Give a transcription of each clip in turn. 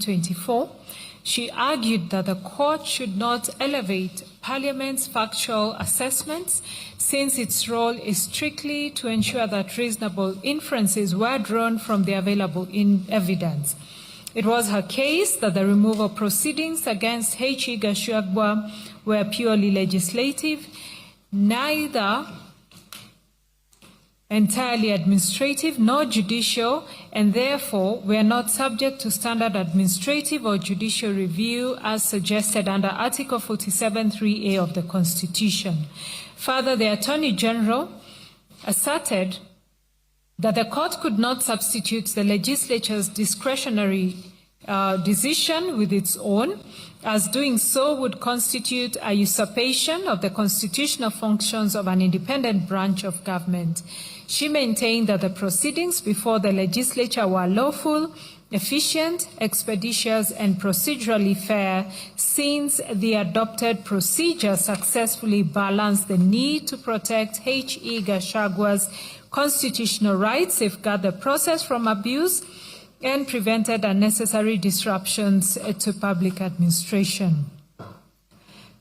2024, she argued that the court should not elevate Parliament's factual assessments, since its role is strictly to ensure that reasonable inferences were drawn from the available evidence. It was her case that the removal proceedings against H.E. Gachagua were purely legislative, neither entirely administrative nor judicial, and therefore were not subject to standard administrative or judicial review as suggested under Article 47(3)(a) of the Constitution. Further, the Attorney General asserted that the court could not substitute the legislature's discretionary decision with its own, as doing so would constitute a usurpation of the constitutional functions of an independent branch of government. She maintained that the proceedings before the legislature were lawful, efficient, expeditious, and procedurally fair, since the adopted procedure successfully balanced the need to protect H.E. Gachagua's constitutional rights, safeguard the process from abuse, and prevented unnecessary disruptions to public administration.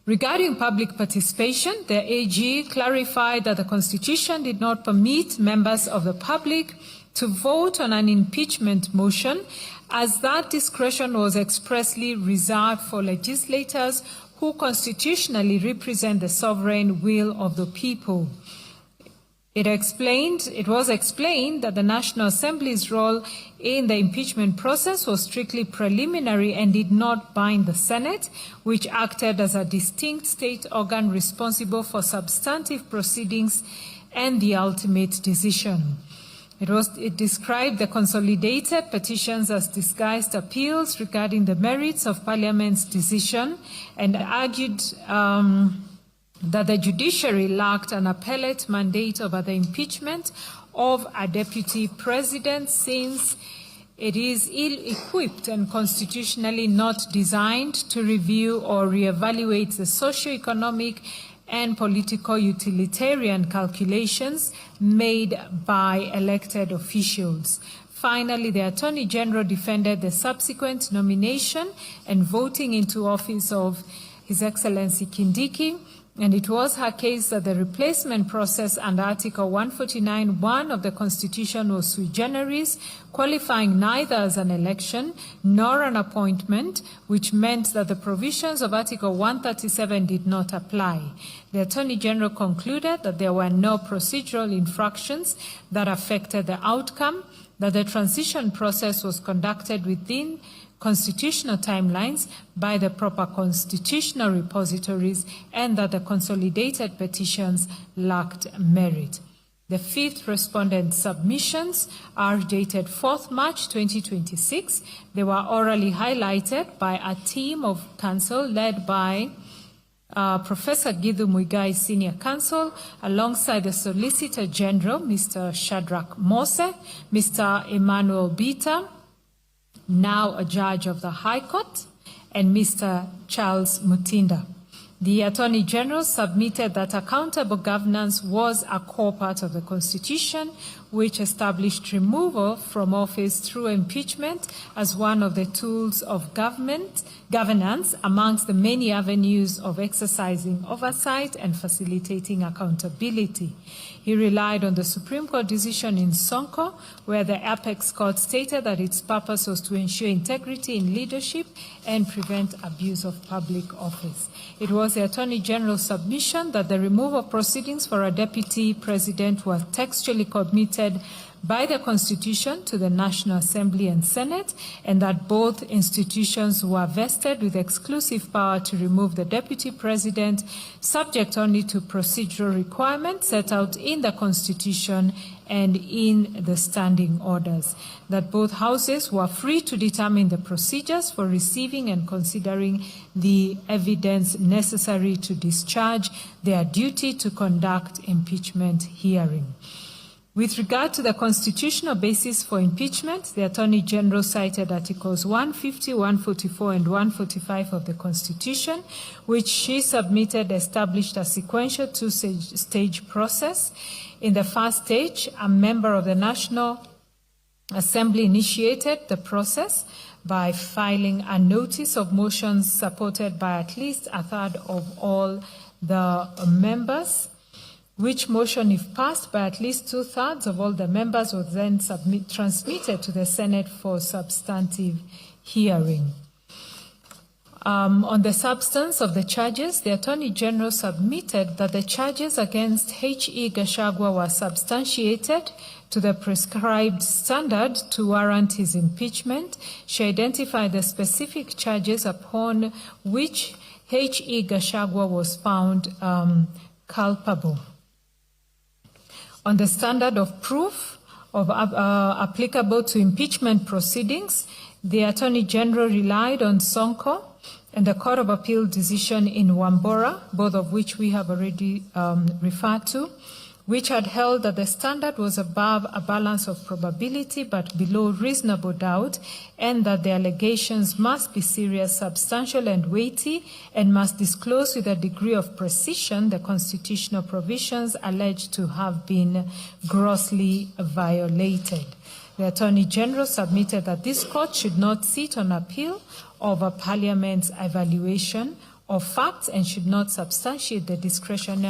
Regarding public participation, the AG clarified that the Constitution did not permit members of the public to vote on an impeachment motion, as that discretion was expressly reserved for legislators who constitutionally represent the sovereign will of the people. It was explained that the National Assembly's role in the impeachment process was strictly preliminary and did not bind the Senate, which acted as a distinct state organ responsible for substantive proceedings and the ultimate decision. It described the consolidated petitions as disguised appeals regarding the merits of Parliament's decision, and argued that the judiciary lacked an appellate mandate over the impeachment of a deputy president, since it is ill-equipped and constitutionally not designed to review or reevaluate the socio-economic and political utilitarian calculations made by elected officials. Finally, the Attorney General defended the subsequent nomination and voting into office of His Excellency Kindiki, and it was her case that the replacement process under Article 149(1) of the Constitution was sui generis, qualifying neither as an election nor an appointment, which meant that the provisions of Article 137 did not apply. The Attorney General concluded that there were no procedural infractions that affected the outcome, that the transition process was conducted within constitutional timelines by the proper constitutional repositories, and that the consolidated petitions lacked merit. The fifth respondent submissions are dated 4th March 2026. They were orally highlighted by a team of counsel led by Professor Githu Muigai, Senior Counsel, alongside the Solicitor General, Mr. Shadrach Mose, Mr. Emmanuel Bita, now a judge of the High Court, and Mr. Charles Mutinda. The Attorney General submitted that accountable governance was a core part of the Constitution, which established removal from office through impeachment as one of the tools of governance amongst the many avenues of exercising oversight and facilitating accountability. He relied on the Supreme Court decision in Sonko, where the Apex Court stated that its purpose was to ensure integrity in leadership and prevent abuse of public office. It was the Attorney General's submission that the removal proceedings for a deputy president were textually committed by the Constitution to the National Assembly and Senate, and that both institutions were vested with exclusive power to remove the deputy president, subject only to procedural requirements set out in the Constitution and in the standing orders, that both houses were free to determine the procedures for receiving and considering the evidence necessary to discharge their duty to conduct impeachment hearing. With regard to the constitutional basis for impeachment, the Attorney General cited Articles 150, 144, and 145 of the Constitution, which she submitted established a sequential two-stage process. In the first stage, a member of the National Assembly initiated the process by filing a notice of motions supported by at least a third of all the members, which motion, if passed by at least 2/3 of all the members, was then transmitted to the Senate for substantive hearing. On the substance of the charges, the Attorney General submitted that the charges against H.E. Gachagua were substantiated to the prescribed standard to warrant his impeachment. She identified the specific charges upon which H.E. Gachagua was found culpable. On the standard of proof applicable to impeachment proceedings, the Attorney General relied on Sonko and the Court of Appeal decision in Wambora, both of which we have already referred to, which had held that the standard was above a balance of probability but below reasonable doubt, and that the allegations must be serious, substantial, and weighty, and must disclose with a degree of precision the constitutional provisions alleged to have been grossly violated. The Attorney General submitted that this court should not sit on appeal over Parliament's evaluation of facts and should not substantiate the discretion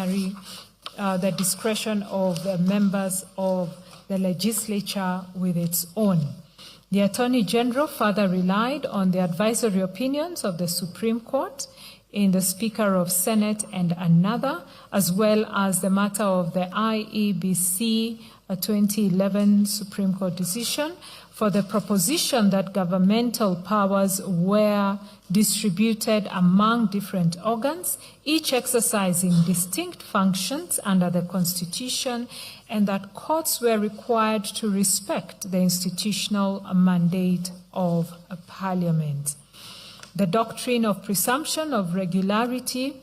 of the members of the legislature with its own. The Attorney General further relied on the advisory opinions of the Supreme Court in the Speaker of Senate and another, as well as the matter of the IEBC 2011 Supreme Court decision for the proposition that governmental powers were distributed among different organs, each exercising distinct functions under the Constitution, and that courts were required to respect the institutional mandate of a Parliament. The doctrine of presumption of regularity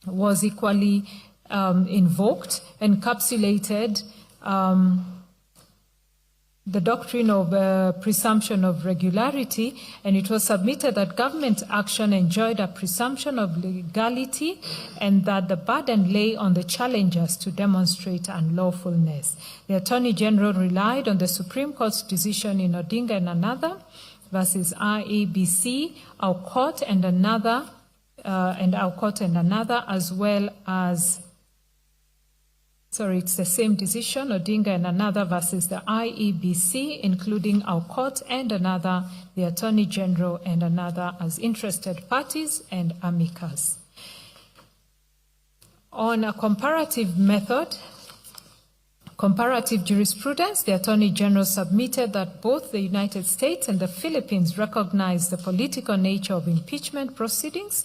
was equally invoked, encapsulated the doctrine of presumption of regularity, and it was submitted that government action enjoyed a presumption of legality and that the burden lay on the challengers to demonstrate unlawfulness. The Attorney General relied on the Supreme Court's decision in Odinga and another versus IEBC, our court and another, as well as it's the same decision, Odinga and another versus the IEBC, including our court and another, the Attorney General and another as interested parties and amicus. On a comparative jurisprudence, the Attorney General submitted that both the United States and the Philippines recognize the political nature of impeachment proceedings,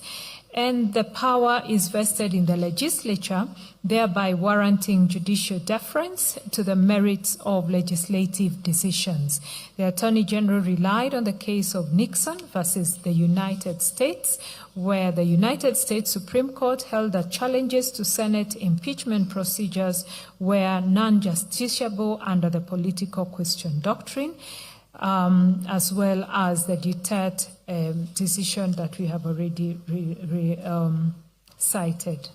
and the power is vested in the legislature, thereby warranting judicial deference to the merits of legislative decisions. The Attorney General relied on the case of Nixon versus the United States, where the United States Supreme Court held that challenges to Senate impeachment procedures were non-justiciable under the political question doctrine, as well as the Duterte decision that we have already cited.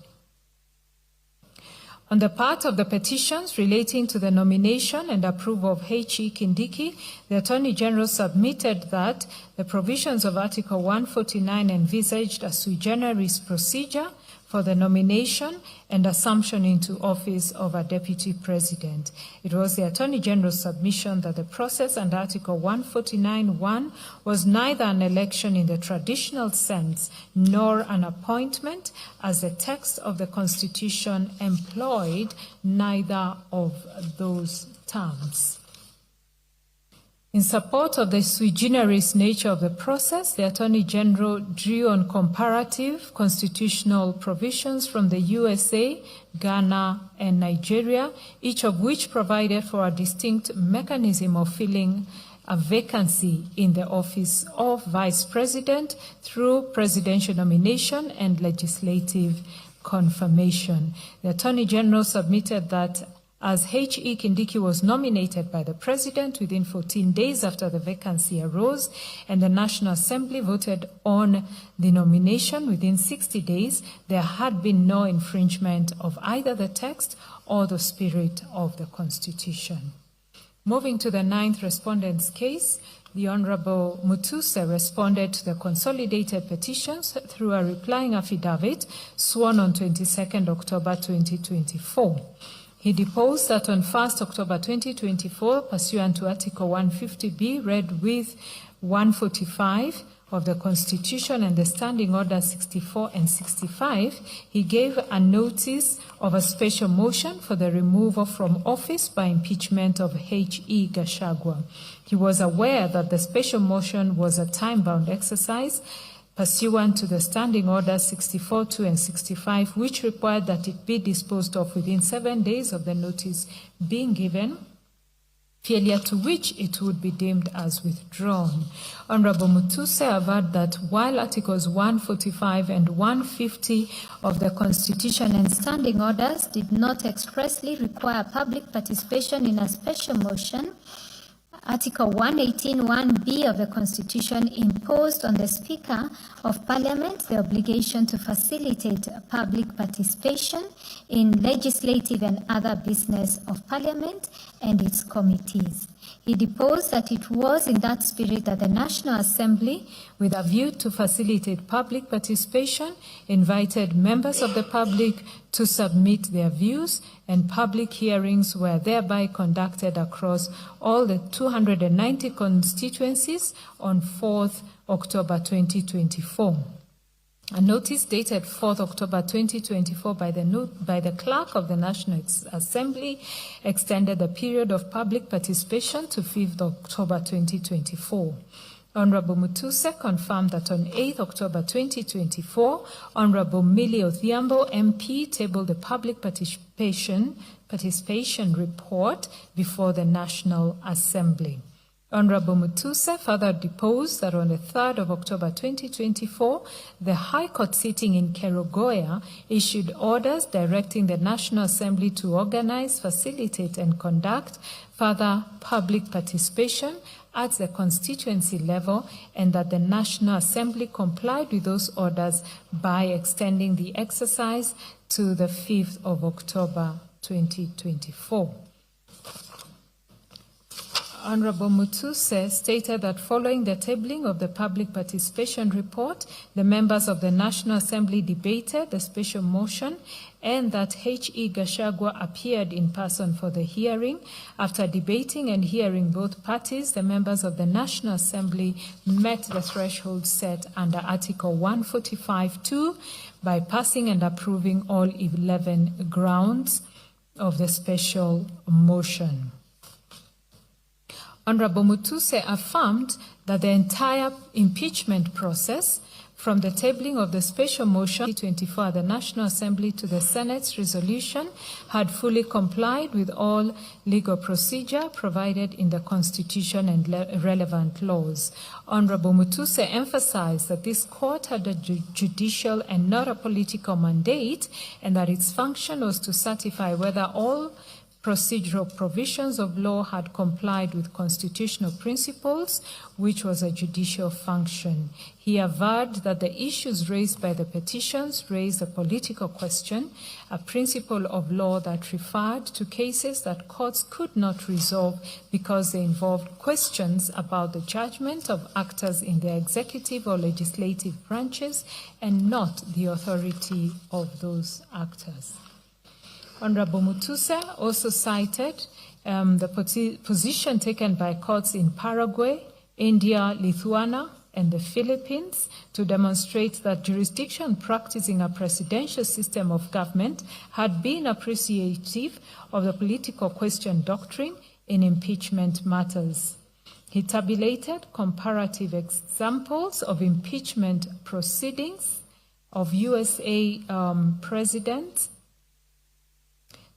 On the part of the petitions relating to the nomination and approval of H.E. Kindiki, the Attorney General submitted that the provisions of Article 149 envisaged a sui generis procedure for the nomination and assumption into office of a deputy president. It was the Attorney General's submission that the process under Article 149(1) was neither an election in the traditional sense nor an appointment, as the text of the Constitution employed neither of those terms. In support of the sui generis nature of the process, the Attorney General drew on comparative constitutional provisions from the USA, Ghana, and Nigeria, each of which provided for a distinct mechanism of filling a vacancy in the office of Vice President through presidential nomination and legislative confirmation. The Attorney General submitted that as H.E. Kindiki was nominated by the President within 14 days after the vacancy arose, and the National Assembly voted on the nomination within 60 days, there had been no infringement of either the text or the spirit of the Constitution. Moving to the 9th respondent's case, the Honorable Mutuse responded to the consolidated petitions through a replying affidavit sworn on 22nd October 2024. He deposed that on 1st October 2024, pursuant to Article 150B, read with 145 of the Constitution and the Standing Order 64 and 65, he gave a notice of a special motion for the removal from office by impeachment of H.E. Gachagua. He was aware that the special motion was a time-bound exercise pursuant to the Standing Order 64-2 and 65, which required that it be disposed of within 7 days of the notice being given, failure to which it would be deemed as withdrawn. Honorable Mutuse averred that while Articles 145 and 150 of the Constitution and Standing Orders did not expressly require public participation in a special motion, Article 118(1)(b) of the Constitution imposed on the Speaker of Parliament the obligation to facilitate public participation in legislative and other business of Parliament and its committees. He deposed that it was in that spirit that the National Assembly, with a view to facilitate public participation, invited members of the public to submit their views, and public hearings were thereby conducted across all the 290 constituencies on 4th October 2024. A notice dated 4th October 2024 by the Clerk of the National Assembly extended the period of public participation to 5th October 2024. Honorable Mutuse confirmed that on 8th October 2024, Honorable Millie Odhiambo MP tabled the public participation report before the National Assembly. Honorable Mutuse further deposed that on the 3rd of October 2024, the High Court sitting in Kerugoya issued orders directing the National Assembly to organize, facilitate, and conduct further public participation at the constituency level, and that the National Assembly complied with those orders by extending the exercise to the 5th of October 2024. Honorable Mutuse stated that following the tabling of the public participation report, the members of the National Assembly debated the special motion and that H.E. Gachagua appeared in person for the hearing. After debating and hearing both parties, the members of the National Assembly met the threshold set under Article 145(2) by passing and approving all 11 grounds of the special motion. Honorable Mutuse affirmed that the entire impeachment process, from the tabling of the special motion 24 at the National Assembly to the Senate's resolution, had fully complied with all legal procedure provided in the Constitution and relevant laws. Honorable Mutuse emphasized that this court had a judicial and not a political mandate, and that its function was to certify whether all procedural provisions of law had complied with constitutional principles, which was a judicial function. He averred that the issues raised by the petitions raised a political question, a principle of law that referred to cases that courts could not resolve because they involved questions about the judgment of actors in the executive or legislative branches and not the authority of those actors. Honorable Mutuse also cited the position taken by courts in Paraguay, India, Lithuania, and the Philippines to demonstrate that jurisdiction practicing a presidential system of government had been appreciative of the political question doctrine in impeachment matters. He tabulated comparative examples of impeachment proceedings of USA presidents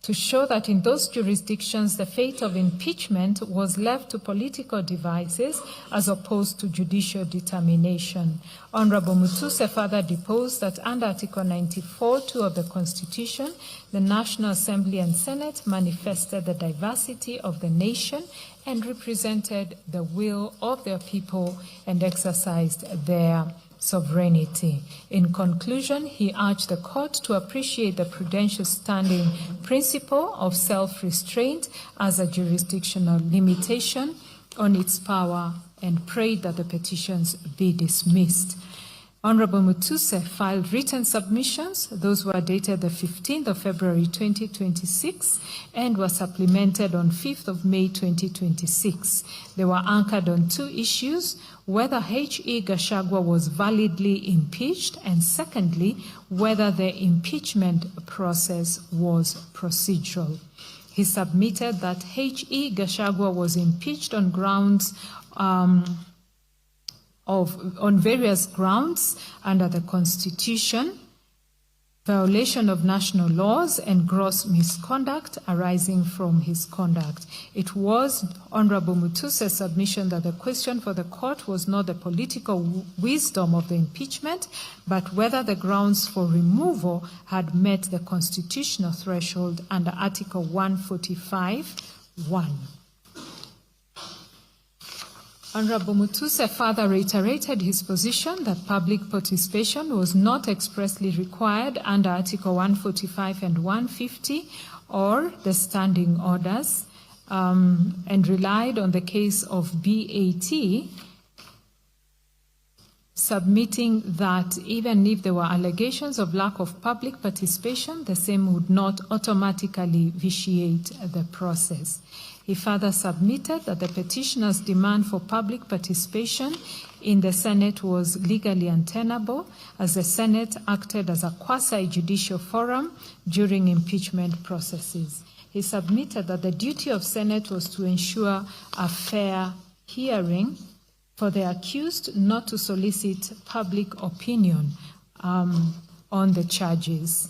to show that in those jurisdictions the fate of impeachment was left to political devices as opposed to judicial determination. Honorable Mutuse further deposed that under Article 94(2) of the Constitution, the National Assembly and Senate manifested the diversity of the nation and represented the will of their people and exercised their sovereignty. In conclusion, he urged the court to appreciate the prudential standing principle of self-restraint as a jurisdictional limitation on its power and prayed that the petitions be dismissed. Honorable Mutuse filed written submissions. Those were dated the 15th of February 2026 and were supplemented on 5th of May 2026. They were anchored on two issues: whether H.E. Gachagua was validly impeached, and secondly, whether the impeachment process was procedural. He submitted that H.E. Gachagua was impeached on grounds on various grounds under the Constitution, violation of national laws, and gross misconduct arising from his conduct. It was Honorable Mutuse's submission that the question for the court was not the political wisdom of the impeachment, but whether the grounds for removal had met the constitutional threshold under Article 145(1). Honorable Mutuse further reiterated his position that public participation was not expressly required under Article 145 and 150 or the standing orders, and relied on the case of BAT, submitting that even if there were allegations of lack of public participation, the same would not automatically vitiate the process. He further submitted that the petitioner's demand for public participation in the Senate was legally untenable, as the Senate acted as a quasi-judicial forum during impeachment processes. He submitted that the duty of Senate was to ensure a fair hearing for the accused, not to solicit public opinion on the charges.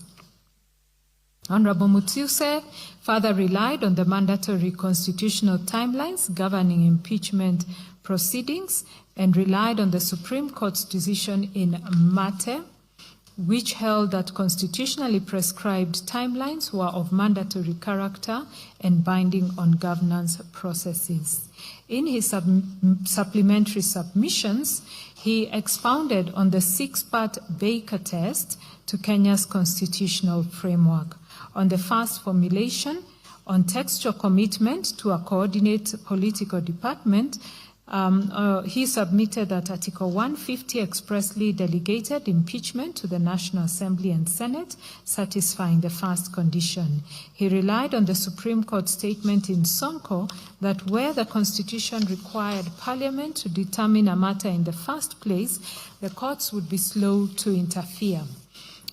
Honorable Mutuse further relied on the mandatory constitutional timelines governing impeachment proceedings and relied on the Supreme Court's decision in Mate, which held that constitutionally prescribed timelines were of mandatory character and binding on governance processes. In his supplementary submissions, he expounded on the six-part Baker test to Kenya's constitutional framework. On the first formulation, on textual commitment to a coordinate political department, he submitted that Article 150 expressly delegated impeachment to the National Assembly and Senate, satisfying the first condition. He relied on the Supreme Court statement in Sonko that where the Constitution required Parliament to determine a matter in the first place, the courts would be slow to interfere.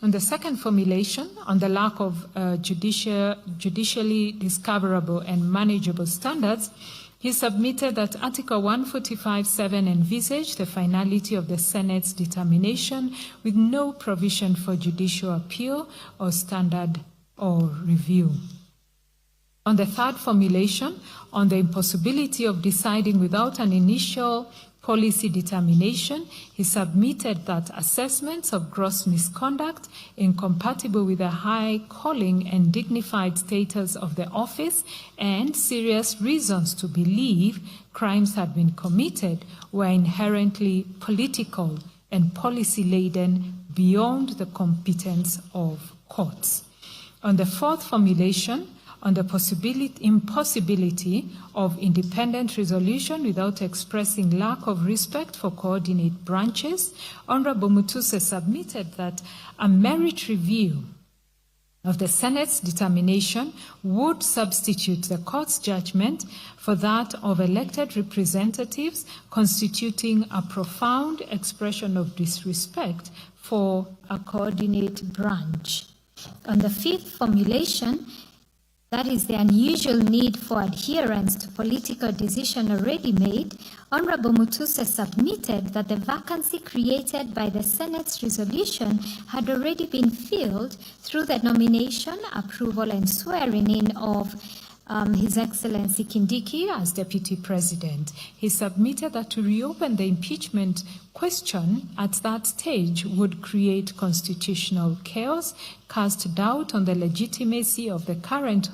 On the second formulation, on the lack of judicially discoverable and manageable standards, he submitted that Article 145(7) envisaged the finality of the Senate's determination with no provision for judicial appeal or standard or review. On the third formulation, on the impossibility of deciding without an initial policy determination, he submitted that assessments of gross misconduct incompatible with the high calling and dignified status of the office and serious reasons to believe crimes had been committed were inherently political and policy-laden beyond the competence of courts. On the fourth formulation, on the impossibility of independent resolution without expressing lack of respect for coordinate branches, Honorable Mutuse submitted that a merit review of the Senate's determination would substitute the court's judgment for that of elected representatives, constituting a profound expression of disrespect for a coordinate branch. On the fifth formulation, that is the unusual need for adherence to political decision already made, Honorable Mutuse submitted that the vacancy created by the Senate's resolution had already been filled through the nomination, approval, and swearing-in of His Excellency Kindiki as Deputy President. He submitted that to reopen the impeachment question at that stage would create constitutional chaos, cast doubt on the legitimacy of the current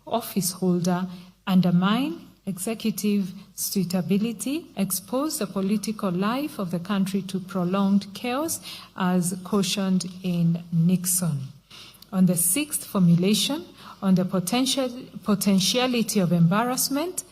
office holder, undermine executive suitability, expose the political life of the country to prolonged chaos as cautioned in Nixon. On the sixth formulation, on the potentiality of embarrassment,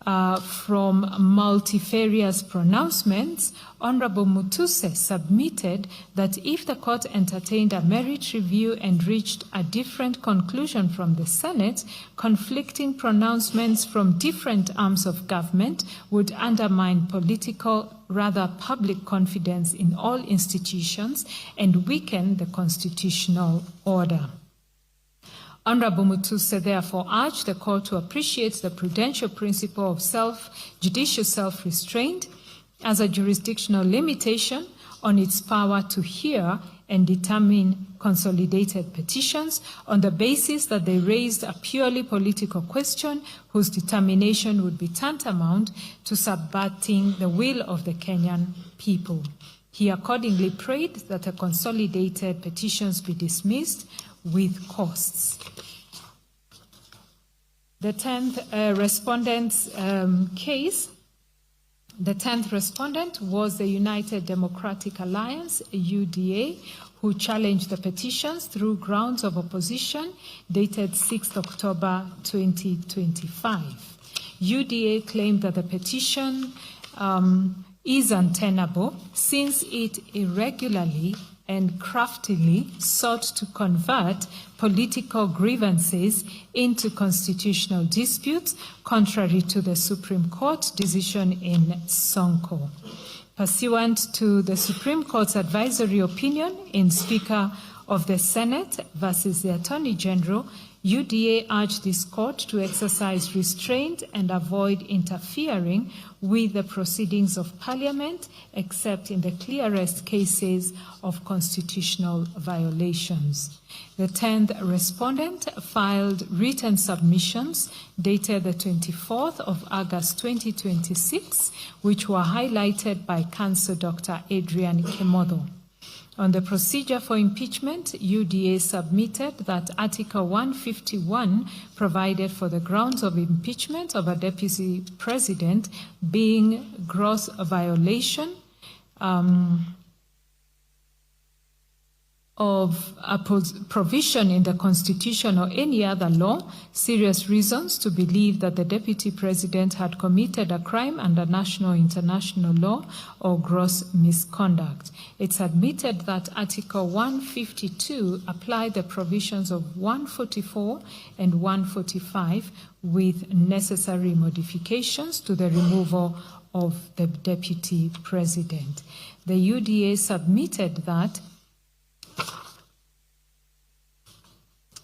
from multifarious pronouncements, Honorable Mutuse submitted that if the court entertained a merit review and reached a different conclusion from the Senate, conflicting pronouncements from different arms of government would undermine public confidence in all institutions and weaken the constitutional order. Honorable Mutuse therefore urged the court to appreciate the prudential principle of judicial self-restraint as a jurisdictional limitation on its power to hear and determine consolidated petitions on the basis that they raised a purely political question whose determination would be tantamount to subverting the will of the Kenyan people. He accordingly prayed that the consolidated petitions be dismissed with costs. The 10th respondent's case. The 10th respondent was the United Democratic Alliance, UDA, who challenged the petitions through grounds of opposition dated 6th October 2025. UDA claimed that the petition is untenable since it irregularly and craftily sought to convert political grievances into constitutional disputes, contrary to the Supreme Court decision in Sonko. Pursuant to the Supreme Court's advisory opinion in Speaker of the Senate versus the Attorney General, UDA urged this court to exercise restraint and avoid interfering with the proceedings of Parliament, except in the clearest cases of constitutional violations. The 10th respondent filed written submissions dated the 24th of August 2026, which were highlighted by Counsel Dr. Adrian Kemodo. On the procedure for impeachment, UDA submitted that Article 151 provided for the grounds of impeachment of a deputy president being gross violation of a provision in the Constitution or any other law, serious reasons to believe that the deputy president had committed a crime under national or international law or gross misconduct. It's admitted that Article 152 applied the provisions of 144 and 145 with necessary modifications to the removal of the deputy president. The UDA submitted that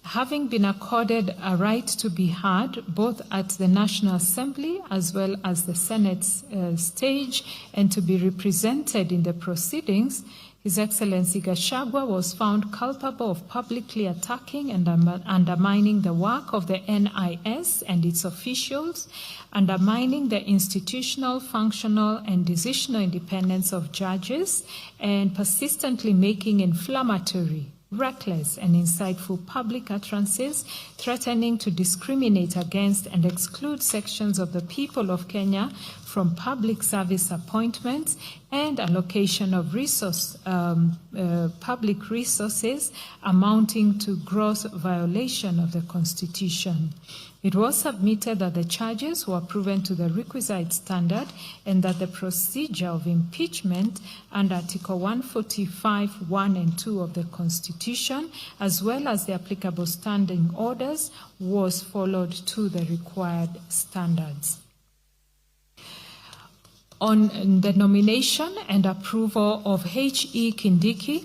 having been accorded a right to be heard both at the National Assembly as well as the Senate's stage and to be represented in the proceedings, His Excellency Gachagua was found culpable of publicly attacking and undermining the work of the NIS and its officials, undermining the institutional, functional, and decisional independence of judges, and persistently making inflammatory, reckless, and insightful public utterances threatening to discriminate against and exclude sections of the people of Kenya from public service appointments and allocation of public resources amounting to gross violation of the Constitution. It was submitted that the charges were proven to the requisite standard and that the procedure of impeachment under Article 145, 1 and 2 of the Constitution, as well as the applicable standing orders, was followed to the required standards. On the nomination and approval of H.E. Kindiki,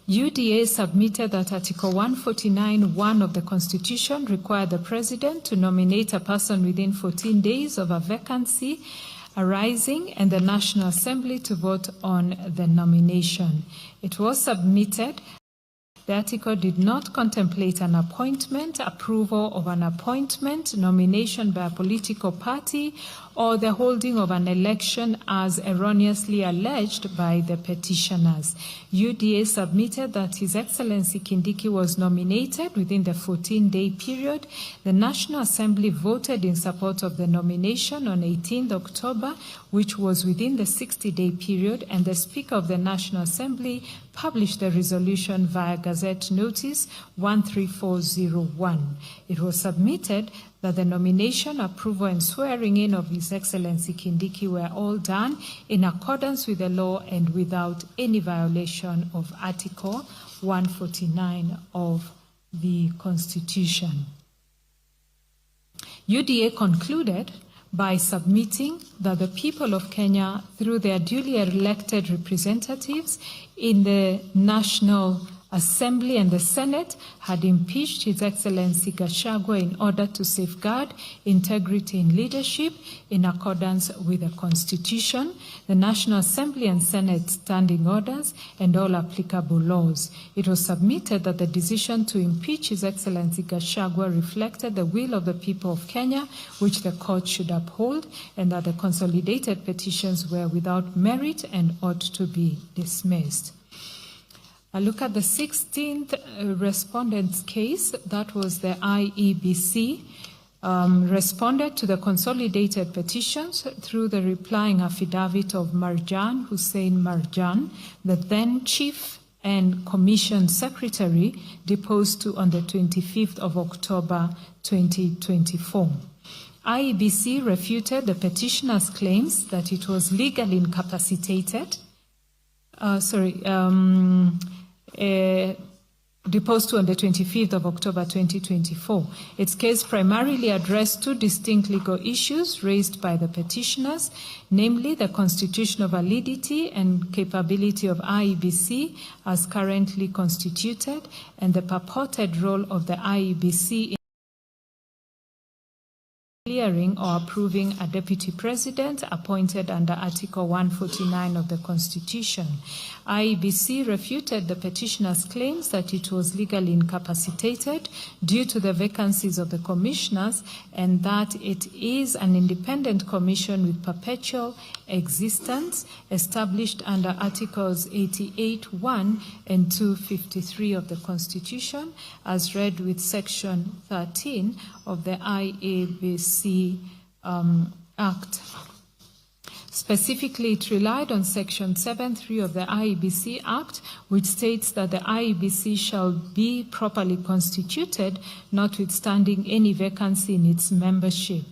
UDA submitted that Article 149(1) of the Constitution required the President to nominate a person within 14 days of a vacancy arising and the National Assembly to vote on the nomination. It was submitted the article did not contemplate an appointment, approval of an appointment, nomination by a political party, or the holding of an election as erroneously alleged by the petitioners. UDA submitted that His Excellency Kindiki was nominated within the 14-day period. The National Assembly voted in support of the nomination on 18th October, which was within the 60-day period, and the Speaker of the National Assembly published the resolution via Gazette Notice 13401. It was submitted that the nomination, approval, and swearing in of His Excellency Kindiki were all done in accordance with the law and without any violation of Article 149 of the Constitution. UDA concluded by submitting that the people of Kenya, through their duly elected representatives in the National Assembly and the Senate, had impeached His Excellency Gachagua in order to safeguard integrity in leadership in accordance with the Constitution, the National Assembly and Senate standing orders, and all applicable laws. It was submitted that the decision to impeach His Excellency Gachagua reflected the will of the people of Kenya, which the court should uphold, and that the consolidated petitions were without merit and ought to be dismissed. I look at the 16th respondent's case. That was the IEBC. Responded to the consolidated petitions through the replying affidavit of Marjan Hussein Marjan, the then Chief and Commission Secretary, deposed to on the 25th of October 2024. IEBC refuted the petitioner's claims that it was legally incapacitated. Deposed to on the 25th of October 2024. Its case primarily addressed two distinct legal issues raised by the petitioners, namely the constitutional validity and capability of IEBC as currently constituted, and the purported role of the IEBC in clearing or approving a deputy president appointed under Article 149 of the Constitution. IEBC refuted the petitioner's claims that it was legally incapacitated due to the vacancies of the commissioners, and that it is an independent commission with perpetual existence established under Articles 88(1) and 253 of the Constitution, as read with Section 13 of the IEBC Act. Specifically, it relied on Section 7(3) of the IEBC Act, which states that the IEBC shall be properly constituted, notwithstanding any vacancy in its membership.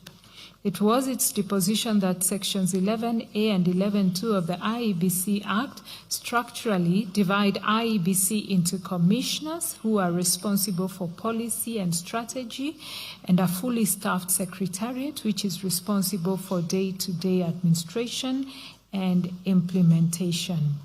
It was its deposition that Sections 11A and 11(2) of the IEBC Act structurally divide IEBC into commissioners who are responsible for policy and strategy, and a fully staffed secretariat which is responsible for day-to-day administration and implementation.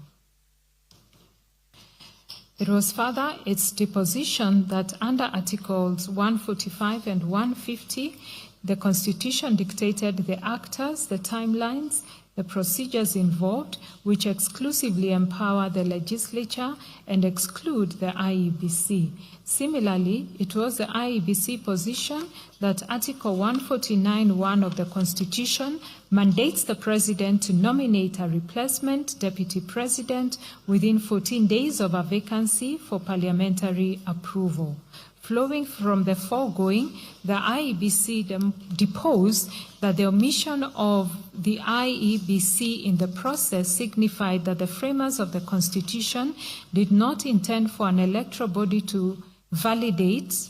It was further its deposition that under Articles 145 and 150, the Constitution dictated the actors, the timelines, the procedures involved, which exclusively empower the legislature and exclude the IEBC. Similarly, it was the IEBC position that Article 149(1) of the Constitution mandates the President to nominate a replacement deputy president within 14 days of a vacancy for parliamentary approval. Flowing from the foregoing, the IEBC deposed that the omission of the IEBC in the process signified that the framers of the Constitution did not intend for an electoral body to validate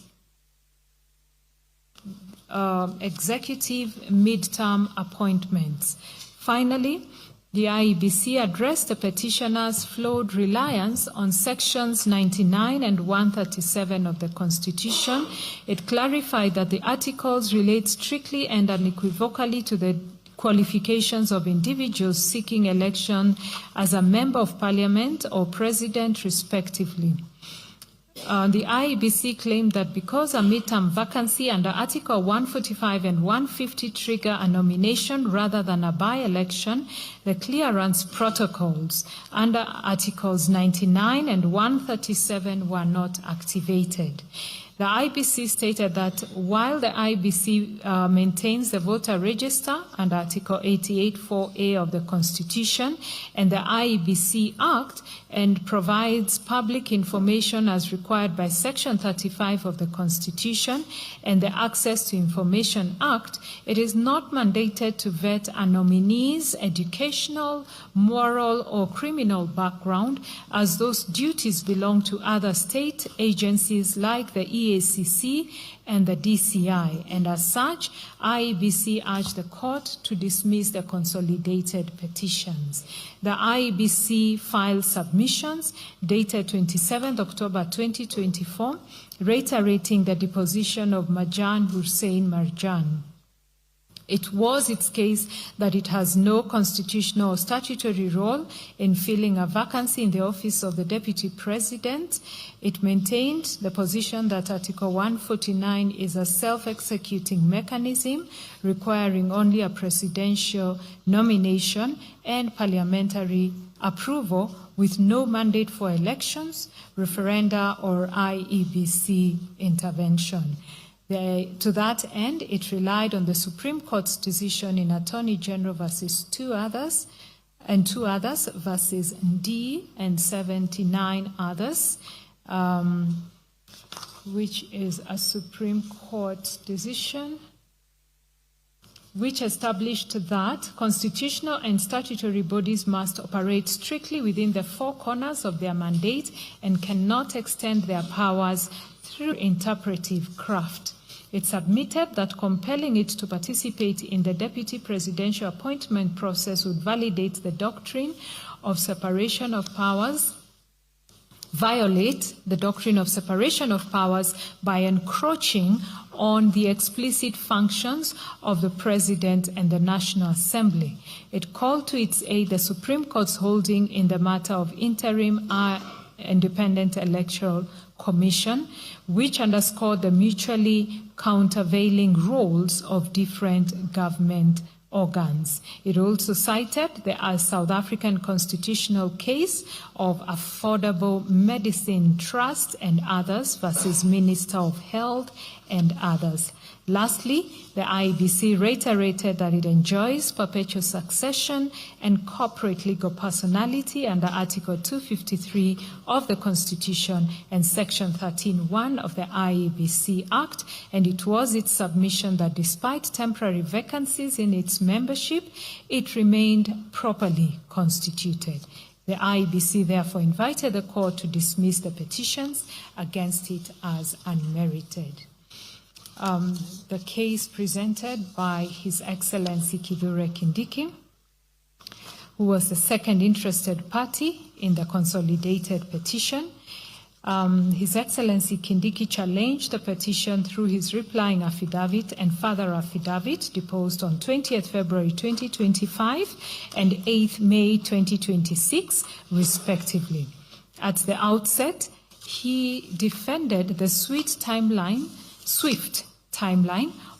executive midterm appointments. Finally, the IEBC addressed the petitioner's flawed reliance on Sections 99 and 137 of the Constitution. It clarified that the articles relate strictly and unequivocally to the qualifications of individuals seeking election as a member of Parliament or President, respectively. The IEBC claimed that because a midterm vacancy under Article 145 and 150 trigger a nomination rather than a by-election, the clearance protocols under Articles 99 and 137 were not activated. The IEBC stated that while the IEBC maintains the voter register under Article 88(4)(a) of the Constitution and the IEBC Act, and provides public information as required by Section 35 of the Constitution and the Access to Information Act, it is not mandated to vet a nominee's educational, moral, or criminal background, as those duties belong to other state agencies like the EACC and the DCI, and as such, IEBC urged the court to dismiss the consolidated petitions. The IEBC filed submissions dated 27th October 2024, reiterating the deposition of Marjan Hussein Marjan. It was its case that it has no constitutional or statutory role in filling a vacancy in the office of the Deputy President. It maintained the position that Article 149 is a self-executing mechanism requiring only a presidential nomination and parliamentary approval with no mandate for elections, referenda, or IEBC intervention. To that end, it relied on the Supreme Court's decision in Attorney General versus two others versus D and 79 others, which is a Supreme Court decision which established that constitutional and statutory bodies must operate strictly within the four corners of their mandate and cannot extend their powers through interpretive craft. It submitted that compelling it to participate in the deputy presidential appointment process would validate the doctrine of separation of powers, violate the doctrine of separation of powers by encroaching on the explicit functions of the President and the National Assembly. It called to its aid the Supreme Court's holding in the matter of interim Independent Electoral Commission, which underscored the mutually countervailing roles of different government organs. It also cited the South African constitutional case of Affordable Medicine Trust and others versus Minister of Health and others. Lastly, the IEBC reiterated that it enjoys perpetual succession and corporate legal personality under Article 253 of the Constitution and Section 13(1) of the IEBC Act, and it was its submission that despite temporary vacancies in its membership, it remained properly constituted. The IEBC therefore invited the court to dismiss the petitions against it as unmerited. The case presented by His Excellency Kithure Kindiki, who was the second interested party in the consolidated petition. His Excellency Kindiki challenged the petition through his replying affidavit and further affidavit deposed on 20th February 2025 and 8th May 2026, respectively. At the outset, he defended the swift timeline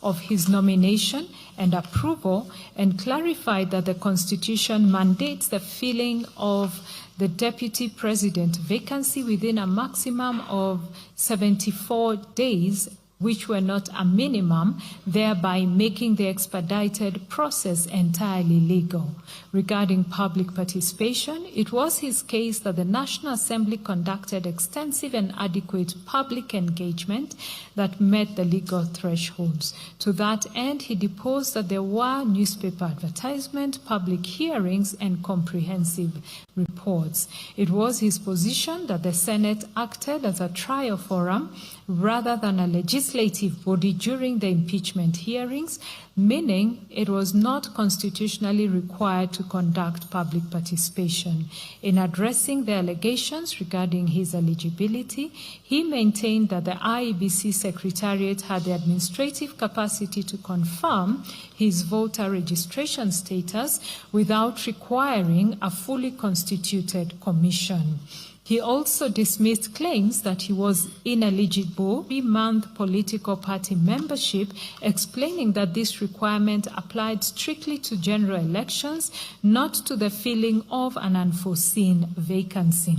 of his nomination and approval and clarified that the Constitution mandates the filling of the Deputy President vacancy within a maximum of 74 days, which were not a minimum, thereby making the expedited process entirely legal. Regarding public participation, it was his case that the National Assembly conducted extensive and adequate public engagement that met the legal thresholds. To that end, he deposed that there were newspaper advertisement, public hearings, and comprehensive reports. It was his position that the Senate acted as a trial forum rather than a legislative body during the impeachment hearings, meaning it was not constitutionally required to conduct public participation. In addressing the allegations regarding his eligibility, he maintained that the IEBC Secretariat had the administrative capacity to confirm his voter registration status without requiring a fully constituted commission. He also dismissed claims that he was ineligible for 3-month political party membership, explaining that this requirement applied strictly to general elections, not to the filling of an unforeseen vacancy.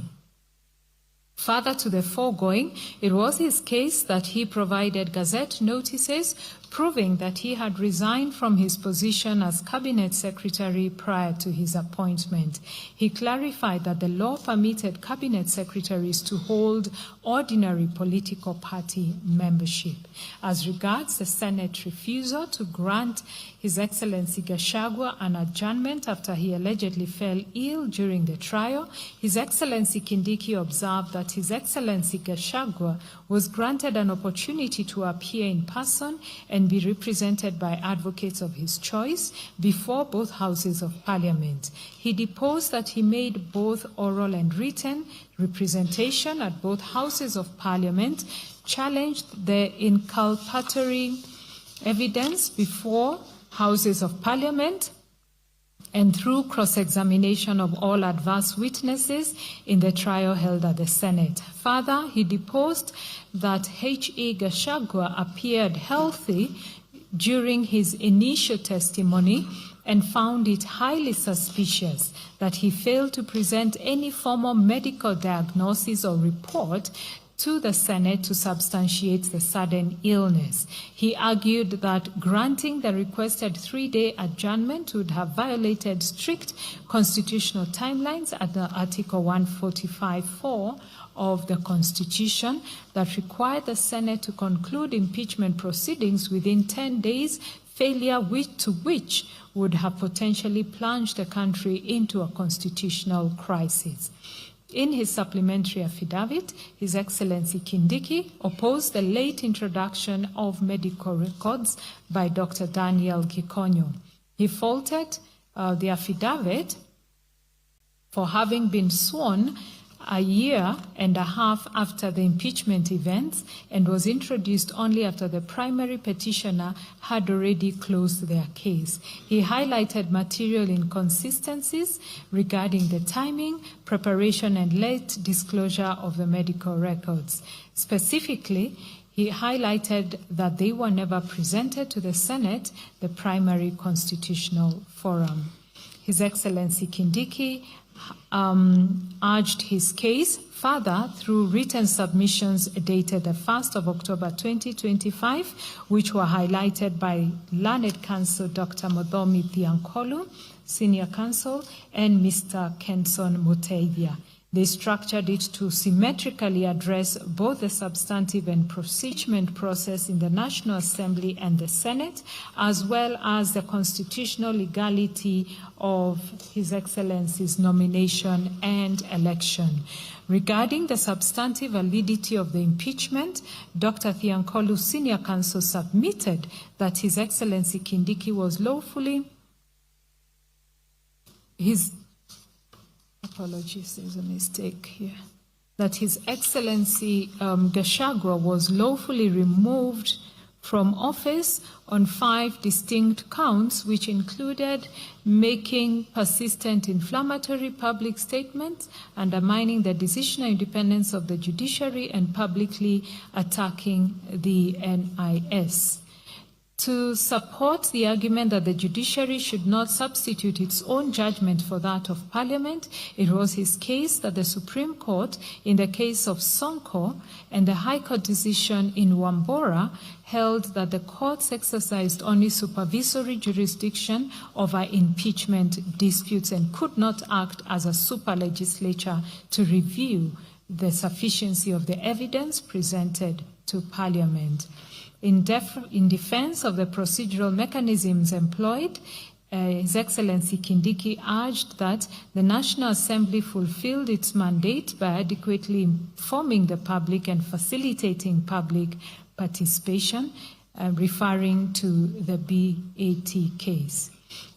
Further to the foregoing, it was his case that he provided gazette notices proving that he had resigned from his position as cabinet secretary prior to his appointment. He clarified that the law permitted cabinet secretaries to hold ordinary political party membership. As regards the Senate refusal to grant His Excellency Gachagua an adjournment after he allegedly fell ill during the trial, His Excellency Kindiki observed that His Excellency Gachagua was granted an opportunity to appear in person and be represented by advocates of his choice before both houses of Parliament. He deposed that he made both oral and written representation at both houses of Parliament, challenged the inculpatory evidence before houses of Parliament, and through cross-examination of all adverse witnesses in the trial held at the Senate. Further, he deposed that H.E. Gachagua appeared healthy during his initial testimony and found it highly suspicious that he failed to present any formal medical diagnosis or report to the Senate to substantiate the sudden illness. He argued that granting the requested 3-day adjournment would have violated strict constitutional timelines under Article 145(4) of the Constitution that required the Senate to conclude impeachment proceedings within 10 days, failure to which would have potentially plunged the country into a constitutional crisis. In his supplementary affidavit, His Excellency Kindiki opposed the late introduction of medical records by Dr. Daniel Gikonyo. He faulted the affidavit for having been sworn a year and a half after the impeachment events and was introduced only after the primary petitioner had already closed their case. He highlighted material inconsistencies regarding the timing, preparation, and late disclosure of the medical records. Specifically, he highlighted that they were never presented to the Senate, the primary constitutional forum. His Excellency Kindiki urged his case further through written submissions dated the 1st of October 2025, which were highlighted by Learned Counsel Dr. Modhomi Thiankolu, Senior Counsel, and Mr. Kenson Muteithia. They structured it to symmetrically address both the substantive and procedure process in the National Assembly and the Senate, as well as the constitutional legality of His Excellency's nomination and election. Regarding the substantive validity of the impeachment, Dr. Thiankolu, Senior Counsel, submitted that His Excellency Kindiki was lawfully Apologies, there's a mistake here. That His Excellency Gachagua was lawfully removed from office on 5 distinct counts, which included making persistent inflammatory public statements, undermining the decisional independence of the judiciary, and publicly attacking the NIS. To support the argument that the judiciary should not substitute its own judgment for that of Parliament, it was his case that the Supreme Court, in the case of Sonko, and the High Court decision in Wambora, held that the courts exercised only supervisory jurisdiction over impeachment disputes and could not act as a super legislature to review the sufficiency of the evidence presented to Parliament. In defense of the procedural mechanisms employed, His Excellency Kindiki urged that the National Assembly fulfilled its mandate by adequately informing the public and facilitating public participation, referring to the BAT case.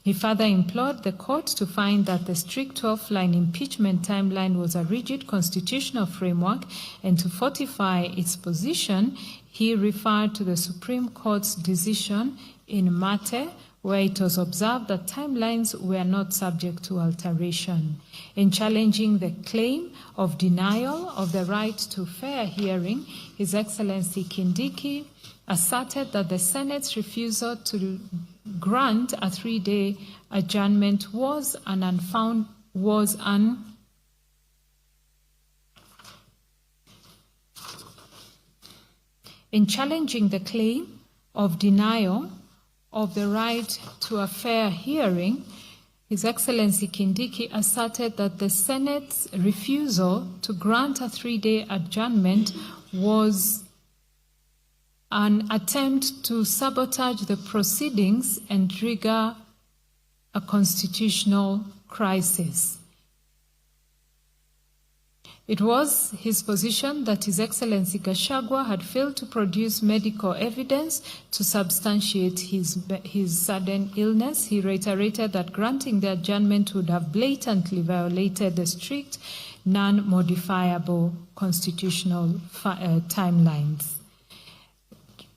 He further implored the court to find that the strict 12-line impeachment timeline was a rigid constitutional framework, and to fortify its position, he referred to the Supreme Court's decision in Mate, where it was observed that timelines were not subject to alteration. In challenging the claim of denial of the right to fair hearing, His Excellency Kindiki asserted that the Senate's refusal to grant a 3-day adjournment was In challenging the claim of denial of the right to a fair hearing, His Excellency Kindiki asserted that the Senate's refusal to grant a 3-day adjournment was an attempt to sabotage the proceedings and trigger a constitutional crisis. It was his position that His Excellency Gachagua had failed to produce medical evidence to substantiate his sudden illness. He reiterated that granting the adjournment would have blatantly violated the strict, non-modifiable constitutional timelines.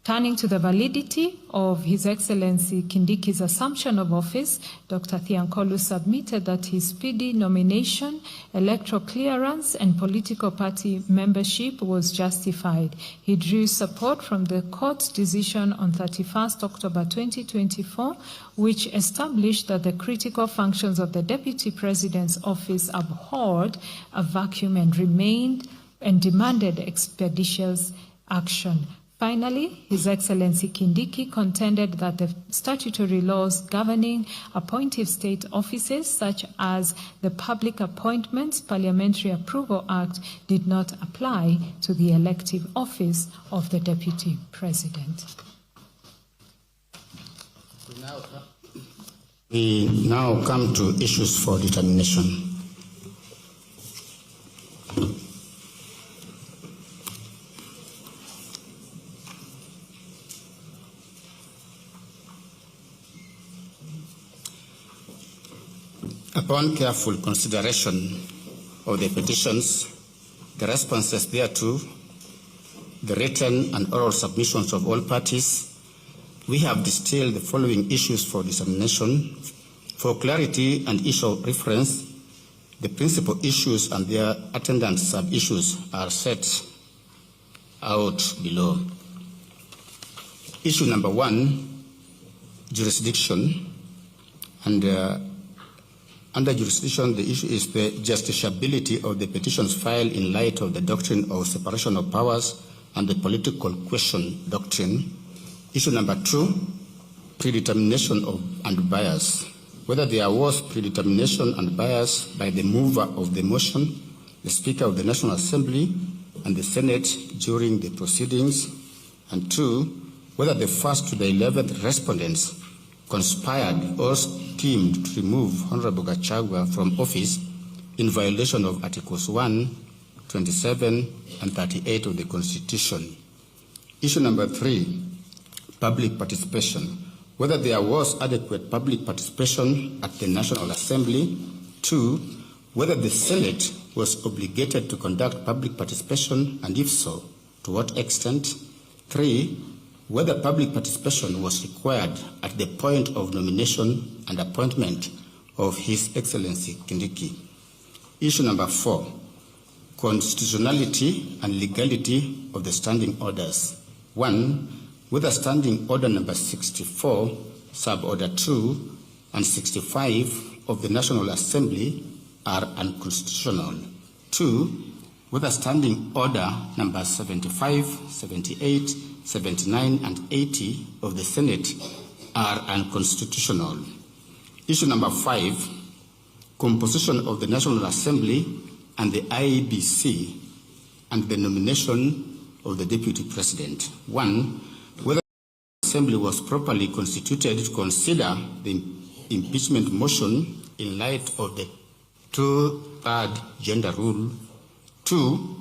Turning to the validity of His Excellency Kindiki's assumption of office, Dr. Thiankolu submitted that his speedy nomination, electoral clearance, and political party membership was justified. He drew support from the court's decision on 31st October 2024, which established that the critical functions of the Deputy President's office abhorred a vacuum and demanded expeditious action. Finally, His Excellency Kindiki contended that the statutory laws governing appointive state offices, such as the Public Appointments Parliamentary Approval Act, did not apply to the elective office of the Deputy President. We now come to issues for determination. Upon careful consideration of the petitions, the responses thereto, the written and oral submissions of all parties, we have distilled the following issues for dissemination. For clarity and issue of reference, the principal issues and their attendant sub-issues are set out below. Issue number 1, jurisdiction, and under jurisdiction, the issue is the justiciability of the petitions filed in light of the doctrine of separation of powers and the political question doctrine. Issue number 2, predetermination and bias. Whether there was predetermination and bias by the mover of the motion, the Speaker of the National Assembly, and the Senate during the proceedings. And 2, whether the first to the 11th respondents conspired or schemed to remove Honorable Gachagua from office in violation of Articles 1, 27, and 38 of the Constitution. Issue number 3, public participation. Whether there was adequate public participation at the National Assembly. 2, whether the Senate was obligated to conduct public participation, and if so, to what extent. 3, whether public participation was required at the point of nomination and appointment of His Excellency Kindiki. Issue number 4, constitutionality and legality of the standing orders. 1, whether standing order number 64, sub-order 2, and 65 of the National Assembly are unconstitutional. 2, whether standing order number 75, 78, 79, and 80 of the Senate are unconstitutional. Issue number 5, composition of the National Assembly and the IEBC and the nomination of the Deputy President. 1, whether the Assembly was properly constituted to consider the impeachment motion in light of the 2/3 gender rule. 2,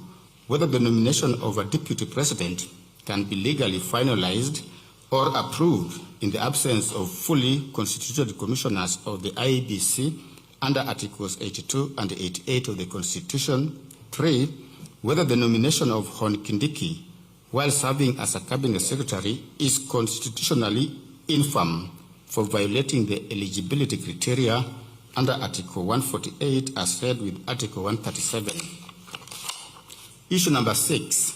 whether the nomination of a Deputy President can be legally finalized or approved in the absence of fully constituted commissioners of the IEBC under Articles 82 and 88 of the Constitution. 3, whether the nomination of Hon Kindiki while serving as a Cabinet Secretary is constitutionally infirm for violating the eligibility criteria under Article 148 as read with Article 137. Issue number 6,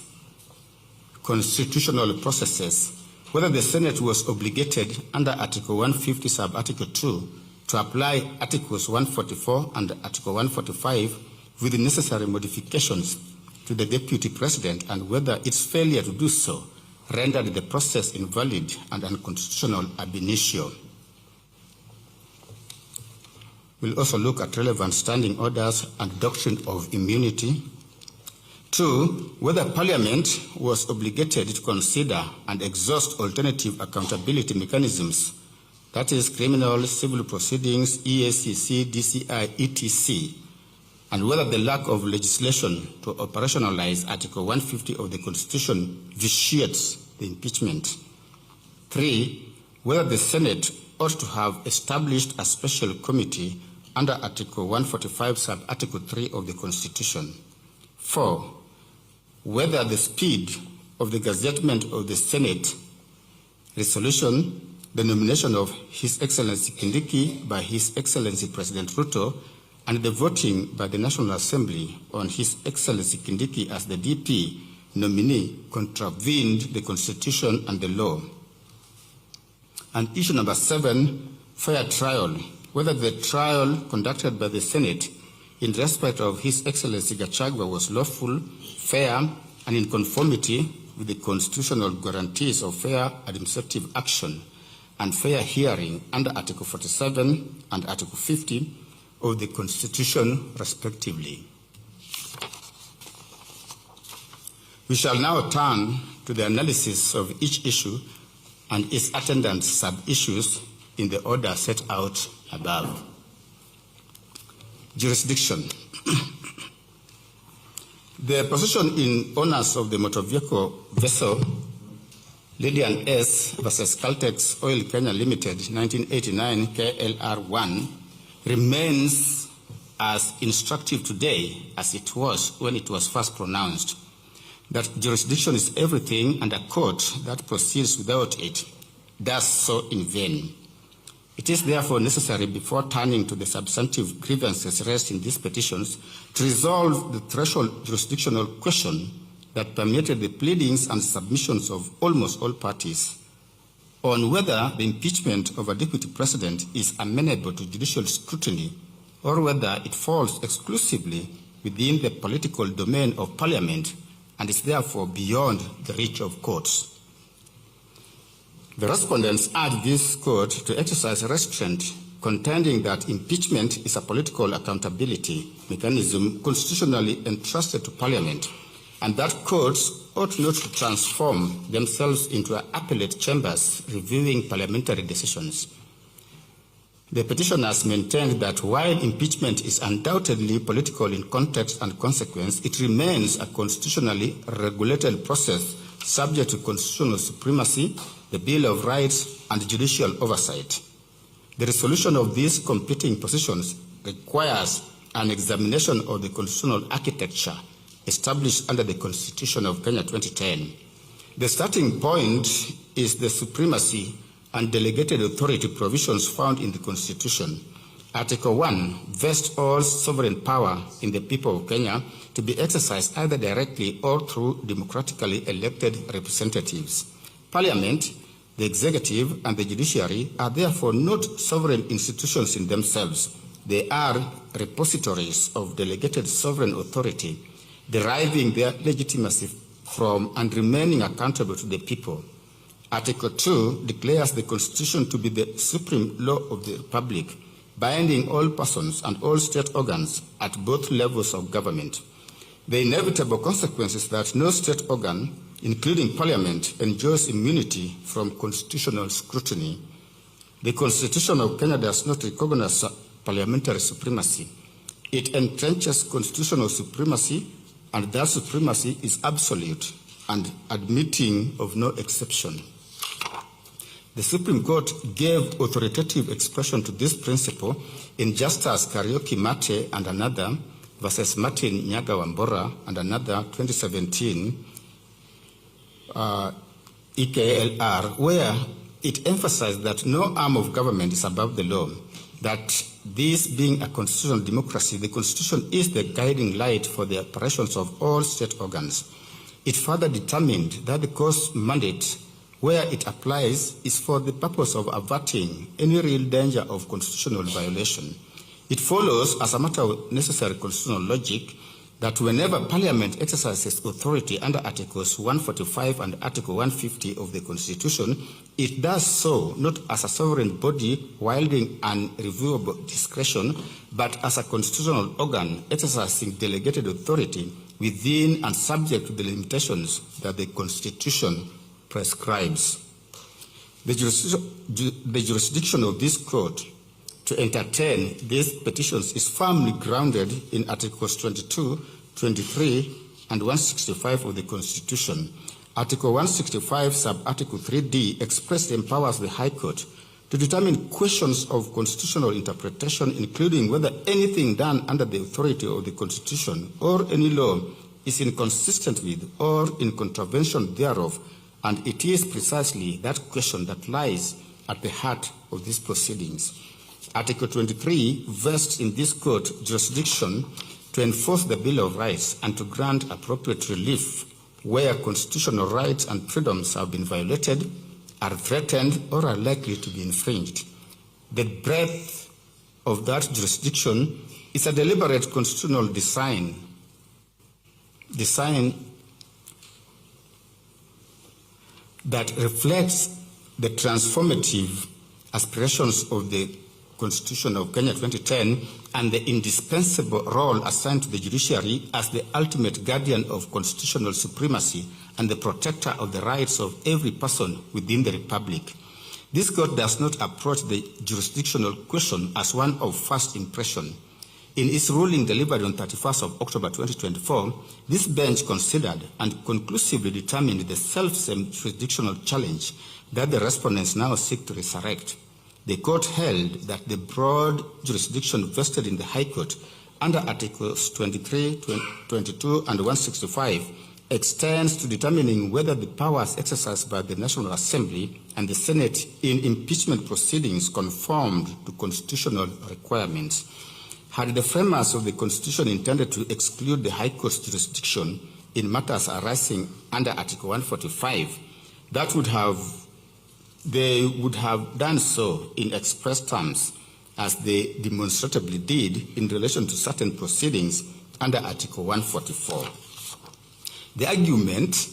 constitutional processes. Whether the Senate was obligated under Article 150 sub-Article 2 to apply Articles 144 and Article 145 with the necessary modifications to the Deputy President, and whether its failure to do so rendered the process invalid and unconstitutional ab initio. We'll also look at relevant standing orders and doctrine of immunity. 2, whether Parliament was obligated to consider and exhaust alternative accountability mechanisms, that is, criminal, civil proceedings, EACC, DCI, etc., and whether the lack of legislation to operationalize Article 150 of the Constitution vitiates the impeachment. 3, whether the Senate ought to have established a special committee under Article 145, sub-Article 3 of the Constitution. 4, whether the speed of the gazettement of the Senate resolution, the nomination of His Excellency Kindiki by His Excellency President Ruto, and the voting by the National Assembly on His Excellency Kindiki as the DP nominee contravened the Constitution and the law. And issue number 7, fair trial, whether the trial conducted by the Senate in respect of His Excellency Gachagua was lawful, fair, and in conformity with the constitutional guarantees of fair administrative action and fair hearing under Article 47 and Article 50 of the Constitution, respectively. We shall now turn to the analysis of each issue and its attendant sub-issues in the order set out above. Jurisdiction. The position in owners of the motor vehicle vessel Lydian S versus Caltex Oil Kenya Limited 1989 KLR1 remains as instructive today as it was when it was first pronounced, that jurisdiction is everything and a court that proceeds without it does so in vain. It is therefore necessary, before turning to the substantive grievances raised in these petitions, to resolve the threshold jurisdictional question that permeated the pleadings and submissions of almost all parties on whether the impeachment of a deputy president is amenable to judicial scrutiny or whether it falls exclusively within the political domain of Parliament and is therefore beyond the reach of courts. The respondents urge this court to exercise restraint, contending that impeachment is a political accountability mechanism constitutionally entrusted to Parliament, and that courts ought not to transform themselves into appellate chambers reviewing parliamentary decisions. The petitioners maintained that while impeachment is undoubtedly political in context and consequence, it remains a constitutionally regulated process subject to constitutional supremacy, the Bill of Rights, and judicial oversight. The resolution of these competing positions requires an examination of the constitutional architecture established under the Constitution of Kenya 2010. The starting point is the supremacy and delegated authority provisions found in the Constitution. Article 1 vests all sovereign power in the people of Kenya to be exercised either directly or through democratically elected representatives. Parliament, the executive, and the judiciary are therefore not sovereign institutions in themselves. They are repositories of delegated sovereign authority, deriving their legitimacy from and remaining accountable to the people. Article 2 declares the Constitution to be the supreme law of the Republic, binding all persons and all state organs at both levels of government. The inevitable consequence is that no state organ, including Parliament, enjoys immunity from constitutional scrutiny. The Constitution of Kenya does not recognize parliamentary supremacy. It entrenches constitutional supremacy, and that supremacy is absolute and admitting of no exception. The Supreme Court gave authoritative expression to this principle in Justice Kariuki Mate and another versus Martin Nyaga Wambora and another 2017 EKLR, where it emphasized that no arm of government is above the law, that this being a constitutional democracy, the Constitution is the guiding light for the operations of all state organs. It further determined that the court's mandate, where it applies, is for the purpose of averting any real danger of constitutional violation. It follows, as a matter of necessary constitutional logic, that whenever Parliament exercises authority under Articles 145 and Article 150 of the Constitution, it does so not as a sovereign body wielding unreviewable discretion, but as a constitutional organ exercising delegated authority within and subject to the limitations that the Constitution prescribes. The jurisdiction of this court to entertain these petitions is firmly grounded in Articles 22, 23, and 165 of the Constitution. Article 165, sub-article 3D, expressly empowers the High Court to determine questions of constitutional interpretation, including whether anything done under the authority of the Constitution or any law is inconsistent with or in contravention thereof, and it is precisely that question that lies at the heart of these proceedings. Article 23 vests in this court jurisdiction to enforce the Bill of Rights and to grant appropriate relief where constitutional rights and freedoms have been violated, are threatened, or are likely to be infringed. The breadth of that jurisdiction is a deliberate constitutional design that reflects the transformative aspirations of the Constitution of Kenya 2010 and the indispensable role assigned to the judiciary as the ultimate guardian of constitutional supremacy and the protector of the rights of every person within the Republic. This court does not approach the jurisdictional question as one of first impression. In its ruling delivered on 31st of October 2024, this bench considered and conclusively determined the self-same jurisdictional challenge that the respondents now seek to resurrect. The court held that the broad jurisdiction vested in the High Court under Articles 23, 22, and 165 extends to determining whether the powers exercised by the National Assembly and the Senate in impeachment proceedings conformed to constitutional requirements. Had the framers of the Constitution intended to exclude the High Court's jurisdiction in matters arising under Article 145, they would have done so in express terms, as they demonstrably did in relation to certain proceedings under Article 144. The argument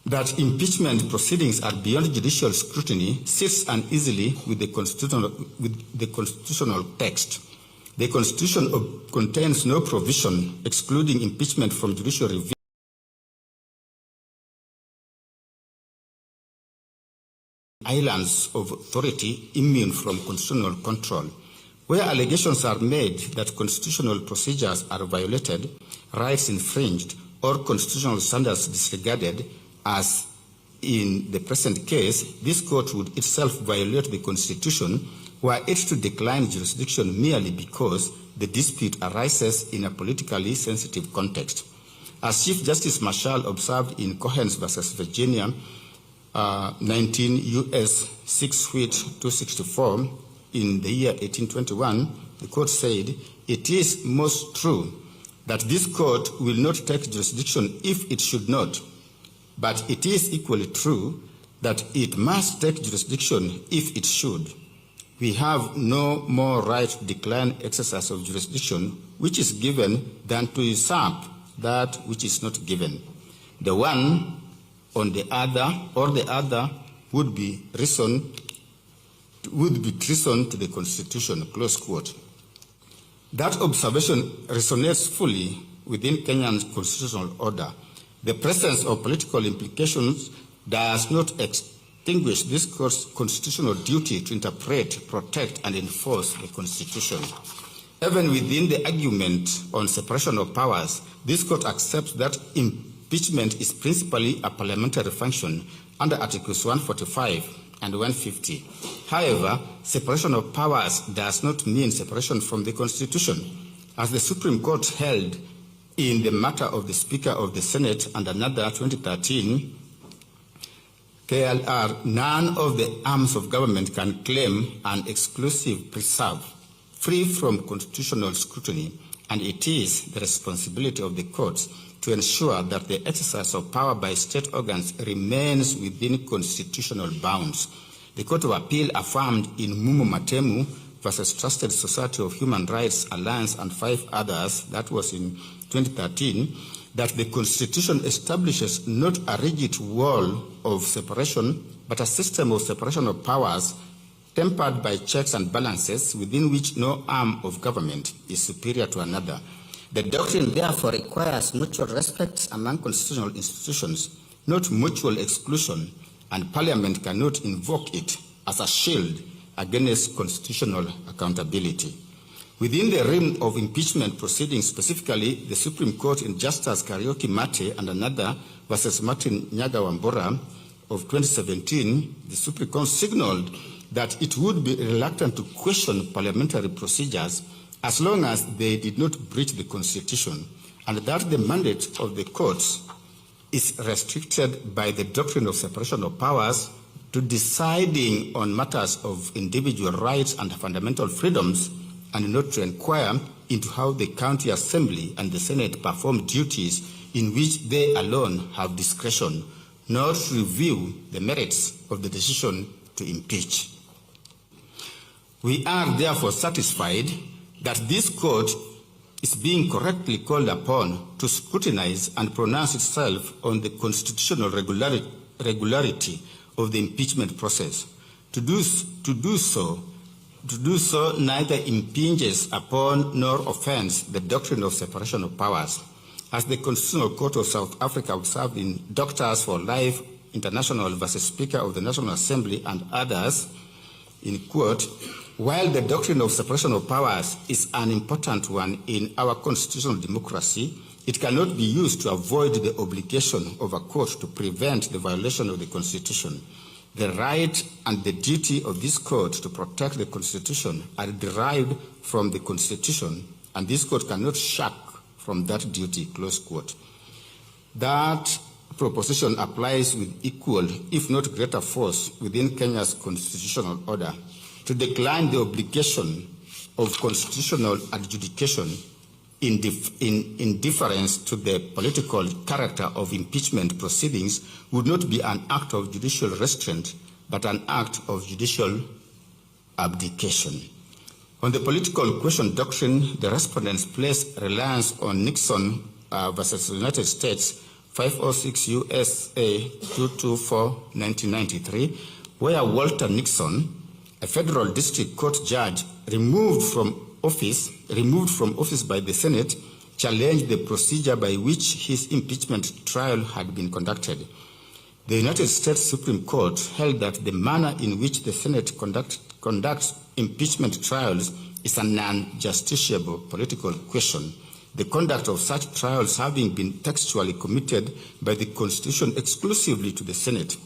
that impeachment proceedings are beyond judicial scrutiny sits uneasily with the constitutional text. The Constitution contains no provision excluding impeachment from judicial review. Islands of authority immune from constitutional control. Where allegations are made that constitutional procedures are violated, rights infringed, or constitutional standards disregarded, as in the present case, this court would itself violate the Constitution were it to decline jurisdiction merely because the dispute arises in a politically sensitive context. As Chief Justice Marshall observed in Cohens versus Virginia, 19 U.S. 6-264 in the year 1821, the court said, "It is most true that this court will not take jurisdiction if it should not, but it is equally true that it must take jurisdiction if it should. We have no more right to decline exercise of jurisdiction which is given than to usurp that which is not given. The one on the other or the other would be treason to the Constitution," close quote. That observation resonates fully within Kenya's constitutional order. The presence of political implications does not extinguish this court's constitutional duty to interpret, protect, and enforce the Constitution. Even within the argument on separation of powers, this court accepts that impeachment is principally a parliamentary function under Articles 145 and 150. However, separation of powers does not mean separation from the Constitution. As the Supreme Court held in the matter of the Speaker of the Senate and another 2013 KLR, none of the arms of government can claim an exclusive preserve free from constitutional scrutiny, and it is the responsibility of the courts to ensure that the exercise of power by state organs remains within constitutional bounds. The Court of Appeal affirmed in Mumu Matemu versus Trusted Society of Human Rights Alliance and 5 others, that was in 2013, that the Constitution establishes not a rigid wall of separation, but a system of separation of powers tempered by checks and balances within which no arm of government is superior to another. The doctrine therefore requires mutual respect among constitutional institutions, not mutual exclusion, and Parliament cannot invoke it as a shield against constitutional accountability. Within the realm of impeachment proceedings, specifically the Supreme Court in Justice Karaoke Mate and another versus Martin Nyagawambura of 2017, the Supreme Court signaled that it would be reluctant to question parliamentary procedures as long as they did not breach the Constitution, and that the mandate of the courts is restricted by the doctrine of separation of powers to deciding on matters of individual rights and fundamental freedoms, and not to inquire into how the county assembly and the Senate perform duties in which they alone have discretion, nor to review the merits of the decision to impeach. We are therefore satisfied that this court is being correctly called upon to scrutinize and pronounce itself on the constitutional regularity of the impeachment process. To do so neither impinges upon nor offends the doctrine of separation of powers. As the Constitutional Court of South Africa observed in Doctors for Life International versus Speaker of the National Assembly and others, in quote, while the doctrine of separation of powers is an important one in our constitutional democracy, it cannot be used to avoid the obligation of a court to prevent the violation of the Constitution. The right and the duty of this court to protect the Constitution are derived from the Constitution, and this court cannot shirk from that duty, close quote. That proposition applies with equal, if not greater force within Kenya's constitutional order. To decline the obligation of constitutional adjudication in deference to the political character of impeachment proceedings would not be an act of judicial restraint, but an act of judicial abdication. On the political question doctrine, the respondents place reliance on Nixon versus the United States, 506 USA 224, 1993, where Walter Nixon, a federal district court judge removed from office by the Senate, challenged the procedure by which his impeachment trial had been conducted. The United States Supreme Court held that the manner in which the Senate conducts impeachment trials is a non-justiciable political question, the conduct of such trials having been textually committed by the Constitution exclusively to the Senate.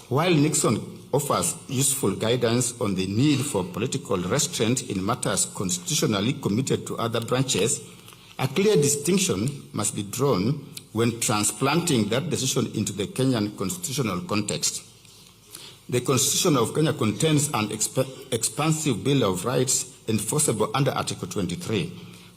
While Nixon offers useful guidance on the need for political restraint in matters constitutionally committed to other branches, a clear distinction must be drawn when transplanting that decision into the Kenyan constitutional context. The Constitution of Kenya contains an expansive Bill of Rights enforceable under Article 23,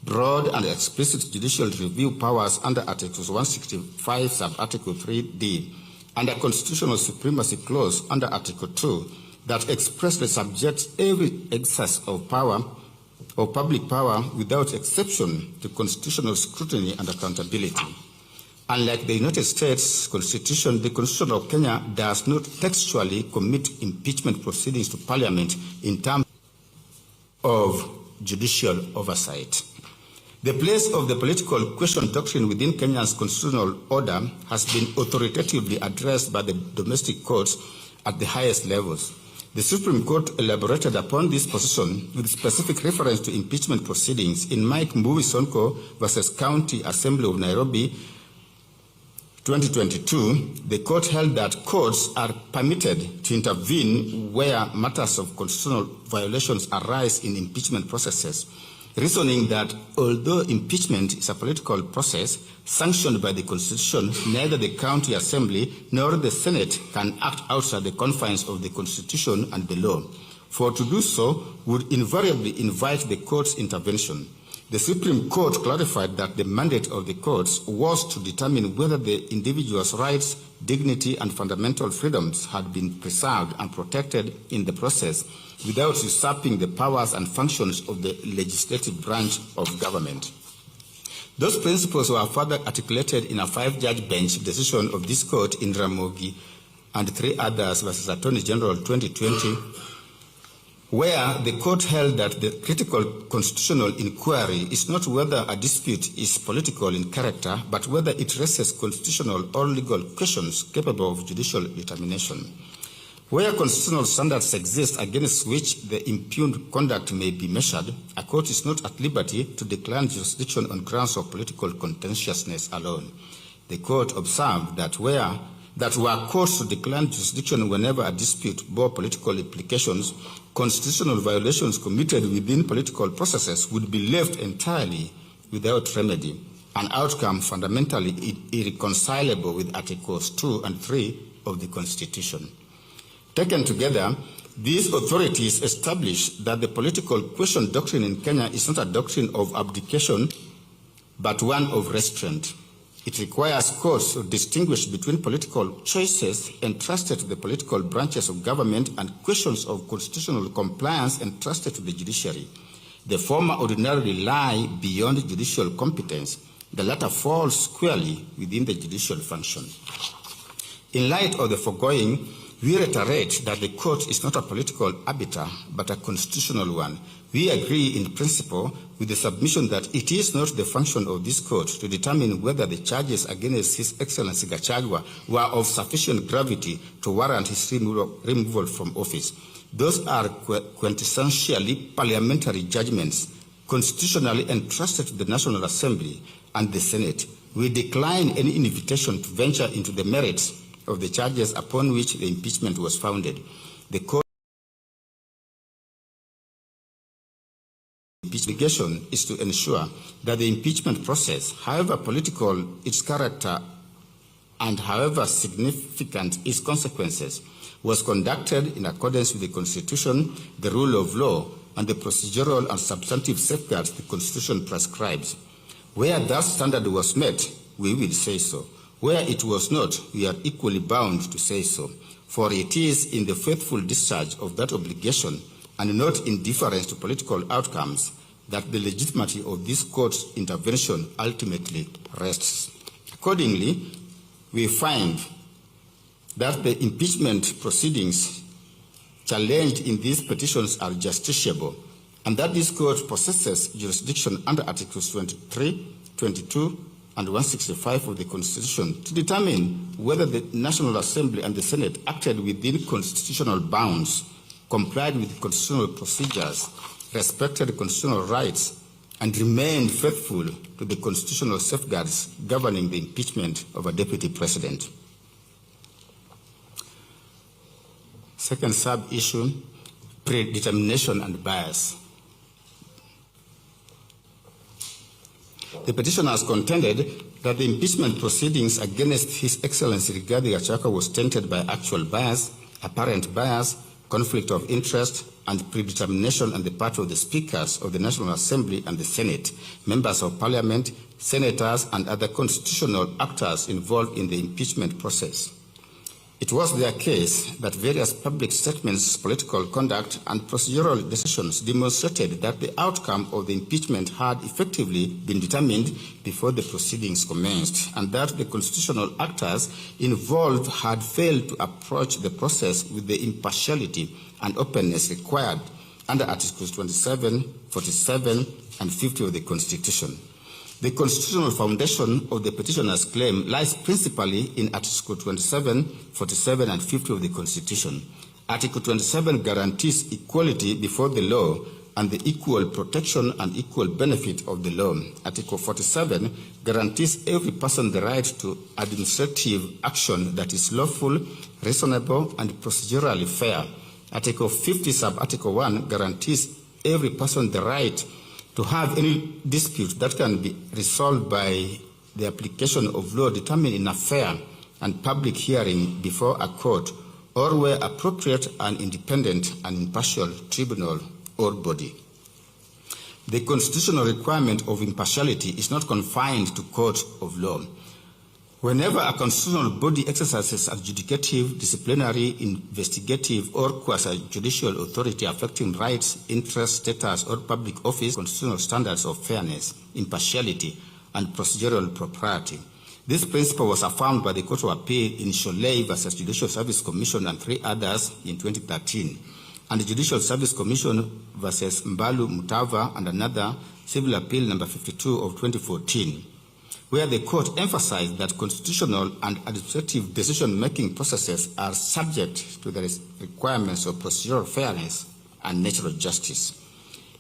broad and explicit judicial review powers under Articles 165, sub-Article 3D, and a constitutional supremacy clause under Article 2 that expressly subjects every excess of power or public power without exception to constitutional scrutiny and accountability. Unlike the United States Constitution, the Constitution of Kenya does not textually commit impeachment proceedings to Parliament in terms of judicial oversight. The place of the political question doctrine within Kenya's constitutional order has been authoritatively addressed by the domestic courts at the highest levels. The Supreme Court elaborated upon this position with specific reference to impeachment proceedings in Mike Mbuvi Sonko versus County Assembly of Nairobi 2022. The court held that courts are permitted to intervene where matters of constitutional violations arise in impeachment processes, reasoning that although impeachment is a political process sanctioned by the Constitution, neither the County Assembly nor the Senate can act outside the confines of the Constitution and the law, for to do so would invariably invite the court's intervention. The Supreme Court clarified that the mandate of the courts was to determine whether the individual's rights, dignity, and fundamental freedoms had been preserved and protected in the process without usurping the powers and functions of the legislative branch of government. Those principles were further articulated in a 5-judge bench decision of this court in Ramogi and 3 others versus Attorney General 2020, where the court held that the critical constitutional inquiry is not whether a dispute is political in character, but whether it raises constitutional or legal questions capable of judicial determination. Where constitutional standards exist against which the impugned conduct may be measured, a court is not at liberty to decline jurisdiction on grounds of political contentiousness alone. The court observed that were courts to decline jurisdiction whenever a dispute bore political implications, constitutional violations committed within political processes would be left entirely without remedy, an outcome fundamentally irreconcilable with Articles 2 and 3 of the Constitution. Taken together, these authorities establish that the political question doctrine in Kenya is not a doctrine of abdication, but one of restraint. It requires courts to distinguish between political choices entrusted to the political branches of government and questions of constitutional compliance entrusted to the judiciary. The former ordinarily lie beyond judicial competence. The latter falls squarely within the judicial function. In light of the foregoing, we reiterate that the court is not a political arbiter, but a constitutional one. We agree in principle with the submission that it is not the function of this court to determine whether the charges against His Excellency Gachagua were of sufficient gravity to warrant his removal from office. Those are quintessentially parliamentary judgments, constitutionally entrusted to the National Assembly and the Senate. We decline any invitation to venture into the merits of the charges upon which the impeachment was founded. The court's obligation is to ensure that the impeachment process, however political its character and however significant its consequences, was conducted in accordance with the Constitution, the rule of law, and the procedural and substantive safeguards the Constitution prescribes. Where that standard was met, we will say so. Where it was not, we are equally bound to say so, for it is in the faithful discharge of that obligation and not in deference to political outcomes that the legitimacy of this court's intervention ultimately rests. Accordingly, we find that the impeachment proceedings challenged in these petitions are justiciable, and that this court possesses jurisdiction under Articles 23, 22, and 165 of the Constitution to determine whether the National Assembly and the Senate acted within constitutional bounds, complied with constitutional procedures, respected constitutional rights, and remained faithful to the constitutional safeguards governing the impeachment of a deputy president. Second sub-issue, predetermination and bias. The petitioners contended that the impeachment proceedings against His Excellency Rigathi Gachagua was tainted by actual bias, apparent bias, conflict of interest, and predetermination on the part of the speakers of the National Assembly and the Senate, members of Parliament, senators, and other constitutional actors involved in the impeachment process. It was their case that various public statements, political conduct, and procedural decisions demonstrated that the outcome of the impeachment had effectively been determined before the proceedings commenced, and that the constitutional actors involved had failed to approach the process with the impartiality and openness required under Articles 27, 47, and 50 of the Constitution. The constitutional foundation of the petitioner's claim lies principally in Article 27, 47, and 50 of the Constitution. Article 27 guarantees equality before the law and the equal protection and equal benefit of the law. Article 47 guarantees every person the right to administrative action that is lawful, reasonable, and procedurally fair. Article 50, sub-article 1 guarantees every person the right to have any dispute that can be resolved by the application of law determined in a fair and public hearing before a court, or where appropriate, an independent and impartial tribunal or body. The constitutional requirement of impartiality is not confined to court of law. Whenever a constitutional body exercises adjudicative, disciplinary, investigative, or quasi-judicial authority affecting rights, interests, status, or public office, constitutional standards of fairness, impartiality, and procedural propriety. This principle was affirmed by the Court of Appeal in Sholei versus Judicial Service Commission and 3 others in 2013, and the Judicial Service Commission versus Mbalu Mutava and another Civil Appeal number 52 of 2014, where the court emphasized that constitutional and administrative decision-making processes are subject to the requirements of procedural fairness and natural justice.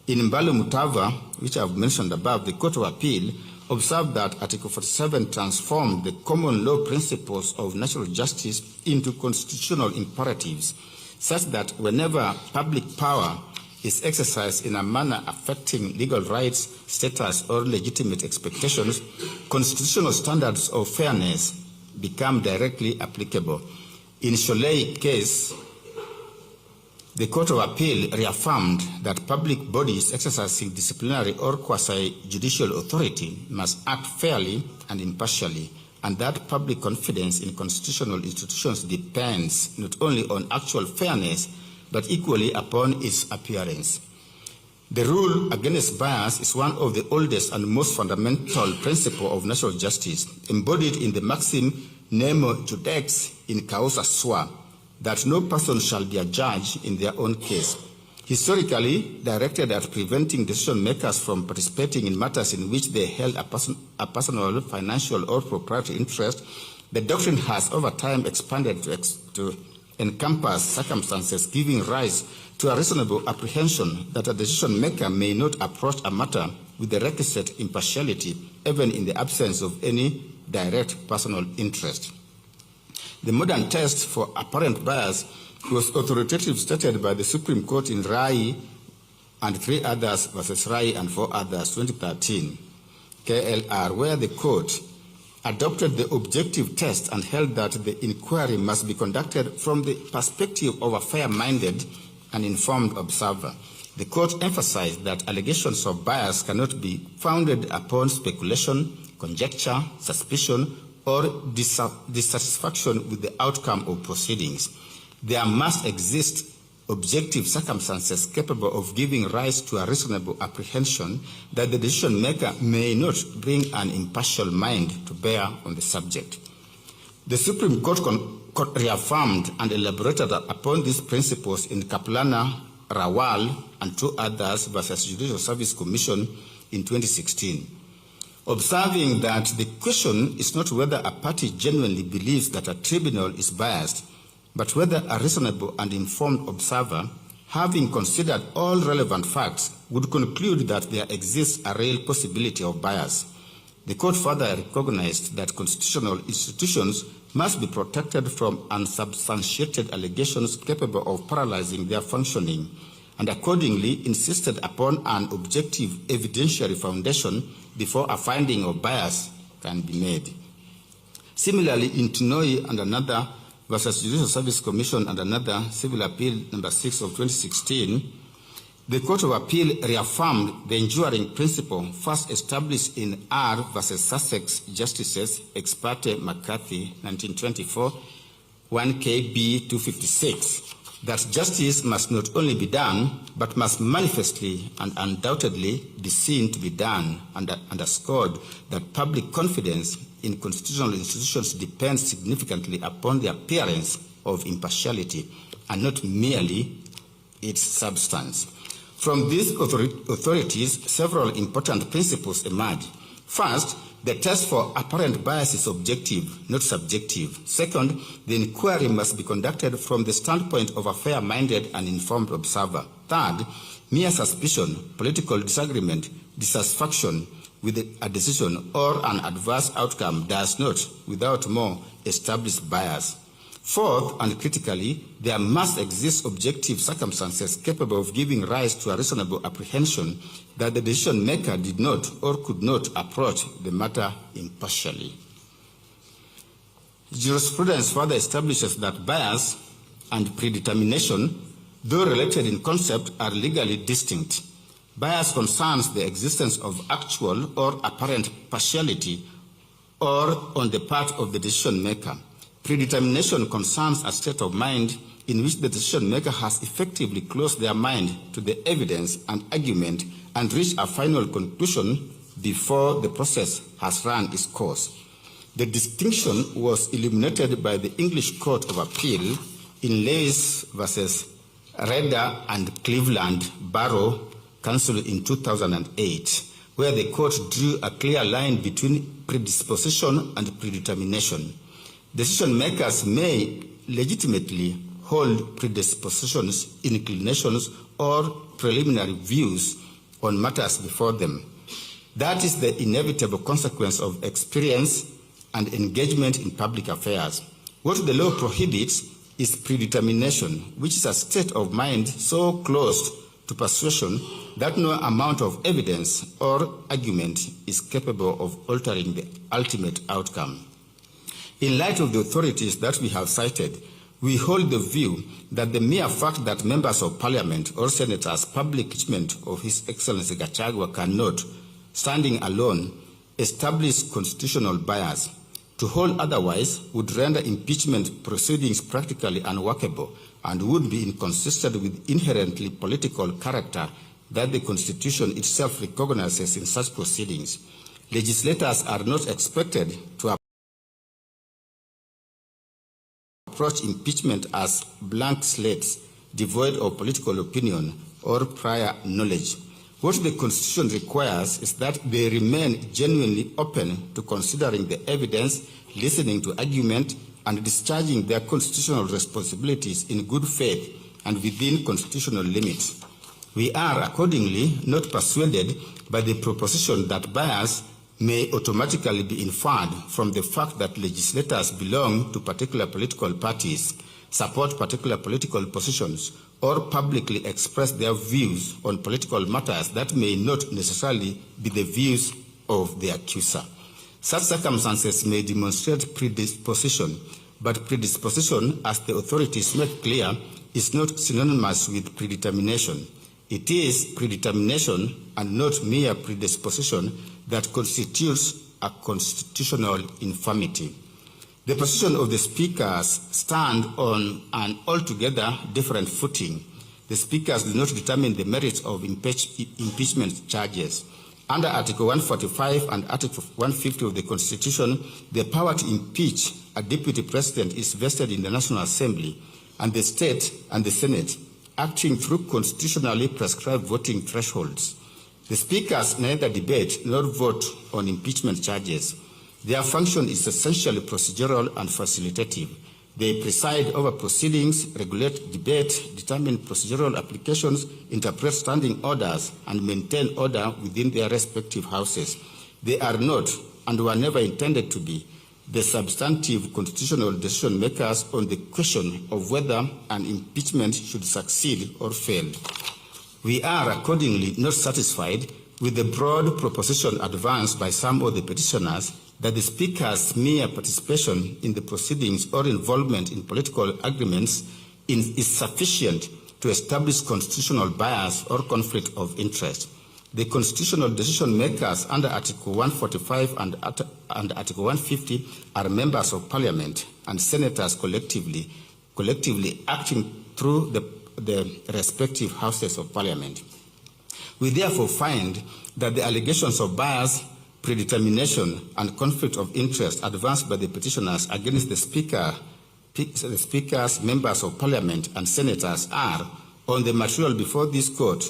In Mbalu Mutava, which I have mentioned above, the Court of Appeal observed that Article 47 transformed the common law principles of natural justice into constitutional imperatives, such that whenever public power is exercised in a manner affecting legal rights, status, or legitimate expectations, constitutional standards of fairness become directly applicable. In Sholei case, the Court of Appeal reaffirmed that public bodies exercising disciplinary or quasi-judicial authority must act fairly and impartially, and that public confidence in constitutional institutions depends not only on actual fairness, but equally upon its appearance. The rule against bias is one of the oldest and most fundamental principles of natural justice, embodied in the maxim Nemo Judex in Causa Sua, that no person shall be a judge in their own case. Historically directed at preventing decision makers from participating in matters in which they held a personal, financial, or proprietary interest, the doctrine has over time expanded to encompass circumstances giving rise to a reasonable apprehension that a decision maker may not approach a matter with the requisite impartiality, even in the absence of any direct personal interest. The modern test for apparent bias was authoritatively stated by the Supreme Court in Rai and 3 others versus Rai and 4 others, 2013, KLR, where the court adopted the objective test and held that the inquiry must be conducted from the perspective of a fair-minded and informed observer. The court emphasized that allegations of bias cannot be founded upon speculation, conjecture, suspicion, or dissatisfaction with the outcome of proceedings. There must exist objective circumstances capable of giving rise to a reasonable apprehension that the decision maker may not bring an impartial mind to bear on the subject. The Supreme Court reaffirmed and elaborated upon these principles in Kaplana, Rawal, and 2 others versus Judicial Service Commission in 2016. Observing that the question is not whether a party genuinely believes that a tribunal is biased, but whether a reasonable and informed observer, having considered all relevant facts, would conclude that there exists a real possibility of bias. The court further recognized that constitutional institutions must be protected from unsubstantiated allegations capable of paralyzing their functioning, and accordingly insisted upon an objective evidentiary foundation before a finding of bias can be made. Similarly, in Tunoi and another versus Judicial Service Commission and another Civil Appeal number 6 of 2016, the Court of Appeal reaffirmed the enduring principle first established in R versus Sussex Justices Ex parte McCarthy, 1924, 1 KB 256, that justice must not only be done, but must manifestly and undoubtedly be seen to be done, and underscored that public confidence in constitutional institutions depends significantly upon the appearance of impartiality and not merely its substance. From these authorities, several important principles emerge. First, the test for apparent bias is objective, not subjective. Second, the inquiry must be conducted from the standpoint of a fair-minded and informed observer. Third, mere suspicion, political disagreement, dissatisfaction with a decision or an adverse outcome does not, without more, establish bias. Fourth, and critically, there must exist objective circumstances capable of giving rise to a reasonable apprehension that the decision maker did not or could not approach the matter impartially. Jurisprudence further establishes that bias and predetermination, though related in concept, are legally distinct. Bias concerns the existence of actual or apparent partiality or on the part of the decision maker. Predetermination concerns a state of mind in which the decision maker has effectively closed their mind to the evidence and argument and reached a final conclusion before the process has run its course. The distinction was illuminated by the English Court of Appeal in Lewis versus Redder and Cleveland Borough Council in 2008, where the court drew a clear line between predisposition and predetermination. Decision makers may legitimately hold predispositions, inclinations, or preliminary views on matters before them. That is the inevitable consequence of experience and engagement in public affairs. What the law prohibits is predetermination, which is a state of mind so close to persuasion that no amount of evidence or argument is capable of altering the ultimate outcome. In light of the authorities that we have cited, we hold the view that the mere fact that members of parliament or senators public impeachment of His Excellency Gachagua cannot, standing alone, establish constitutional bias. To hold otherwise would render impeachment proceedings practically unworkable and would be inconsistent with inherently political character that the Constitution itself recognizes in such proceedings. Legislators are not expected to approach impeachment as blank slates devoid of political opinion or prior knowledge. What the Constitution requires is that they remain genuinely open to considering the evidence, listening to argument, and discharging their constitutional responsibilities in good faith and within constitutional limits. We are accordingly not persuaded by the proposition that bias may automatically be inferred from the fact that legislators belong to particular political parties, support particular political positions, or publicly express their views on political matters that may not necessarily be the views of the accuser. Such circumstances may demonstrate predisposition, but predisposition, as the authorities make clear, is not synonymous with predetermination. It is predetermination and not mere predisposition that constitutes a constitutional infirmity. The position of the speakers stand on an altogether different footing. The speakers do not determine the merits of impeachment charges. Under Article 145 and Article 150 of the Constitution, the power to impeach a deputy president is vested in the National Assembly and the State and the Senate, acting through constitutionally prescribed voting thresholds. The speakers neither debate nor vote on impeachment charges. Their function is essentially procedural and facilitative. They preside over proceedings, regulate debate, determine procedural applications, interpret standing orders, and maintain order within their respective houses. They are not, and were never intended to be, the substantive constitutional decision makers on the question of whether an impeachment should succeed or fail. We are accordingly not satisfied with the broad proposition advanced by some of the petitioners that the Speaker's mere participation in the proceedings or involvement in political agreements is sufficient to establish constitutional bias or conflict of interest. The constitutional decision makers under Article 145 and Article 150 are members of Parliament and senators collectively acting through the respective houses of Parliament. We therefore find that the allegations of bias, predetermination, and conflict of interest advanced by the petitioners against the Speaker's members of Parliament and senators are, on the material before this court,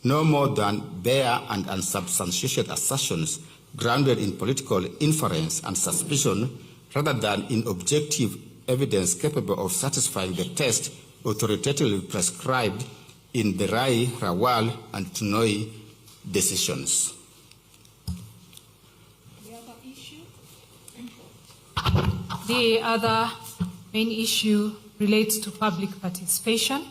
no more than bare and unsubstantiated assertions grounded in political inference and suspicion rather than in objective evidence capable of satisfying the test authoritatively prescribed in the Rai, Rawal, and Tunoi decisions. The other main issue relates to public participation.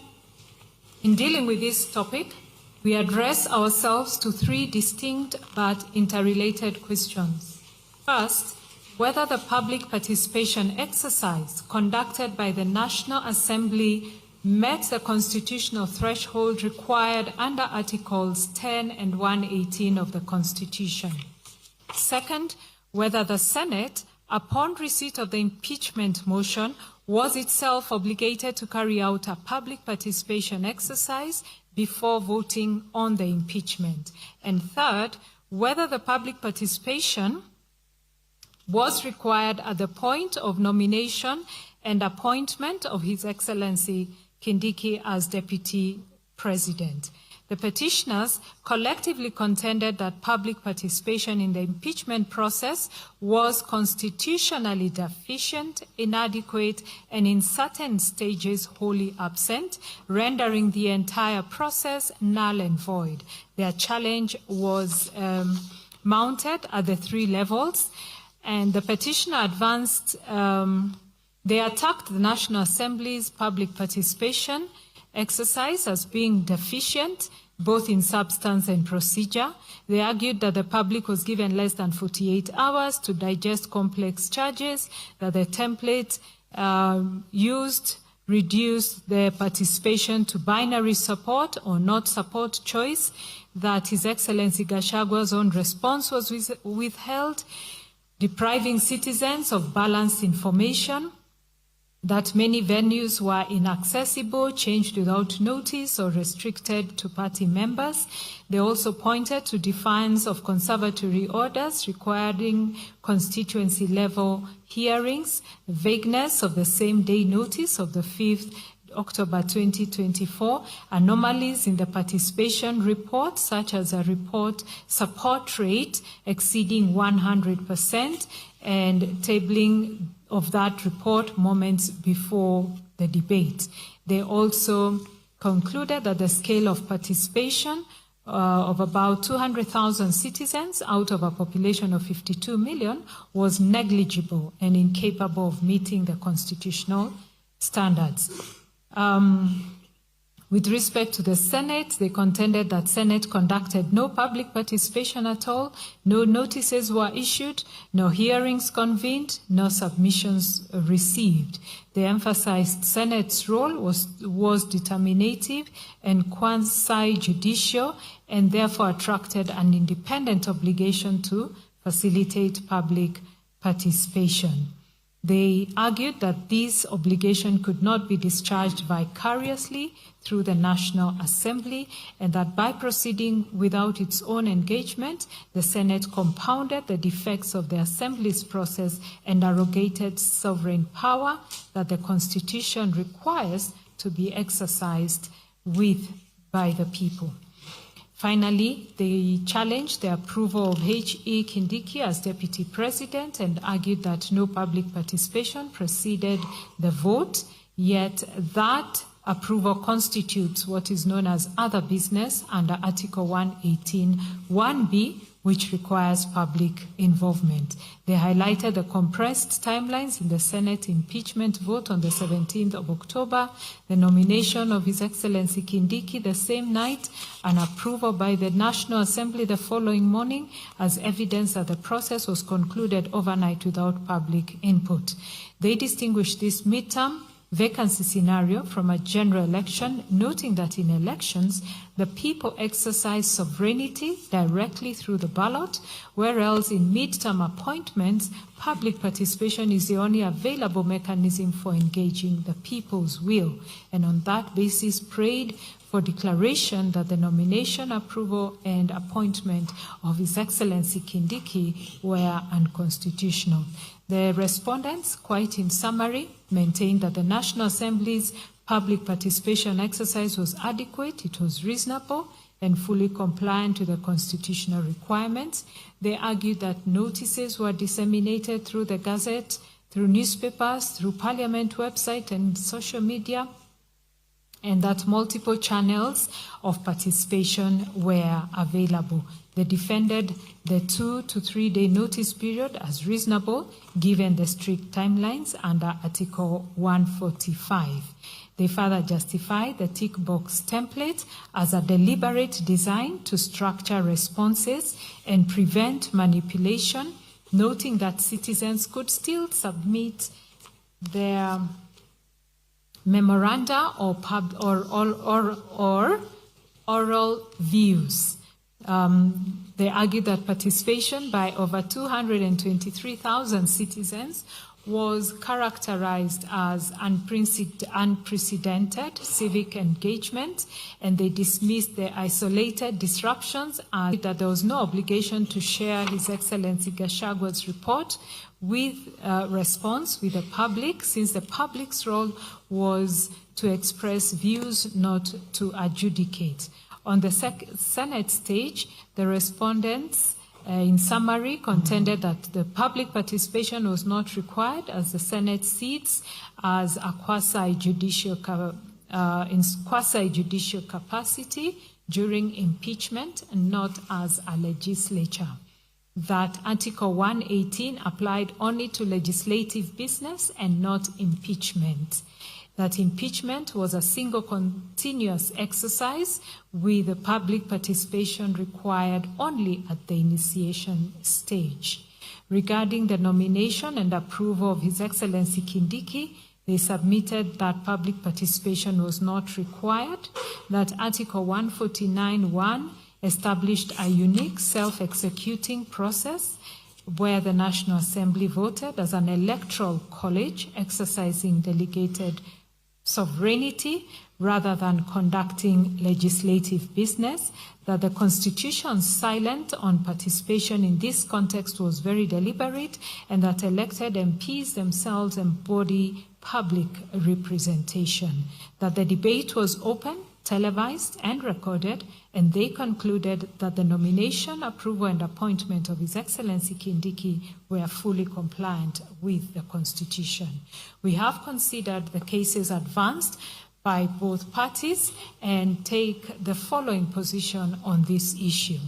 In dealing with this topic, we address ourselves to three distinct but interrelated questions. First, whether the public participation exercise conducted by the National Assembly met the constitutional threshold required under Articles 10 and 118 of the Constitution. Second, whether the Senate, upon receipt of the impeachment motion, was itself obligated to carry out a public participation exercise before voting on the impeachment. And third, whether the public participation was required at the point of nomination and appointment of His Excellency Kindiki as Deputy President. The petitioners collectively contended that public participation in the impeachment process was constitutionally deficient, inadequate, and in certain stages wholly absent, rendering the entire process null and void. Their challenge was mounted at the three levels, and the petitioner advanced they attacked the National Assembly's public participation exercise as being deficient, both in substance and procedure. They argued that the public was given less than 48 hours to digest complex charges, that the template used reduced their participation to binary support or not support choice, that His Excellency Gachagua's own response was withheld, depriving citizens of balanced information, that many venues were inaccessible, changed without notice, or restricted to party members. They also pointed to defiance of conservatory orders requiring constituency-level hearings, vagueness of the same-day notice of the 5th October 2024, anomalies in the participation report, such as a report support rate exceeding 100%, and tabling of that report moments before the debate. They also concluded that the scale of participation of about 200,000 citizens out of a population of 52 million was negligible and incapable of meeting the constitutional standards. With respect to the Senate, they contended that Senate conducted no public participation at all, no notices were issued, no hearings convened, no submissions received. They emphasized Senate's role was determinative and quasi-judicial, and therefore attracted an independent obligation to facilitate public participation. They argued that this obligation could not be discharged vicariously through the National Assembly, and that by proceeding without its own engagement, the Senate compounded the defects of the Assembly's process and arrogated sovereign power that the Constitution requires to be exercised by the people. Finally, they challenged the approval of H.E. Kindiki as Deputy President and argued that no public participation preceded the vote, yet that approval constitutes what is known as other business under Article 118, 1B, which requires public involvement. They highlighted the compressed timelines in the Senate impeachment vote on the 17th of October, the nomination of His Excellency Kindiki the same night, and approval by the National Assembly the following morning as evidence that the process was concluded overnight without public input. They distinguished this midterm vacancy scenario from a general election, noting that in elections, the people exercise sovereignty directly through the ballot, whereas in midterm appointments, public participation is the only available mechanism for engaging the people's will, and on that basis prayed for declaration that the nomination, approval, and appointment of His Excellency Kindiki were unconstitutional. The respondents, quite in summary, maintained that the National Assembly's public participation exercise was adequate, it was reasonable, and fully compliant to the constitutional requirements. They argued that notices were disseminated through the Gazette, through newspapers, through Parliament website and social media, and that multiple channels of participation were available. They defended the 2 to 3 day notice period as reasonable, given the strict timelines under Article 145. They further justified the tick box template as a deliberate design to structure responses and prevent manipulation, noting that citizens could still submit their memoranda or oral views. They argue that participation by over 223,000 citizens was characterized as unprecedented civic engagement, and they dismissed the isolated disruptions and that there was no obligation to share His Excellency Gachagua's report with response with the public, since the public's role was to express views, not to adjudicate. On the Senate stage, the respondents, in summary, contended that the public participation was not required, as the Senate seats as a quasi-judicial capacity during impeachment, and not as a legislature. That Article 118 applied only to legislative business and not impeachment. That impeachment was a single continuous exercise with the public participation required only at the initiation stage. Regarding the nomination and approval of His Excellency Kindiki, they submitted that public participation was not required, that Article 149(1) established a unique self-executing process where the National Assembly voted as an electoral college exercising delegated sovereignty rather than conducting legislative business, that the Constitution's silence on participation in this context was very deliberate, and that elected MPs themselves embody public representation, that the debate was open, televised and recorded, and they concluded that the nomination, approval and appointment of His Excellency Kindiki were fully compliant with the Constitution. We have considered the cases advanced by both parties and take the following position on this issue.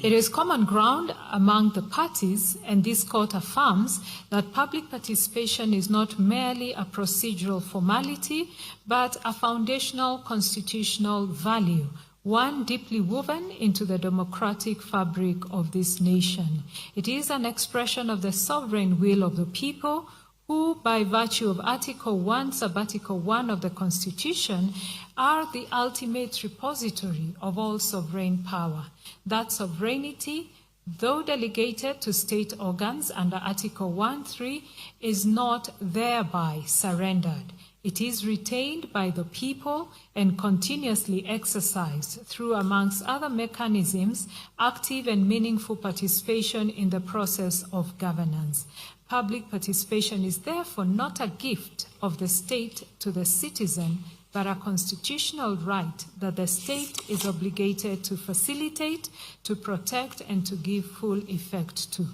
It is common ground among the parties, and this court affirms that public participation is not merely a procedural formality, but a foundational constitutional value, one deeply woven into the democratic fabric of this nation. It is an expression of the sovereign will of the people, who, by virtue of Article 1, Sub-Article 1 of the Constitution, are the ultimate repository of all sovereign power. That sovereignty, though delegated to state organs under Article 1(3), is not thereby surrendered. It is retained by the people and continuously exercised through, amongst other mechanisms, active and meaningful participation in the process of governance. Public participation is therefore not a gift of the state to the citizen, but a constitutional right that the state is obligated to facilitate, to protect, and to give full effect to.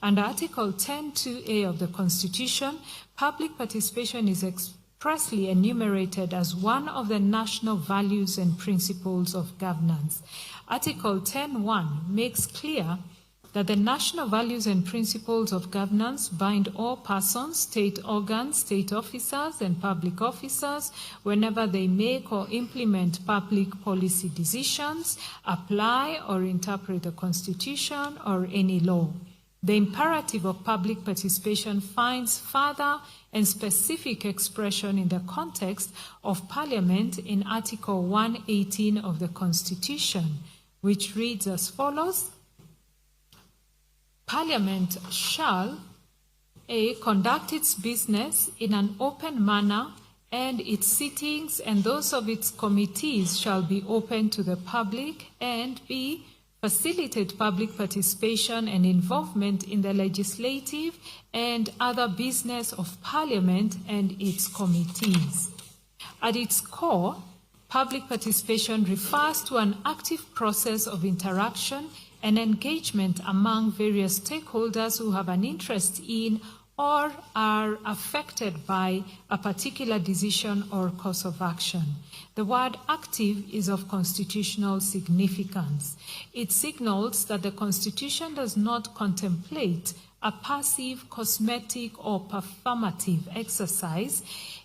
Under Article 10(2)(a) of the Constitution, public participation is expressly enumerated as one of the national values and principles of governance. Article 10(1) makes clear that the national values and principles of governance bind all persons, state organs, state officers, and public officers whenever they make or implement public policy decisions, apply or interpret the Constitution or any law. The imperative of public participation finds further and specific expression in the context of Parliament in Article 118 of the Constitution, which reads as follows: Parliament shall, A, conduct its business in an open manner, and its sittings and those of its committees shall be open to the public, and B, facilitate public participation and involvement in the legislative and other business of Parliament and its committees. At its core, public participation refers to an active process of interaction and engagement among various stakeholders who have an interest in or are affected by a particular decision or course of action. The word active is of constitutional significance. It signals that the Constitution does not contemplate a passive, cosmetic, or performative exercise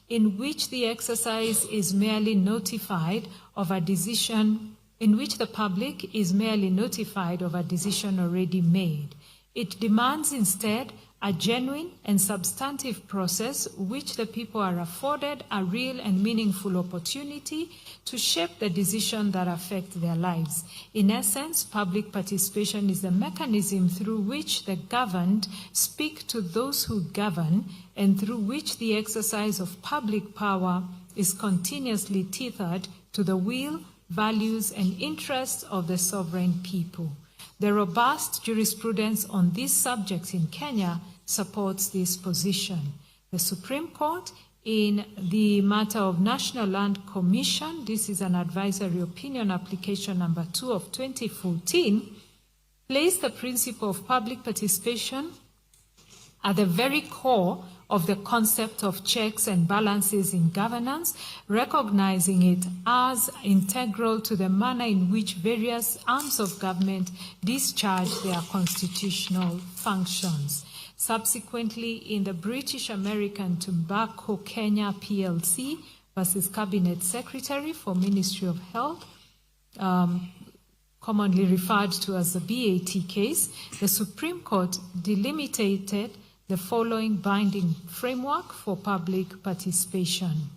in which the exercise is merely notified of a decision, in which the public is merely notified of a decision already made. It demands instead a genuine and substantive process which the people are afforded a real and meaningful opportunity to shape the decisions that affect their lives. In essence, public participation is the mechanism through which the governed speak to those who govern and through which the exercise of public power is continuously tethered to the will, values, and interests of the sovereign people. The robust jurisprudence on these subjects in Kenya supports this position. The Supreme Court, in the matter of National Land Commission, this is an advisory opinion application number 2 of 2014, placed the principle of public participation at the very core of the concept of checks and balances in governance, recognizing it as integral to the manner in which various arms of government discharge their constitutional functions. Subsequently, in the British American Tobacco Kenya PLC versus Cabinet Secretary for Ministry of Health, commonly referred to as the BAT case, the Supreme Court delimited the following binding framework for public participation.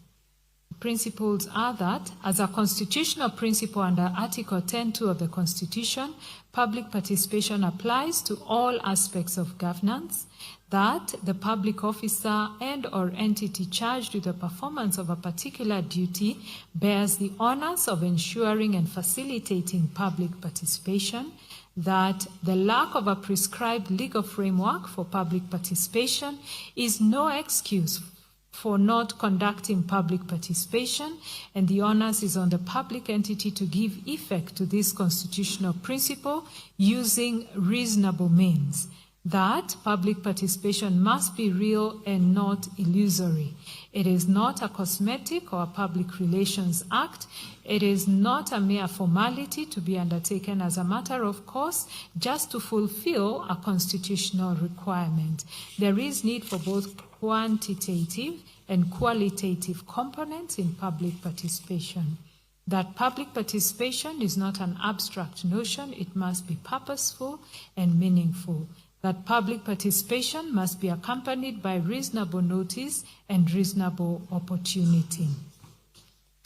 Principles are that, as a constitutional principle under Article 10.2 of the Constitution, public participation applies to all aspects of governance, that the public officer and or entity charged with the performance of a particular duty bears the honors of ensuring and facilitating public participation, that the lack of a prescribed legal framework for public participation is no excuse for not conducting public participation, and the onus is on the public entity to give effect to this constitutional principle using reasonable means. That public participation must be real and not illusory. It is not a cosmetic or a public relations act. It is not a mere formality to be undertaken as a matter of course just to fulfill a constitutional requirement. There is need for both quantitative and qualitative components in public participation. That public participation is not an abstract notion, it must be purposeful and meaningful. That public participation must be accompanied by reasonable notice and reasonable opportunity.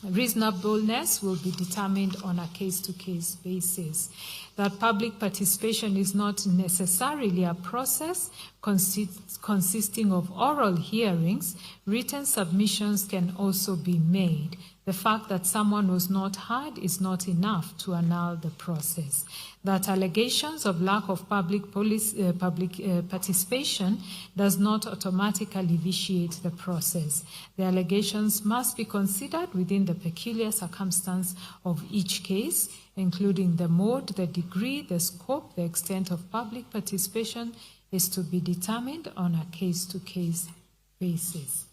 Reasonableness will be determined on a case-to-case basis. That public participation is not necessarily a process consisting of oral hearings. Written submissions can also be made. The fact that someone was not heard is not enough to annul the process. That allegations of lack of public participation does not automatically vitiate the process. The allegations must be considered within the peculiar circumstance of each case, including the mode, the degree, the scope, the extent of public participation is to be determined on a case-to-case basis.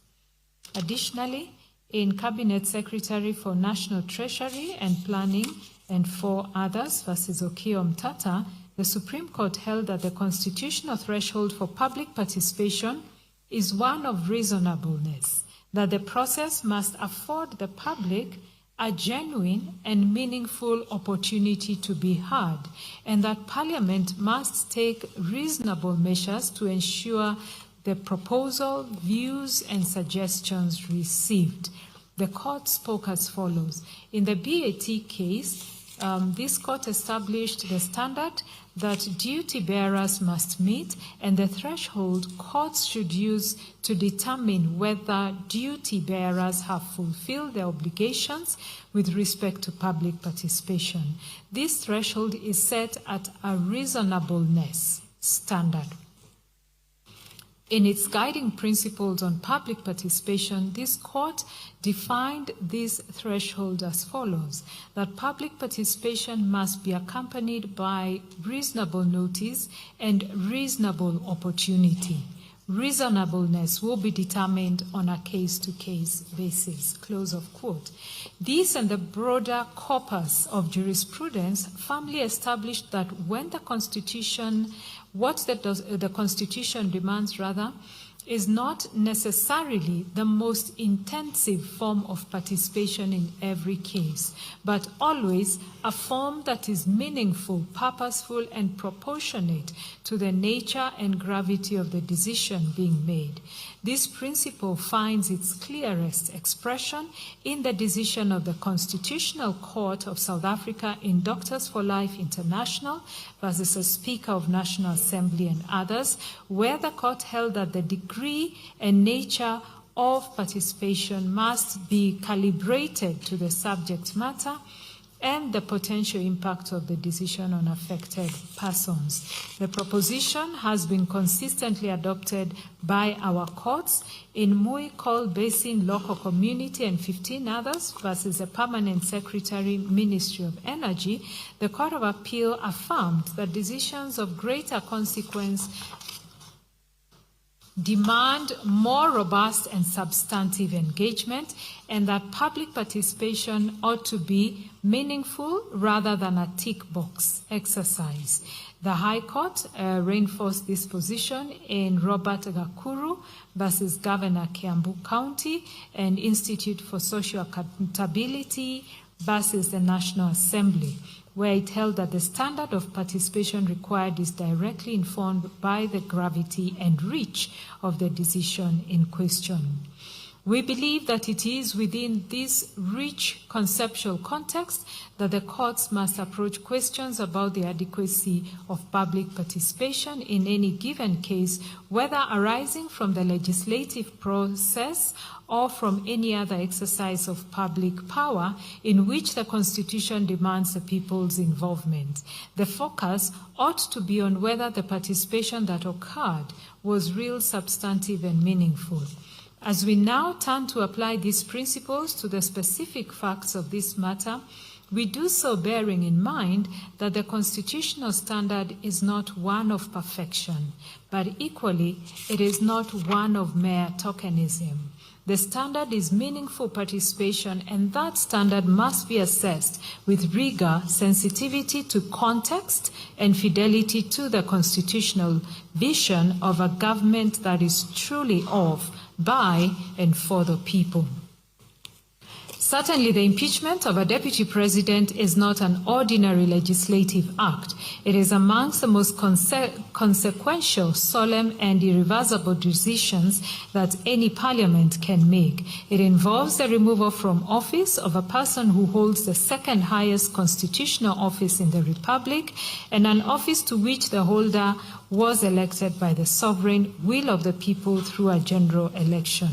Additionally, in Cabinet Secretary for National Treasury and Planning and 4 others versus Okiya Mtata, the Supreme Court held that the constitutional threshold for public participation is one of reasonableness, that the process must afford the public a genuine and meaningful opportunity to be heard, and that Parliament must take reasonable measures to ensure the proposal, views, and suggestions received. The court spoke as follows. In the BAT case, this court established the standard that duty bearers must meet and the threshold courts should use to determine whether duty bearers have fulfilled their obligations with respect to public participation. This threshold is set at a reasonableness standard. In its guiding principles on public participation, this court defined this threshold as follows: that public participation must be accompanied by reasonable notice and reasonable opportunity. Reasonableness will be determined on a case-to-case basis. Close of quote. This and the broader corpus of jurisprudence firmly established that when the Constitution, the Constitution demands is not necessarily the most intensive form of participation in every case, but always a form that is meaningful, purposeful, and proportionate to the nature and gravity of the decision being made. This principle finds its clearest expression in the decision of the Constitutional Court of South Africa in Doctors for Life International versus the Speaker of National Assembly and others, where the court held that the degree and nature of participation must be calibrated to the subject matter and the potential impact of the decision on affected persons. The proposition has been consistently adopted by our courts in Mui Col Basin Local Community and 15 others versus the Permanent Secretary, Ministry of Energy. The Court of Appeal affirmed that decisions of greater consequence demand more robust and substantive engagement, and that public participation ought to be meaningful rather than a tick box exercise. The High Court reinforced this position in Robert Gachagua versus Governor Kiambu County and Institute for Social Accountability versus the National Assembly, where it held that the standard of participation required is directly informed by the gravity and reach of the decision in question. We believe that it is within this rich conceptual context that the courts must approach questions about the adequacy of public participation in any given case, whether arising from the legislative process or from any other exercise of public power in which the Constitution demands the people's involvement. The focus ought to be on whether the participation that occurred was real, substantive, and meaningful. As we now turn to apply these principles to the specific facts of this matter, we do so bearing in mind that the constitutional standard is not one of perfection, but equally it is not one of mere tokenism. The standard is meaningful participation, and that standard must be assessed with rigor, sensitivity to context, and fidelity to the constitutional vision of a government that is truly of, by, and for the people. Certainly, the impeachment of a deputy president is not an ordinary legislative act. It is amongst the most consequential, solemn, and irreversible decisions that any parliament can make. It involves the removal from office of a person who holds the second highest constitutional office in the Republic, and an office to which the holder was elected by the sovereign will of the people through a general election.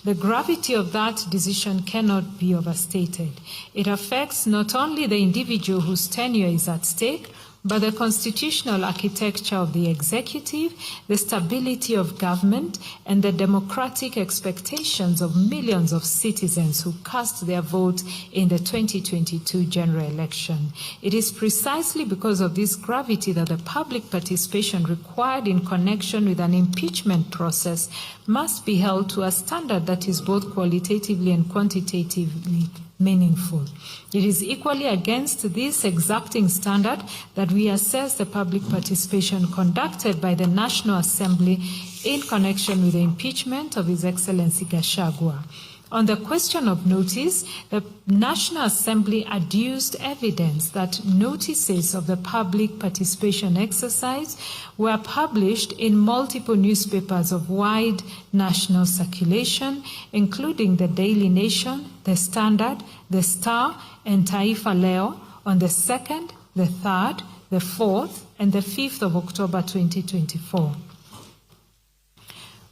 The gravity of that decision cannot be overstated. It affects not only the individual whose tenure is at stake, but the constitutional architecture of the executive, the stability of government, and the democratic expectations of millions of citizens who cast their vote in the 2022 general election. It is precisely because of this gravity that the public participation required in connection with an impeachment process must be held to a standard that is both qualitatively and quantitatively meaningful. It is equally against this exacting standard that we assess the public participation conducted by the National Assembly in connection with the impeachment of His Excellency Gachagua. On the question of notice, the National Assembly adduced evidence that notices of the public participation exercise were published in multiple newspapers of wide national circulation, including the Daily Nation, the Standard, the Star, and Taifa Leo on the 2nd, the 3rd, the 4th, and the 5th of October 2024.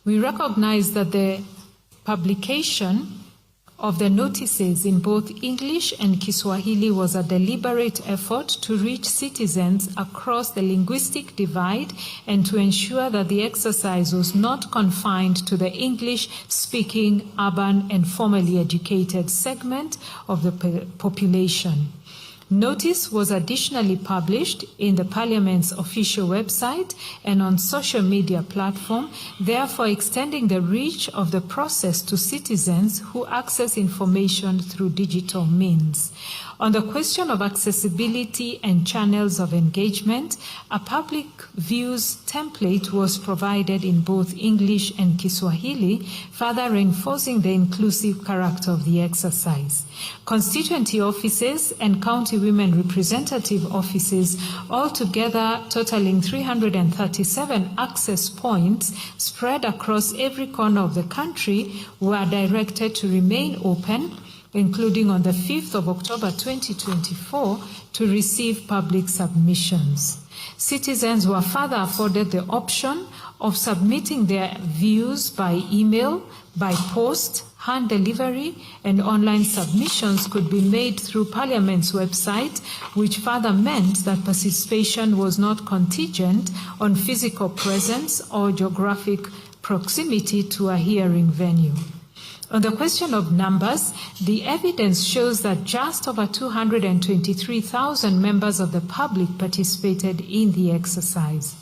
We recognize that the publication of the notices in both English and Kiswahili was a deliberate effort to reach citizens across the linguistic divide and to ensure that the exercise was not confined to the English-speaking, urban, and formally educated segment of the population. Notice was additionally published in the Parliament's official website and on social media platform, therefore extending the reach of the process to citizens who access information through digital means. On the question of accessibility and channels of engagement, a public views template was provided in both English and Kiswahili, further reinforcing the inclusive character of the exercise. Constituency offices and county women representative offices, altogether totaling 337 access points spread across every corner of the country, were directed to remain open, including on the 5th of October 2024, to receive public submissions. Citizens were further afforded the option of submitting their views by email, by post, hand delivery, and online submissions could be made through Parliament's website, which further meant that participation was not contingent on physical presence or geographic proximity to a hearing venue. On the question of numbers, the evidence shows that just over 223,000 members of the public participated in the exercise.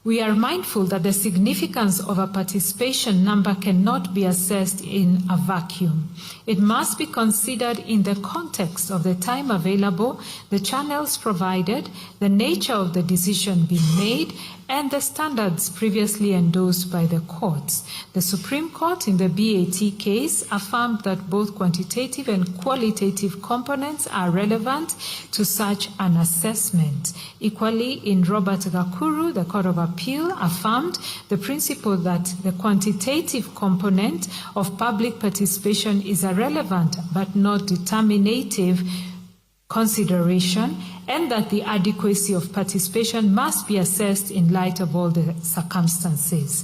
We are mindful that the significance of a participation number cannot be assessed in a vacuum. It must be considered in the context of the time available, the channels provided, the nature of the decision being made, and the standards previously endorsed by the courts. The Supreme Court in the BAT case affirmed that both quantitative and qualitative components are relevant to such an assessment. Equally, in Robert Gakuru, the Court of Appeal affirmed the principle that the quantitative component of public participation is a relevant but not determinative consideration, and that the adequacy of participation must be assessed in light of all the circumstances.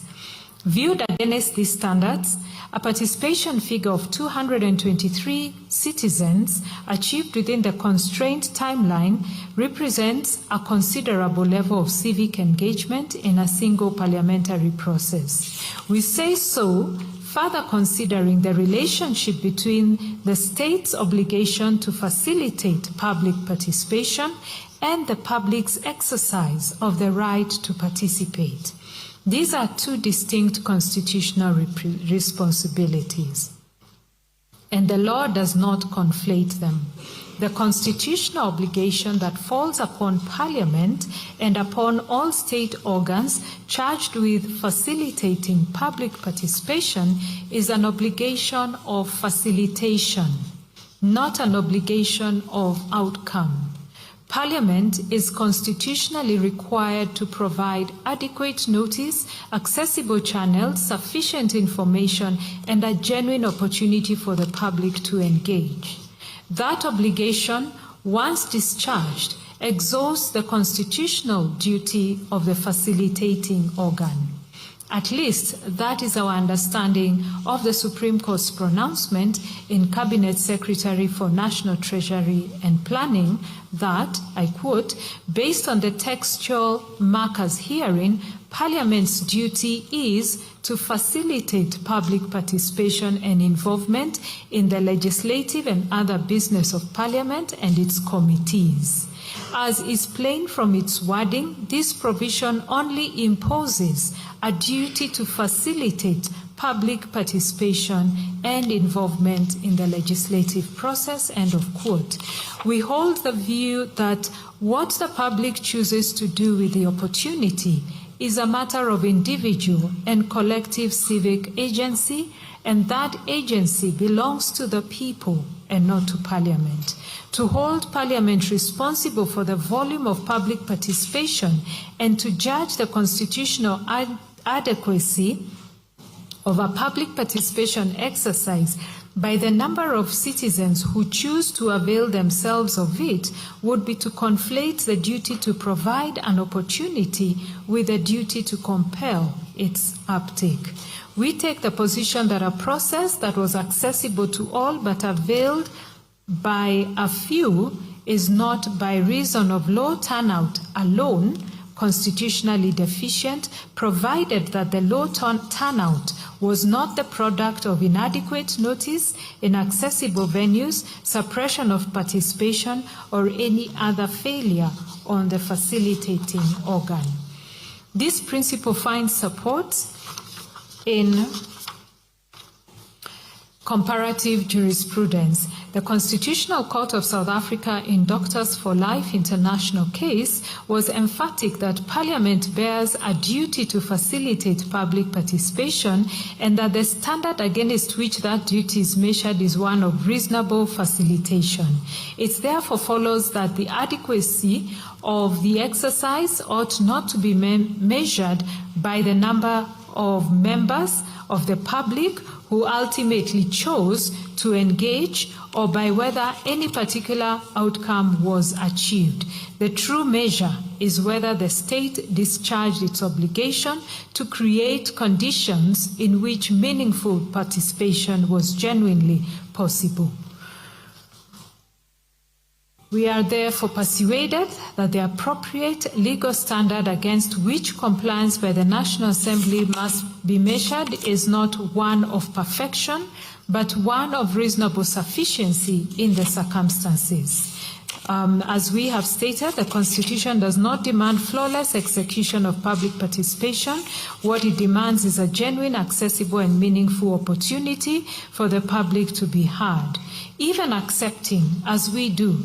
Viewed against these standards, a participation figure of 223 citizens achieved within the constrained timeline represents a considerable level of civic engagement in a single parliamentary process. We say so further considering the relationship between the state's obligation to facilitate public participation and the public's exercise of the right to participate. These are two distinct constitutional responsibilities, and the law does not conflate them. The constitutional obligation that falls upon Parliament and upon all state organs charged with facilitating public participation is an obligation of facilitation, not an obligation of outcome. Parliament is constitutionally required to provide adequate notice, accessible channels, sufficient information, and a genuine opportunity for the public to engage. That obligation, once discharged, exhausts the constitutional duty of the facilitating organ. At least that is our understanding of the Supreme Court's pronouncement in Cabinet Secretary for National Treasury and Planning that, I quote, based on the textual markers herein, Parliament's duty is to facilitate public participation and involvement in the legislative and other business of Parliament and its committees. As is plain from its wording, this provision only imposes a duty to facilitate public participation and involvement in the legislative process, end of quote. We hold the view that what the public chooses to do with the opportunity is a matter of individual and collective civic agency, and that agency belongs to the people and not to Parliament. To hold Parliament responsible for the volume of public participation and to judge the constitutional adequacy of a public participation exercise by the number of citizens who choose to avail themselves of it would be to conflate the duty to provide an opportunity with the duty to compel its uptake. We take the position that a process that was accessible to all but availed by a few is not, by reason of low turnout alone, constitutionally deficient, provided that the low turnout was not the product of inadequate notice, inaccessible venues, suppression of participation, or any other failure on the facilitating organ. This principle finds support in comparative jurisprudence. The Constitutional Court of South Africa in Doctors for Life International case was emphatic that Parliament bears a duty to facilitate public participation and that the standard against which that duty is measured is one of reasonable facilitation. It therefore follows that the adequacy of the exercise ought not to be measured by the number of members of the public who ultimately chose to engage or by whether any particular outcome was achieved. The true measure is whether the state discharged its obligation to create conditions in which meaningful participation was genuinely possible. We are therefore persuaded that the appropriate legal standard against which compliance by the National Assembly must be measured is not one of perfection, but one of reasonable sufficiency in the circumstances. As we have stated, the Constitution does not demand flawless execution of public participation. What it demands is a genuine, accessible, and meaningful opportunity for the public to be heard. Even accepting, as we do,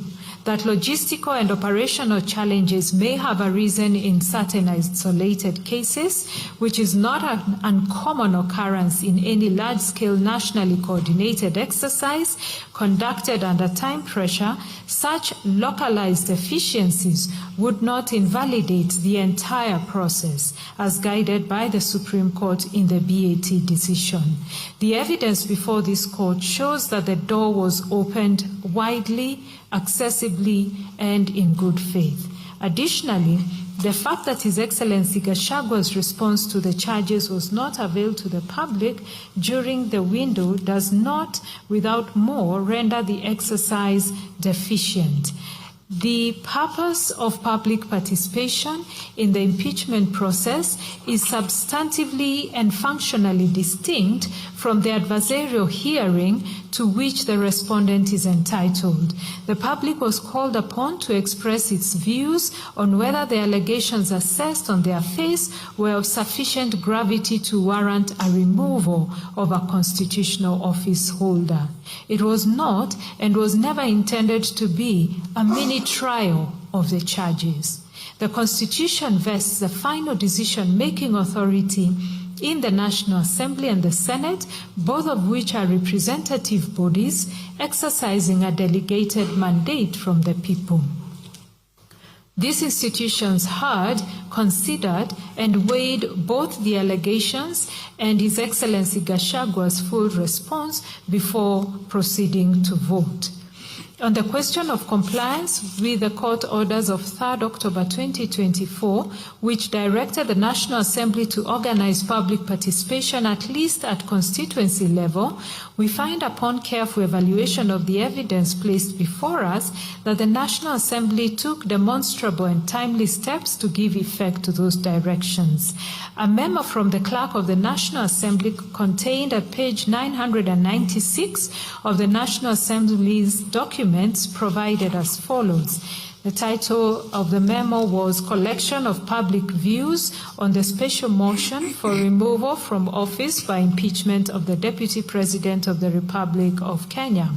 that logistical and operational challenges may have arisen in certain isolated cases, which is not an uncommon occurrence in any large-scale nationally coordinated exercise conducted under time pressure, such localized efficiencies would not invalidate the entire process, as guided by the Supreme Court in the BAT decision. The evidence before this court shows that the door was opened widely, accessibly, and in good faith. Additionally, the fact that His Excellency Gachagua's response to the charges was not availed to the public during the window does not, without more, render the exercise deficient. The purpose of public participation in the impeachment process is substantively and functionally distinct from the adversarial hearing to which the respondent is entitled. The public was called upon to express its views on whether the allegations assessed on their face were of sufficient gravity to warrant a removal of a constitutional office holder. It was not and was never intended to be a mini trial of the charges. The Constitution vests the final decision-making authority in the National Assembly and the Senate, both of which are representative bodies exercising a delegated mandate from the people. These institutions heard, considered, and weighed both the allegations and His Excellency Gachagua's full response before proceeding to vote. On the question of compliance with the court orders of 3rd October 2024, which directed the National Assembly to organize public participation at least at constituency level, we find upon careful evaluation of the evidence placed before us that the National Assembly took demonstrable and timely steps to give effect to those directions. A memo from the Clerk of the National Assembly contained at page 996 of the National Assembly's documents provided as follows. The title of the memo was Collection of Public Views on the Special Motion for Removal from Office by Impeachment of the Deputy President of the Republic of Kenya.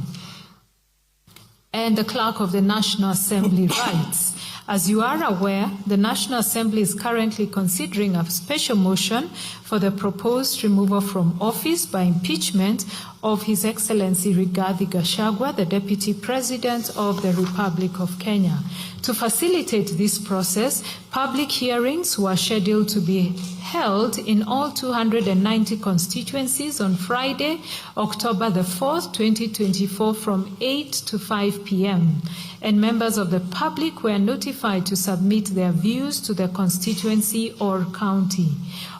And the Clerk of the National Assembly writes, as you are aware, the National Assembly is currently considering a special motion for the proposed removal from office by impeachment of His Excellency Rigathi Gachagua, the Deputy President of the Republic of Kenya. To facilitate this process, public hearings were scheduled to be held in all 290 constituencies on Friday, October the 4th, 2024 from 8 to 5 p.m. and members of the public were notified to submit their views to the constituency or county.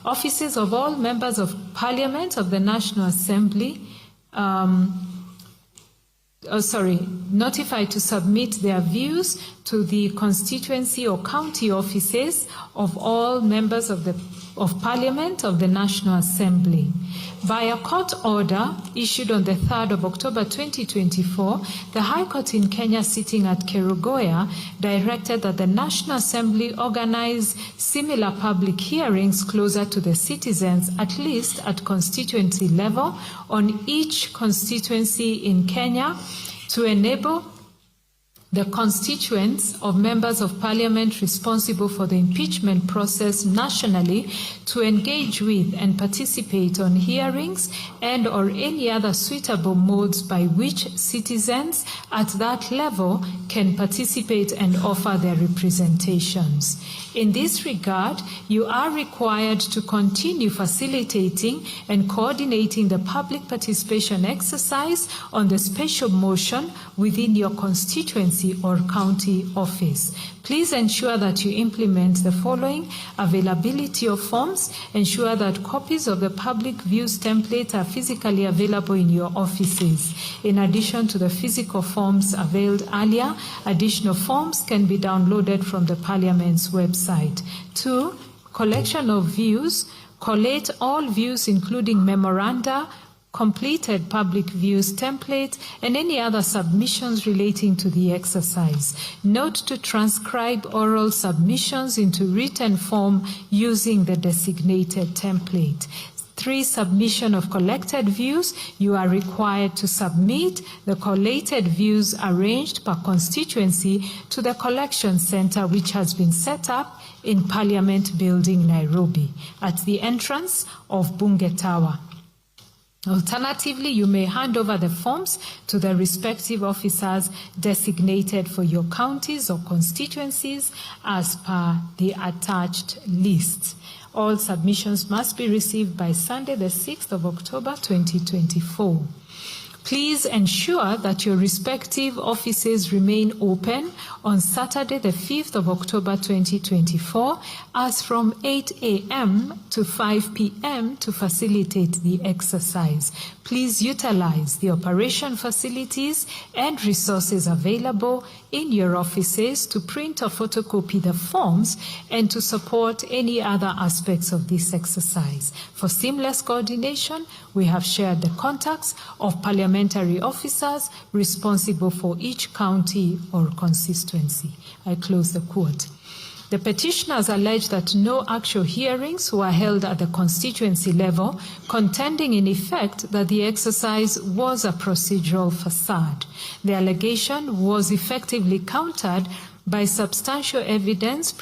Offices of all members of Parliament of the National Assembly notified to submit their views to the constituency or county offices of all members of Parliament of the National Assembly. By a court order issued on the 3rd of October 2024, the High Court in Kenya sitting at Kerugoya directed that the National Assembly organize similar public hearings closer to the citizens, at least at constituency level, on each constituency in Kenya, to enable the constituents of members of parliament responsible for the impeachment process nationally to engage with and participate on hearings and or any other suitable modes by which citizens at that level can participate and offer their representations. In this regard, you are required to continue facilitating and coordinating the public participation exercise on the special motion within your constituency or county office. Please ensure that you implement the following: availability of forms. Ensure that copies of the public views template are physically available in your offices. In addition to the physical forms availed earlier, additional forms can be downloaded from the Parliament's website. 2. Collection of views. Collate all views, including memoranda, completed public views template, and any other submissions relating to the exercise. Note to transcribe oral submissions into written form using the designated template. 3. Submission of collected views. You are required to submit the collated views arranged per constituency to the collection center, which has been set up in Parliament Building, Nairobi, at the entrance of Bunge Tower. Alternatively, you may hand over the forms to the respective officers designated for your counties or constituencies as per the attached list. All submissions must be received by Sunday, the 6th of October, 2024. Please ensure that your respective offices remain open on Saturday, the 5th of October, 2024, as from 8 a.m. to 5 p.m. to facilitate the exercise. Please utilize the operation facilities and resources available in your offices to print or photocopy the forms and to support any other aspects of this exercise. For seamless coordination, we have shared the contacts of parliamentary officers responsible for each county or constituency. I close the quote. The petitioners allege that no actual hearings were held at the constituency level, contending in effect that the exercise was a procedural facade. The allegation was effectively countered by substantial evidence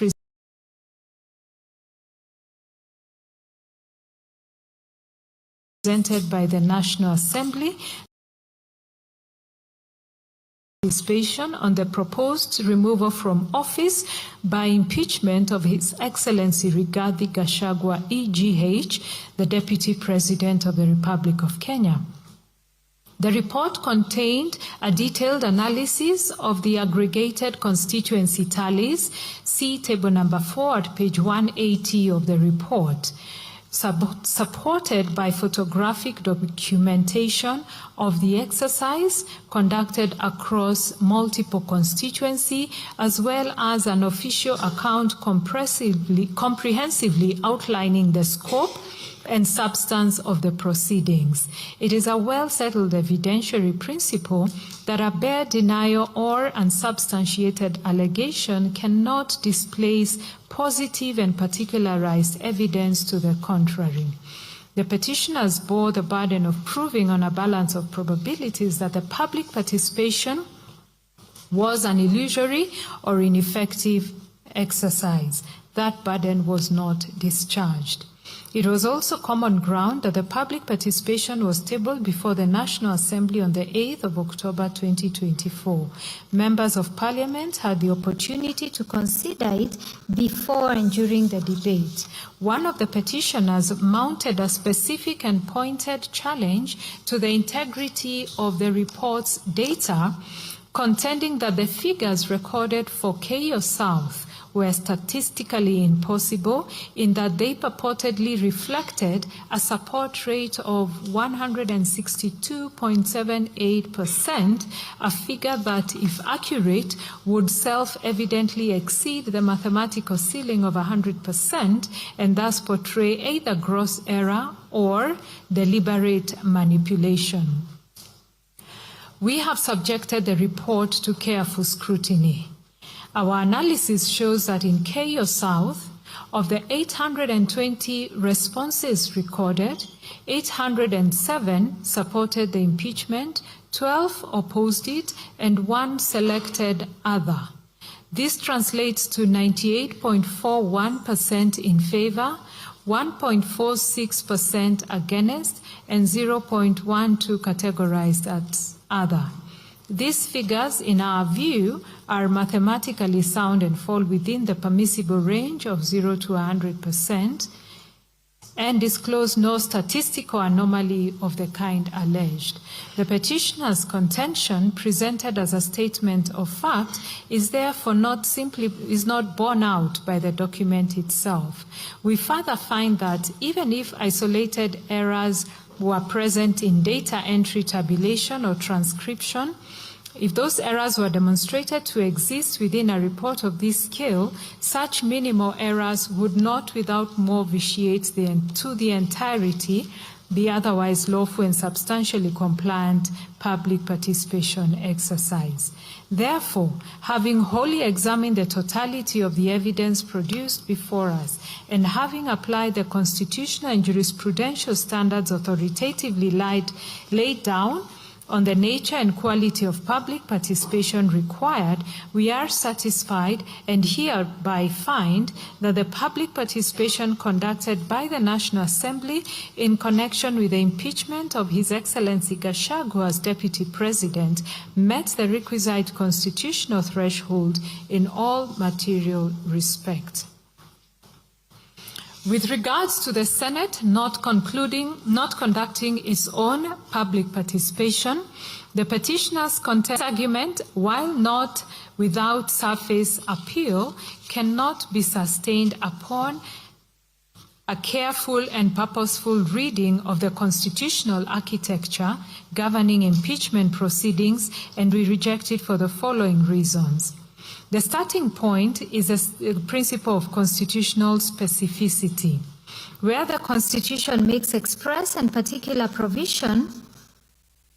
presented by the National Assembly participation on the proposed removal from office by impeachment of His Excellency Rigathi Gachagua, EGH, the Deputy President of the Republic of Kenya. The report contained a detailed analysis of the aggregated constituency tallies. See table number 4 at page 180 of the report. Supported by photographic documentation of the exercise conducted across multiple constituencies, as well as an official account comprehensively outlining the scope and substance of the proceedings. It is a well-settled evidentiary principle that a bare denial or unsubstantiated allegation cannot displace positive and particularized evidence to the contrary. The petitioners bore the burden of proving on a balance of probabilities that the public participation was an illusory or ineffective exercise. That burden was not discharged. It was also common ground that the public participation was tabled before the National Assembly on the 8th of October 2024. Members of Parliament had the opportunity to consider it before and during the debate. One of the petitioners mounted a specific and pointed challenge to the integrity of the report's data, contending that the figures recorded for Keio South were statistically impossible in that they purportedly reflected a support rate of 162.78%, a figure that, if accurate, would self-evidently exceed the mathematical ceiling of 100% and thus portray either gross error or deliberate manipulation. We have subjected the report to careful scrutiny. Our analysis shows that in Keio South, Of the 820 responses recorded, 807 supported the impeachment, 12 opposed it, and 1 selected other. This translates to 98.41% in favor, 1.46% against, and 0.12 categorized as other. These figures, in our view, are mathematically sound and fall within the permissible range of 0 to 100% and disclose no statistical anomaly of the kind alleged. The petitioner's contention, presented as a statement of fact, is therefore not borne out by the document itself. We further find that even if isolated errors were present in data entry, tabulation, or transcription, if those errors were demonstrated to exist within a report of this scale, such minimal errors would not without more vitiate to the entirety the otherwise lawful and substantially compliant public participation exercise. Therefore, having wholly examined the totality of the evidence produced before us, and having applied the constitutional and jurisprudential standards authoritatively laid down on the nature and quality of public participation required, we are satisfied and hereby find that the public participation conducted by the National Assembly in connection with the impeachment of His Excellency Gachagua as Deputy President met the requisite constitutional threshold in all material respect. With regards to the Senate not conducting its own public participation, the petitioner's contest argument, while not without surface appeal, cannot be sustained upon a careful and purposeful reading of the constitutional architecture governing impeachment proceedings, and we reject it for the following reasons. The starting point is a principle of constitutional specificity. Where the Constitution makes express and particular provision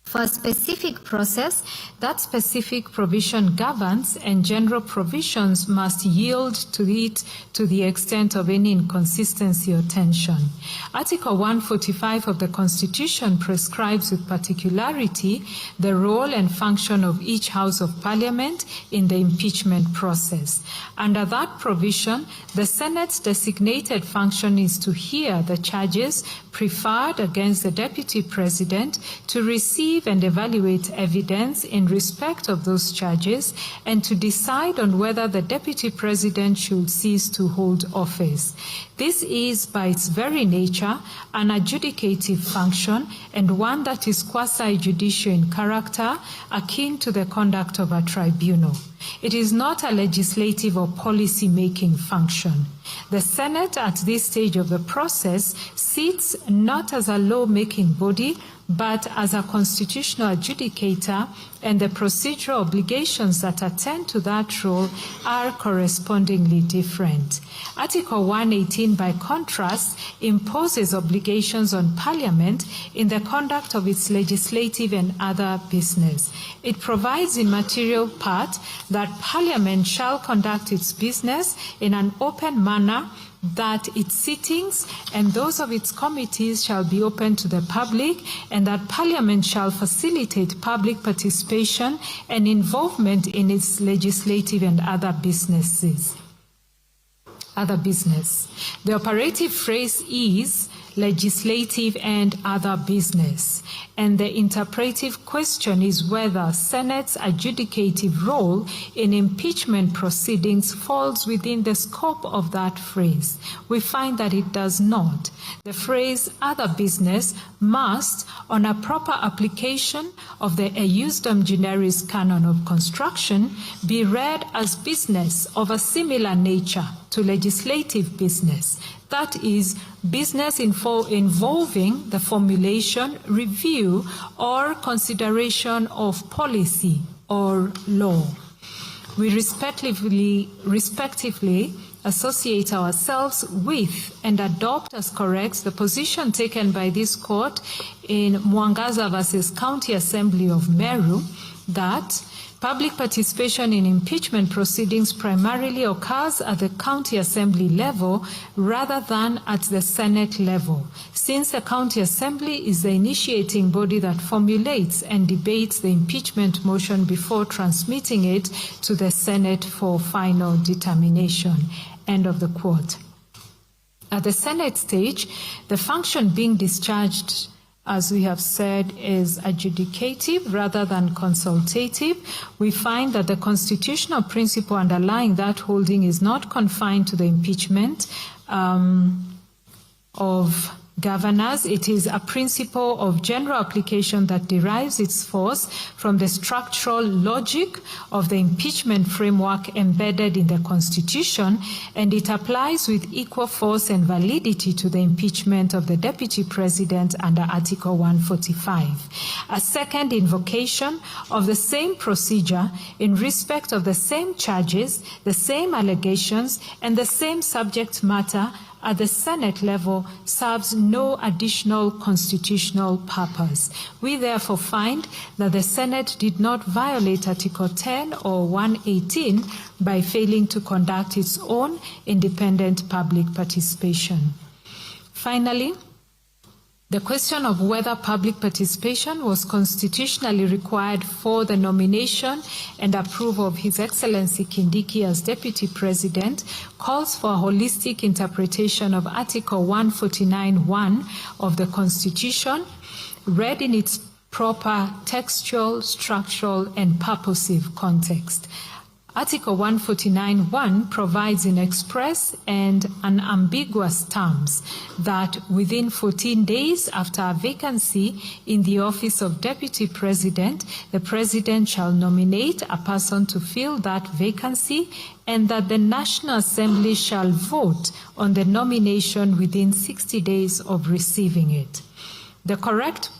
for a specific process, that specific provision governs, and general provisions must yield to it to the extent of any inconsistency or tension. Article 145 of the Constitution prescribes with particularity the role and function of each House of Parliament in the impeachment process. Under that provision, the Senate's designated function is to hear the charges preferred against the Deputy President, to receive and evaluate evidence in respect of those charges, and to decide on whether the Deputy President should cease to hold office. This is, by its very nature, an adjudicative function, and one that is quasi-judicial in character, akin to the conduct of a tribunal. It is not a legislative or policy-making function. The Senate, at this stage of the process, sits not as a law-making body, but as a constitutional adjudicator, and the procedural obligations that attend to that role are correspondingly different. Article 118, by contrast, imposes obligations on Parliament in the conduct of its legislative and other business. It provides in material part that Parliament shall conduct its business in an open manner, that its sittings and those of its committees shall be open to the public, and that Parliament shall facilitate public participation and involvement in its legislative and other business. The operative phrase is legislative and other business, and the interpretive question is whether Senate's adjudicative role in impeachment proceedings falls within the scope of that phrase. We find that it does not. The phrase other business must, on a proper application of the Eusdom Generis canon of construction, be read as business of a similar nature to legislative business. That is, business involving the formulation, review, or consideration of policy or law. We respectively associate ourselves with and adopt as correct the position taken by this court in Mwangaza versus County Assembly of Meru, that public participation in impeachment proceedings primarily occurs at the county assembly level rather than at the Senate level, since the county assembly is the initiating body that formulates and debates the impeachment motion before transmitting it to the Senate for final determination. End of the quote. At the Senate stage, the function being discharged, as we have said, is adjudicative rather than consultative. We find that the constitutional principle underlying that holding is not confined to the impeachment of governors. It is a principle of general application that derives its force from the structural logic of the impeachment framework embedded in the Constitution, and it applies with equal force and validity to the impeachment of the Deputy President under Article 145. A second invocation of the same procedure in respect of the same charges, the same allegations, and the same subject matter at the Senate level serves no additional constitutional purpose. We therefore find that the Senate did not violate Article 10 or 118 by failing to conduct its own independent public participation. Finally, the question of whether public participation was constitutionally required for the nomination and approval of His Excellency Kindiki as Deputy President calls for a holistic interpretation of Article 149(1) of the Constitution, read in its proper textual, structural, and purposive context. Article 149(1) provides in express and unambiguous terms that within 14 days after a vacancy in the office of Deputy President, the President shall nominate a person to fill that vacancy, and that the National Assembly shall vote on the nomination within 60 days of receiving it. The correct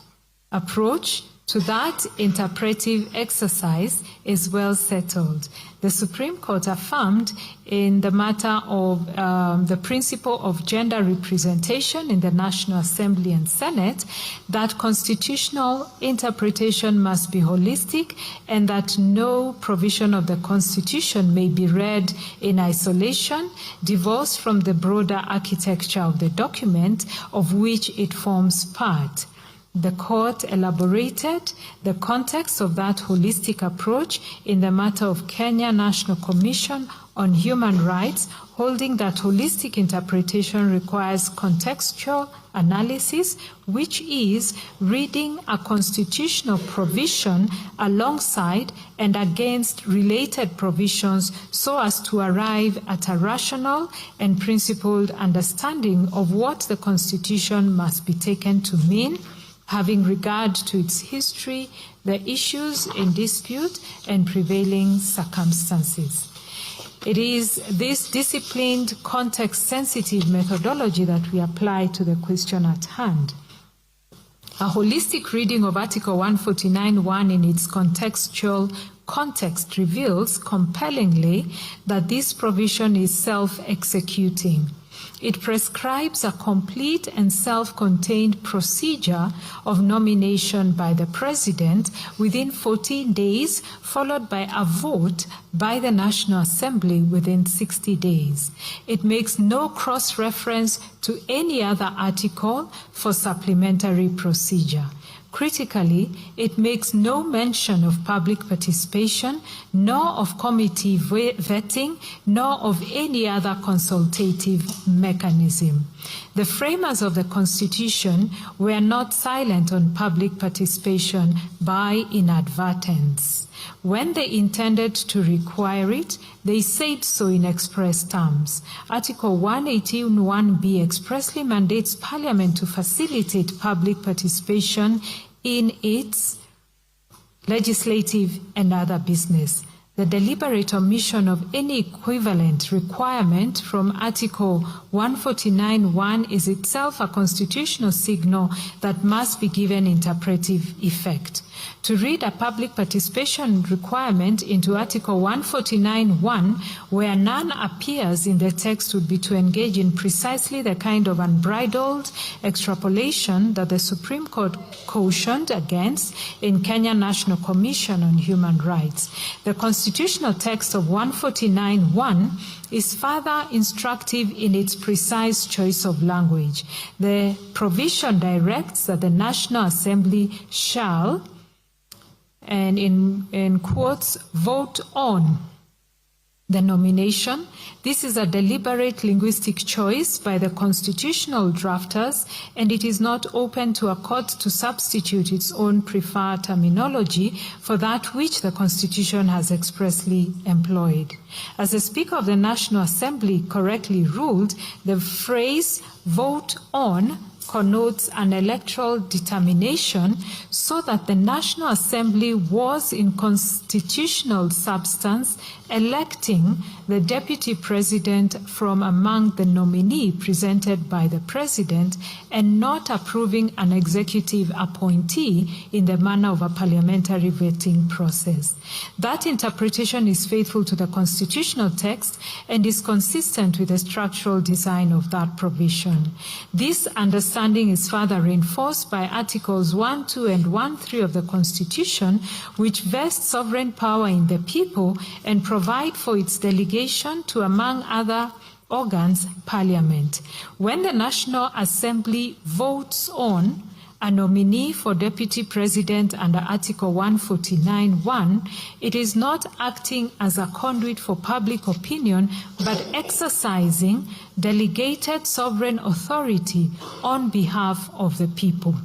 approach to that interpretive exercise is well settled. The Supreme Court affirmed in the matter of the principle of gender representation in the National Assembly and Senate that constitutional interpretation must be holistic and that no provision of the Constitution may be read in isolation, divorced from the broader architecture of the document of which it forms part. The court elaborated the context of that holistic approach in the matter of Kenya National Commission on Human Rights, holding that holistic interpretation requires contextual analysis, which is reading a constitutional provision alongside and against related provisions so as to arrive at a rational and principled understanding of what the Constitution must be taken to mean, having regard to its history, the issues in dispute, and prevailing circumstances. It is this disciplined, context-sensitive methodology that we apply to the question at hand. A holistic reading of Article 149(1) in its contextual context reveals compellingly that this provision is self-executing. It prescribes a complete and self-contained procedure of nomination by the President within 14 days, followed by a vote by the National Assembly within 60 days. It makes no cross-reference to any other article for supplementary procedure. Critically, it makes no mention of public participation, nor of committee vetting, nor of any other consultative mechanism. The framers of the Constitution were not silent on public participation by inadvertence. When they intended to require it, they said so in express terms. Article 118(1)(b) expressly mandates Parliament to facilitate public participation in its legislative and other business. the deliberate omission of any equivalent requirement from Article 149(1) is itself a constitutional signal that must be given interpretive effect. To read a public participation requirement into Article 149(1), where none appears in the text, would be to engage in precisely the kind of unbridled extrapolation that the Supreme Court cautioned against in Kenya National Commission on Human Rights. The constitutional text of 149(1) is further instructive in its precise choice of language. The provision directs that the National Assembly shall, and in quotes, vote on the nomination. This is a deliberate linguistic choice by the constitutional drafters, and it is not open to a court to substitute its own preferred terminology for that which the Constitution has expressly employed. As the Speaker of the National Assembly correctly ruled, the phrase vote on connotes an electoral determination, so that the National Assembly was in constitutional substance electing the Deputy President from among the nominee presented by the President, and not approving an executive appointee in the manner of a parliamentary vetting process. That interpretation is faithful to the constitutional text and is consistent with the structural design of that provision. This understanding is further reinforced by Articles 1, 2, and 1, 3 of the Constitution, which vest sovereign power in the people and provide for its delegation to, among other organs, Parliament. When the National Assembly votes on a nominee for Deputy President under Article 149(1), it is not acting as a conduit for public opinion, but exercising delegated sovereign authority on behalf of the people.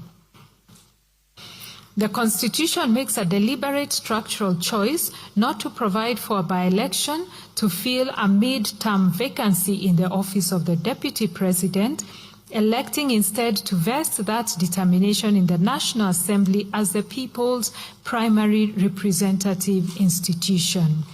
The Constitution makes a deliberate structural choice not to provide for a by-election to fill a mid-term vacancy in the office of the Deputy President, electing instead to vest that determination in the National Assembly as the people's primary representative institution.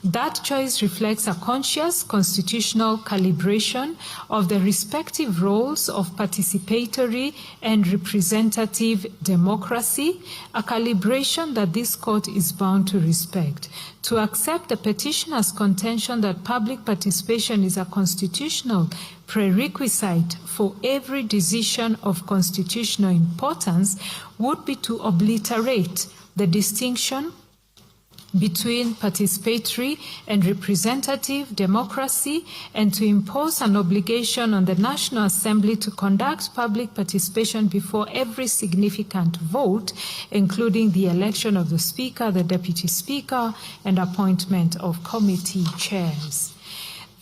That choice reflects a conscious constitutional calibration of the respective roles of participatory and representative democracy, a calibration that this court is bound to respect. To accept the petitioner's contention that public participation is a constitutional prerequisite for every decision of constitutional importance would be to obliterate the distinction between participatory and representative democracy, and to impose an obligation on the National Assembly to conduct public participation before every significant vote, including the election of the Speaker, the Deputy Speaker, and appointment of committee chairs.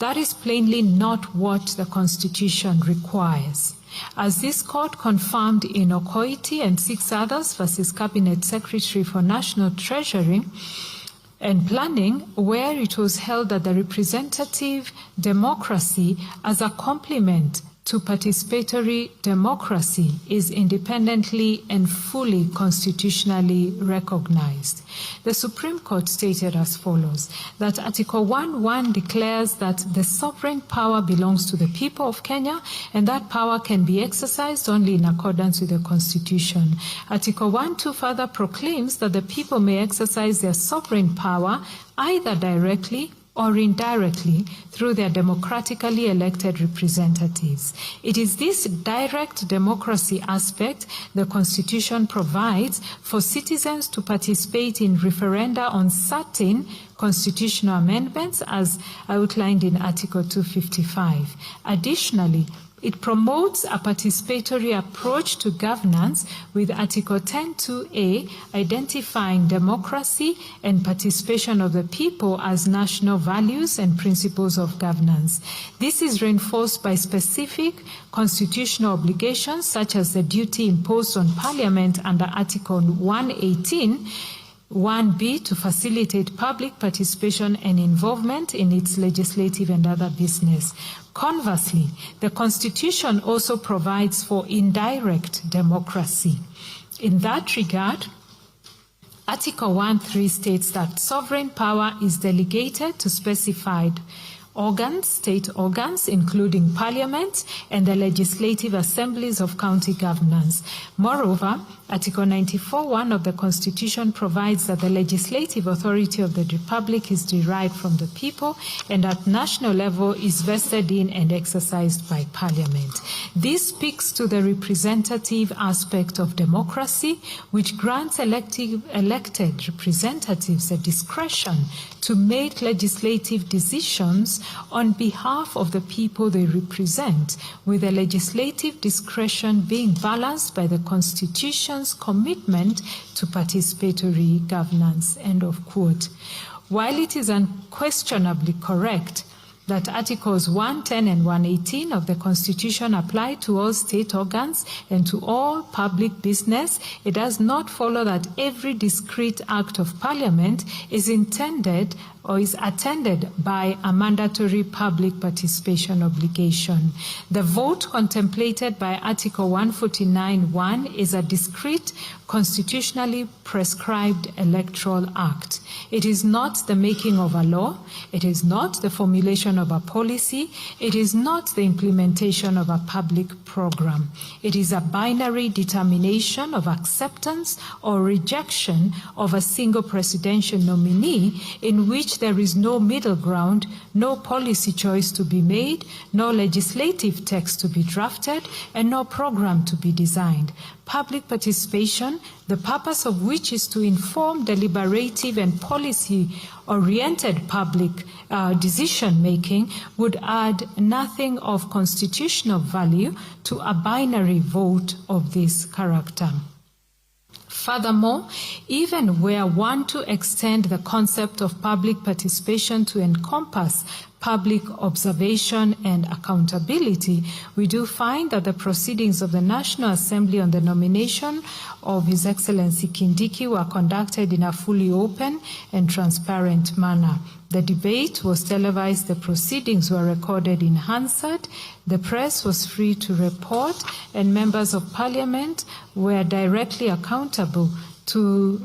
That is plainly not what the Constitution requires. As this court confirmed in Okoiti and 6 others versus Cabinet Secretary for National Treasury and Planning, where it was held that the representative democracy as a complement to participatory democracy is independently and fully constitutionally recognized. The Supreme Court stated as follows, that Article 1(1) declares that the sovereign power belongs to the people of Kenya, and that power can be exercised only in accordance with the Constitution. Article 1(2) further proclaims that the people may exercise their sovereign power either directly or indirectly through their democratically elected representatives. It is this direct democracy aspect the Constitution provides for citizens to participate in referenda on certain constitutional amendments, as outlined in Article 255. Additionally, it promotes a participatory approach to governance, with Article 10(2)(a) identifying democracy and participation of the people as national values and principles of governance. This is reinforced by specific constitutional obligations, such as the duty imposed on Parliament under Article 118, 1B, to facilitate public participation and involvement in its legislative and other business. Conversely, the Constitution also provides for indirect democracy. In that regard, Article 1.3 states that sovereign power is delegated to specified organs, state organs, including parliament and the legislative assemblies of county governors. Moreover, Article 94(1) of the Constitution provides that the legislative authority of the Republic is derived from the people and at national level is vested in and exercised by Parliament. This speaks to the representative aspect of democracy, which grants elected representatives the discretion to make legislative decisions on behalf of the people they represent, with the legislative discretion being balanced by the Constitution's commitment to participatory governance. End of quote. While it is unquestionably correct that Articles 110 and 118 of the Constitution apply to all state organs and to all public business, it does not follow that every discrete act of Parliament is intended or is attended by a mandatory public participation obligation. The vote contemplated by Article 149(1) is a discrete, constitutionally prescribed electoral act. It is not the making of a law, it is not the formulation of a policy, it is not the implementation of a public program. It is a binary determination of acceptance or rejection of a single presidential nominee in which there is no middle ground, no policy choice to be made, no legislative text to be drafted, and no program to be designed. Public participation, the purpose of which is to inform deliberative and policy-oriented public decision-making, would add nothing of constitutional value to a binary vote of this character. Furthermore, even were one to extend the concept of public participation to encompass public observation and accountability, we do find that the proceedings of the National Assembly on the nomination of His Excellency Kindiki were conducted in a fully open and transparent manner. The debate was televised, the proceedings were recorded in Hansard, the press was free to report, and members of Parliament were directly accountable to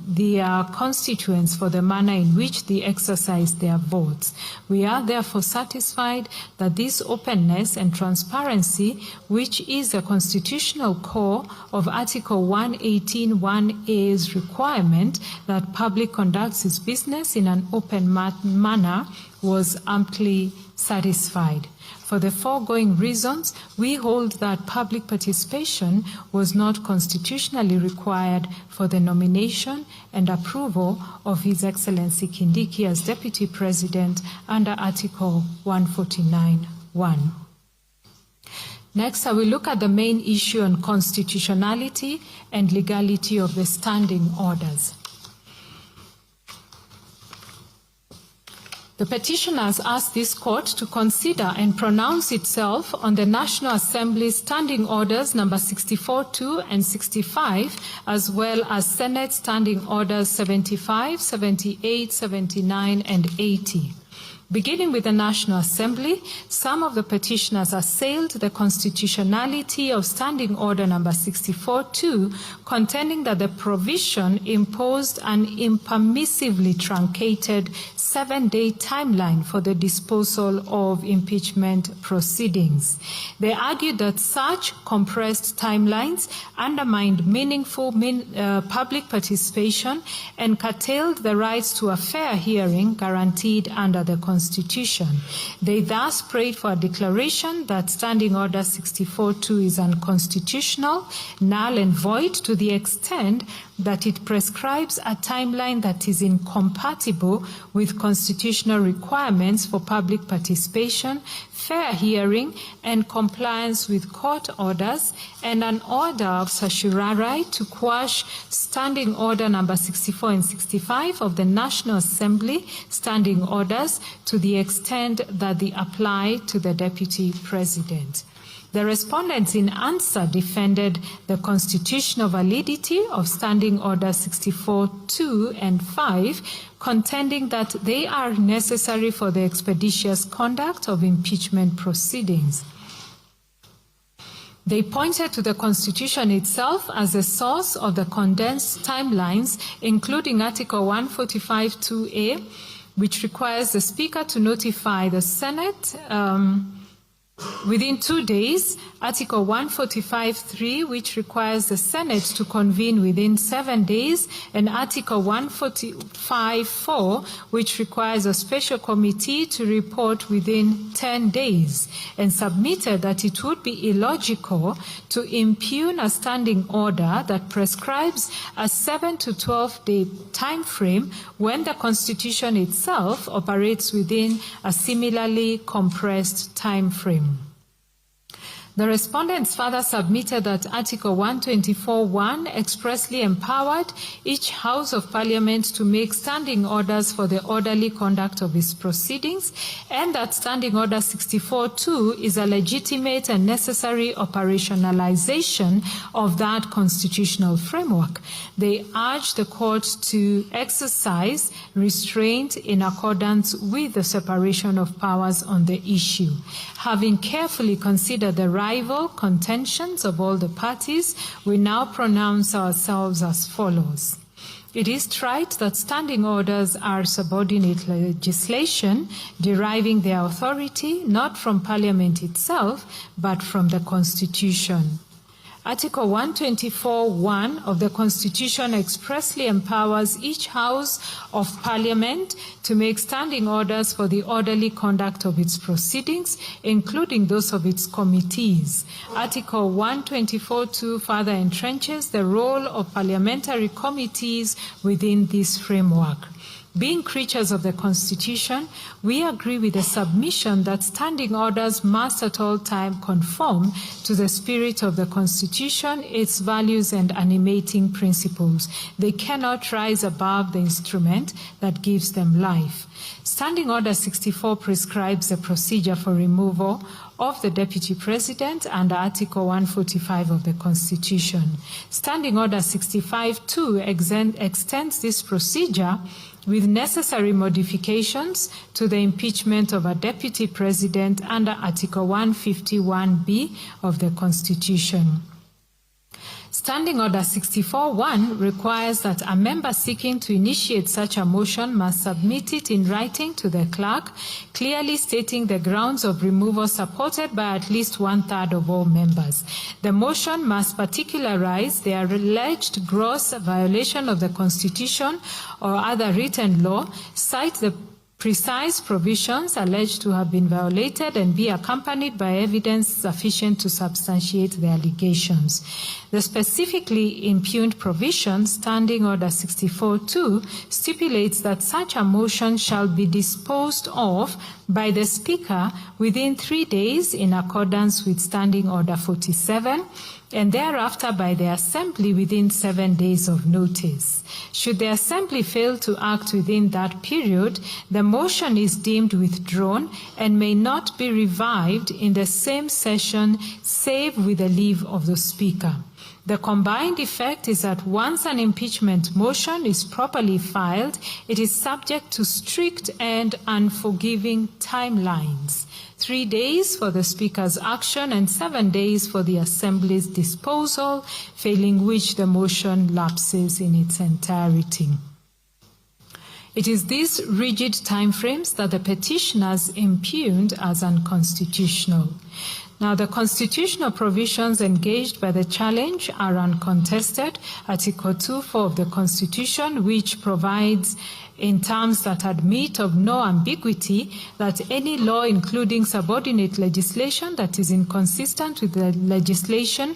their constituents for the manner in which they exercised their votes. We are therefore satisfied that this openness and transparency, which is the constitutional core of Article 118(1)A's requirement that public conducts its business in an open manner, was amply satisfied. For the foregoing reasons, we hold that public participation was not constitutionally required for the nomination and approval of His Excellency Kindiki as Deputy President under Article 149(1). Next, I will look at the main issue on constitutionality and legality of the standing orders. The petitioners asked this court to consider and pronounce itself on the National Assembly's Standing Orders number 64(2) and 65, as well as Senate Standing Orders 75, 78, 79, and 80. Beginning with the National Assembly, some of the petitioners assailed the constitutionality of Standing Order number 64(2), contending that the provision imposed an impermissibly truncated 7-day timeline for the disposal of impeachment proceedings. They argued that such compressed timelines undermined meaningful public participation and curtailed the rights to a fair hearing guaranteed under the Constitution. They thus prayed for a declaration that Standing Order 64(2) is unconstitutional, null and void to the extent that it prescribes a timeline that is incompatible with constitutional requirements for public participation, fair hearing, and compliance with court orders, and an order of certiorari to quash Standing Order number 64 and 65 of the National Assembly Standing Orders to the extent that they apply to the Deputy President. The respondents in answer defended the constitutional validity of Standing Order 64(2) and 5, contending that they are necessary for the expeditious conduct of impeachment proceedings. They pointed to the Constitution itself as a source of the condensed timelines, including Article 145(2)(a), which requires the Speaker to notify the Senate within 2 days, Article 145(3), which requires the Senate to convene within 7 days, and Article 145(4), which requires a special committee to report within 10 days, and submitted that it would be illogical to impugn a standing order that prescribes a 7 to 12-day time frame when the Constitution itself operates within a similarly compressed time frame. The respondents further submitted that Article 124(1) expressly empowered each House of Parliament to make standing orders for the orderly conduct of its proceedings, and that Standing Order 64(2) is a legitimate and necessary operationalization of that constitutional framework. They urged the court to exercise restraint in accordance with the separation of powers on the issue. Having carefully considered the rival contentions of all the parties, we now pronounce ourselves as follows. It is trite that standing orders are subordinate legislation deriving their authority not from Parliament itself, but from the Constitution. Article 124(1) of the Constitution expressly empowers each House of Parliament to make standing orders for the orderly conduct of its proceedings, including those of its committees. Article 124(2) further entrenches the role of parliamentary committees within this framework. Being creatures of the Constitution, we agree with the submission that standing orders must at all times conform to the spirit of the Constitution, its values and animating principles. They cannot rise above the instrument that gives them life. Standing Order 64 prescribes the procedure for removal of the Deputy President under Article 145 of the Constitution. Standing Order 65(2) extends this procedure with necessary modifications to the impeachment of a Deputy President under Article 151(b) of the Constitution. Standing Order 64(1) requires that a member seeking to initiate such a motion must submit it in writing to the clerk, clearly stating the grounds of removal supported by at least 1/3 of all members. The motion must particularize the alleged gross violation of the Constitution or other written law, cite the precise provisions alleged to have been violated, and be accompanied by evidence sufficient to substantiate the allegations. The specifically impugned provision, Standing Order 64(2), stipulates that such a motion shall be disposed of by the Speaker within 3 days in accordance with Standing Order 47, and thereafter by the Assembly within 7 days of notice. Should the Assembly fail to act within that period, the motion is deemed withdrawn and may not be revived in the same session save with the leave of the Speaker. The combined effect is that once an impeachment motion is properly filed, it is subject to strict and unforgiving timelines. 3 days for the Speaker's action and 7 days for the Assembly's disposal, failing which the motion lapses in its entirety. It is these rigid timeframes that the petitioners impugned as unconstitutional. Now, the constitutional provisions engaged by the challenge are uncontested. Article 2(4) of the Constitution, which provides in terms that admit of no ambiguity that any law, including subordinate legislation that is inconsistent with the legislation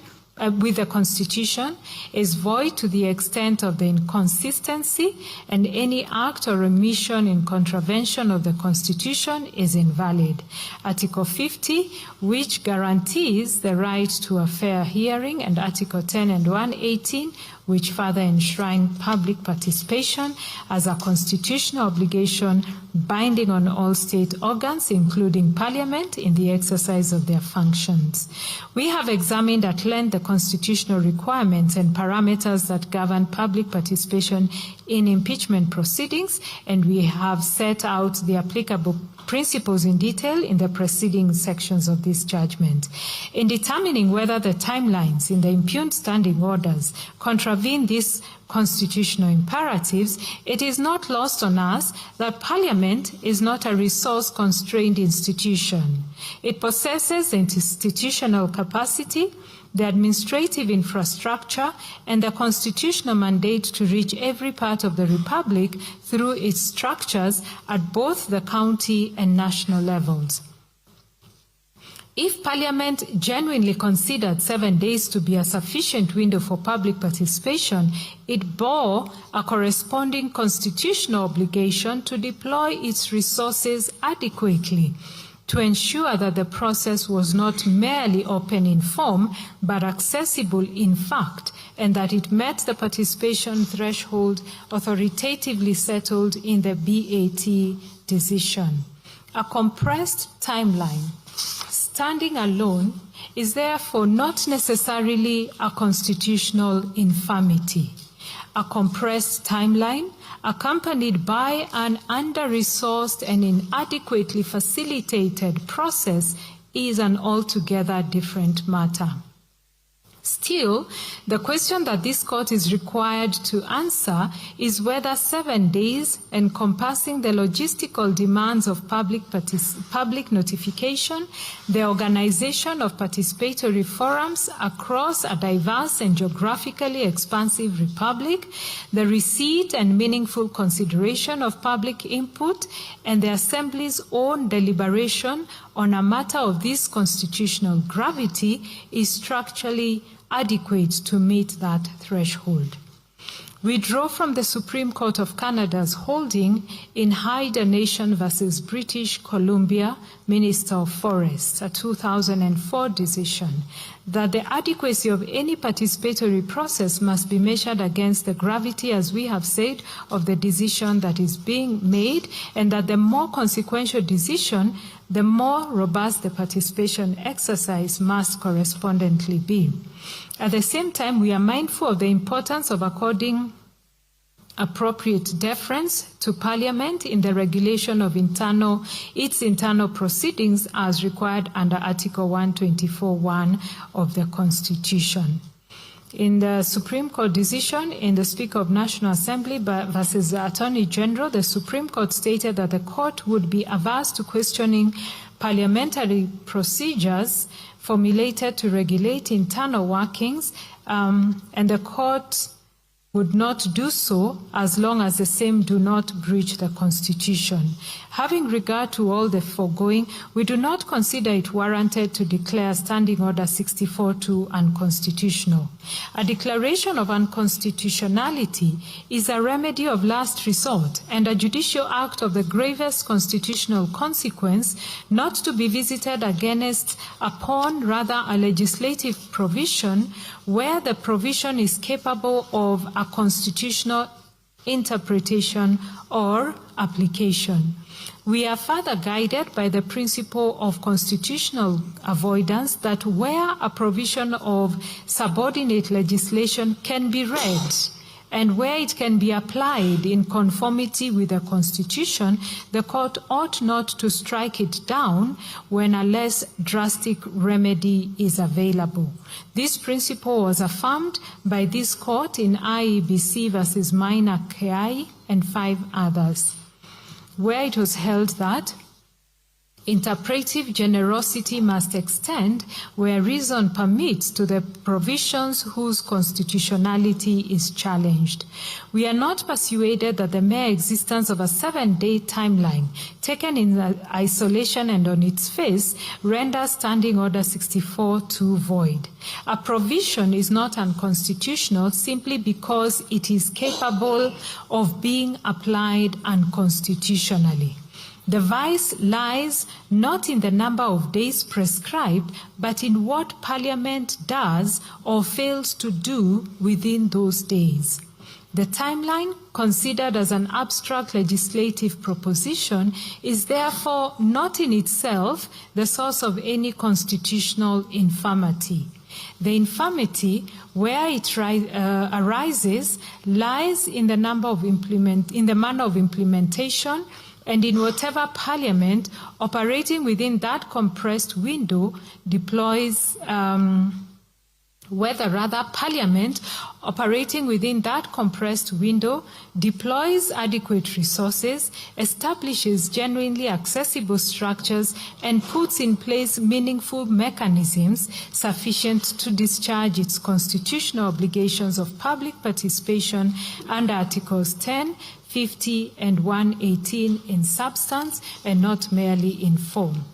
with the Constitution, is void to the extent of the inconsistency, and any act or omission in contravention of the Constitution is invalid. Article 50, which guarantees the right to a fair hearing, and Article 10 and 118, which further enshrine public participation as a constitutional obligation, binding on all state organs, including Parliament, in the exercise of their functions. We have examined at length the constitutional requirements and parameters that govern public participation in impeachment proceedings, and we have set out the applicable principles in detail in the preceding sections of this judgment. In determining whether the timelines in the impugned standing orders contravene these constitutional imperatives, it is not lost on us that Parliament is not a resource-constrained institution. It possesses the institutional capacity, the administrative infrastructure, and the constitutional mandate to reach every part of the Republic through its structures at both the county and national levels. If Parliament genuinely considered 7 days to be a sufficient window for public participation, it bore a corresponding constitutional obligation to deploy its resources adequately to ensure that the process was not merely open in form, but accessible in fact, and that it met the participation threshold authoritatively settled in the BAT decision. A compressed timeline, standing alone, is therefore not necessarily a constitutional infirmity. A compressed timeline, accompanied by an under-resourced and inadequately facilitated process, is an altogether different matter. Still, the question that this court is required to answer is whether 7 days, encompassing the logistical demands of public notification, the organization of participatory forums across a diverse and geographically expansive republic, the receipt and meaningful consideration of public input, and the Assembly's own deliberation on a matter of this constitutional gravity is structurally adequate to meet that threshold. We draw from the Supreme Court of Canada's holding in Hyde Nation versus British Columbia, Minister of Forests, a 2004 decision, that the adequacy of any participatory process must be measured against the gravity, as we have said, of the decision that is being made, and that the more consequential decision, the more robust the participation exercise must correspondently be. At the same time, we are mindful of the importance of according appropriate deference to Parliament in the regulation of its internal proceedings as required under Article 124(1) of the Constitution. In the Supreme Court decision in the Speaker of National Assembly versus the Attorney General, the Supreme Court stated that the court would be averse to questioning parliamentary procedures formulated to regulate internal workings, and the court would not do so as long as the same do not breach the Constitution. Having regard to all the foregoing, we do not consider it warranted to declare Standing Order 64-2 unconstitutional. A declaration of unconstitutionality is a remedy of last resort and a judicial act of the gravest constitutional consequence, not to be visited against upon rather a legislative provision where the provision is capable of a constitutional interpretation or application. We are further guided by the principle of constitutional avoidance that where a provision of subordinate legislation can be read and where it can be applied in conformity with the Constitution, the court ought not to strike it down when a less drastic remedy is available. This principle was affirmed by this court in IEBC versus Maina Keai and 5 others, where it was held that interpretive generosity must extend where reason permits to the provisions whose constitutionality is challenged. We are not persuaded that the mere existence of a 7-day timeline taken in isolation and on its face renders Standing Order 64-2 void. A provision is not unconstitutional simply because it is capable of being applied unconstitutionally. The vice lies not in the number of days prescribed, but in what Parliament does or fails to do within those days. The timeline, considered as an abstract legislative proposition, is therefore not in itself the source of any constitutional infirmity. The infirmity, where it arises, lies in the manner of implementation, and in whatever Parliament operating within that compressed window deploys, Parliament operating within that compressed window deploys adequate resources, establishes genuinely accessible structures, and puts in place meaningful mechanisms sufficient to discharge its constitutional obligations of public participation under Articles 10, 50, and 118 in substance and not merely in form.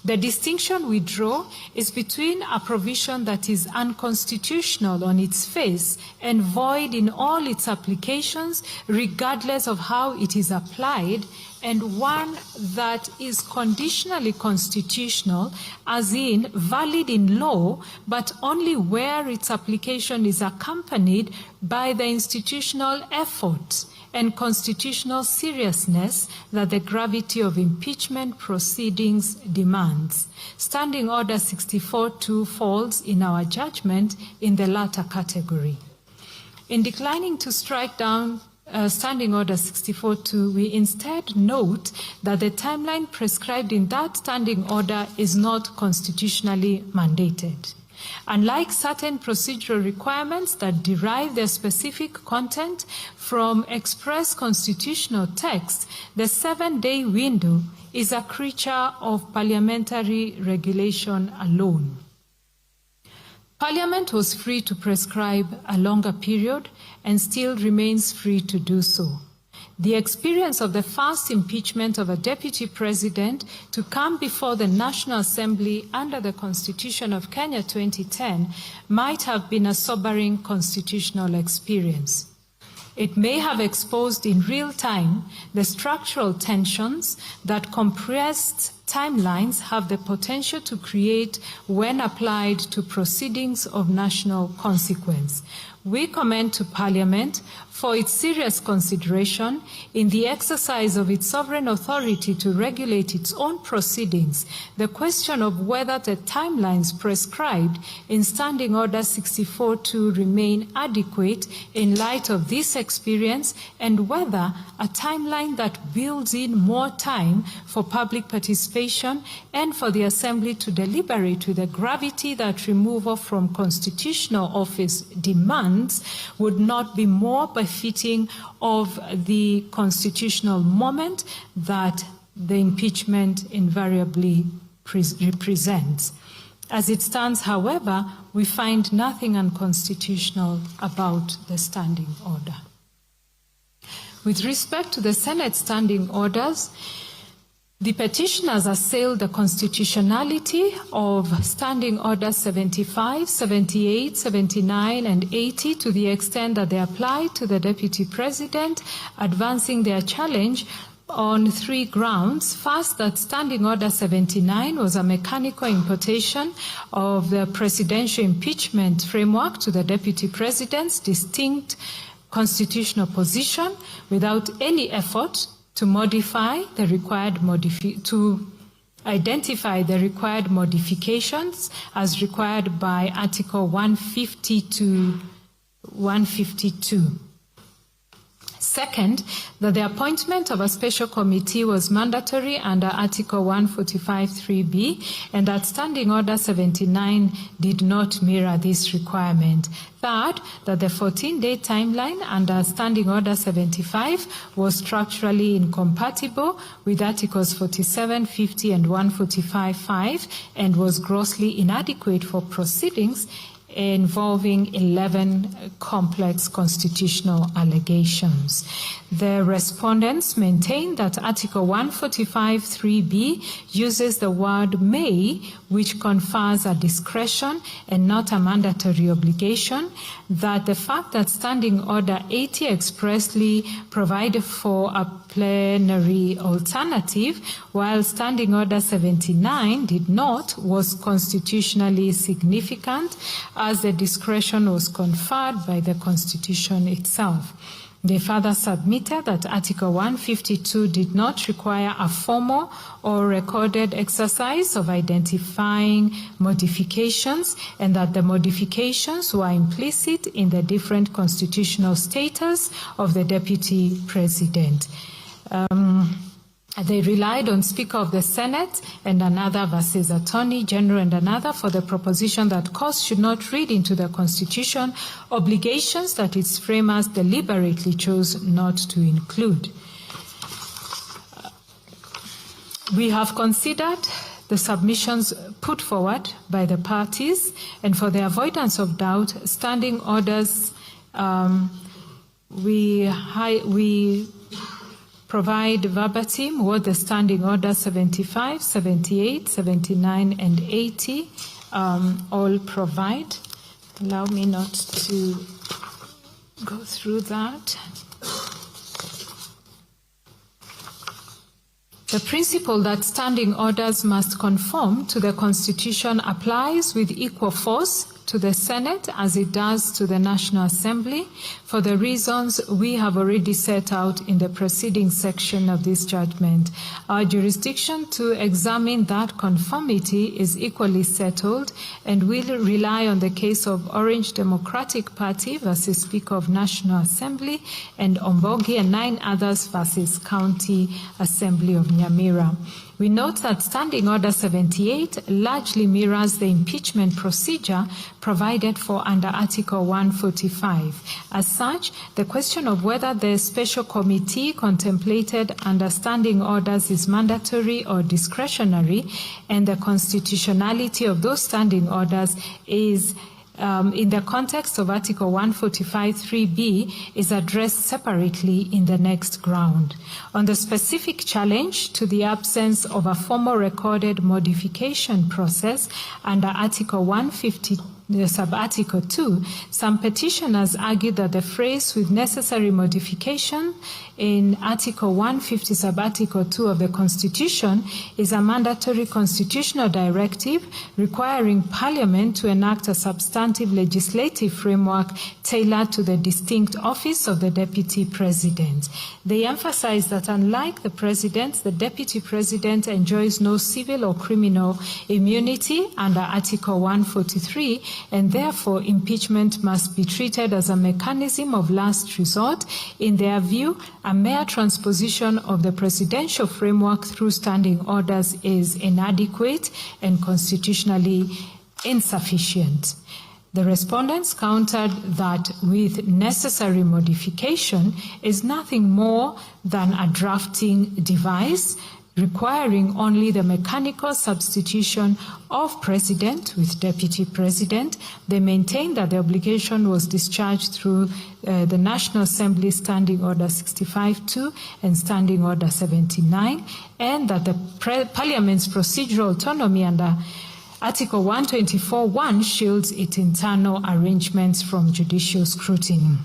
The distinction we draw is between a provision that is unconstitutional on its face and void in all its applications, regardless of how it is applied, and one that is conditionally constitutional, as in valid in law, but only where its application is accompanied by the institutional effort and constitutional seriousness that the gravity of impeachment proceedings demands. Standing Order 64-2 falls, in our judgment, in the latter category. In declining to strike down Standing Order 64-2, we instead note that the timeline prescribed in that standing order is not constitutionally mandated. Unlike certain procedural requirements that derive their specific content from express constitutional text, the 7-day window is a creature of parliamentary regulation alone. Parliament was free to prescribe a longer period and still remains free to do so. The experience of the first impeachment of a deputy president to come before the National Assembly under the Constitution of Kenya 2010 might have been a sobering constitutional experience. It may have exposed in real time the structural tensions that compressed timelines have the potential to create when applied to proceedings of national consequence. We commend to Parliament for its serious consideration in the exercise of its sovereign authority to regulate its own proceedings, the question of whether the timelines prescribed in Standing Order 64-2 remain adequate in light of this experience, and whether a timeline that builds in more time for public participation and for the Assembly to deliberate with the gravity that removal from constitutional office demands would not be more befitting of the constitutional moment that the impeachment invariably represents. As it stands, however, we find nothing unconstitutional about the standing order. With respect to the Senate standing orders, the petitioners assailed the constitutionality of Standing Orders 75, 78, 79, and 80 to the extent that they apply to the Deputy President, advancing their challenge on 3 grounds. First, that Standing Order 79 was a mechanical importation of the presidential impeachment framework to the Deputy President's distinct constitutional position without any effort to modify the required identify the required modifications as required by Article 150 to 152. Second, that the appointment of a special committee was mandatory under Article 145(3)(b, and that Standing Order 79 did not mirror this requirement. Third, that the 14-day timeline under Standing Order 75 was structurally incompatible with Articles 47, 50, and 145(5), and was grossly inadequate for proceedings involving 11 complex constitutional allegations. The respondents maintain that Article 145(3)(b uses the word may, which confers a discretion and not a mandatory obligation, that the fact that Standing Order 80 expressly provided for a plenary alternative, while Standing Order 79 did not, was constitutionally significant, as the discretion was conferred by the Constitution itself. They further submitted that Article 152 did not require a formal or recorded exercise of identifying modifications, and that the modifications were implicit in the different constitutional status of the Deputy President. They relied on Speaker of the Senate and another versus Attorney General and another for the proposition that courts should not read into the Constitution obligations that its framers deliberately chose not to include. We have considered the submissions put forward by the parties, and for the avoidance of doubt, standing orders, we provide verbatim what the standing orders 75, 78, 79, and 80 all provide. Allow me not to go through that. The principle that standing orders must conform to the Constitution applies with equal force to the Senate as it does to the National Assembly for the reasons we have already set out in the preceding section of this judgment. Our jurisdiction to examine that conformity is equally settled and will rely on the case of Orange Democratic Party versus Speaker of National Assembly and Ombogi and 9 others versus County Assembly of Nyamira. We note that Standing Order 78 largely mirrors the impeachment procedure provided for under Article 145. As such, the question of whether the special committee contemplated under standing orders is mandatory or discretionary, and the constitutionality of those standing orders is in the context of Article 145(3)(b is addressed separately in the next ground. On the specific challenge to the absence of a formal recorded modification process under Article 150, Sub-Article 2, some petitioners argued that the phrase "with necessary modification" in Article 150, Sub-Article 2 of the Constitution is a mandatory constitutional directive requiring Parliament to enact a substantive legislative framework tailored to the distinct office of the Deputy President. They emphasized that unlike the President, the Deputy President enjoys no civil or criminal immunity under Article 143, and therefore impeachment must be treated as a mechanism of last resort. In their view, a mere transposition of the presidential framework through standing orders is inadequate and constitutionally insufficient. The respondents countered that with necessary modification is nothing more than a drafting device requiring only the mechanical substitution of president with deputy president. They maintained that the obligation was discharged through the National Assembly Standing Order 65-2 and Standing Order 79, and that the Parliament's procedural autonomy under Article 124(1) shields its internal arrangements from judicial scrutiny.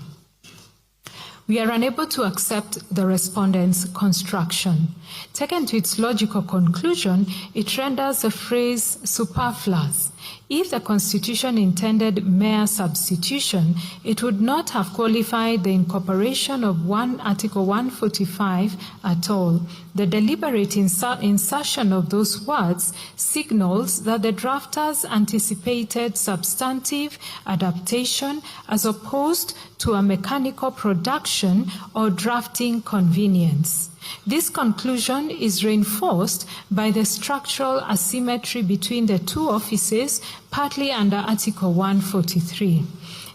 We are unable to accept the respondent's construction. Taken to its logical conclusion, it renders the phrase superfluous. If the Constitution intended mere substitution, it would not have qualified the incorporation of Article 145 at all. The deliberate insertion of those words signals that the drafters anticipated substantive adaptation as opposed to a mechanical production or drafting convenience. This conclusion is reinforced by the structural asymmetry between the two offices, partly under Article 143.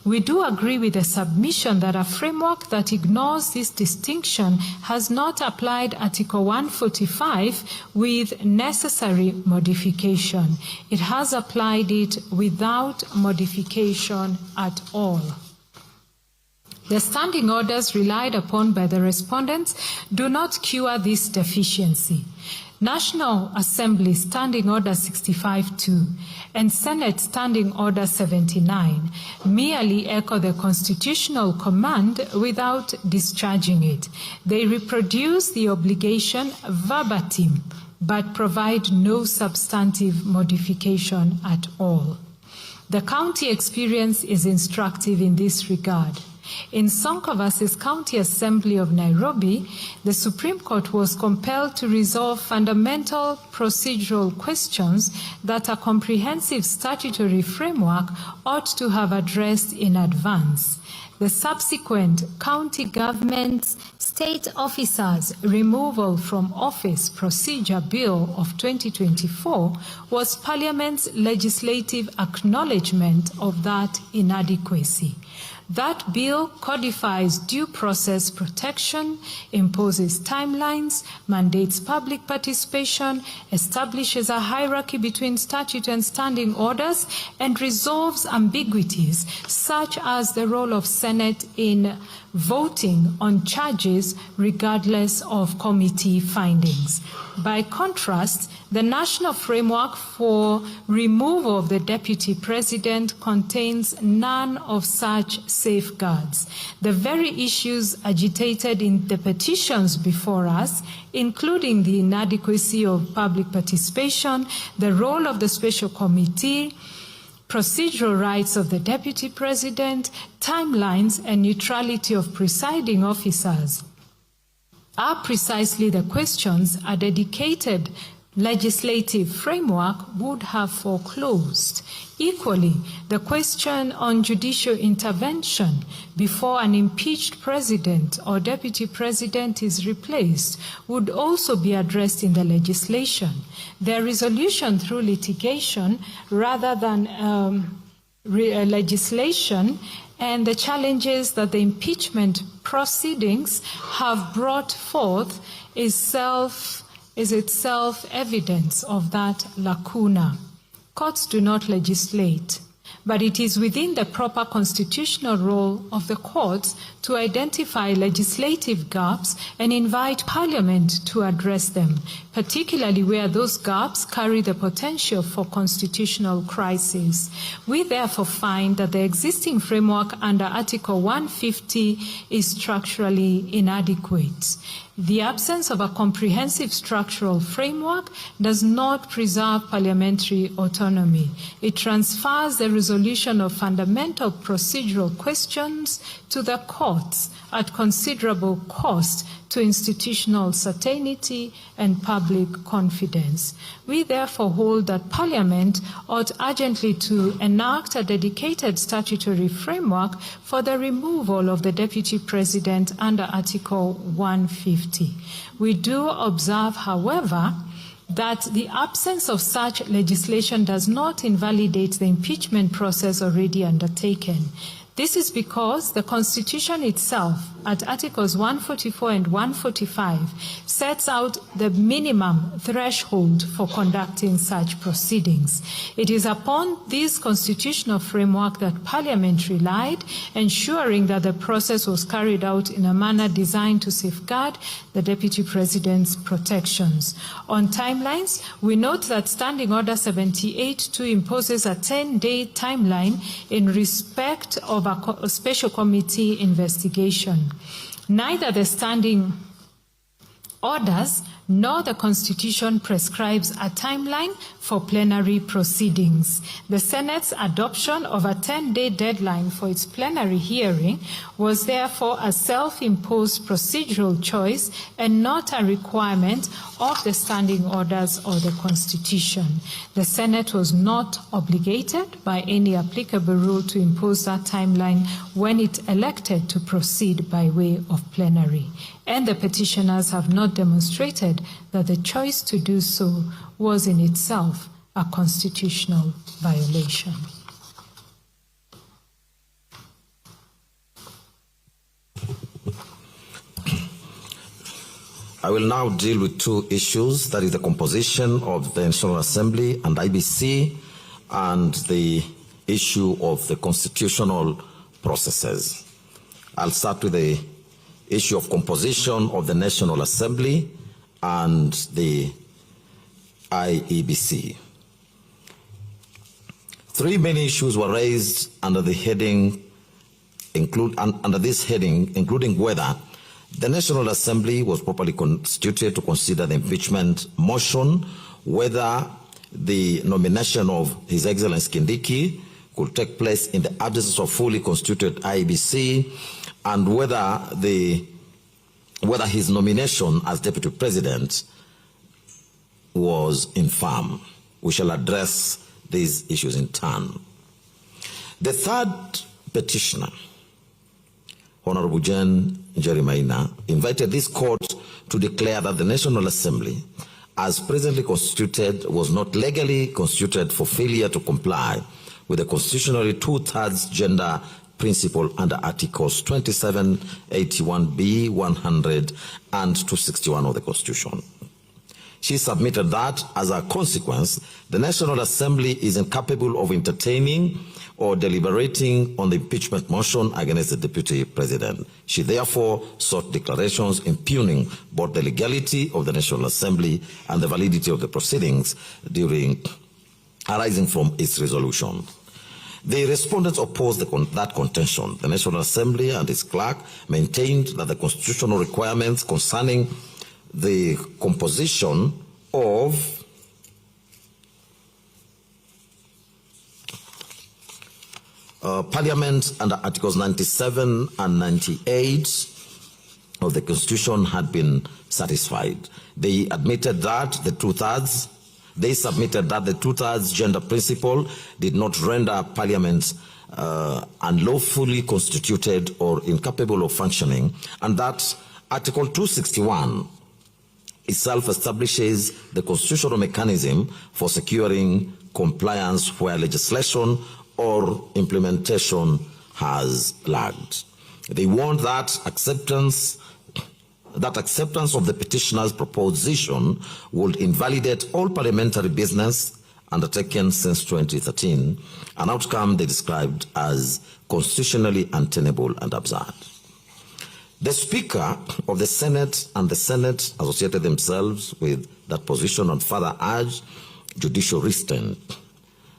We do agree with the submission that a framework that ignores this distinction has not applied Article 145 with necessary modification. It has applied it without modification at all. The standing orders relied upon by the respondents do not cure this deficiency. National Assembly Standing Order 65-2 and Senate Standing Order 79 merely echo the constitutional command without discharging it. They reproduce the obligation verbatim, but provide no substantive modification at all. The county experience is instructive in this regard. In Sonko versus County Assembly of Nairobi, the Supreme Court was compelled to resolve fundamental procedural questions that a comprehensive statutory framework ought to have addressed in advance. The subsequent County Government's State Officers Removal from Office Procedure Bill of 2024 was Parliament's legislative acknowledgement of that inadequacy. That bill codifies due process protection, imposes timelines, mandates public participation, establishes a hierarchy between statute and standing orders, and resolves ambiguities such as the role of Senate in voting on charges regardless of committee findings. By contrast, the national framework for removal of the deputy president contains none of such safeguards. The very issues agitated in the petitions before us, including the inadequacy of public participation, the role of the special committee, procedural rights of the deputy president, timelines, and neutrality of presiding officers are precisely the questions a dedicated legislative framework would have foreclosed. Equally, the question on judicial intervention before an impeached president or deputy president is replaced would also be addressed in the legislation. Their resolution through litigation rather than legislation, and the challenges that the impeachment proceedings have brought forth is itself evidence of that lacuna. Courts do not legislate, but it is within the proper constitutional role of the courts to identify legislative gaps and invite Parliament to address them, particularly where those gaps carry the potential for constitutional crisis. We therefore find that the existing framework under Article 150 is structurally inadequate. The absence of a comprehensive structural framework does not preserve parliamentary autonomy. It transfers the resolution of fundamental procedural questions to the courts at considerable cost to institutional certainty and public confidence. We therefore hold that Parliament ought urgently to enact a dedicated statutory framework for the removal of the Deputy President under Article 150. We do observe, however, that the absence of such legislation does not invalidate the impeachment process already undertaken. This is because the Constitution itself, at Articles 144 and 145, sets out the minimum threshold for conducting such proceedings. It is upon this constitutional framework that Parliament relied, ensuring that the process was carried out in a manner designed to safeguard the Deputy President's protections. On timelines, we note that Standing Order 78-2 imposes a 10-day timeline in respect of a special committee investigation. Neither the standing orders nor the Constitution prescribes a timeline for plenary proceedings. The Senate's adoption of a 10-day deadline for its plenary hearing was therefore a self-imposed procedural choice and not a requirement of the standing orders or the Constitution. The Senate was not obligated by any applicable rule to impose that timeline when it elected to proceed by way of plenary, and the petitioners have not demonstrated that the choice to do so was in itself a constitutional violation. I will now deal with two issues, that is the composition of the National Assembly and IBC, and the issue of the constitutional processes. I'll start with the issue of composition of the National Assembly and the IEBC. Three main issues were raised under the heading, including whether the National Assembly was properly constituted to consider the impeachment motion, whether the nomination of His Excellency Kindiki could take place in the absence of fully constituted IEBC, and whether his nomination as deputy president was infirm. We shall address these issues in turn. The third petitioner, Honorable Jane Jeremiah, invited this court to declare that the National Assembly, as presently constituted, was not legally constituted for failure to comply with the constitutionally two-thirds gender principle under Articles 27, 81B, 100, and 261 of the Constitution. She submitted that, as a consequence, the National Assembly is incapable of entertaining or deliberating on the impeachment motion against the Deputy President. She therefore sought declarations impugning both the legality of the National Assembly and the validity of the proceedings arising from its resolution. The respondents opposed that contention. The National Assembly and its clerk maintained that the constitutional requirements concerning the composition of Parliament under Articles 97 and 98 of the Constitution had been satisfied. They admitted that they submitted that the two-thirds gender principle did not render Parliament unlawfully constituted or incapable of functioning, and that Article 261 itself establishes the constitutional mechanism for securing compliance where legislation or implementation has lagged. They warned that acceptance of the petitioner's proposition would invalidate all parliamentary business undertaken since 2013, an outcome they described as constitutionally untenable and absurd. The Speaker of the Senate and the Senate associated themselves with that position and further urged judicial restraint,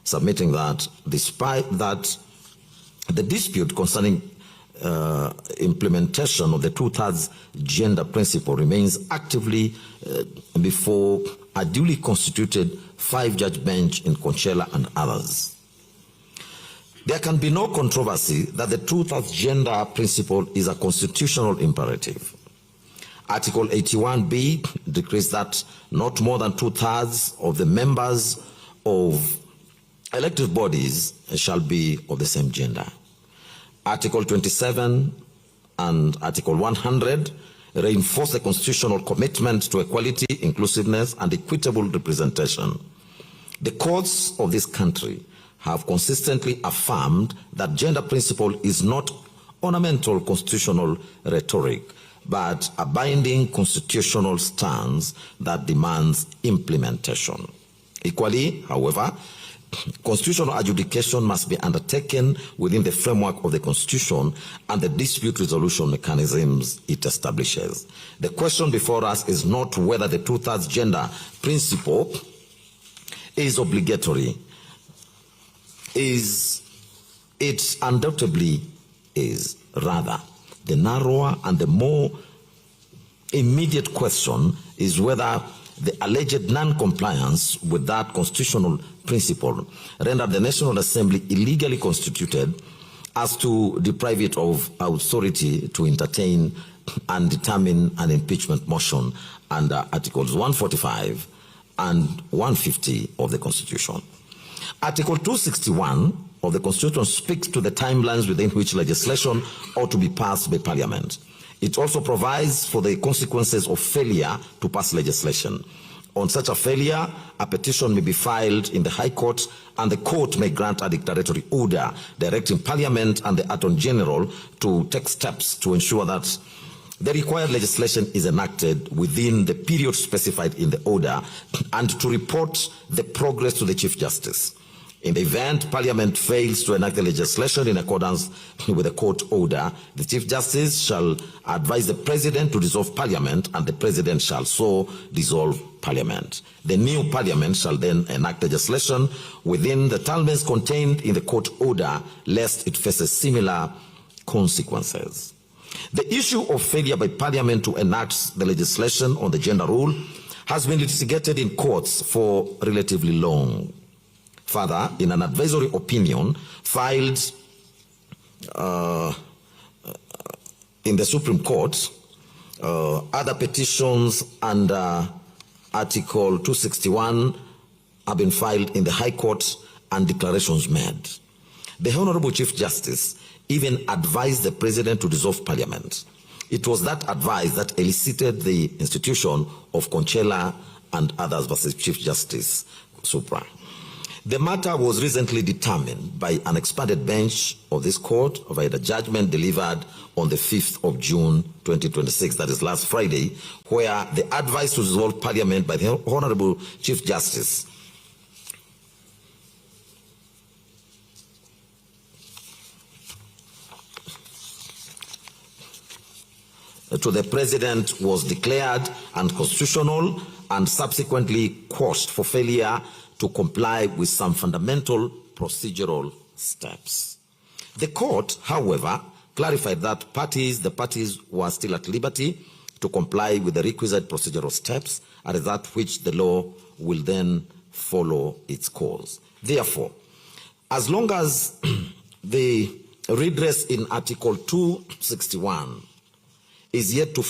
submitting that despite that the dispute concerning implementation of the two-thirds gender principle remains actively before a duly constituted 5-judge bench in Conchella and others. There can be no controversy that the two-thirds gender principle is a constitutional imperative. Article 81B decrees that not more than two-thirds of the members of elective bodies shall be of the same gender. Article 27 and Article 100 reinforce the constitutional commitment to equality, inclusiveness, and equitable representation. The courts of this country have consistently affirmed that gender principle is not ornamental constitutional rhetoric, but a binding constitutional stance that demands implementation. Equally, however, constitutional adjudication must be undertaken within the framework of the Constitution and the dispute resolution mechanisms it establishes. The question before us is not whether the two-thirds gender principle is obligatory. It undoubtedly is. Rather, the narrower and the more immediate question is whether the alleged non-compliance with that constitutional principle rendered the National Assembly illegally constituted as to deprive it of authority to entertain and determine an impeachment motion under Articles 145 and 150 of the Constitution. Article 261 of the Constitution speaks to the timelines within which legislation ought to be passed by Parliament. It also provides for the consequences of failure to pass legislation. On such a failure, a petition may be filed in the High Court, and the court may grant a declaratory order directing Parliament and the Attorney General to take steps to ensure that the required legislation is enacted within the period specified in the order, and to report the progress to the Chief Justice. In the event Parliament fails to enact the legislation in accordance with the court order, the Chief Justice shall advise the President to dissolve Parliament, and the President shall so dissolve Parliament. The new Parliament shall then enact legislation within the terms contained in the court order, lest it faces similar consequences. The issue of failure by Parliament to enact the legislation on the gender rule has been litigated in courts for relatively long. Further, in an advisory opinion filed in the Supreme Court, other petitions under Article 261 have been filed in the High Court and declarations made. The Honorable Chief Justice even advised the President to dissolve Parliament. It was that advice that elicited the institution of Conchela and others versus Chief Justice Supra. The matter was recently determined by an expanded bench of this court via the judgment delivered on the 5th of June 2026, that is last Friday, where the advice to dissolve Parliament by the Honorable Chief Justice to the President was declared unconstitutional and subsequently quashed for failure to comply with some fundamental procedural steps. The court, however, clarified that the parties were still at liberty to comply with the requisite procedural steps, and that which the law will then follow its course. Therefore, as long as the redress in Article 261 is yet to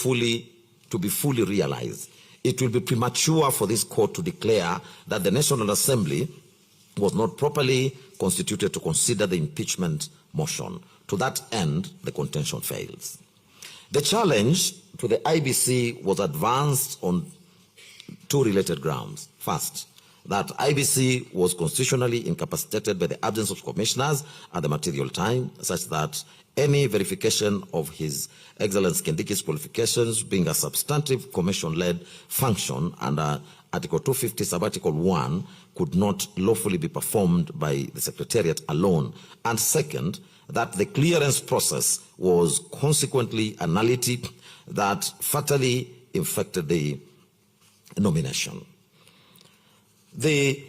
be fully realized, it will be premature for this court to declare that the National Assembly was not properly constituted to consider the impeachment motion. To that end, the contention fails. The challenge to the IBC was advanced on two related grounds. First, that IBC was constitutionally incapacitated by the absence of commissioners at the material time, such that any verification of His Excellency Kindiki's qualifications being a substantive commission-led function under Article 250, Sub-Article 1, could not lawfully be performed by the Secretariat alone. And second, that the clearance process was consequently a nullity that fatally infected the nomination. The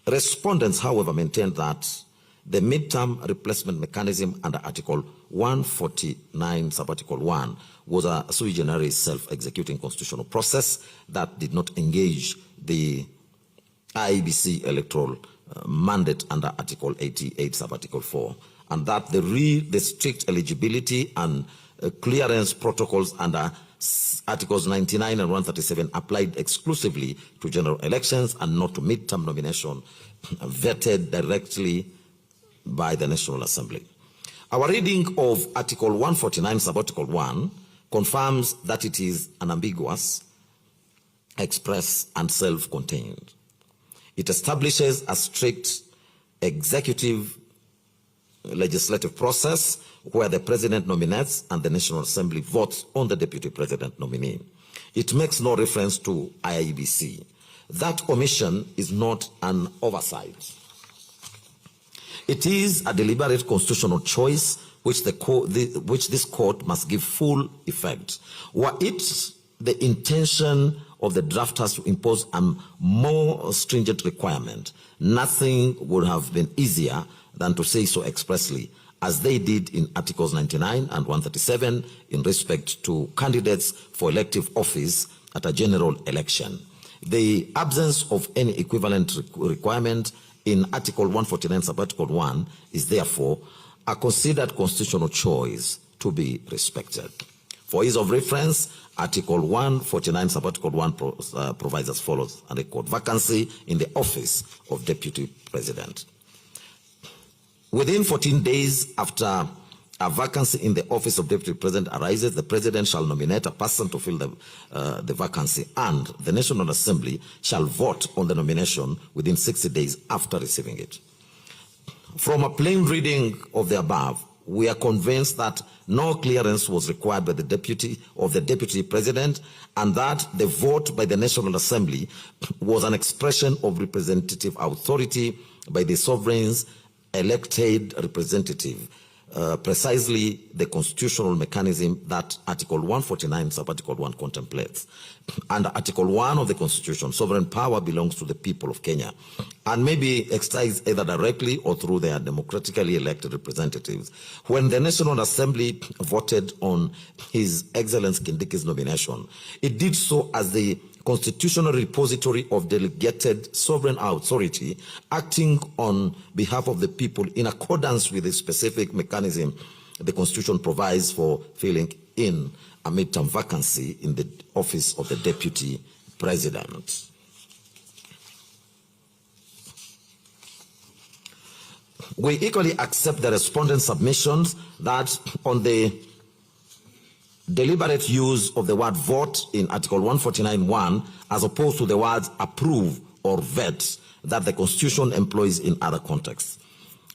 respondents, however, maintained that the midterm replacement mechanism under Article 149, Sub-Article 1, was a sui generis self-executing constitutional process that did not engage the IBC electoral mandate under Article 88, Sub-Article 4, and that the strict eligibility and clearance protocols under Articles 99 and 137 applied exclusively to general elections and not to midterm nomination vetted directly by the National Assembly. Our reading of Article 149, Sub-Article 1, confirms that it is unambiguous, express, and self-contained. It establishes a strict executive legislative process where the President nominates and the National Assembly votes on the Deputy President nominee. It makes no reference to IEBC. That omission is not an oversight. It is a deliberate constitutional choice which this court must give full effect. Were it the intention of the drafters to impose a more stringent requirement, nothing would have been easier than to say so expressly, as they did in Articles 99 and 137 in respect to candidates for elective office at a general election. The absence of any equivalent requirement in Article 149, Sub-Article 1 is therefore a considered constitutional choice to be respected. For ease of reference, Article 149, Sub-Article 1 provides as follows, and I quote, vacancy in the office of Deputy President. Within 14 days after a vacancy in the office of Deputy President arises, the President shall nominate a person to fill the vacancy, and the National Assembly shall vote on the nomination within 60 days after receiving it. From a plain reading of the above, we are convinced that no clearance was required by the Deputy President, and that the vote by the National Assembly was an expression of representative authority by the sovereign's elected representative, precisely the constitutional mechanism that Article 149, Sub-Article 1 contemplates. Under Article 1 of the Constitution, sovereign power belongs to the people of Kenya and may be exercised either directly or through their democratically elected representatives. When the National Assembly voted on His Excellency Kindiki's nomination, it did so as the constitutional repository of delegated sovereign authority acting on behalf of the people in accordance with the specific mechanism the Constitution provides for filling in a midterm vacancy in the office of the Deputy President. We equally accept the respondent's submissions that on the deliberate use of the word vote in Article 149(1) as opposed to the words approve or vet that the Constitution employs in other contexts.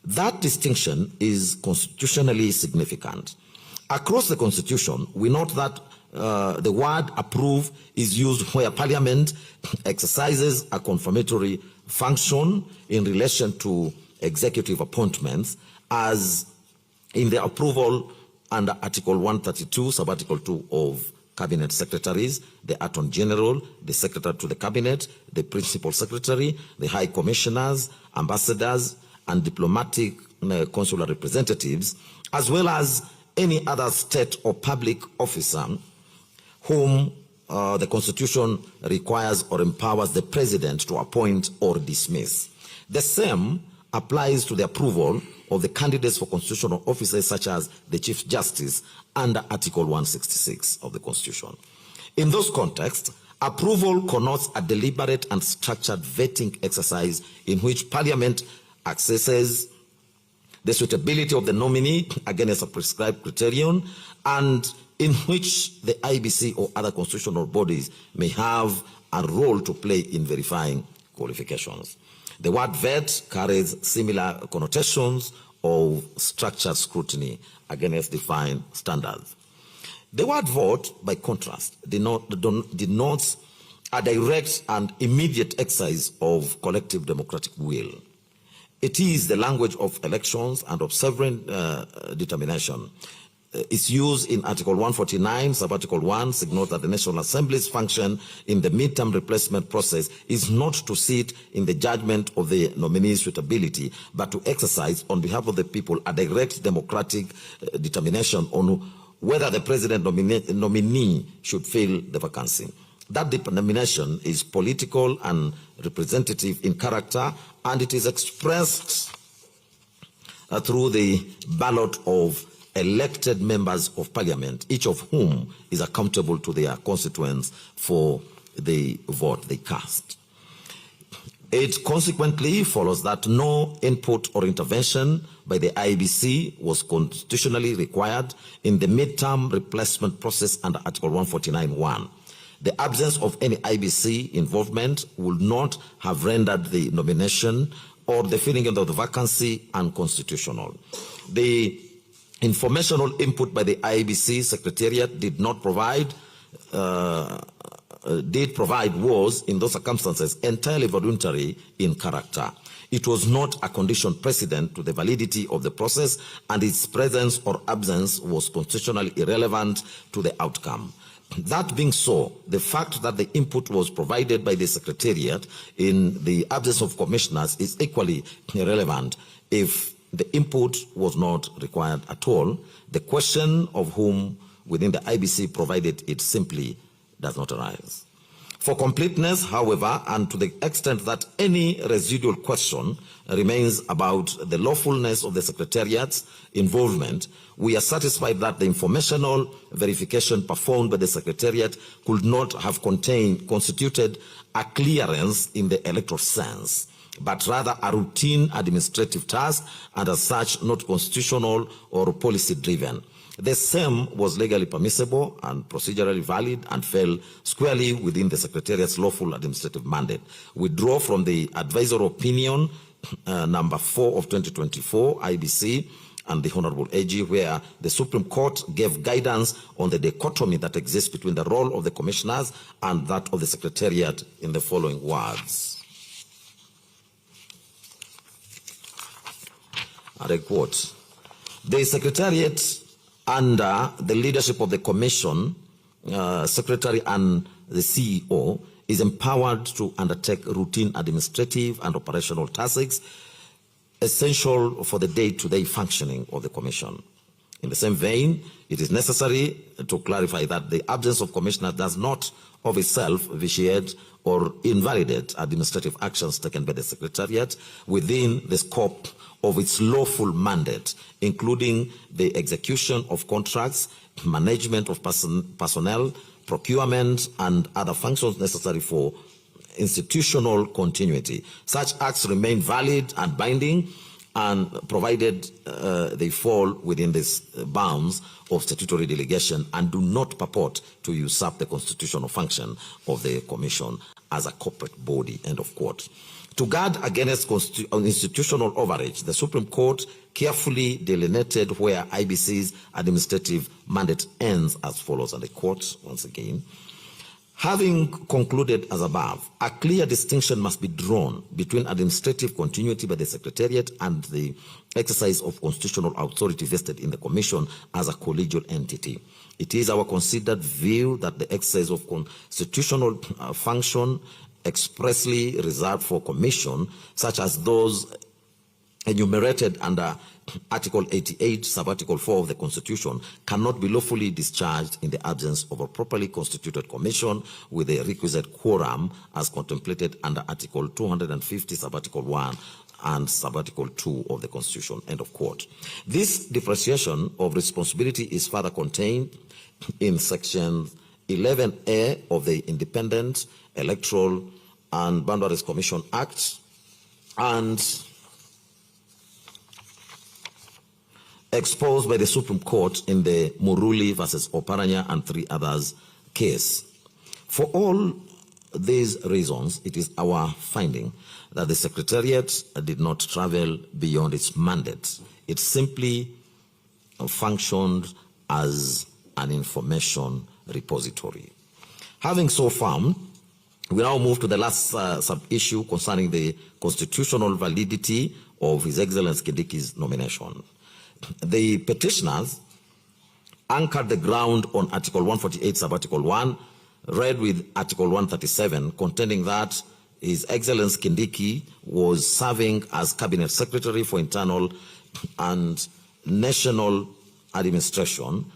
That distinction is constitutionally significant. Across the Constitution, we note that the word approve is used where Parliament exercises a confirmatory function in relation to executive appointments, as in the approval under Article 132, Sub-Article 2 of Cabinet Secretaries, the Attorney General, the Secretary to the Cabinet, the Principal Secretary, the High Commissioners, Ambassadors, and diplomatic consular representatives, as well as any other state or public officer whom the Constitution requires or empowers the President to appoint or dismiss. The same applies to the approval of the candidates for constitutional offices such as the Chief Justice under Article 166 of the Constitution. In those contexts, approval connotes a deliberate and structured vetting exercise in which Parliament assesses the suitability of the nominee against a prescribed criterion, and in which the IBC or other constitutional bodies may have a role to play in verifying qualifications. The word vet carries similar connotations of structured scrutiny against defined standards. The word vote, by contrast, denotes a direct and immediate exercise of collective democratic will. It is the language of elections and of sovereign determination. Its use in Article 149, Sub-Article 1, signals that the National Assembly's function in the midterm replacement process is not to sit in the judgment of the nominee's suitability, but to exercise on behalf of the people a direct democratic determination on whether the President nominee should fill the vacancy. That determination is political and representative in character, and it is expressed through the ballot of elected members of Parliament, each of whom is accountable to their constituents for the vote they cast. It consequently follows that no input or intervention by the IBC was constitutionally required in the midterm replacement process under Article 149(1). The absence of any IBC involvement would not have rendered the nomination or the filling in of the vacancy unconstitutional. The informational input by the IBC Secretariat did provide was, in those circumstances, entirely voluntary in character. It was not a condition precedent to the validity of the process, and its presence or absence was constitutionally irrelevant to the outcome. That being so, the fact that the input was provided by the Secretariat in the absence of commissioners is equally irrelevant if the input was not required at all. The question of whom within the IBC provided it simply does not arise. For completeness, however, and to the extent that any residual question remains about the lawfulness of the Secretariat's involvement, we are satisfied that the informational verification performed by the Secretariat could not have constituted a clearance in the electoral sense, but rather a routine administrative task, and as such not constitutional or policy-driven. The same was legally permissible and procedurally valid and fell squarely within the Secretariat's lawful administrative mandate. We draw from the advisory opinion number 4 of 2024, IBC, and the Honorable AG, where the Supreme Court gave guidance on the dichotomy that exists between the role of the commissioners and that of the Secretariat in the following words. And I quote, The Secretariat, under the leadership of the Commission, Secretary and the CEO, is empowered to undertake routine administrative and operational tasks essential for the day-to-day functioning of the Commission. In the same vein, it is necessary to clarify that the absence of commissioner does not of itself vitiate or invalidate administrative actions taken by the Secretariat within the scope of its lawful mandate, including the execution of contracts, management of personnel, procurement, and other functions necessary for institutional continuity. Such acts remain valid and binding, and provided they fall within these bounds of statutory delegation and do not purport to usurp the constitutional function of the Commission as a corporate body, end of quote. To guard against institutional overreach, the Supreme Court carefully delineated where IBC's administrative mandate ends as follows, and the court, once again, having concluded as above, a clear distinction must be drawn between administrative continuity by the Secretariat and the exercise of constitutional authority vested in the Commission as a collegial entity. It is our considered view that the exercise of constitutional function expressly reserved for Commission, such as those enumerated under Article 88, Sub-Article 4 of the Constitution, cannot be lawfully discharged in the absence of a properly constituted Commission with a requisite quorum as contemplated under Article 250, Sub-Article 1 and Sub-Article 2 of the Constitution, end of quote. This differentiation of responsibility is further contained in Section 11A of the Independent Electoral and Boundaries Commission Act and exposed by the Supreme Court in the Muruli versus Oparanya and 3 others case. For all these reasons, it is our finding that the Secretariat did not travel beyond its mandate. It simply functioned as an information repository. Having so found, we now move to the last sub-issue concerning the constitutional validity of His Excellency Kindiki's nomination. The petitioners anchored the ground on Article 148, Sub-Article 1, read with Article 137, contending that His Excellency Kindiki was serving as Cabinet Secretary for Internal and National Administration,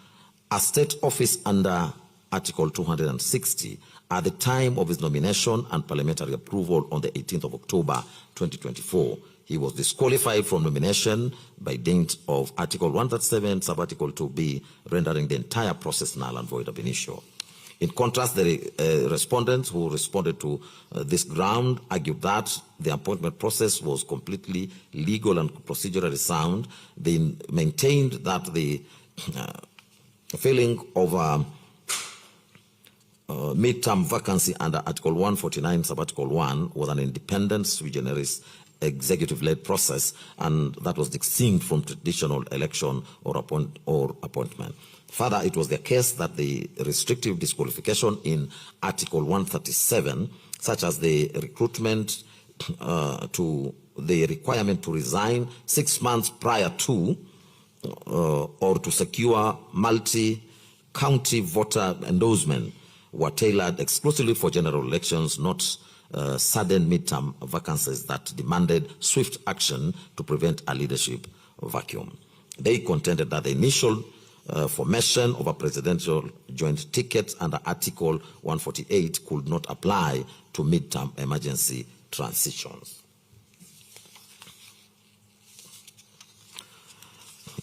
a state office under Article 260, at the time of his nomination and parliamentary approval on the 18th of October 2024. He was disqualified from nomination by dint of Article 137, Sub-Article 2B, rendering the entire process null and void ab initio. In contrast, the respondents who responded to this ground argued that the appointment process was completely legal and procedurally sound. They maintained that the filling of mid-term vacancy under Article 149, Sub-Article 1 was an independent sui generis executive-led process, and that was distinct from traditional election or appointment. Further, it was the case that the restrictive disqualification in Article 137, such as the recruitment to the requirement to resign 6 months prior to or to secure multi-county voter endorsement, were tailored exclusively for general elections, not sudden midterm vacancies that demanded swift action to prevent a leadership vacuum. They contended that the initial formation of a presidential joint ticket under Article 148 could not apply to midterm emergency transitions.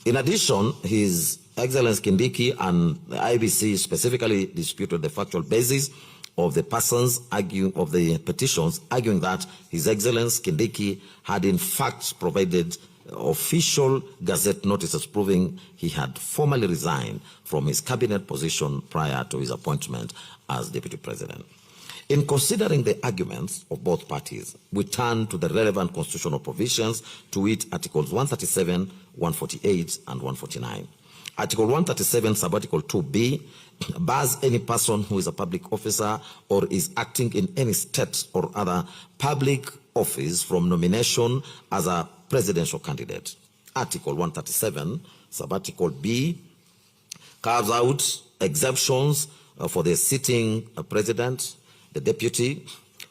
In addition, His Excellency Kindiki and the IBC specifically disputed the factual basis of the persons of the petitions, arguing that His Excellency Kindiki had in fact provided official gazette notices proving he had formally resigned from his cabinet position prior to his appointment as Deputy President. In considering the arguments of both parties, we turn to the relevant constitutional provisions, to wit Articles 137, 148, and 149. Article 137, Sub-Article 2B, bars any person who is a public officer or is acting in any state or other public office from nomination as a presidential candidate. Article 137, Subarticle B carves out exemptions for the sitting president, the deputy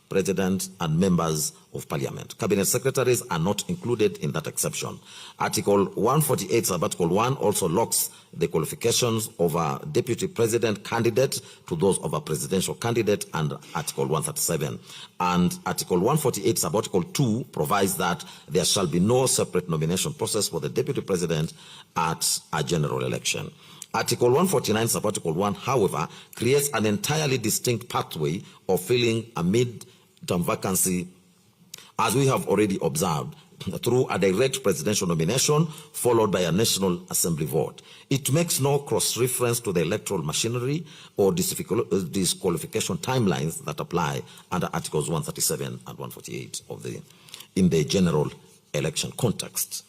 president, and members of parliament. Cabinet secretaries are not included in that exception. Article 148, subarticle 1 also locks the qualifications of a deputy president candidate to those of a presidential candidate under Article 137. And Article 148, subarticle 2 provides that there shall be no separate nomination process for the deputy president at a general election. Article 149, subarticle 1, however, creates an entirely distinct pathway of filling a mid-term vacancy, as we have already observed, through a direct presidential nomination followed by a National Assembly vote. It makes no cross-reference to the electoral machinery or disqualification timelines that apply under Articles 137 and 148 in the general election context.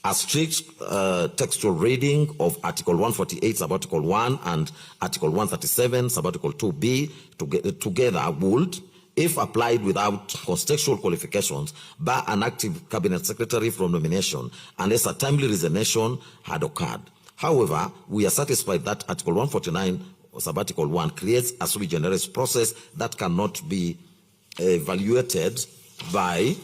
A strict textual reading of Article 148, subarticle 1, and Article 137, subarticle 2b together would, if applied without contextual qualifications, bar an active cabinet secretary from nomination unless a timely resignation had occurred. However, we are satisfied that Article 149, subarticle 1, creates a sui generis process that cannot be evaluated by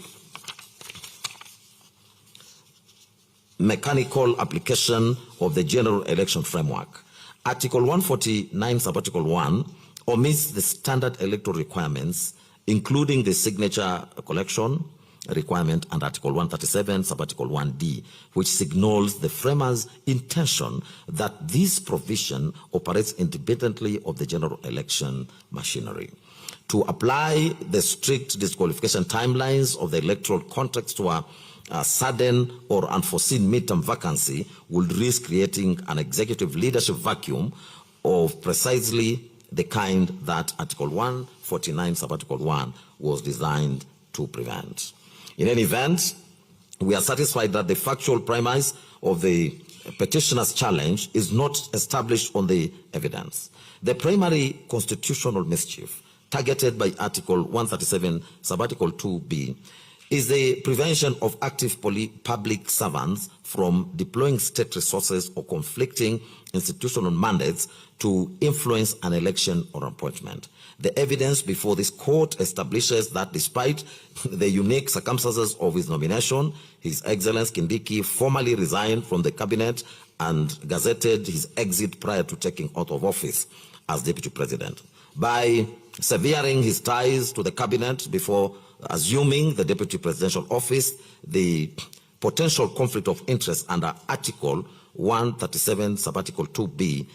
mechanical application of the general election framework. Article 149, subarticle 1, omits the standard electoral requirements, including the signature collection requirement, and Article 137, subarticle 1d, which signals the framers' intention that this provision operates independently of the general election machinery. To apply the strict disqualification timelines of the electoral context to a sudden or unforeseen midterm vacancy would risk creating an executive leadership vacuum of precisely the kind that Article 149, subarticle 1 was designed to prevent. In any event, we are satisfied that the factual premise of the petitioner's challenge is not established on the evidence. The primary constitutional mischief targeted by Article 137, subarticle 2b, is the prevention of active public servants from deploying state resources or conflicting institutional mandates to influence an election or appointment. The evidence before this court establishes that despite the unique circumstances of his nomination, His Excellency Kindiki formally resigned from the cabinet and gazetted his exit prior to taking oath of office as deputy president. By severing his ties to the cabinet before assuming the deputy presidential office, the potential conflict of interest under Article 137, subarticle 2b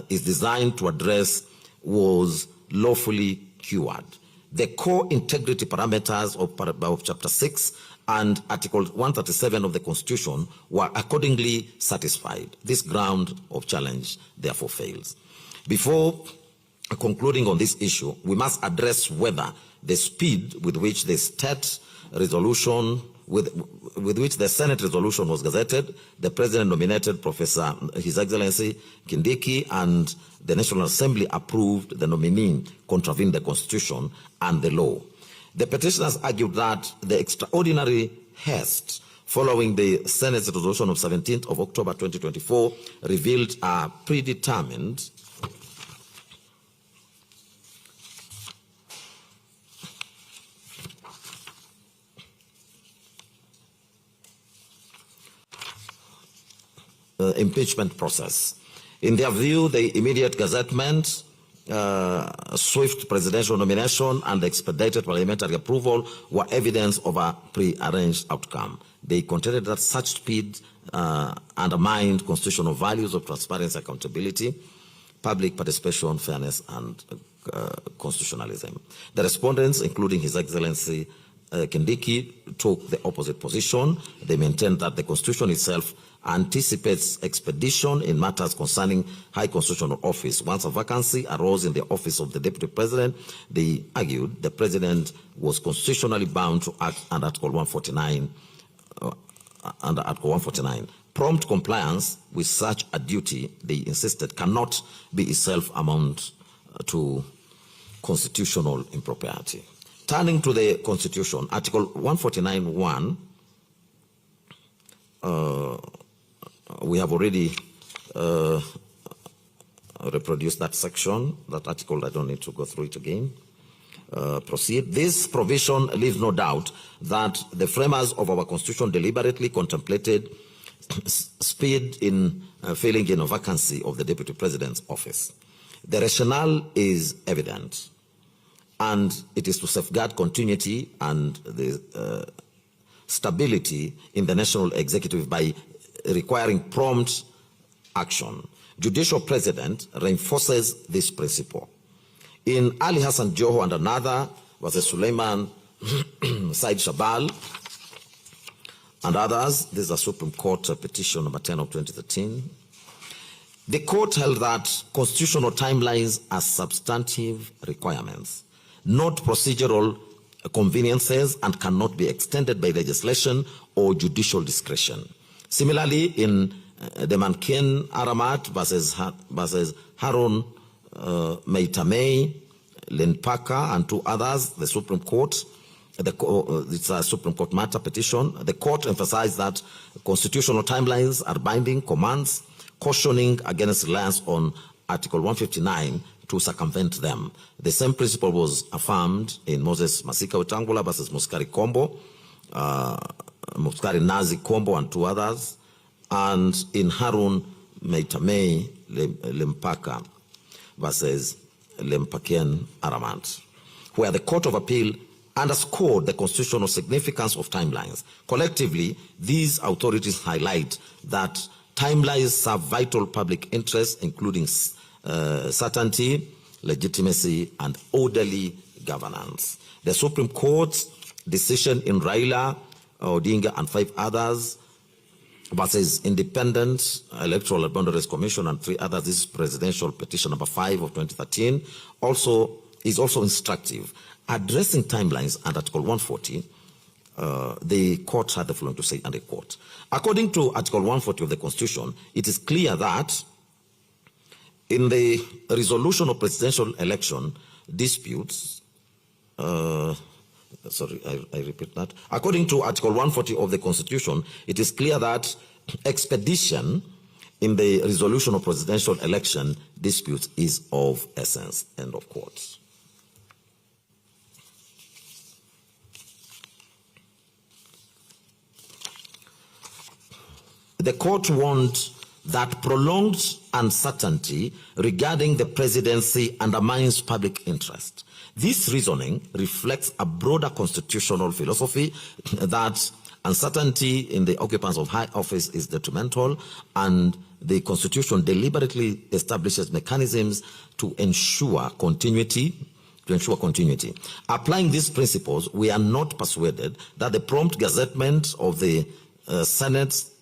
is designed to address was lawfully cured. The core integrity parameters of Chapter 6 and Article 137 of the Constitution were accordingly satisfied. This ground of challenge therefore fails. Before concluding on this issue, we must address whether the speed with which the state resolution, with which the Senate resolution was gazetted, the President nominated Professor His Excellency Kindiki, and the National Assembly approved the nominee, contravened the Constitution and the law. The petitioners argued that the extraordinary haste following the Senate's resolution of 17th of October 2024 revealed a predetermined impeachment process. In their view, the immediate gazettement, swift presidential nomination, and expedited parliamentary approval were evidence of a pre-arranged outcome. They contended that such speed undermined constitutional values of transparency, accountability, public participation, fairness, and constitutionalism. The respondents, including His Excellency Kindiki, took the opposite position. They maintained that the Constitution itself anticipates expedition in matters concerning high constitutional office. Once a vacancy arose in the office of the Deputy President, they argued the President was constitutionally bound to act under Article 149. Prompt compliance with such a duty, they insisted, cannot be itself amount to constitutional impropriety. Turning to the Constitution, Article 149.1 we have already reproduced that section, that article. I don't need to go through it again. Proceed. This provision leaves no doubt that the framers of our Constitution deliberately contemplated speed in filling in a vacancy of the Deputy President's office. The rationale is evident, and it is to safeguard continuity and the stability in the national executive by requiring prompt action. Judicial President reinforces this principle. In Ali Hassan Joho and another versus Suleiman Said Shabal and others, this is a Supreme Court petition number 10 of 2013. The court held that constitutional timelines are substantive requirements, not procedural conveniences, and cannot be extended by legislation or judicial discretion. Similarly, in the Mankin Aramat versus Harun Meitamei, Lenpaka, and two others, the Supreme Court, it's a Supreme Court matter petition. The court emphasized that constitutional timelines are binding commands, cautioning against reliance on Article 159 to circumvent them. The same principle was affirmed in Moses Masika Wetangula versus Muskari Kombo, Muskari Nazi Kombo, and two others, and in Harun Meitamei Lempaka versus Lempakian Aramat, where the Court of Appeal underscored the constitutional significance of timelines. Collectively, these authorities highlight that timelines serve vital public interests, including certainty, legitimacy, and orderly governance. The Supreme Court's decision in Raila Odinga and 5 others versus Independent Electoral and Boundaries Commission and 3 others, this is presidential petition number 5 of 2013, is also instructive. Addressing timelines under Article 140, the court had the following to say, and I quote, according to Article 140 of the Constitution, it is clear that in the resolution of presidential election disputes, I repeat that. According to Article 140 of the Constitution, it is clear that expedition in the resolution of presidential election disputes is of essence, end of quote. The court warned that prolonged uncertainty regarding the presidency undermines public interest. This reasoning reflects a broader constitutional philosophy that uncertainty in the occupants of high office is detrimental, and the Constitution deliberately establishes mechanisms to ensure continuity. Applying these principles, we are not persuaded that the prompt gazettement of the Senate's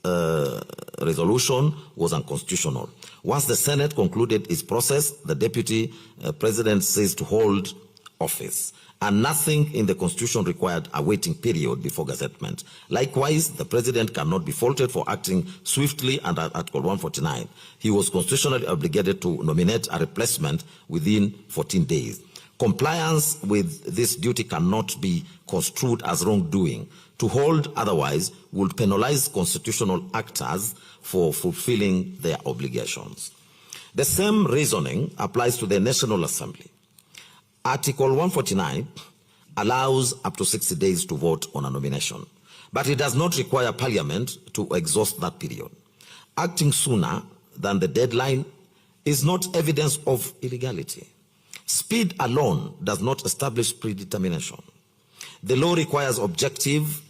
resolution was unconstitutional. Once the Senate concluded its process, the Deputy President ceased to hold office, and nothing in the Constitution required a waiting period before gazettement. Likewise, the President cannot be faulted for acting swiftly under Article 149. He was constitutionally obligated to nominate a replacement within 14 days. Compliance with this duty cannot be construed as wrongdoing. To hold otherwise would penalize constitutional actors for fulfilling their obligations. The same reasoning applies to the National Assembly. Article 149 allows up to 60 days to vote on a nomination, but it does not require Parliament to exhaust that period. Acting sooner than the deadline is not evidence of illegality. Speed alone does not establish predetermination. The law requires objective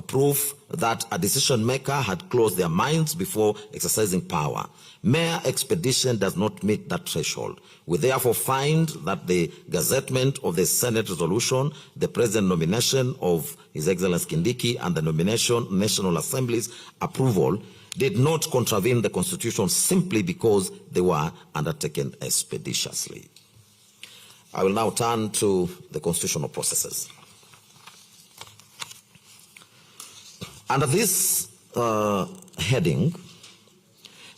proof that a decision maker had closed their minds before exercising power. Mere expedition does not meet that threshold. We therefore find that the gazettement of the Senate resolution, the President nomination of His Excellency Kindiki, and the nomination National Assembly's approval did not contravene the Constitution simply because they were undertaken expeditiously. I will now turn to the constitutional processes. Under this heading,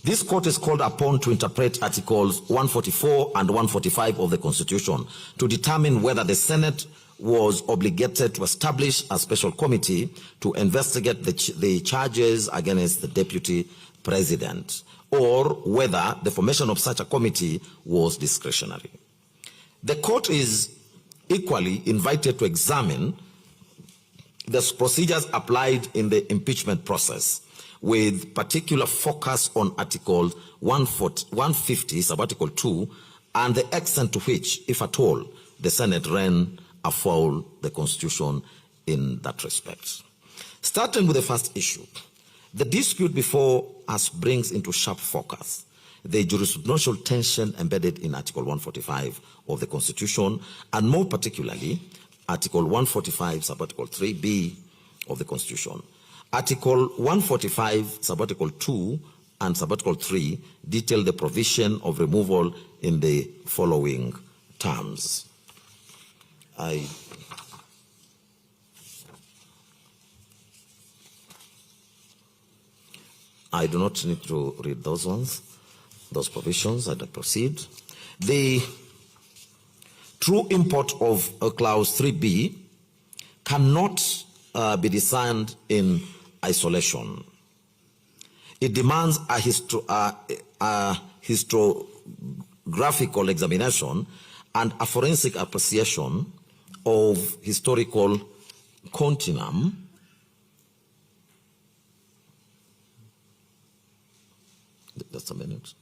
this court is called upon to interpret Articles 144 and 145 of the Constitution to determine whether the Senate was obligated to establish a special committee to investigate the charges against the deputy president, or whether the formation of such a committee was discretionary. The court is equally invited to examine the procedures applied in the impeachment process, with particular focus on Article 150, sub-Article 2, and the extent to which, if at all, the Senate ran afoul the Constitution in that respect. Starting with the first issue, the dispute before us brings into sharp focus the jurisprudential tension embedded in Article 145 of the Constitution, and more particularly, Article 145, sub-Article 3b of the Constitution. Article 145, sub-Article 2 and sub-Article 3 detail the provision of removal in the following terms. I do not need to read those provisions. I proceed. The true import of Clause 3b cannot be discerned in isolation. It demands a historiographical examination and a forensic appreciation of historical continuum Just a minute.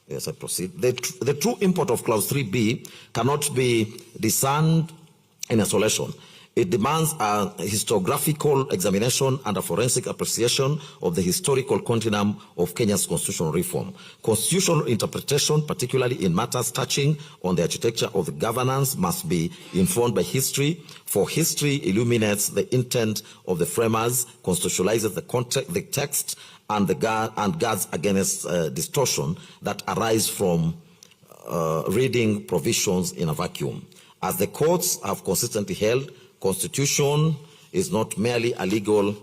Yes, I proceed. The true import of Clause 3b cannot be discerned in isolation. It demands a historiographical examination and a forensic appreciation of the historical continuum of Kenya's constitutional reform. Constitutional interpretation, particularly in matters touching on the architecture of the governance, must be informed by history, for history illuminates the intent of the framers, constitutionalizes the text, and guards against distortion that arise from reading provisions in a vacuum. As the courts have consistently held, Constitution is not merely a legal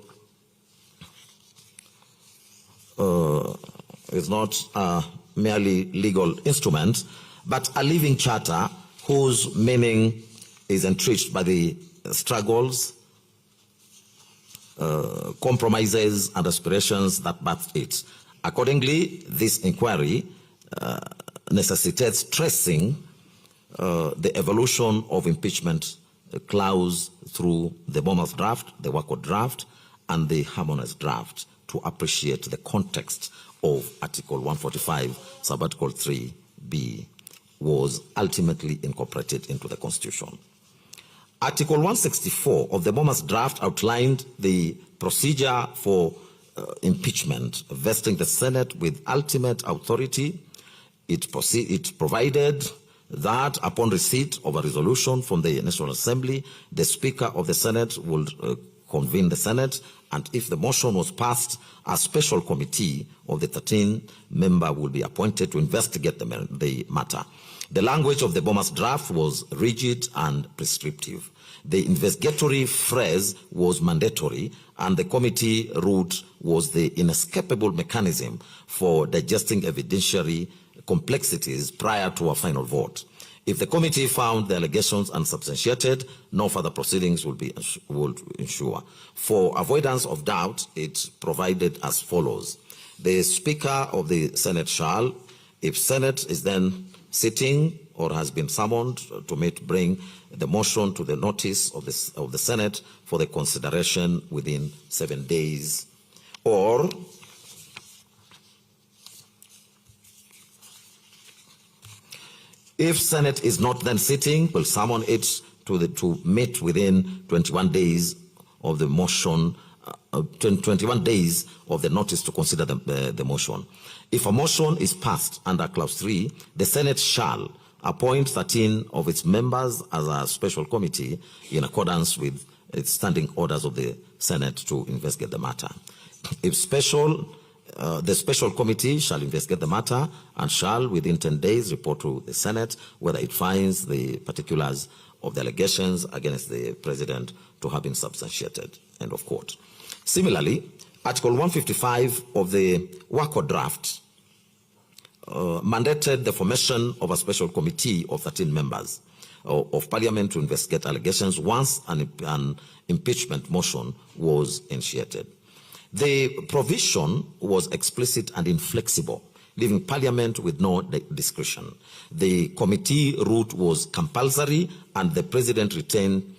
instrument, but a living charter whose meaning is enriched by the struggles, compromises, and aspirations that birthed it. Accordingly, this inquiry necessitates tracing the evolution of impeachment clause through the Bournemouth draft, the Wacko draft, and the harmonized draft to appreciate the context of Article 145, sub-Article 3b was ultimately incorporated into the Constitution. Article 164 of the Bournemouth draft outlined the procedure for impeachment, vesting the Senate with ultimate authority. It provided that upon receipt of a resolution from the National Assembly, the Speaker of the Senate would convene the Senate, and if the motion was passed, a special committee of the 13-member will be appointed to investigate the matter. The language of the Bournemouth draft was rigid and prescriptive. The investigatory phrase was mandatory, and the committee route was the inescapable mechanism for digesting evidentiary complexities prior to a final vote. If the committee found the allegations unsubstantiated, no further proceedings would ensue. For avoidance of doubt, it provided as follows. The Speaker of the Senate shall, if Senate is then sitting or has been summoned to bring the motion to the notice of the Senate for the consideration within 7 days, or if Senate is not then sitting, will summon it to meet within 21 days of the motion, 21 days of the notice to consider the motion. If a motion is passed under Clause 3, the Senate shall appoint 13 of its members as a special committee in accordance with its standing orders of the Senate to investigate the matter. If the special committee shall investigate the matter and shall, within 10 days, report to the Senate whether it finds the particulars of the allegations against the President to have been substantiated. End of quote. Similarly, Article 155 of the WACO draft mandated the formation of a special committee of 13 members of Parliament to investigate allegations once an impeachment motion was initiated. The provision was explicit and inflexible, leaving Parliament with no discretion. The committee route was compulsory, and the President retained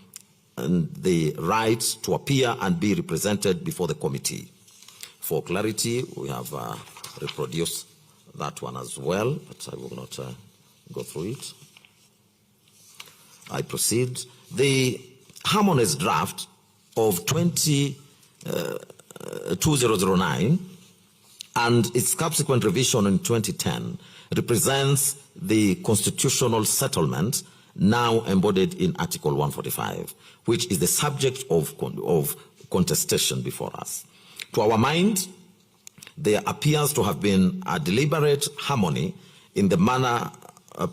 the right to appear and be represented before the committee. For clarity, we have reproduced that one as well, but I will not go through it. I proceed. The harmonized draft of 2009 and its subsequent revision in 2010 represents the constitutional settlement now embodied in Article 145, which is the subject of contestation before us. To our mind, there appears to have been a deliberate harmony in the manner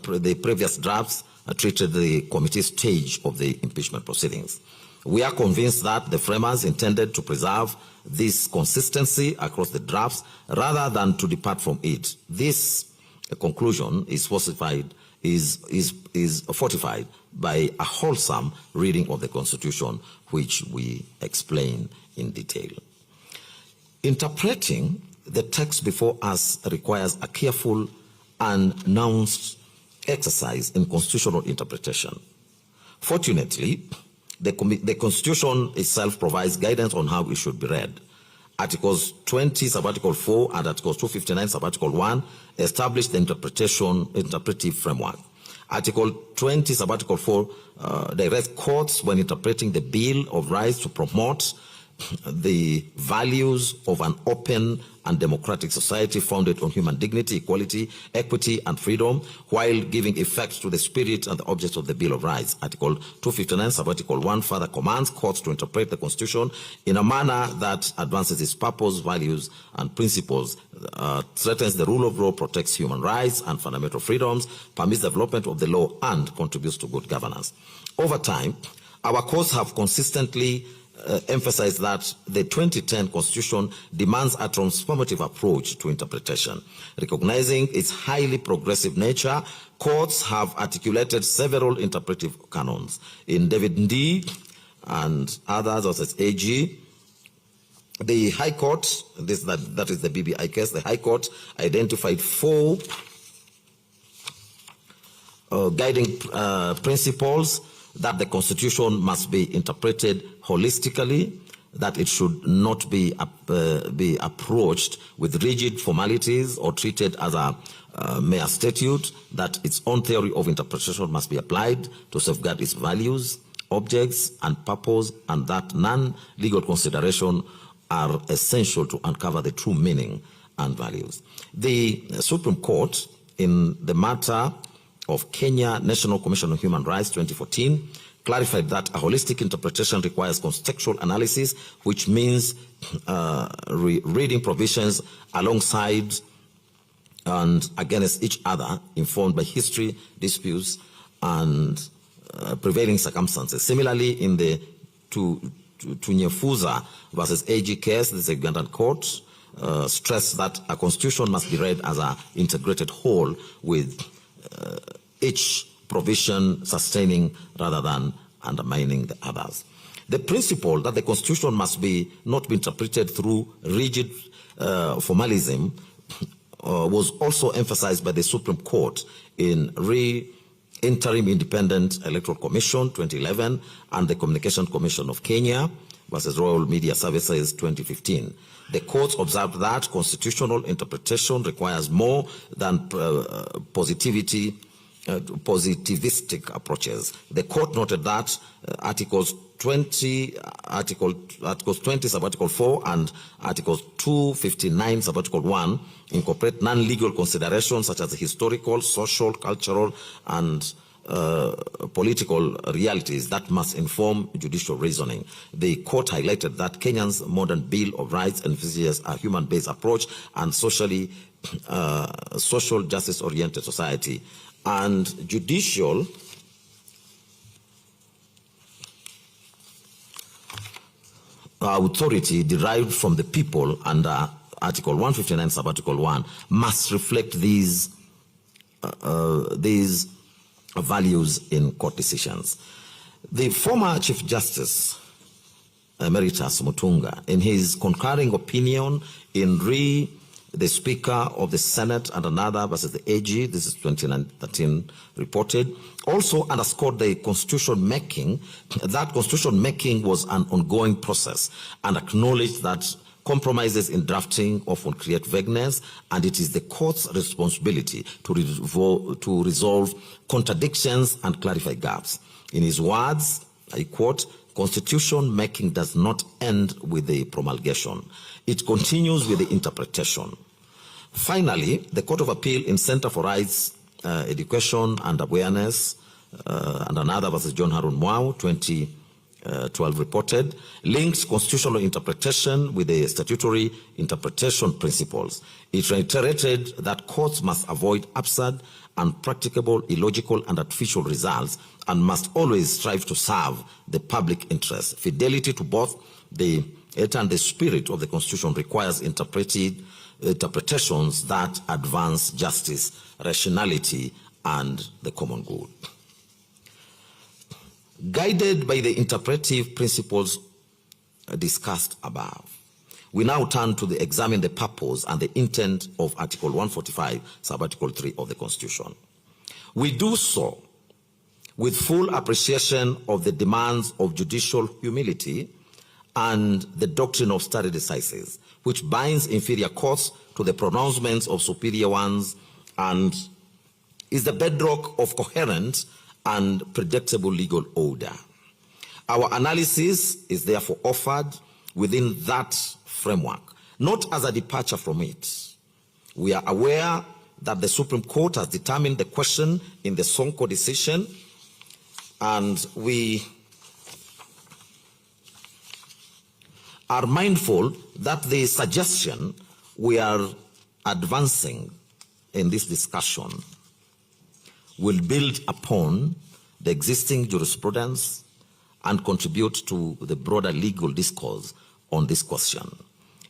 the previous drafts treated the committee stage of the impeachment proceedings. We are convinced that the framers intended to preserve this consistency across the drafts rather than to depart from it. This conclusion is fortified by a wholesome reading of the Constitution, which we explain in detail. Interpreting the text before us requires a careful and nuanced exercise in constitutional interpretation. Fortunately, the Constitution itself provides guidance on how it should be read. Articles 20, Subarticle 4, and Articles 259, Subarticle 1 establish the interpretive framework. Article 20, Subarticle 4 directs courts when interpreting the Bill of Rights to promote the values of an open and democratic society founded on human dignity, equality, equity, and freedom, while giving effect to the spirit and the objects of the Bill of Rights. Article 259, Subarticle 1 further commands courts to interpret the Constitution in a manner that advances its purpose, values, and principles, threatens the rule of law, protects human rights and fundamental freedoms, permits development of the law, and contributes to good governance. Over time, our courts have consistently emphasize that the 2010 Constitution demands a transformative approach to interpretation. Recognizing its highly progressive nature, courts have articulated several interpretive canons. In David D. and others, as AG, the High Court, that is the BBI case, the High Court identified 4 guiding principles: that the Constitution must be interpreted holistically, that it should not be approached with rigid formalities or treated as a mere statute, that its own theory of interpretation must be applied to safeguard its values, objects, and purpose, and that non-legal considerations are essential to uncover the true meaning and values. The Supreme Court, in the matter of Kenya National Commission on Human Rights 2014, clarified that a holistic interpretation requires contextual analysis, which means reading provisions alongside and against each other, informed by history, disputes, and prevailing circumstances. Similarly, in the Tunyefuza versus AG case, the Ugandan court stressed that a constitution must be read as an integrated whole, with each provision sustaining rather than undermining the others. The principle that the Constitution must not be interpreted through rigid formalism was also emphasized by the Supreme Court in Interim Independent Electoral Commission 2011 and the Communication Commission of Kenya versus Royal Media Services 2015. The court observed that constitutional interpretation requires more than positivistic approaches. The court noted that Articles 20, Subarticle 4 and Articles 259, Subarticle 1 incorporate non-legal considerations such as historical, social, cultural, and political realities that must inform judicial reasoning. The court highlighted that Kenya's modern Bill of Rights envisages a human-based approach and social justice-oriented society, and judicial authority derived from the people under Article 159, Sub-Article 1, must reflect these values in court decisions. The former Chief Justice Emeritus Mutunga, in his concurring opinion in the Speaker of the Senate and another versus the AG, this is 2013 reported, also underscored the constitution making was an ongoing process, and acknowledged that compromises in drafting often create vagueness, and it is the court's responsibility to resolve contradictions and clarify gaps. In his words, I quote, "Constitution making does not end with the promulgation. It continues with the interpretation." Finally, the Court of Appeal in Center for Rights, Education and Awareness, and another versus John Harun Mwau, 2012 reported, links constitutional interpretation with the statutory interpretation principles. It reiterated that courts must avoid absurd, unpracticable, illogical, and artificial results, and must always strive to serve the public interest. Fidelity to both the letter and the spirit of the Constitution requires interpretations that advance justice, rationality, and the common good. Guided by the interpretive principles discussed above, we now turn to examine the purpose and the intent of Article 145, Sub-Article 3 of the Constitution. We do so with full appreciation of the demands of judicial humility and the doctrine of stare decisis, which binds inferior courts to the pronouncements of superior ones and is the bedrock of coherent and predictable legal order. Our analysis is therefore offered within that framework, not as a departure from it. We are aware that the Supreme Court has determined the question in the Sonko decision, and we are mindful that the suggestion we are advancing in this discussion will build upon the existing jurisprudence and contribute to the broader legal discourse on this question.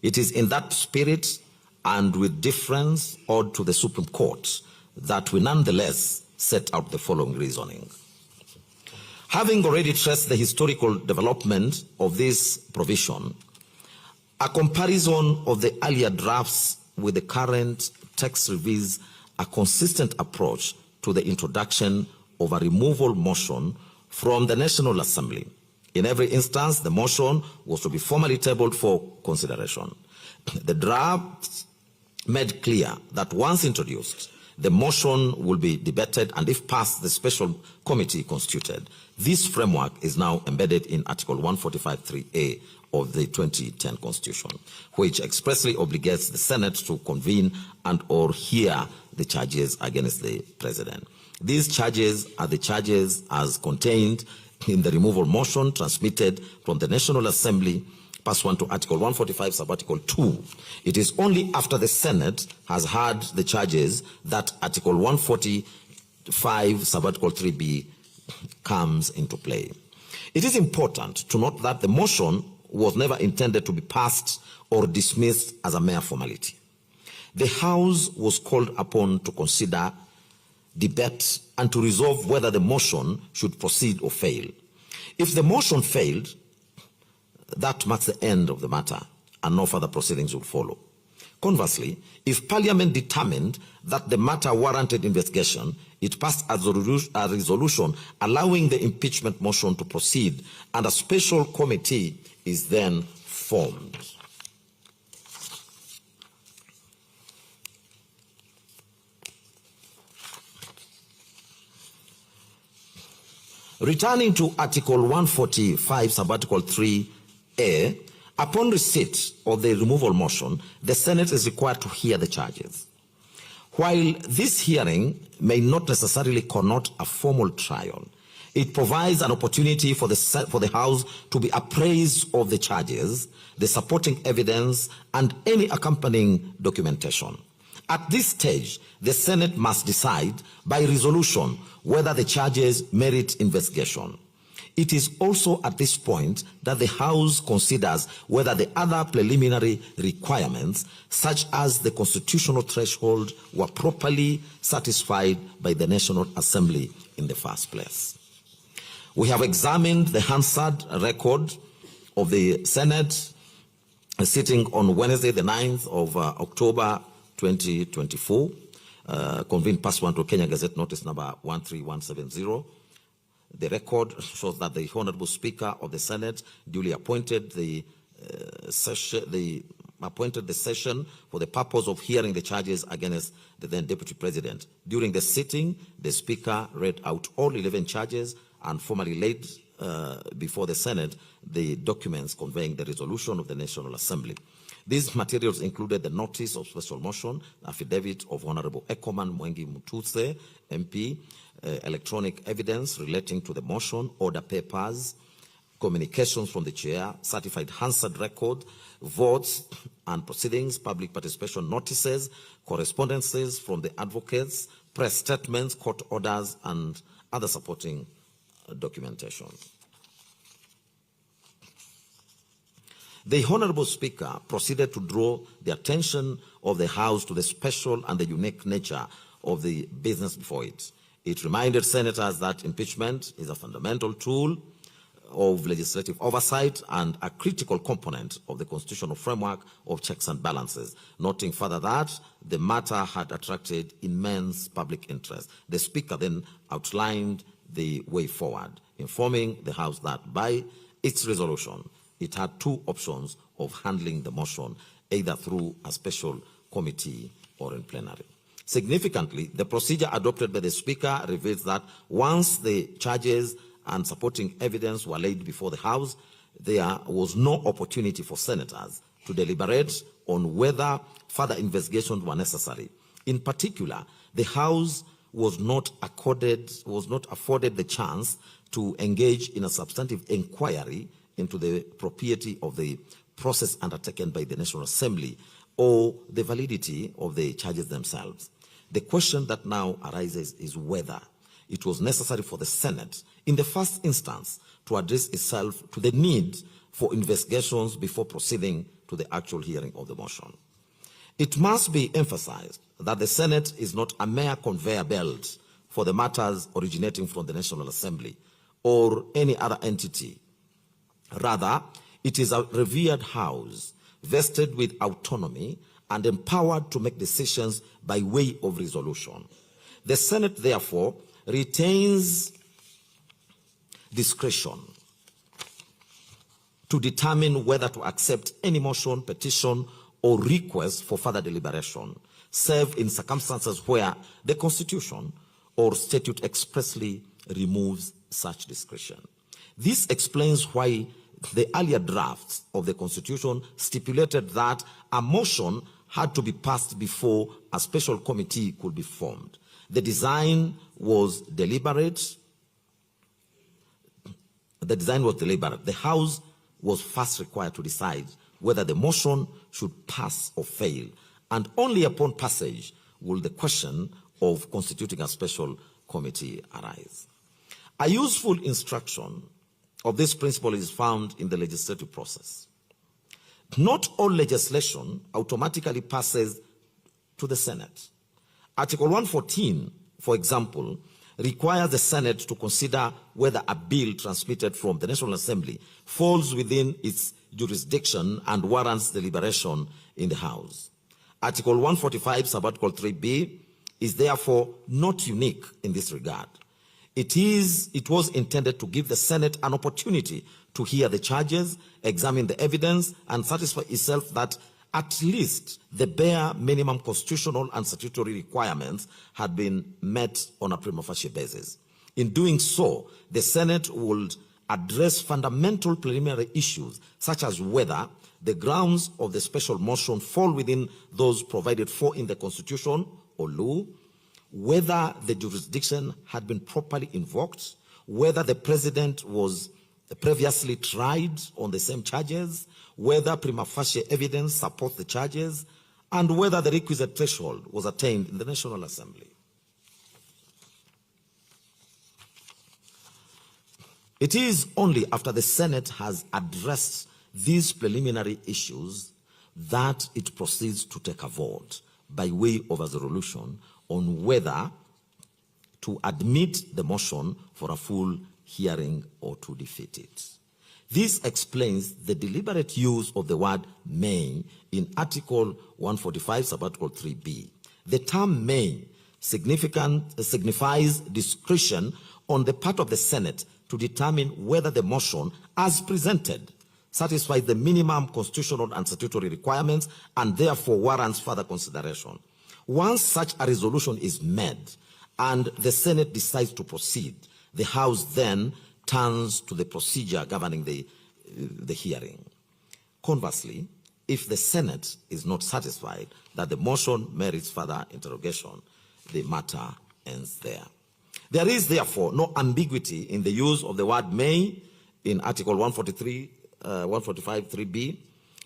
It is in that spirit and with deference owed to the Supreme Court that we nonetheless set out the following reasoning. Having already traced the historical development of this provision, a comparison of the earlier drafts with the current text reveals a consistent approach to the introduction of a removal motion from the National Assembly. In every instance, the motion was to be formally tabled for consideration. The draft made clear that once introduced, the motion will be debated and, if passed, the special committee constituted. This framework is now embedded in Article 145(3)(a) of the 2010 Constitution, which expressly obligates the Senate to convene and or hear the charges against the President. These charges are the charges as contained in the removal motion transmitted from the National Assembly pursuant to Article 145, Sub-Article 2. It is only after the Senate has heard the charges that Article 145, Sub-Article 3b comes into play. It is important to note that the motion was never intended to be passed or dismissed as a mere formality. The House was called upon to consider, debate, and to resolve whether the motion should proceed or fail. If the motion failed, that marks the end of the matter, and no further proceedings will follow. Conversely, if Parliament determined that the matter warranted investigation, it passed a resolution allowing the impeachment motion to proceed, and a special committee is then formed. Returning to Article 145, Sub-Article 3A, upon receipt of the removal motion, the Senate is required to hear the charges. While this hearing may not necessarily connote a formal trial, it provides an opportunity for the House to be appraised of the charges, the supporting evidence, and any accompanying documentation. At this stage, the Senate must decide by resolution whether the charges merit investigation. It is also at this point that the House considers whether the other preliminary requirements, such as the constitutional threshold, were properly satisfied by the National Assembly in the first place. We have examined the Hansard record of the Senate sitting on Wednesday, the 9th of October 2024, convened pursuant to Kenya Gazette Notice number 13170. The record shows that the Honorable Speaker of the Senate duly appointed the session for the purpose of hearing the charges against the then Deputy President. During the sitting, the Speaker read out all 11 charges and formally laid before the Senate the documents conveying the resolution of the National Assembly. These materials included the notice of special motion, affidavit of Honorable Ekoman Mwengi Mutuse, MP, electronic evidence relating to the motion, order papers, communications from the chair, certified Hansard record, votes and proceedings, public participation notices, correspondences from the advocates, press statements, court orders, and other supporting documentation. The Honorable Speaker proceeded to draw the attention of the House to the special and the unique nature of the business before it. It reminded senators that impeachment is a fundamental tool of legislative oversight and a critical component of the constitutional framework of checks and balances, noting further that the matter had attracted immense public interest. The Speaker then outlined the way forward, informing the House that by its resolution, it had two options of handling the motion, either through a special committee or in plenary. Significantly, the procedure adopted by the Speaker reveals that once the charges and supporting evidence were laid before the House, there was no opportunity for senators to deliberate on whether further investigations were necessary. In particular, the House was not afforded the chance to engage in a substantive inquiry into the propriety of the process undertaken by the National Assembly or the validity of the charges themselves. The question that now arises is whether it was necessary for the Senate, in the first instance, to address itself to the need for investigations before proceeding to the actual hearing of the motion. It must be emphasized that the Senate is not a mere conveyor belt for the matters originating from the National Assembly or any other entity. Rather, it is a revered House vested with autonomy and empowered to make decisions by way of resolution. The Senate, therefore, retains discretion to determine whether to accept any motion, petition, or request for further deliberation, save in circumstances where the Constitution or statute expressly removes such discretion. This explains why the earlier drafts of the Constitution stipulated that a motion had to be passed before a special committee could be formed. The design was deliberate. The House was first required to decide whether the motion should pass or fail, and only upon passage will the question of constituting a special committee arise. A useful instruction of this principle is found in the legislative process. Not all legislation automatically passes to the Senate. Article 114, for example, requires the Senate to consider whether a bill transmitted from the National Assembly falls within its jurisdiction and warrants deliberation in the House. Article 145, subarticle 3b, is therefore not unique in this regard. It was intended to give the Senate an opportunity to hear the charges, examine the evidence, and satisfy itself that at least the bare minimum constitutional and statutory requirements had been met on a prima facie basis. In doing so, the Senate would address fundamental preliminary issues, such as whether the grounds of the special motion fall within those provided for in the Constitution or law, whether the jurisdiction had been properly invoked, whether the President was previously tried on the same charges, whether prima facie evidence supports the charges, and whether the requisite threshold was attained in the National Assembly. It is only after the Senate has addressed these preliminary issues that it proceeds to take a vote by way of a resolution on whether to admit the motion for a full hearing or to defeat it. This explains the deliberate use of the word may in Article 145, Subarticle 3b. The term may signifies discretion on the part of the Senate to determine whether the motion, as presented, satisfies the minimum constitutional and statutory requirements and therefore warrants further consideration. Once such a resolution is made and the Senate decides to proceed, the House then turns to the procedure governing the hearing. Conversely, if the Senate is not satisfied that the motion merits further interrogation, the matter ends there. There is therefore no ambiguity in the use of the word may in Article 145 3b.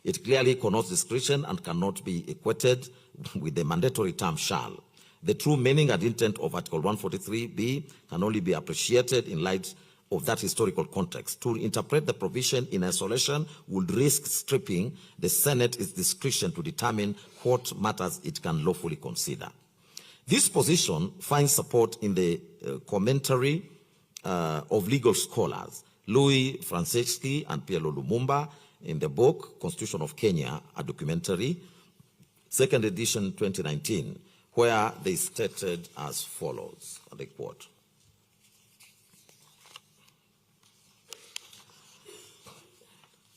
It clearly connotes discretion and cannot be equated with the mandatory term shall. The true meaning and intent of Article 143b can only be appreciated in light of that historical context. To interpret the provision in isolation would risk stripping the Senate its discretion to determine what matters it can lawfully consider. This position finds support in the commentary of legal scholars Louis Franceschi and Piero Lumumba in the book Constitution of Kenya, a documentary, second edition 2019, where they stated as follows, and I quote,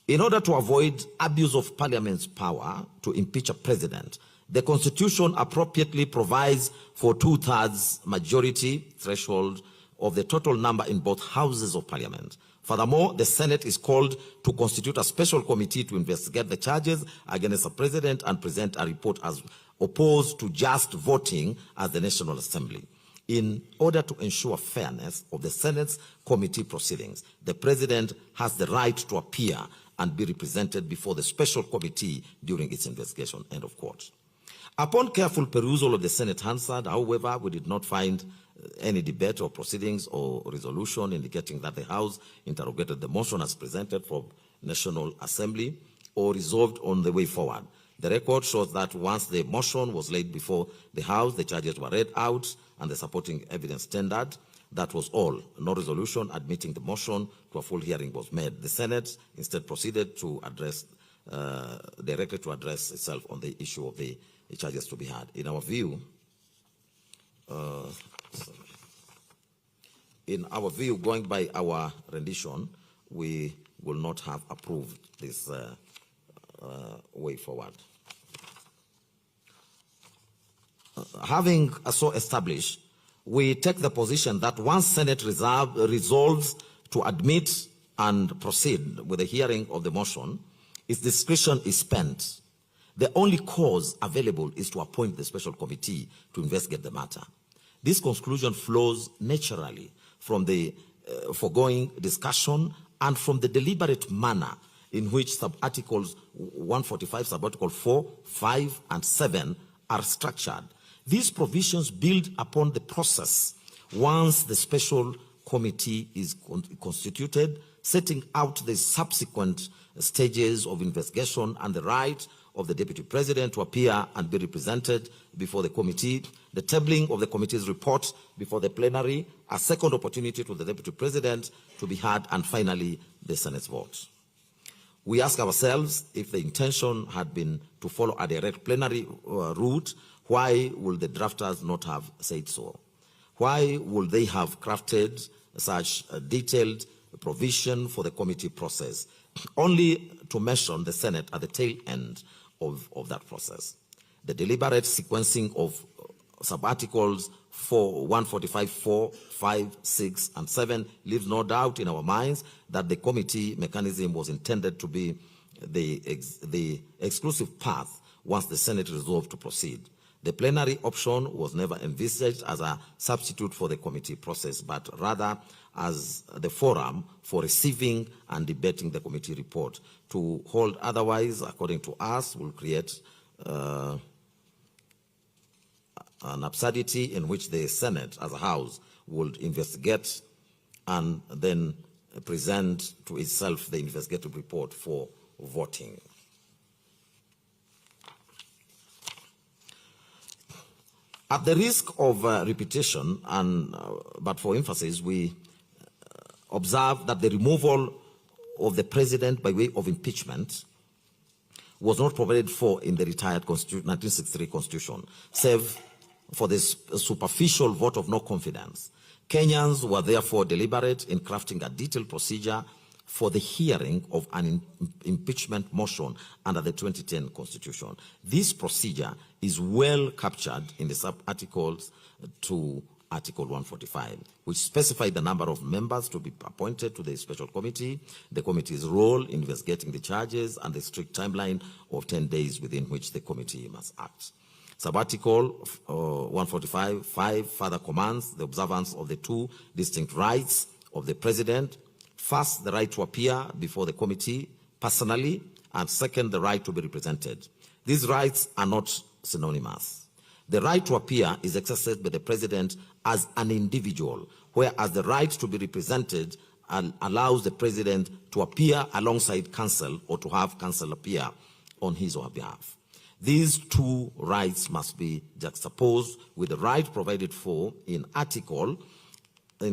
"In order to avoid abuse of Parliament's power to impeach a president, the Constitution appropriately provides for 2/3 majority threshold of the total number in both houses of Parliament. Furthermore, the Senate is called to constitute a special committee to investigate the charges against the president and present a report as opposed to just voting at the National Assembly. In order to ensure fairness of the Senate's committee proceedings, the president has the right to appear and be represented before the special committee during its investigation," end of quote. Upon careful perusal of the Senate Hansard, however, we did not find any debate or proceedings or resolution indicating that the House interrogated the motion as presented from National Assembly or resolved on the way forward. The record shows that once the motion was laid before the House, the charges were read out and the supporting evidence tendered. That was all. No resolution admitting the motion to a full hearing was made. The Senate instead proceeded to address, directly to address itself on the issue of the charges to be had. In our view, going by our rendition, we will not have approved this way forward. Having so established, we take the position that once Senate resolves to admit and proceed with the hearing of the motion, its discretion is spent. The only cause available is to appoint the special committee to investigate the matter. This conclusion flows naturally from the foregoing discussion and from the deliberate manner in which sub-articles 145, sub-article 4, 5, and 7 are structured. These provisions build upon the process once the special committee is constituted, setting out the subsequent stages of investigation and the right of the Deputy President to appear and be represented before the committee, the tabling of the committee's report before the plenary, a second opportunity to the Deputy President to be heard, and finally, the Senate's vote. We ask ourselves, if the intention had been to follow a direct plenary route, why would the drafters not have said so? Why would they have crafted such a detailed provision for the committee process, only to mention the Senate at the tail end of that process? The deliberate sequencing of sub-articles 145, 4, 5, 6, and 7 leaves no doubt in our minds that the committee mechanism was intended to be the exclusive path once the Senate resolved to proceed. The plenary option was never envisaged as a substitute for the committee process, but rather as the forum for receiving and debating the committee report. To hold otherwise, according to us, will create an absurdity in which the Senate as a house would investigate and then present to itself the investigative report for voting. At the risk of repetition, but for emphasis, we observe that the removal of the president by way of impeachment was not provided for in the retired 1963 Constitution, save for the superficial vote of no confidence. Kenyans were therefore deliberate in crafting a detailed procedure for the hearing of an impeachment motion under the 2010 Constitution. This procedure is well captured in the sub-articles to Article 145, which specify the number of members to be appointed to the special committee, the committee's role in investigating the charges, and the strict timeline of 10 days within which the committee must act. Sub-article 145(5) further commands the observance of the two distinct rights of the president. First, the right to appear before the committee personally, and second, the right to be represented. These rights are not synonymous. The right to appear is exercised by the president as an individual, whereas the right to be represented allows the president to appear alongside counsel or to have counsel appear on his or her behalf. These two rights must be juxtaposed with the right provided for in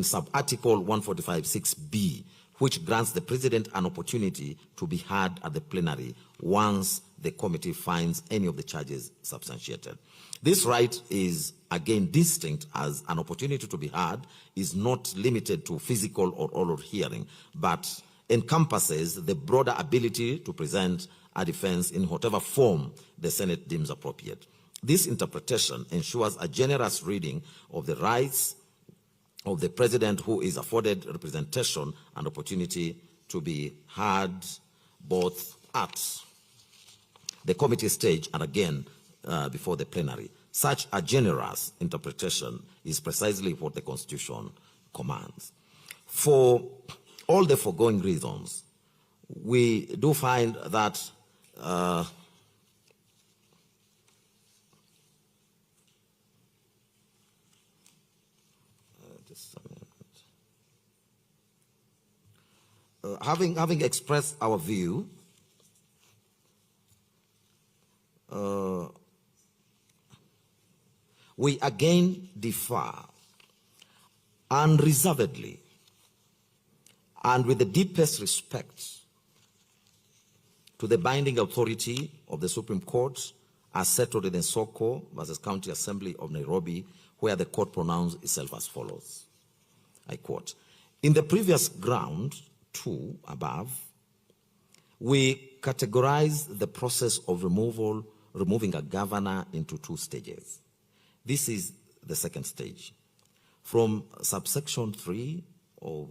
sub-article 145(6)(b), which grants the president an opportunity to be heard at the plenary once the committee finds any of the charges substantiated. This right is again distinct, as an opportunity to be heard is not limited to physical or oral hearing, but encompasses the broader ability to present a defense in whatever form the Senate deems appropriate. This interpretation ensures a generous reading of the rights of the president, who is afforded representation and opportunity to be heard both at the committee stage and again before the plenary. Such a generous interpretation is precisely what the Constitution commands. For all the foregoing reasons, we do find that having expressed our view, we again differ unreservedly and with the deepest respect to the binding authority of the Supreme Court as settled in Soko versus County Assembly of Nairobi, where the court pronounced itself as follows. I quote, "In the previous ground 2 above, we categorize the process of removing a governor into 2 stages. This is the second stage. From subsection 3 of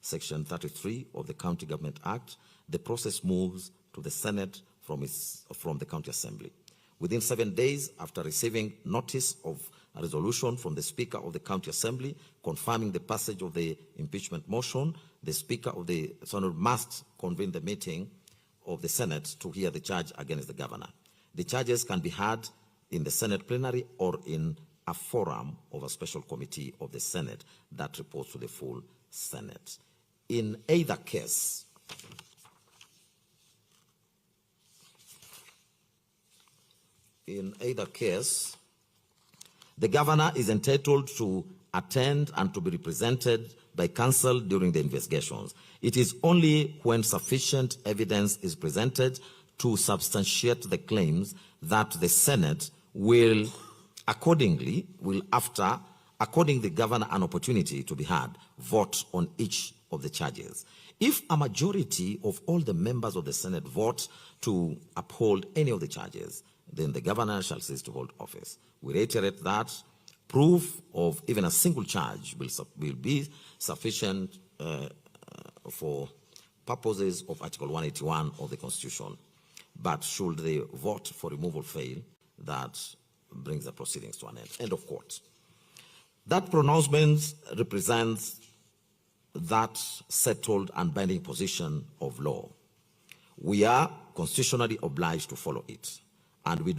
Section 33 of the County Government Act, the process moves to the Senate from the County Assembly. Within 7 days after receiving notice of a resolution from the Speaker of the County Assembly confirming the passage of the impeachment motion, the Speaker of the Senate must convene the meeting of the Senate to hear the charge against the governor. The charges can be heard in the Senate plenary or in a forum of a special committee of the Senate that reports to the full Senate. In either case, the governor is entitled to attend and to be represented by counsel during the investigations. It is only when sufficient evidence is presented to substantiate the claims that the Senate will according the governor an opportunity to be heard, vote on each of the charges. If a majority of all the members of the Senate vote to uphold any of the charges, then the governor shall cease to hold office. We reiterate that proof of even a single charge will be sufficient for purposes of Article 181 of the Constitution. But should the vote for removal fail, that brings the proceedings to an end. End of quote. That pronouncement represents that settled and binding position of law. We are constitutionally obliged to follow it, and we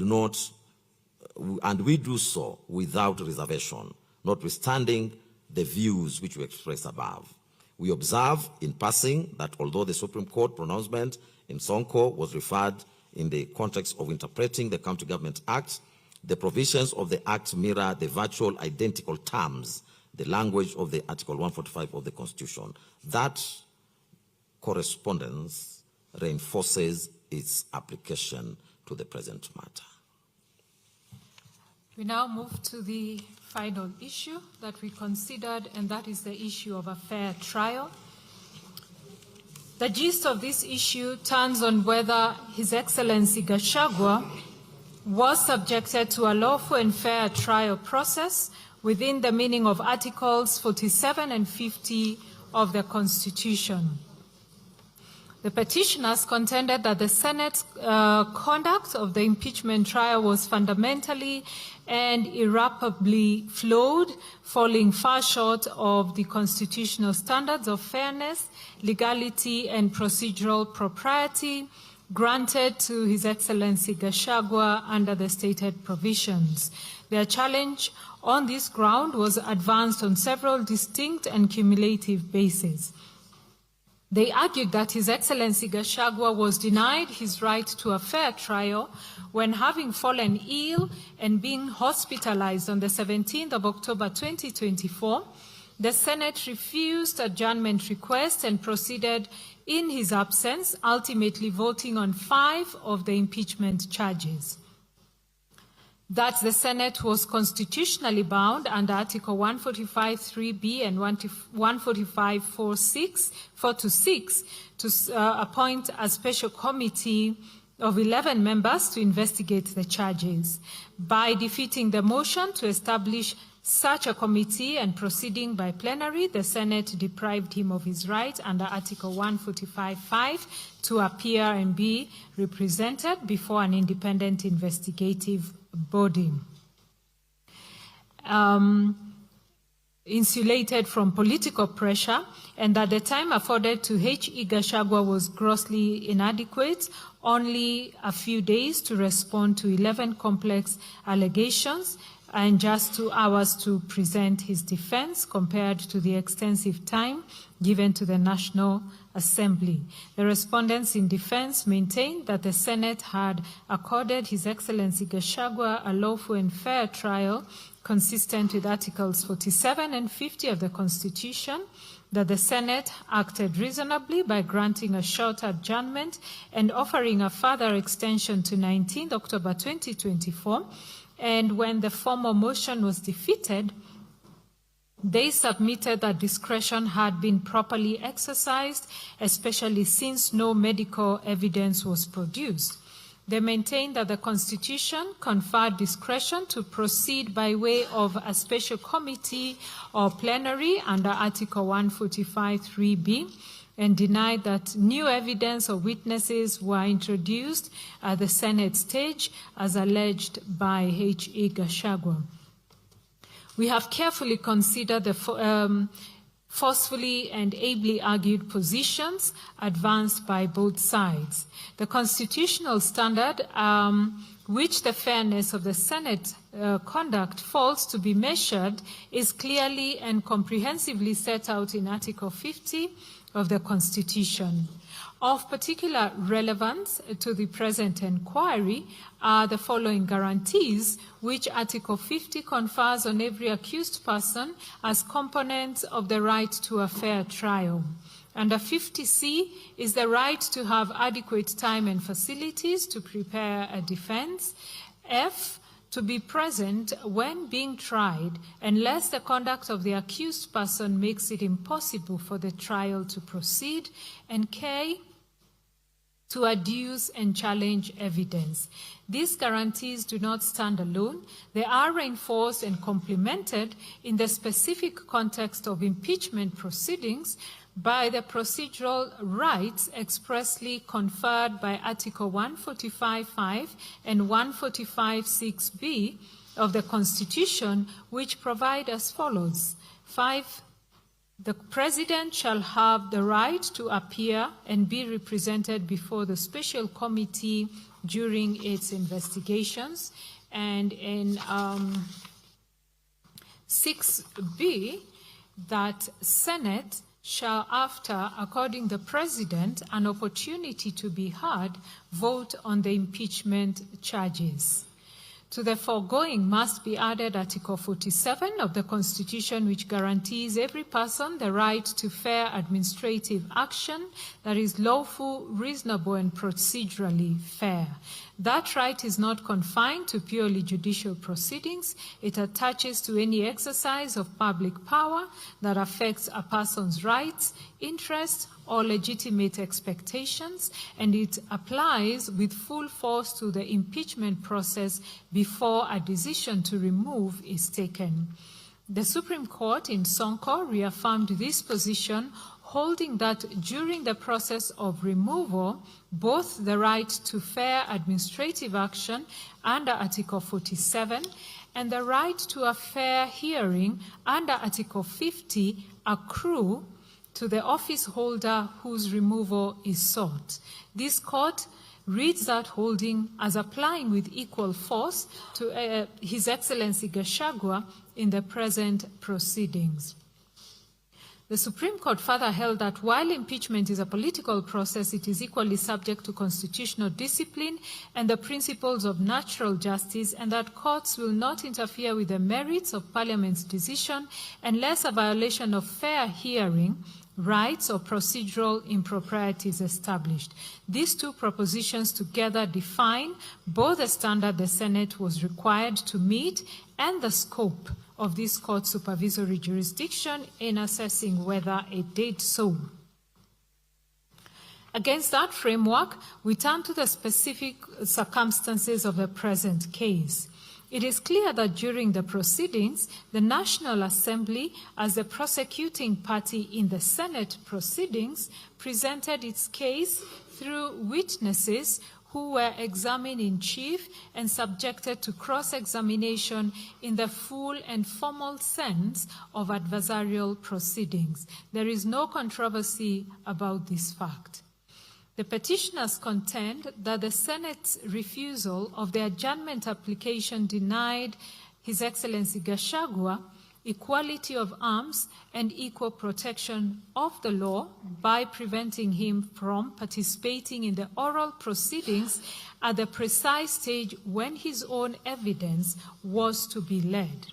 do so without reservation, notwithstanding the views which we express above. We observe in passing that although the Supreme Court pronouncement in Sonko was referred in the context of interpreting the County Government Act, the provisions of the Act mirror the virtual identical terms, the language of the Article 145 of the Constitution. That correspondence reinforces its application to the present matter. We now move to the final issue that we considered, and that is the issue of a fair trial. The gist of this issue turns on whether His Excellency Gachagua was subjected to a lawful and fair trial process within the meaning of Articles 47 and 50 of the Constitution. The petitioners contended that the Senate's conduct of the impeachment trial was fundamentally and irreparably flawed, falling far short of the constitutional standards of fairness, legality, and procedural propriety granted to His Excellency Gachagua under the stated provisions. Their challenge on this ground was advanced on several distinct and cumulative bases. They argued that His Excellency Gachagua was denied his right to a fair trial when, having fallen ill and being hospitalized on the 17th of October 2024, the Senate refused adjournment request and proceeded in his absence, ultimately voting on 5 of the impeachment charges. That the Senate was constitutionally bound under Article 145(3)(b) and 145(4)(6) to appoint a special committee of 11 members to investigate the charges. By defeating the motion to establish such a committee and proceeding by plenary, the Senate deprived him of his right under Article 145(5) to appear and be represented before an independent investigative body. Insulated from political pressure, and that the time afforded to H.E. Gachagua was grossly inadequate, only a few days to respond to 11 complex allegations and just 2 hours to present his defense compared to the extensive time given to the National Assembly. The respondents in defense maintained that the Senate had accorded His Excellency Gachagua a lawful and fair trial consistent with Articles 47 and 50 of the Constitution, that the Senate acted reasonably by granting a short adjournment and offering a further extension to 19 October 2024, and when the formal motion was defeated, they submitted that discretion had been properly exercised, especially since no medical evidence was produced. They maintained that the Constitution conferred discretion to proceed by way of a special committee or plenary under Article 145(3)(b), and denied that new evidence or witnesses were introduced at the Senate stage as alleged by H.E. Gachagua. We have carefully considered the forcefully and ably argued positions advanced by both sides. The constitutional standard which the fairness of the Senate conduct falls to be measured is clearly and comprehensively set out in Article 50 of the Constitution. Of particular relevance to the present inquiry are the following guarantees, which Article 50 confers on every accused person as components of the right to a fair trial. Under 50C is the right to have adequate time and facilities to prepare a defense. F, to be present when being tried, unless the conduct of the accused person makes it impossible for the trial to proceed. And K, to adduce and challenge evidence. These guarantees do not stand alone. They are reinforced and complemented in the specific context of impeachment proceedings by the procedural rights expressly conferred by Article 145(5) and 145(6)(b) of the Constitution, which provide as follows. 5. The President shall have the right to appear and be represented before the special committee during its investigations. And in 6B, that Senate shall, after according the President an opportunity to be heard, vote on the impeachment charges. To the foregoing must be added Article 47 of the Constitution, which guarantees every person the right to fair administrative action that is lawful, reasonable, and procedurally fair. That right is not confined to purely judicial proceedings. It attaches to any exercise of public power that affects a person's rights, interests, or legitimate expectations, and it applies with full force to the impeachment process before a decision to remove is taken. The Supreme Court in Sonko reaffirmed this position, holding that during the process of removal, both the right to fair administrative action under Article 47 and the right to a fair hearing under Article 50 accrue to the office holder whose removal is sought. This court reads that holding as applying with equal force to His Excellency Gachagua in the present proceedings. The Supreme Court further held that while impeachment is a political process, it is equally subject to constitutional discipline and the principles of natural justice, and that courts will not interfere with the merits of Parliament's decision unless a violation of fair hearing rights or procedural impropriety is established. These two propositions together define both the standard the Senate was required to meet and the scope of this court's supervisory jurisdiction in assessing whether it did so. Against that framework, we turn to the specific circumstances of the present case. It is clear that during the proceedings, the National Assembly, as the prosecuting party in the Senate proceedings, presented its case through witnesses who were examined in chief and subjected to cross-examination in the full and formal sense of adversarial proceedings. There is no controversy about this fact. The petitioners contend that the Senate's refusal of the adjournment application denied His Excellency Gachagua equality of arms and equal protection of the law by preventing him from participating in the oral proceedings at the precise stage when his own evidence was to be led.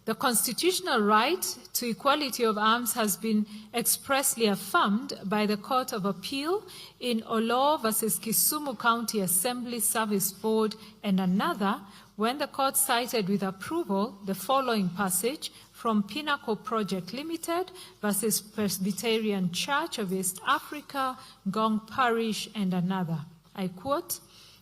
The constitutional right to equality of arms has been expressly affirmed by the Court of Appeal in Olo versus Kisumu County Assembly Service Board and another, when the court cited with approval the following passage from Pinnacle Project Limited versus Presbyterian Church of East Africa, Gong Parish, and another. I quote,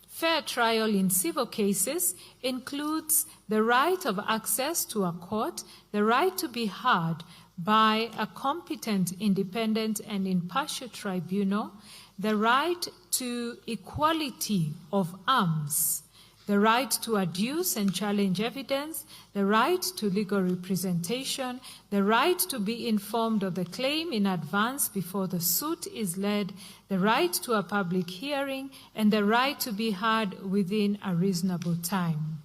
"Fair trial in civil cases includes the right of access to a court, the right to be heard by a competent, independent, and impartial tribunal, the right to equality of arms, the right to adduce and challenge evidence, the right to legal representation, the right to be informed of the claim in advance before the suit is led, the right to a public hearing, and the right to be heard within a reasonable time."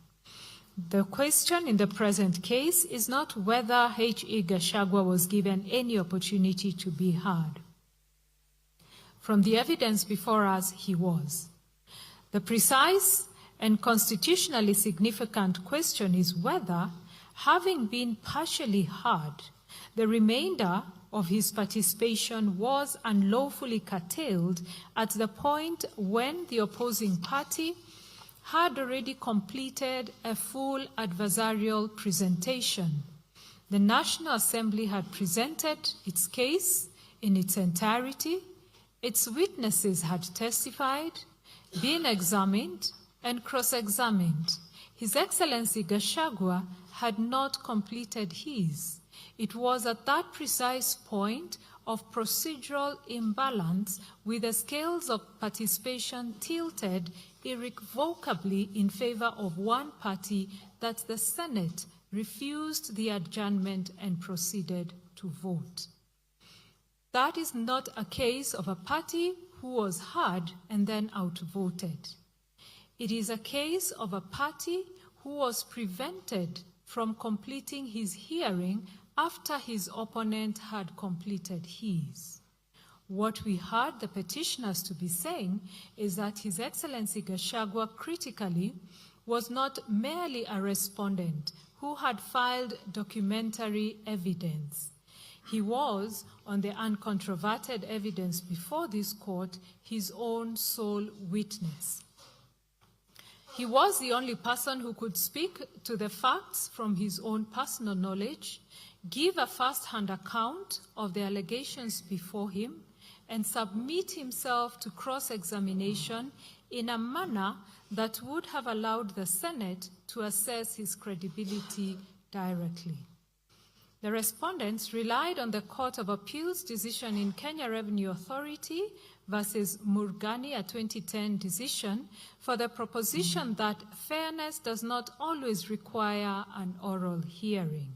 The question in the present case is not whether H.E. Gachagua was given any opportunity to be heard. From the evidence before us, he was. The precise and constitutionally significant question is whether, having been partially heard, the remainder of his participation was unlawfully curtailed at the point when the opposing party had already completed a full adversarial presentation. The National Assembly had presented its case in its entirety, its witnesses had testified, been examined, and cross-examined. His Excellency Gachagua had not completed his. It was at that precise point of procedural imbalance, with the scales of participation tilted irrevocably in favor of one party, that the Senate refused the adjournment and proceeded to vote. That is not a case of a party who was heard and then outvoted. It is a case of a party who was prevented from completing his hearing after his opponent had completed his. What we heard the petitioners to be saying is that His Excellency Gachagua critically was not merely a respondent who had filed documentary evidence. He was, on the uncontroverted evidence before this court, his own sole witness. He was the only person who could speak to the facts from his own personal knowledge, give a first-hand account of the allegations before him, and submit himself to cross-examination in a manner that would have allowed the Senate to assess his credibility directly. The respondents relied on the Court of Appeals decision in Kenya Revenue Authority versus Murgani, a 2010 decision, for the proposition that fairness does not always require an oral hearing,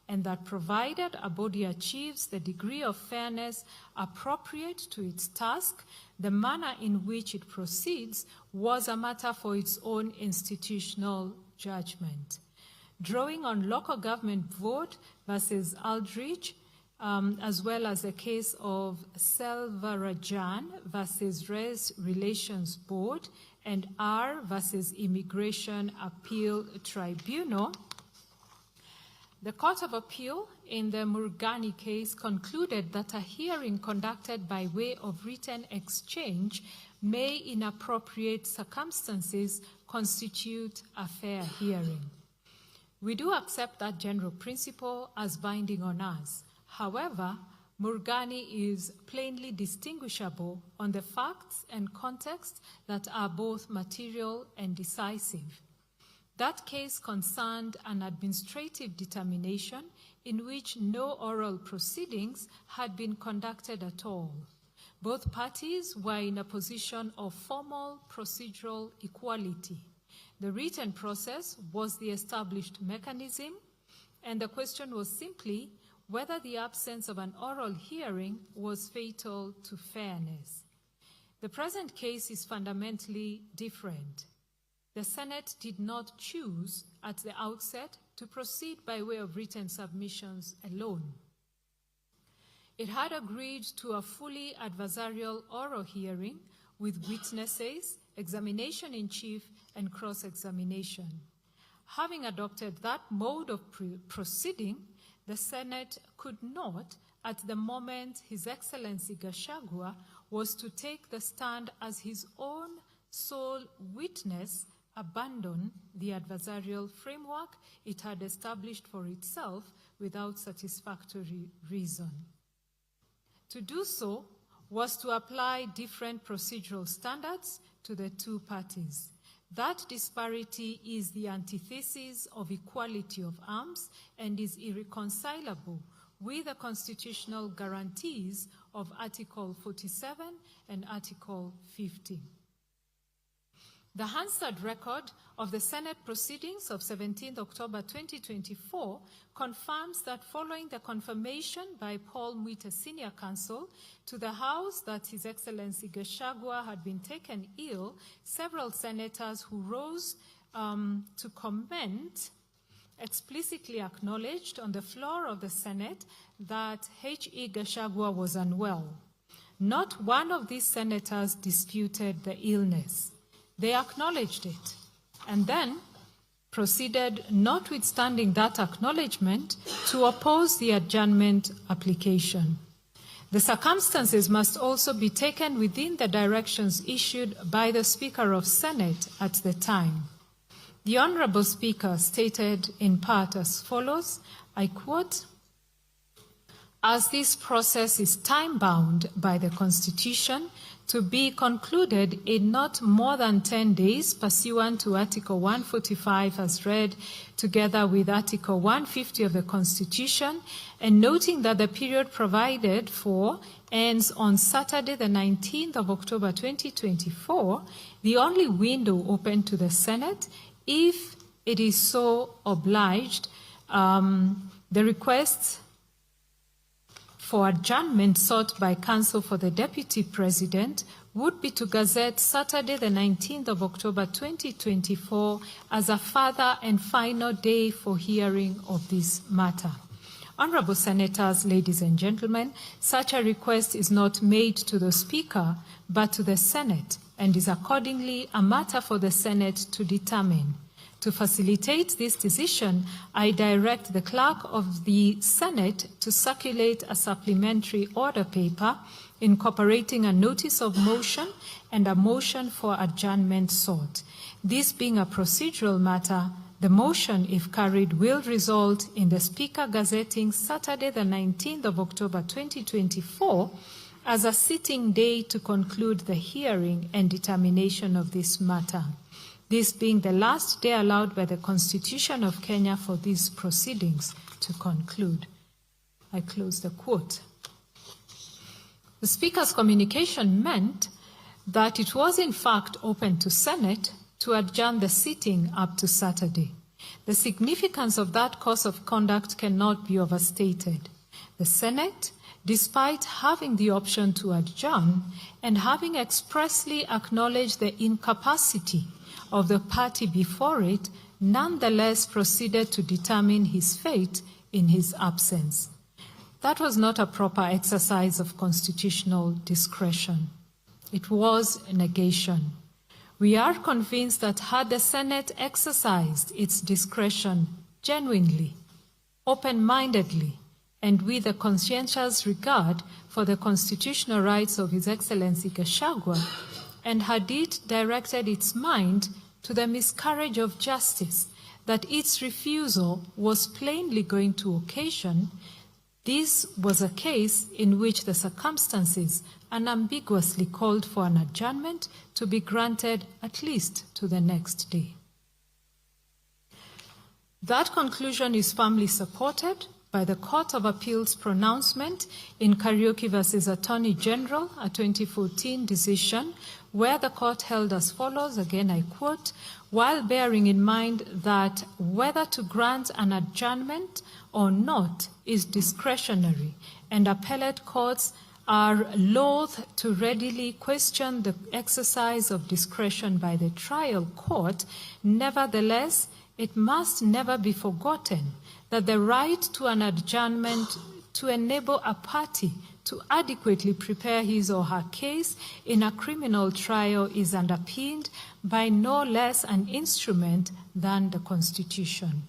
and that provided a body achieves the degree of fairness appropriate to its task, the manner in which it proceeds was a matter for its own institutional judgment. Drawing on local government vote versus Aldrich, as well as the case of Selvarajan versus Res Relations Board and R versus Immigration Appeal Tribunal, the Court of Appeal in the Murgani case concluded that a hearing conducted by way of written exchange may, in appropriate circumstances, constitute a fair hearing. We do accept that general principle as binding on us. However, Murgani is plainly distinguishable on the facts and context that are both material and decisive. That case concerned an administrative determination in which no oral proceedings had been conducted at all. Both parties were in a position of formal procedural equality. The written process was the established mechanism, and the question was simply whether the absence of an oral hearing was fatal to fairness. The present case is fundamentally different. The Senate did not choose at the outset to proceed by way of written submissions alone. It had agreed to a fully adversarial oral hearing with witnesses, examination in chief, and cross-examination. Having adopted that mode of proceeding, the Senate could not, at the moment His Excellency Gachagua was to take the stand as his own sole witness, abandon the adversarial framework it had established for itself without satisfactory reason. To do so was to apply different procedural standards to the two parties. That disparity is the antithesis of equality of arms and is irreconcilable with the constitutional guarantees of Article 47 and Article 50. The Hansard record of the Senate proceedings of 17 October 2024 confirms that following the confirmation by Paul Mwita Senior Counsel to the House that His Excellency Gachagua had been taken ill, several senators who rose to comment explicitly acknowledged on the floor of the Senate that H.E. Gachagua was unwell. Not one of these senators disputed the illness. They acknowledged it and then proceeded, notwithstanding that acknowledgement, to oppose the adjournment application. The circumstances must also be taken within the directions issued by the Speaker of Senate at the time. The Honourable Speaker stated in part as follows, I quote, "As this process is time-bound by the Constitution, to be concluded in not more than 10 days pursuant to Article 145 as read, together with Article 150 of the Constitution, and noting that the period provided for ends on Saturday the 19th of October 2024, the only window open to the Senate, if it is so obliged, the request for adjournment sought by counsel for the Deputy President would be to gazette Saturday the 19th of October 2024 as a further and final day for hearing of this matter. Honorable Senators, ladies and gentlemen, such a request is not made to the Speaker, but to the Senate, and is accordingly a matter for the Senate to determine. To facilitate this decision, I direct the Clerk of the Senate to circulate a supplementary order paper incorporating a notice of motion and a motion for adjournment sought. This being a procedural matter, the motion, if carried, will result in the Speaker gazetting Saturday, the 19th of October 2024, as a sitting day to conclude the hearing and determination of this matter. This being the last day allowed by the Constitution of Kenya for these proceedings to conclude. I close the quote. The Speaker's communication meant that it was in fact open to Senate to adjourn the sitting up to Saturday. The significance of that course of conduct cannot be overstated. The Senate, despite having the option to adjourn and having expressly acknowledged the incapacity of the party before it, nonetheless proceeded to determine his fate in his absence. That was not a proper exercise of constitutional discretion. It was a negation. We are convinced that had the Senate exercised its discretion genuinely, open-mindedly, and with a conscientious regard for the constitutional rights of His Excellency Gachagua, and had it directed its mind to the miscarriage of justice that its refusal was plainly going to occasion, this was a case in which the circumstances unambiguously called for an adjournment to be granted at least to the next day. That conclusion is firmly supported by the Court of Appeal's pronouncement in Kariuki versus Attorney General, a 2014 decision, where the court held as follows, again I quote, while bearing in mind that whether to grant an adjournment or not is discretionary, and appellate courts are loath to readily question the exercise of discretion by the trial court, nevertheless, it must never be forgotten that the right to an adjournment to enable a party to adequately prepare his or her case in a criminal trial is underpinned by no less an instrument than the Constitution.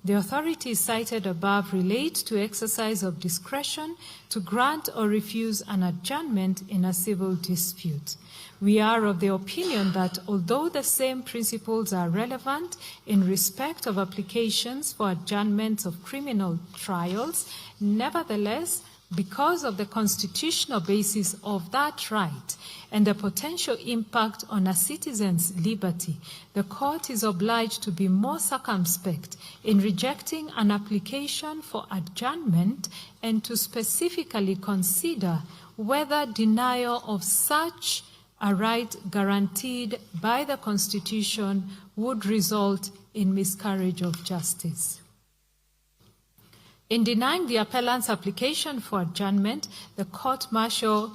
The authorities cited above relate to exercise of discretion to grant or refuse an adjournment in a civil dispute. We are of the opinion that although the same principles are relevant in respect of applications for adjournments of criminal trials, nevertheless, because of the constitutional basis of that right and the potential impact on a citizen's liberty, the court is obliged to be more circumspect in rejecting an application for adjournment and to specifically consider whether denial of such a right guaranteed by the Constitution would result in miscarriage of justice. In denying the appellant's application for adjournment, the court-martial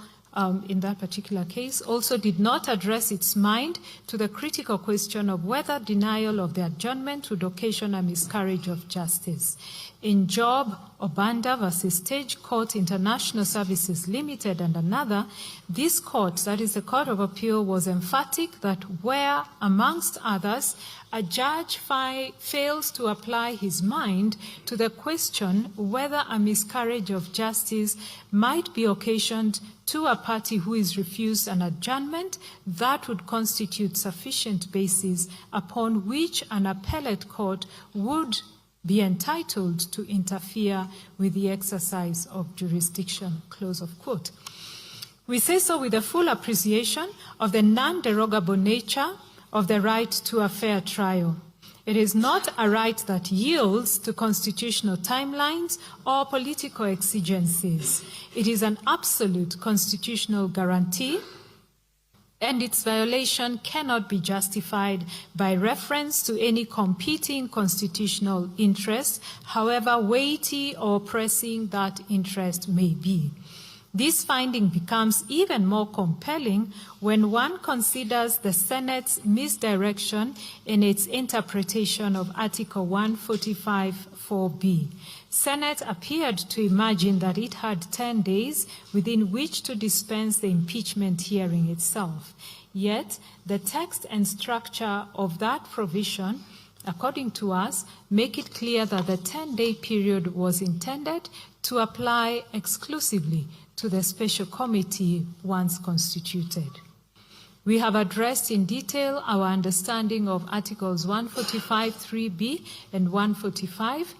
in that particular case also did not address its mind to the critical question of whether denial of the adjournment would occasion a miscarriage of justice. In Job Obanda versus Stage Court International Services Limited and another, this court, that is the Court of Appeal, was emphatic that where, amongst others, a judge fails to apply his mind to the question whether a miscarriage of justice might be occasioned to a party who is refused an adjournment, that would constitute sufficient basis upon which an appellate court would be entitled to interfere with the exercise of jurisdiction, close of quote. We say so with a full appreciation of the non-derogable nature of the right to a fair trial. It is not a right that yields to constitutional timelines or political exigencies. It is an absolute constitutional guarantee, and its violation cannot be justified by reference to any competing constitutional interest, however weighty or pressing that interest may be. This finding becomes even more compelling when one considers the Senate's misdirection in its interpretation of Article 145(4)(b). Senate appeared to imagine that it had 10 days within which to dispense the impeachment hearing itself. Yet, the text and structure of that provision, according to us, make it clear that the 10-day period was intended to apply exclusively to the special committee once constituted. We have addressed in detail our understanding of Articles 145(3)(b) and 145,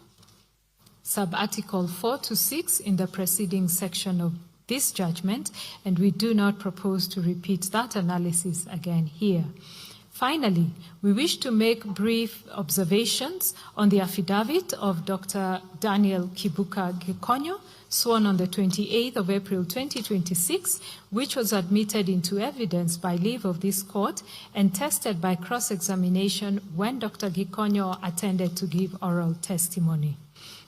sub-article 4 to 6 in the preceding section of this judgment, and we do not propose to repeat that analysis again here. Finally, we wish to make brief observations on the affidavit of Dr. Daniel Kibuka Gikonyo, sworn on the 28th of April 2026, which was admitted into evidence by leave of this court and tested by cross-examination when Dr. Gikonyo attended to give oral testimony.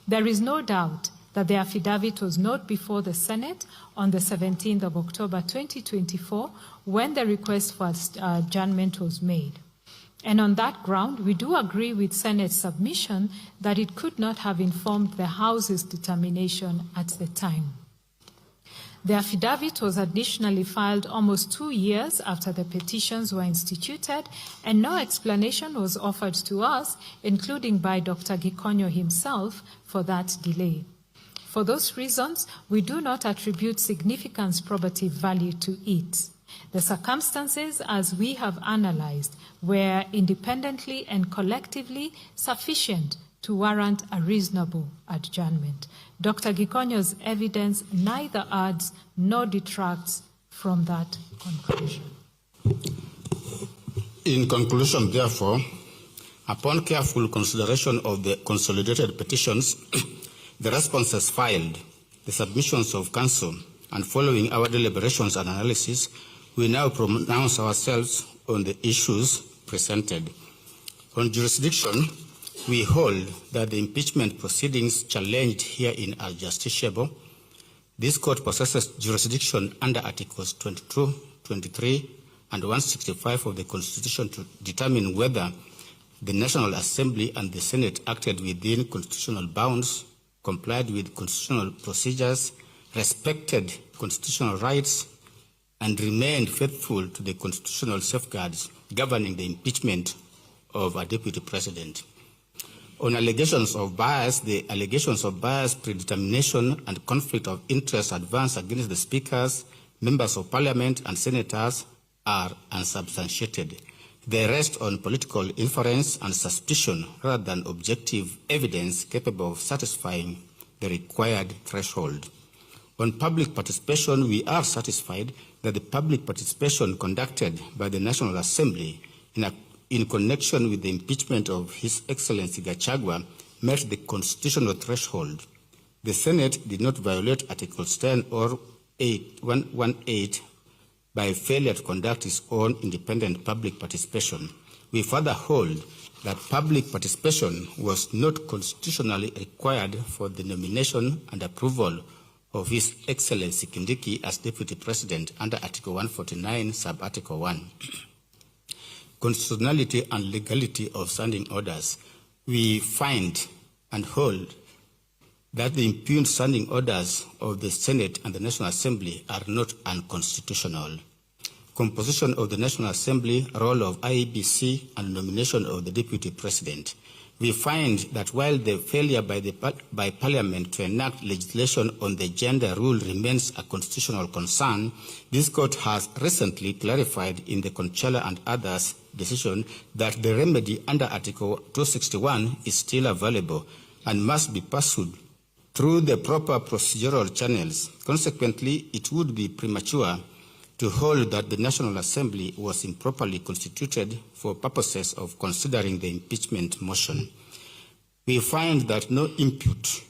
There is no doubt that the affidavit was not before the Senate on the 17th of October 2024 when the request for adjournment was made. And on that ground, we do agree with Senate's submission that it could not have informed the House's determination at the time. The affidavit was additionally filed almost 2 years after the petitions were instituted, and no explanation was offered to us, including by Dr. Gikonyo himself, for that delay. For those reasons, we do not attribute significant probative value to it. The circumstances, as we have analyzed, were independently and collectively sufficient to warrant a reasonable adjournment. Dr. Gikonyo's evidence neither adds nor detracts from that conclusion. In conclusion, therefore, upon careful consideration of the consolidated petitions, the responses filed, the submissions of counsel, and following our deliberations and analysis, we now pronounce ourselves on the issues presented. On jurisdiction, we hold that the impeachment proceedings challenged herein are justiciable. This court possesses jurisdiction under Articles 22, 23, and 165 of the Constitution to determine whether the National Assembly and the Senate acted within constitutional bounds, complied with constitutional procedures, respected constitutional rights, and remained faithful to the constitutional safeguards governing the impeachment of a deputy president. On allegations of bias, the allegations of bias, predetermination, and conflict of interest advanced against the speakers, members of parliament, and senators are unsubstantiated. They rest on political inference and suspicion rather than objective evidence capable of satisfying the required threshold. On public participation, we are satisfied that the public participation conducted by the National Assembly in connection with the impeachment of His Excellency Gachagua met the constitutional threshold. The Senate did not violate Articles 10 or 118 by failure to conduct its own independent public participation. We further hold that public participation was not constitutionally required for the nomination and approval of His Excellency Kindiki as Deputy President under Article 149, Sub-Article 1. Constitutionality and legality of standing orders. We find and hold that the impugned standing orders of the Senate and the National Assembly are not unconstitutional. Composition of the National Assembly, role of IEBC, and nomination of the Deputy President. We find that while the failure by Parliament to enact legislation on the gender rule remains a constitutional concern, this court has recently clarified in the Conchella and others decision that the remedy under Article 261 is still available and must be pursued through the proper procedural channels. Consequently, it would be premature to hold that the National Assembly was improperly constituted for purposes of considering the impeachment motion. We find that no input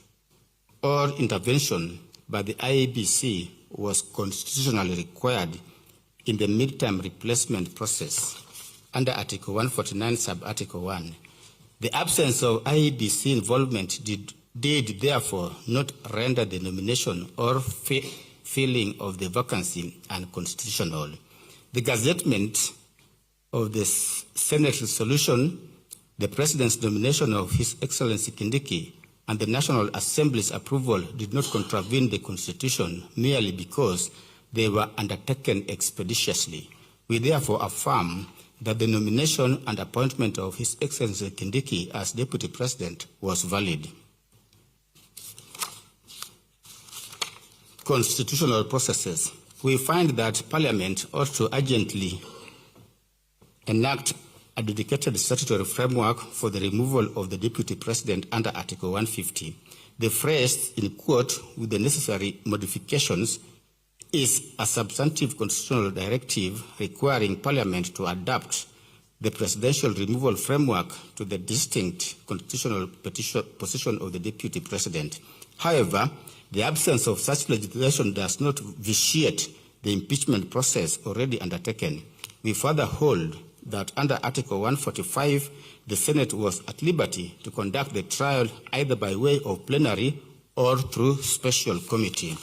or intervention by the IEBC was constitutionally required in the midterm replacement process under Article 149, Sub-Article 1. The absence of IEBC involvement did therefore not render the nomination or filling of the vacancy unconstitutional. The gazettement of the Senate resolution, the President's nomination of His Excellency Kindiki, and the National Assembly's approval did not contravene the Constitution merely because they were undertaken expeditiously. We therefore affirm that the nomination and appointment of His Excellency Kindiki as Deputy President was valid. Constitutional processes. We find that Parliament ought to urgently enact a dedicated statutory framework for the removal of the Deputy President under Article 150. The phrase, in quote, with the necessary modifications, is a substantive constitutional directive requiring Parliament to adapt the presidential removal framework to the distinct constitutional position of the Deputy President. However, the absence of such legislation does not vitiate the impeachment process already undertaken. We further hold that under Article 145, the Senate was at liberty to conduct the trial either by way of plenary or through special committee.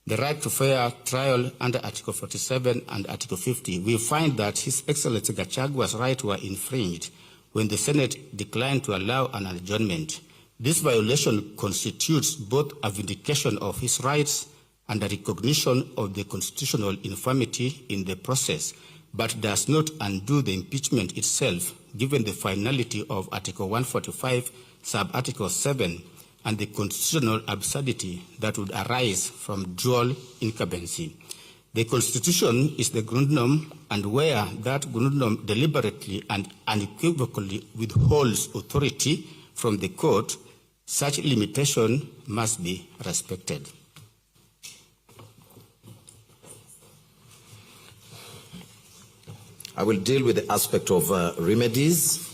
The right to fair trial under Article 47 and Article 50, we find that His Excellency Gachagua's rights were infringed when the Senate declined to allow an adjournment. This violation constitutes both a vindication of his rights and a recognition of the constitutional infirmity in the process, but does not undo the impeachment itself, given the finality of Article 145, sub-Article 7, and the constitutional absurdity that would arise from dual incumbency. The Constitution is the grundnorm, and where that grundnorm deliberately and unequivocally withholds authority from the court, such limitation must be respected. I will deal with the aspect of remedies.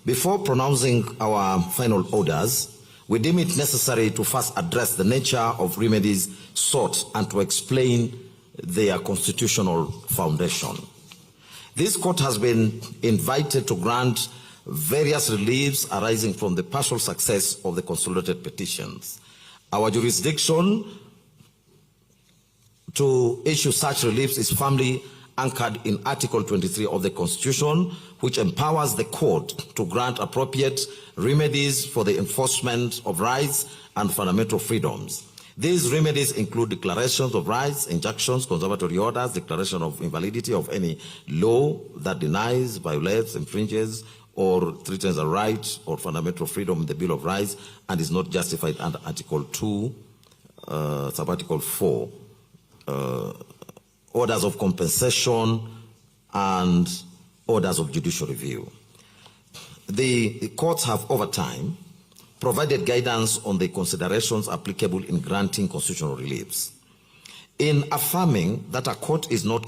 Before pronouncing our final orders, we deem it necessary to first address the nature of remedies sought and to explain their constitutional foundation. This court has been invited to grant various reliefs arising from the partial success of the consolidated petitions. Our jurisdiction to issue such reliefs is firmly anchored in Article 23 of the Constitution, which empowers the court to grant appropriate remedies for the enforcement of rights and fundamental freedoms. These remedies include declarations of rights, injunctions, conservatory orders, declaration of invalidity of any law that denies, violates, infringes, or threatens a right or fundamental freedom in the Bill of Rights and is not justified under Article 2, sub-Article 4, orders of compensation and orders of judicial review. The courts have over time provided guidance on the considerations applicable in granting constitutional reliefs. In affirming that a court is not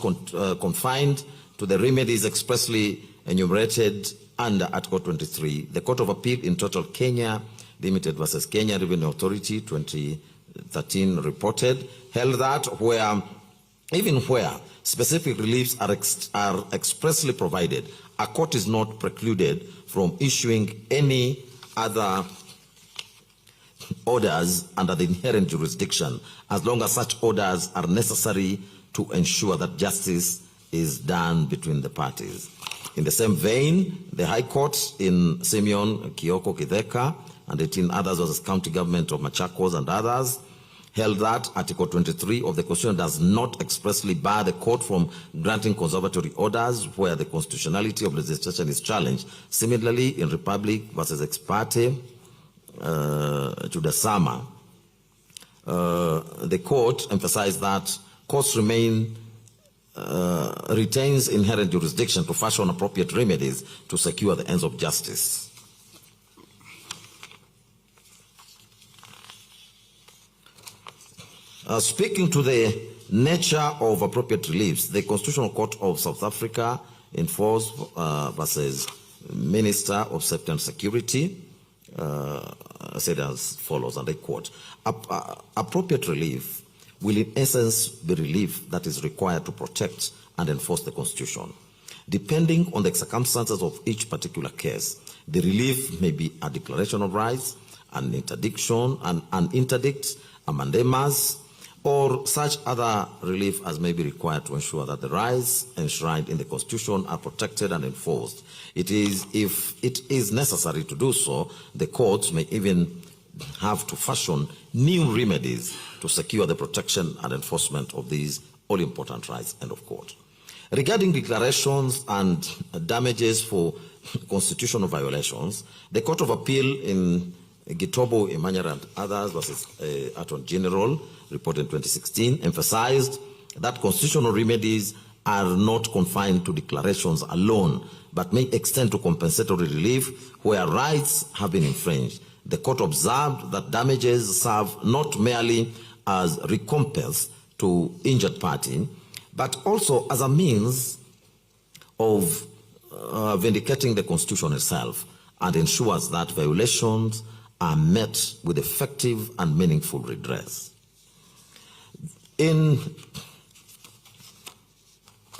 confined to the remedies expressly enumerated under Article 23, the Court of Appeal in Total Kenya Limited versus Kenya Revenue Authority 2013 reported, held that even where specific reliefs are expressly provided, a court is not precluded from issuing any other orders under the inherent jurisdiction, as long as such orders are necessary to ensure that justice is done between the parties. In the same vein, the High Court in Simeon, Kioko, Kitheka, and 18 others versus County Government of Machakos and others, held that Article 23 of the Constitution does not expressly bar the court from granting conservatory orders where the constitutionality of legislation is challenged. Similarly, in Republic versus Ex parte, Chudasama, the court emphasized that courts retains inherent jurisdiction to fashion appropriate remedies to secure the ends of justice. Speaking to the nature of appropriate reliefs, the Constitutional Court of South Africa in Force versus Minister of Safety and Security said as follows, and I quote, appropriate relief will in essence be relief that is required to protect and enforce the Constitution. Depending on the circumstances of each particular case, the relief may be a declaration of rights, an interdiction, an interdict, a mandamus, or such other relief as may be required to ensure that the rights enshrined in the Constitution are protected and enforced. It is, if it is necessary to do so, the courts may even have to fashion new remedies to secure the protection and enforcement of these all-important rights. End of quote. Regarding declarations and damages for constitutional violations, the Court of Appeal in Gitobo, Imanyara, and others versus Attorney General, report in 2016, emphasized that constitutional remedies are not confined to declarations alone, but may extend to compensatory relief where rights have been infringed. The court observed that damages serve not merely as recompense to injured party, but also as a means of vindicating the Constitution itself, and ensures that violations are met with effective and meaningful redress. In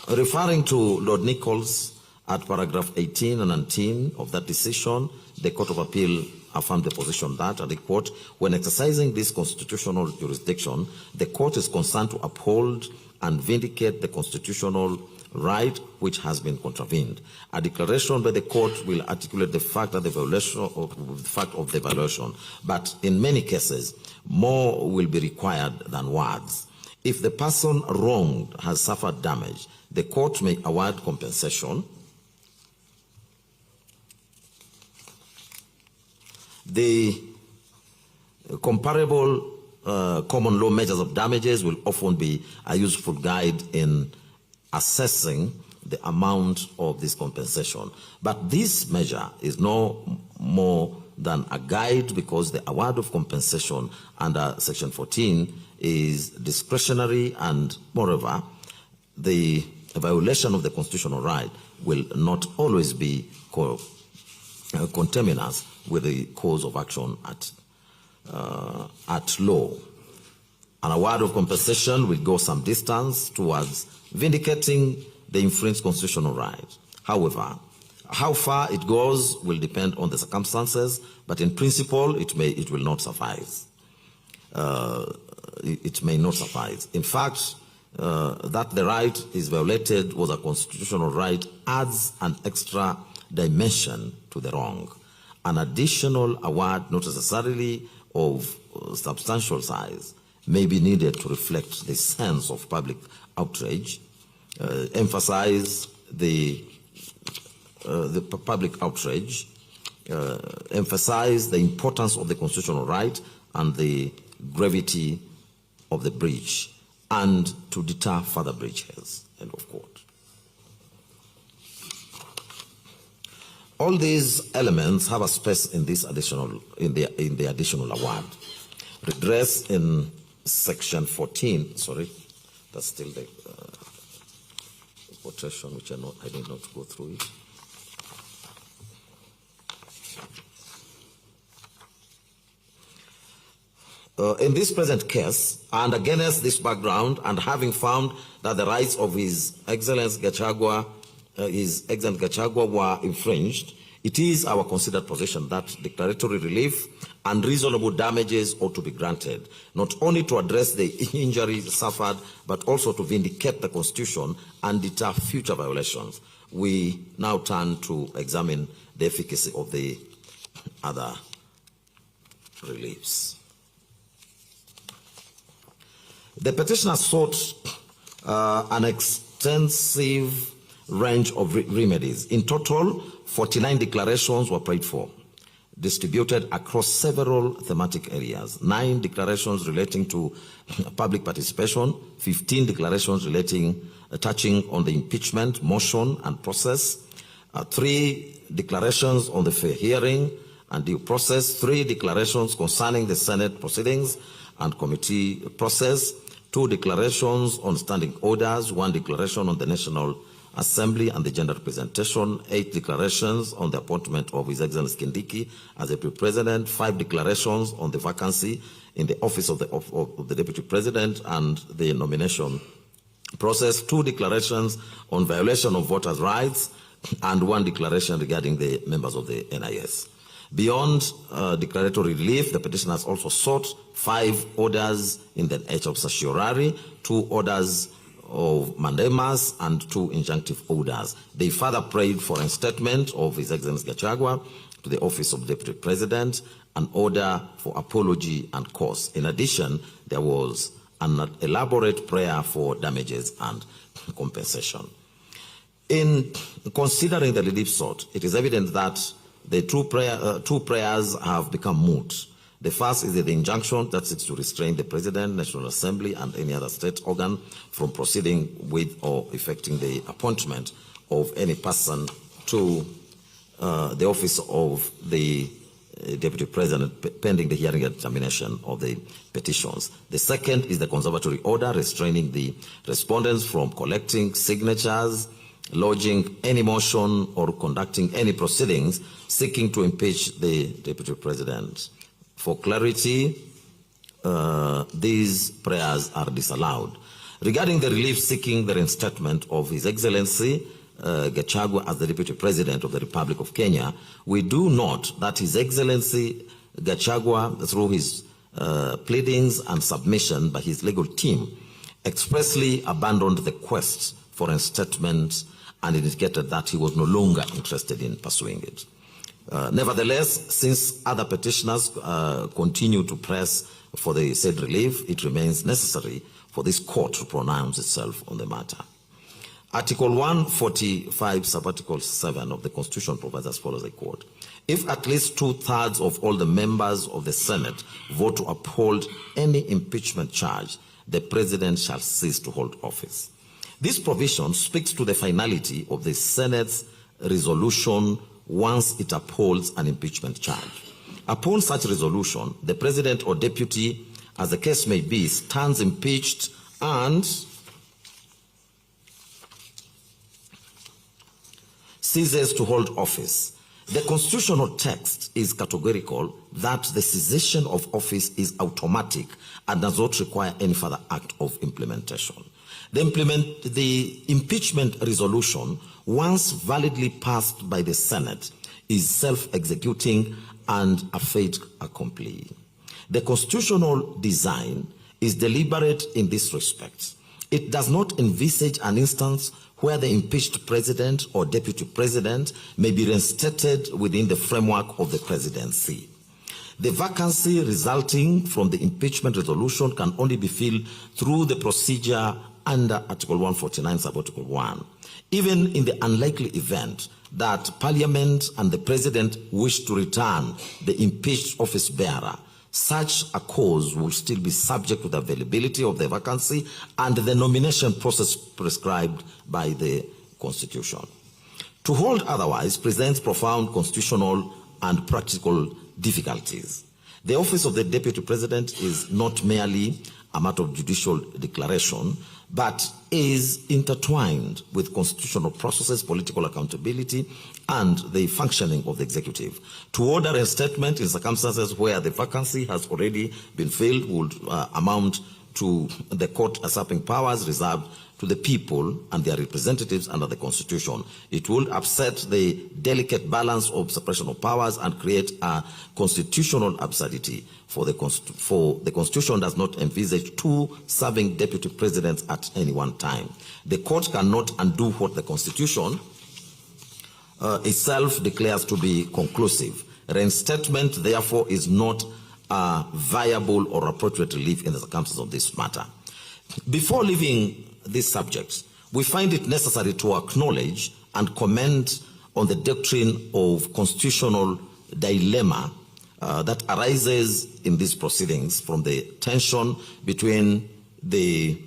referring to Lord Nichols at paragraph 18 and 19 of that decision, the Court of Appeal affirmed the position that, and I quote, when exercising this constitutional jurisdiction, the court is concerned to uphold and vindicate the constitutional right which has been contravened. A declaration by the court will articulate the fact that the violation, but in many cases, more will be required than words. If the person wronged has suffered damage, the court may award compensation. The comparable common law measures of damages will often be a useful guide in assessing the amount of this compensation. But this measure is no more than a guide, because the award of compensation under Section 14 is discretionary, and moreover, the violation of the constitutional right will not always be conterminous with the cause of action at law. An award of compensation will go some distance towards vindicating the infringed constitutional right. However, how far it goes will depend on the circumstances, but in principle, it will not suffice. It may not suffice. In fact, that the right is violated was a constitutional right adds an extra dimension to the wrong. An additional award, not necessarily of substantial size, may be needed to reflect the sense of public outrage, emphasize the public outrage, emphasize the importance of the constitutional right and the gravity of the breach, and to deter further breaches. End of quote. All these elements have a space in this additional in the additional award. Redress in Section 14. Sorry, that's still the quotation, which I did not go through it. In this present case, and against this background, and having found that the rights of His Excellency Gachagua, were infringed, it is our considered position that declaratory relief and reasonable damages ought to be granted, not only to address the injuries suffered, but also to vindicate the Constitution and deter future violations. We now turn to examine the efficacy of the other reliefs. The petitioner sought an extensive range of remedies. In total, 49 declarations were prayed for, distributed across several thematic areas. 9 declarations relating to public participation, 15 declarations touching on the impeachment, motion, and process, 3 declarations on the fair hearing and due process, 3 declarations concerning the Senate proceedings and committee process, 2 declarations on standing orders, 1 declaration on the National Assembly and the gender representation, 8 declarations on the appointment of His Excellency Kindiki as Deputy President, 5 declarations on the vacancy in the office of the Deputy President and the nomination process, 2 declarations on violation of voters' rights, and 1 declaration regarding the members of the NIS. Beyond declaratory relief, the petitioners also sought 5 orders in the nature of certiorari, 2 orders of mandamus, and 2 injunctive orders. They further prayed for reinstatement of His Excellency Gachagua to the office of Deputy President, an order for apology and cause. In addition, there was an elaborate prayer for damages and compensation. In considering the relief sought, it is evident that the two prayers have become moot. The first is the injunction that seeks to restrain the President, National Assembly, and any other state organ from proceeding with or effecting the appointment of any person to the office of the Deputy President pending the hearing and determination of the petitions. The second is the conservatory order restraining the respondents from collecting signatures, lodging any motion, or conducting any proceedings seeking to impeach the Deputy President. For clarity, these prayers are disallowed. Regarding the relief seeking the reinstatement of His Excellency Gachagua as the Deputy President of the Republic of Kenya, we do note that His Excellency Gachagua, through his pleadings and submission by his legal team, expressly abandoned the quest for reinstatement and indicated that he was no longer interested in pursuing it. Nevertheless, since other petitioners continue to press for the said relief, it remains necessary for this court to pronounce itself on the matter. Article 145, subarticle 7 of the Constitution provides as follows, I quote: if at least 2/3 of all the members of the Senate vote to uphold any impeachment charge, the President shall cease to hold office. This provision speaks to the finality of the Senate's resolution once it upholds an impeachment charge. Upon such resolution, the President or Deputy, as the case may be, stands impeached and ceases to hold office. The constitutional text is categorical that the cessation of office is automatic and does not require any further act of implementation. The impeachment resolution, once validly passed by the Senate, is self-executing and a fait accompli. The constitutional design is deliberate in this respect. It does not envisage an instance where the impeached president or deputy president may be reinstated within the framework of the presidency. The vacancy resulting from the impeachment resolution can only be filled through the procedure under Article 149, Subarticle 1. Even in the unlikely event that Parliament and the President wish to return the impeached office bearer, such a cause will still be subject to the availability of the vacancy and the nomination process prescribed by the Constitution. To hold otherwise presents profound constitutional and practical difficulties. The office of the Deputy President is not merely a matter of judicial declaration, but is intertwined with constitutional processes, political accountability, and the functioning of the executive. To order a statement in circumstances where the vacancy has already been filled would amount to the court usurping powers reserved to the people and their representatives under the Constitution. It will upset the delicate balance of separation of powers and create a constitutional absurdity. For the Constitution does not envisage 2 serving deputy presidents at any one time. The court cannot undo what the Constitution itself declares to be conclusive. Reinstatement, therefore, is not a viable or appropriate relief in the circumstances of this matter. Before leaving this subject, we find it necessary to acknowledge and comment on the doctrine of constitutional dilemma that arises in these proceedings from the tension between the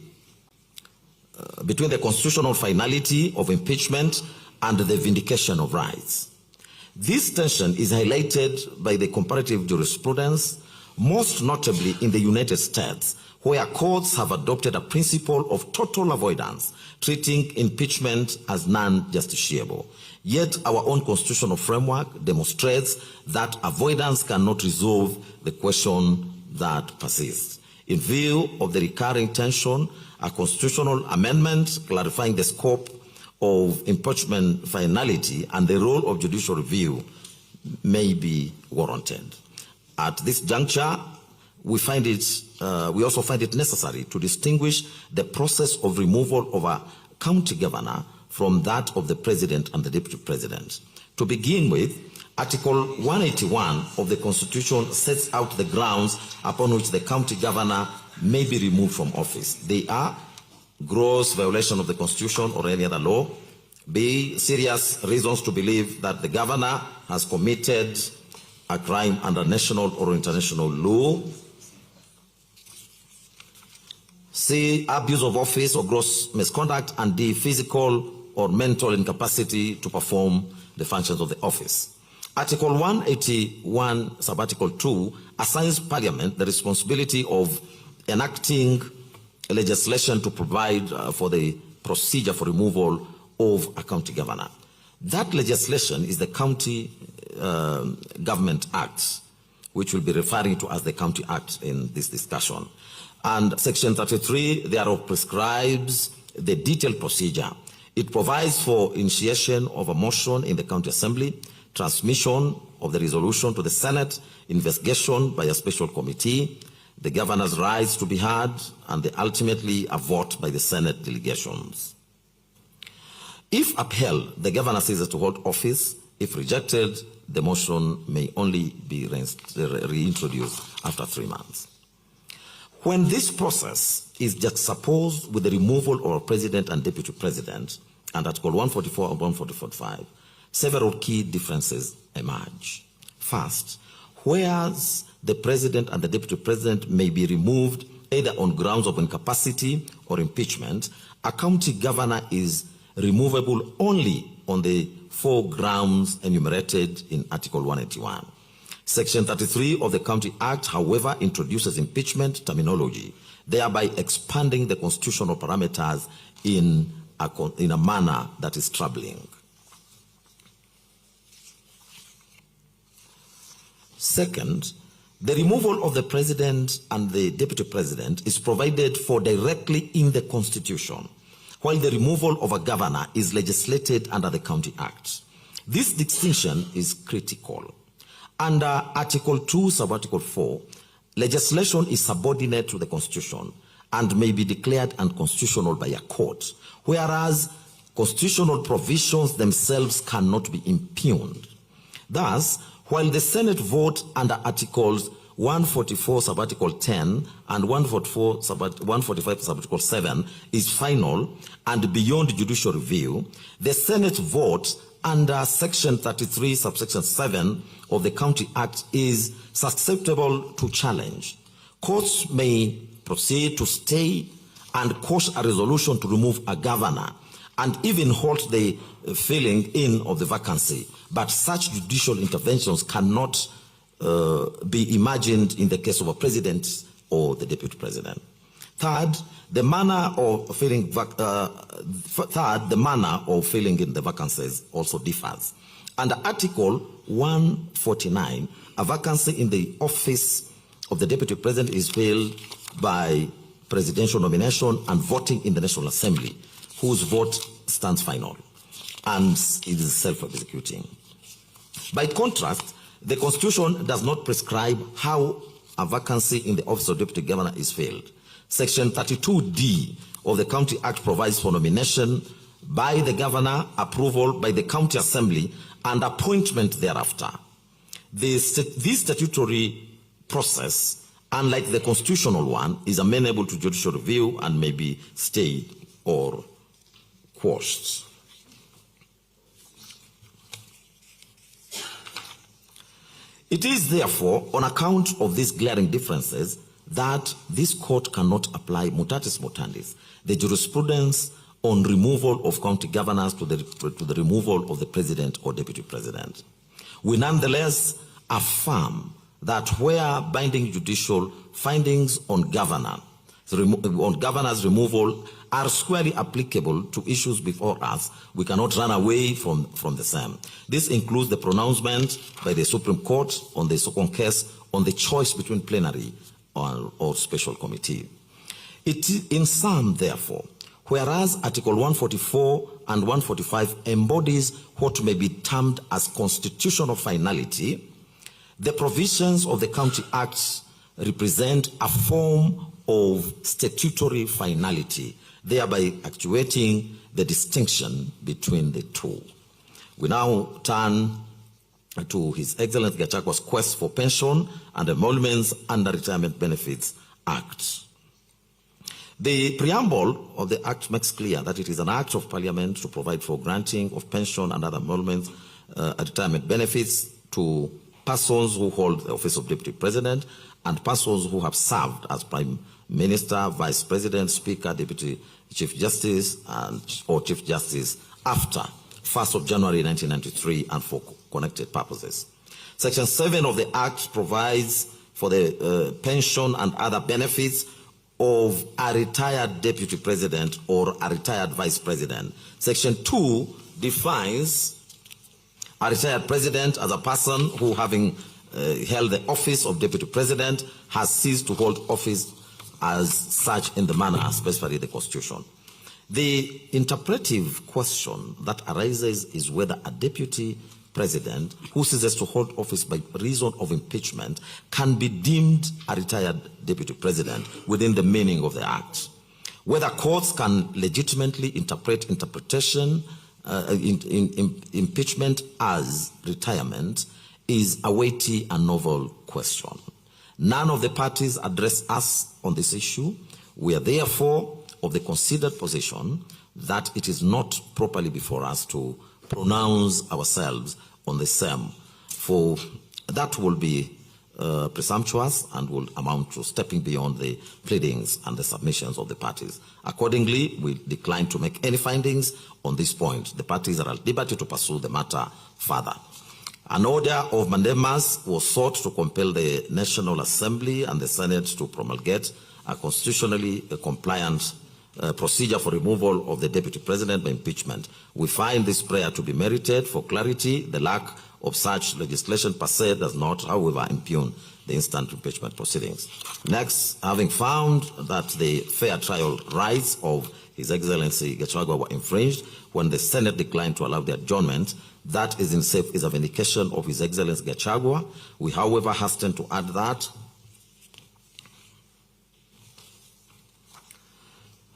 constitutional finality of impeachment and the vindication of rights. This tension is highlighted by the comparative jurisprudence, most notably in the United States, where courts have adopted a principle of total avoidance, treating impeachment as non-justiciable. Yet our own constitutional framework demonstrates that avoidance cannot resolve the question that persists. In view of the recurring tension, a constitutional amendment clarifying the scope of impeachment finality and the role of judicial review may be warranted. At this juncture, we also find it necessary to distinguish the process of removal of a county governor from that of the president and the deputy president. To begin with, Article 181 of the Constitution sets out the grounds upon which the county governor may be removed from office. They are gross violation of the Constitution or any other law, B, serious reasons to believe that the governor has committed a crime under national or international law, C, abuse of office or gross misconduct, and D, physical or mental incapacity to perform the functions of the office. Article 181, subarticle 2, assigns Parliament the responsibility of enacting legislation to provide for the procedure for removal of a county governor. That legislation is the County Government Act, which we'll be referring to as the County Act in this discussion. And Section 33 thereof prescribes the detailed procedure. It provides for initiation of a motion in the County Assembly, transmission of the resolution to the Senate, investigation by a special committee, the governor's rights to be heard, and ultimately a vote by the Senate delegations. If upheld, the governor ceases to hold office. If rejected, the motion may only be reintroduced after 3 months. When this process is juxtaposed with the removal of a president and deputy president, and Article 144 and 145, several key differences emerge. First, whereas the president and the deputy president may be removed either on grounds of incapacity or impeachment, a county governor is removable only on the 4 grounds enumerated in Article 181. Section 33 of the County Act, however, introduces impeachment terminology, thereby expanding the constitutional parameters in a manner that is troubling. Second, the removal of the president and the deputy president is provided for directly in the Constitution, while the removal of a governor is legislated under the County Act. This distinction is critical. Under Article 2, subarticle 4, legislation is subordinate to the Constitution and may be declared unconstitutional by a court, whereas constitutional provisions themselves cannot be impugned. Thus, while the Senate vote under Articles 144 subarticle 10 and 145 subarticle 7 is final and beyond judicial review, the Senate vote under Section 33 subsection 7 of the County Act is susceptible to challenge. Courts may proceed to stay and quash a resolution to remove a governor and even halt the filling in of the vacancy, but such judicial interventions cannot be imagined in the case of a president or the deputy president. Third, the manner of filling in the vacancies also differs. Under Article 149, a vacancy in the office of the deputy president is filled by presidential nomination and voting in the National Assembly, whose vote stands final and it is self-executing. By contrast, the Constitution does not prescribe how a vacancy in the office of deputy governor is filled. Section 32D of the County Act provides for nomination by the governor, approval by the county assembly, and appointment thereafter. This statutory process, unlike the constitutional one, is amenable to judicial review and may be stayed or quashed. It is therefore on account of these glaring differences that this court cannot apply mutatis mutandis, the jurisprudence on removal of county governors to the removal of the president or deputy president. We nonetheless affirm that where binding judicial findings on governors' removal are squarely applicable to issues before us, we cannot run away from the same. This includes the pronouncement by the Supreme Court on the second case on the choice between plenary or special committee. In sum, therefore, whereas Article 144 and 145 embodies what may be termed as constitutional finality, the provisions of the County Acts represent a form of statutory finality, thereby actuating the distinction between the two. We now turn to His Excellency Gachagua's quest for pension and emoluments under Retirement Benefits Act. The preamble of the Act makes clear that it is an act of Parliament to provide for granting of pension and other emoluments and retirement benefits to persons who hold the office of Deputy President and persons who have served as Prime Minister, Vice President, Speaker, Deputy Chief Justice, or Chief Justice after 1st of January 1993 and for connected purposes. Section 7 of the Act provides for the pension and other benefits of a retired Deputy President or a retired Vice President. Section 2 defines a retired President as a person who, having held the office of Deputy President, has ceased to hold office as such in the manner specified in the Constitution. The interpretive question that arises is whether a Deputy President who ceases to hold office by reason of impeachment can be deemed a retired Deputy President within the meaning of the Act. Whether courts can legitimately interpret impeachment as retirement is a weighty and novel question. None of the parties address us on this issue. We are therefore of the considered position that it is not properly before us to pronounce ourselves on the same, for that will be presumptuous and will amount to stepping beyond the pleadings and the submissions of the parties. Accordingly, we decline to make any findings on this point. The parties are at liberty to pursue the matter further. An order of mandamus was sought to compel the National Assembly and the Senate to promulgate a constitutionally compliant procedure for removal of the Deputy President by impeachment. We find this prayer to be merited. For clarity, the lack of such legislation per se does not, however, impugn the instant impeachment proceedings. Next, having found that the fair trial rights of His Excellency Gachagua were infringed when the Senate declined to allow the adjournment, that is in itself is a vindication of His Excellency Gachagua. We, however, hasten to add that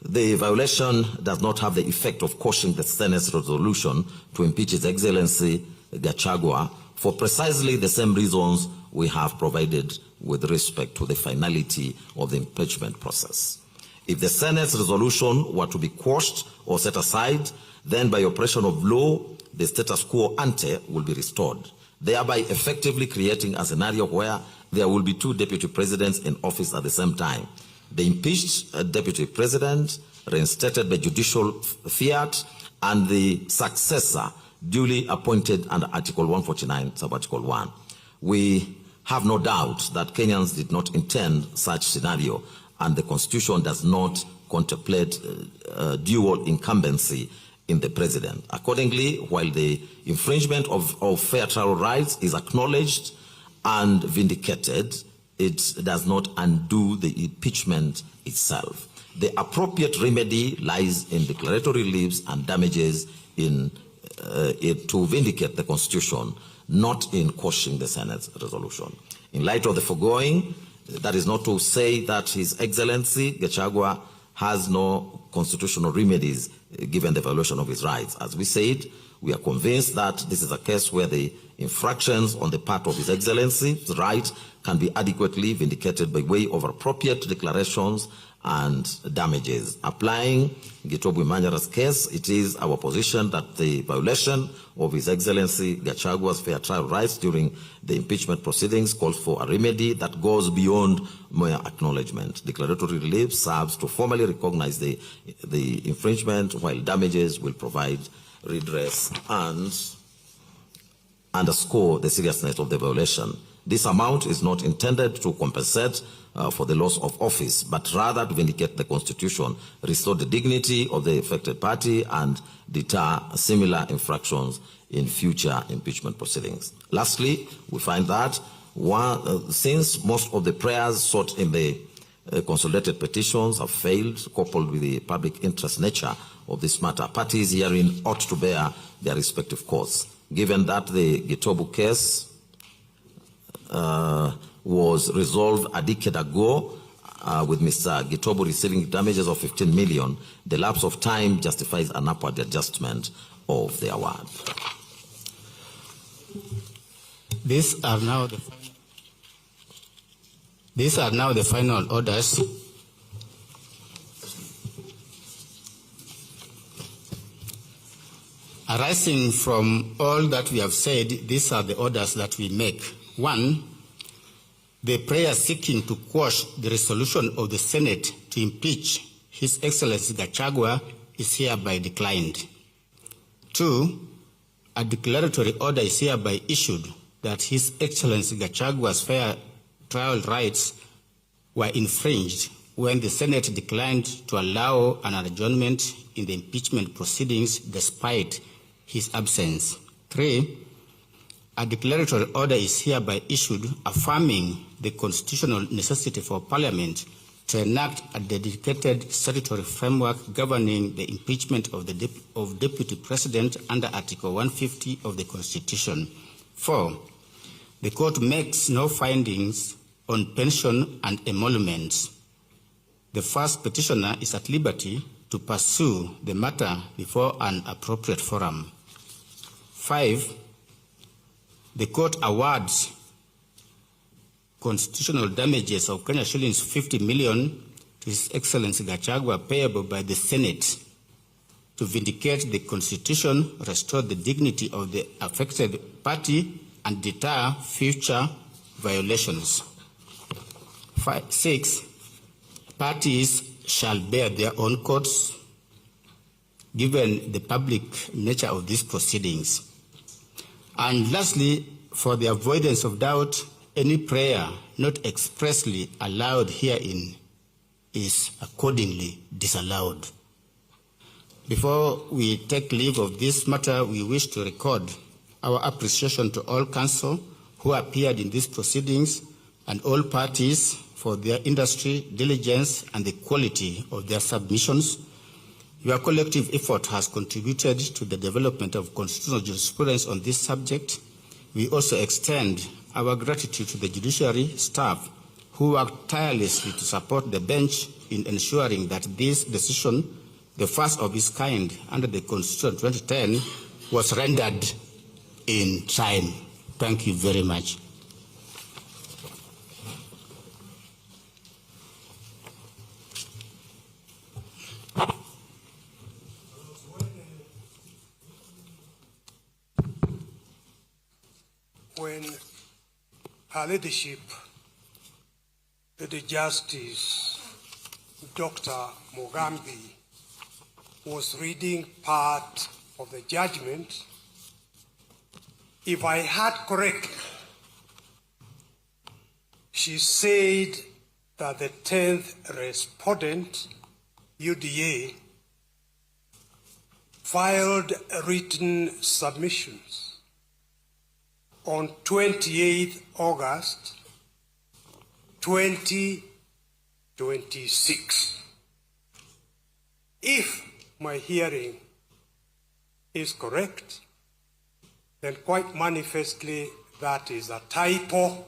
the violation does not have the effect of quashing the Senate's resolution to impeach His Excellency Gachagua for precisely the same reasons we have provided with respect to the finality of the impeachment process. If the Senate's resolution were to be quashed or set aside, then by operation of law, the status quo ante will be restored, thereby effectively creating a scenario where there will be two Deputy Presidents in office at the same time. The impeached Deputy President, reinstated by judicial fiat, and the successor duly appointed under Article 149, Sub-Article 1. We have no doubt that Kenyans did not intend such scenario, and the Constitution does not contemplate dual incumbency in the President. Accordingly, while the infringement of fair trial rights is acknowledged and vindicated, it does not undo the impeachment itself. The appropriate remedy lies in declaratory reliefs and damages to vindicate the Constitution, not in quashing the Senate's resolution. In light of the foregoing, that is not to say that His Excellency Gachagua has no constitutional remedies given the violation of his rights. As we said, we are convinced that this is a case where the infractions on the part of His Excellency's right can be adequately vindicated by way of appropriate declarations and damages. Applying Gitobu Manyara's case, it is our position that the violation of His Excellency Gachagua's fair trial rights during the impeachment proceedings calls for a remedy that goes beyond mere acknowledgement. Declaratory relief serves to formally recognize the infringement, while damages will provide redress and underscore the seriousness of the violation. This amount is not intended to compensate for the loss of office, but rather to vindicate the Constitution, restore the dignity of the affected party, and deter similar infractions in future impeachment proceedings. Lastly, we find that since most of the prayers sought in the consolidated petitions have failed, coupled with the public interest nature of this matter. Parties herein ought to bear their respective course. Given that the Gachagua case was resolved a decade ago, with Mr. Gachagua receiving damages of 15 million, the lapse of time justifies an upward adjustment of the award. These are now the final orders. Arising from all that we have said, these are the orders that we make. 1, the prayer seeking to quash the resolution of the Senate to impeach His Excellency Gachagua is hereby declined. 2, a declaratory order is hereby issued that His Excellency Gachagua's fair trial rights were infringed when the Senate declined to allow an adjournment in the impeachment proceedings despite his absence. 3, a declaratory order is hereby issued affirming the constitutional necessity for Parliament to enact a dedicated statutory framework governing the impeachment of Deputy President under Article 150 of the Constitution. 4, the Court makes no findings on pension and emoluments. The first petitioner is at liberty to pursue the matter before an appropriate forum. 5, the Court awards constitutional damages of Kenya shillings 50 million to His Excellency Gachagua payable by the Senate to vindicate the Constitution, restore the dignity of the affected party, and deter future violations. 6, parties shall bear their own costs given the public nature of these proceedings. And lastly, for the avoidance of doubt, any prayer not expressly allowed herein is accordingly disallowed. Before we take leave of this matter, we wish to record our appreciation to all counsel who appeared in these proceedings and all parties for their industry, diligence, and the quality of their submissions. Your collective effort has contributed to the development of constitutional jurisprudence on this subject. We also extend our gratitude to the judiciary staff who worked tirelessly to support the bench in ensuring that this decision, the first of its kind under the Constitution 2010, was rendered in time. Thank you very much. When Her Ladyship, the Justice Dr. Mugambi, was reading part of the judgment, if I heard correctly, she said that the 10th respondent, UDA, filed written submissions on 28th August 2026. If my hearing is correct, then quite manifestly that is a typo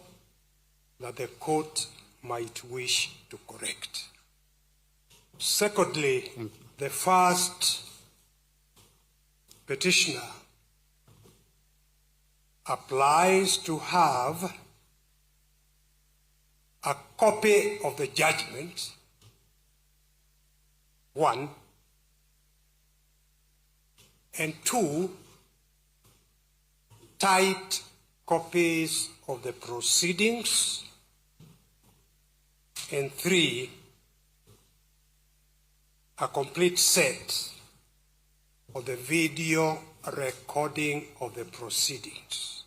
that the court might wish to correct. Secondly, the first petitioner applies to have a copy of the judgment, 1, and 2, typed copies of the proceedings, and 3, a complete set of the video recording of the proceedings.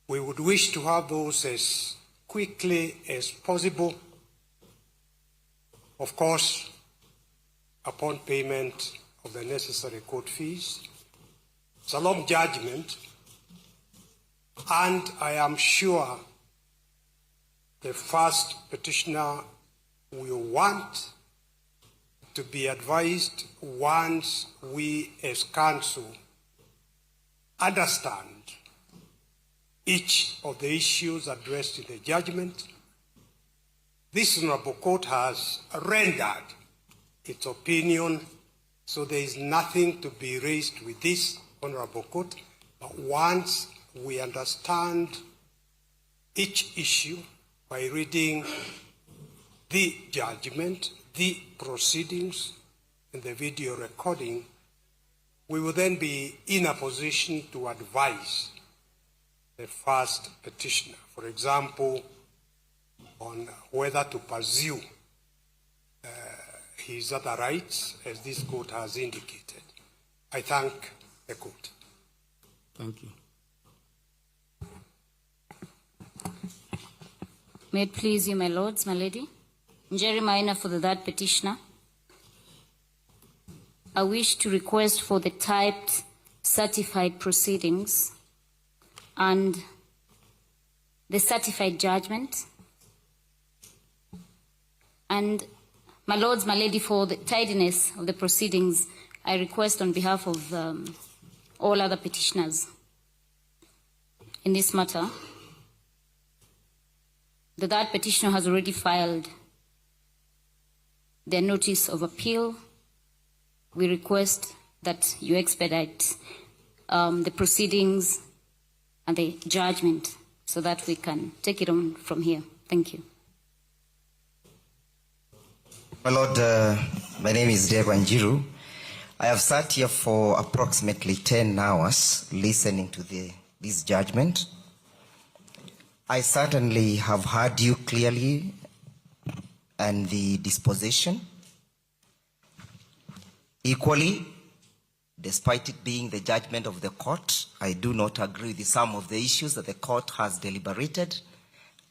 We would wish to have those as quickly as possible, of course, upon payment of the necessary court fees. It's a long judgment, and I am sure the first petitioner will want to be advised once we as council understand each of the issues addressed in the judgment. This honorable court has rendered its opinion, so there is nothing to be raised with this honorable court. But once we understand each issue by reading the judgment, the proceedings, and the video recording, we will then be in a position to advise the first petitioner, for example, on whether to pursue his other rights, as this court has indicated. I thank the court. Thank you. May it please you, my lords, my lady. Njeri Maina for the third petitioner. I wish to request for the typed certified proceedings and the certified judgment. And my lords, my lady, for the tidiness of the proceedings, I request on behalf of all other petitioners in this matter. The third petitioner has already filed their notice of appeal. We request that you expedite the proceedings and the judgment so that we can take it on from here. Thank you. My Lord, my name is Diego Njiru. I have sat here for approximately 10 hours listening to this judgment. I certainly have heard you clearly and the disposition. Equally, despite it being the judgment of the court, I do not agree with some of the issues that the court has deliberated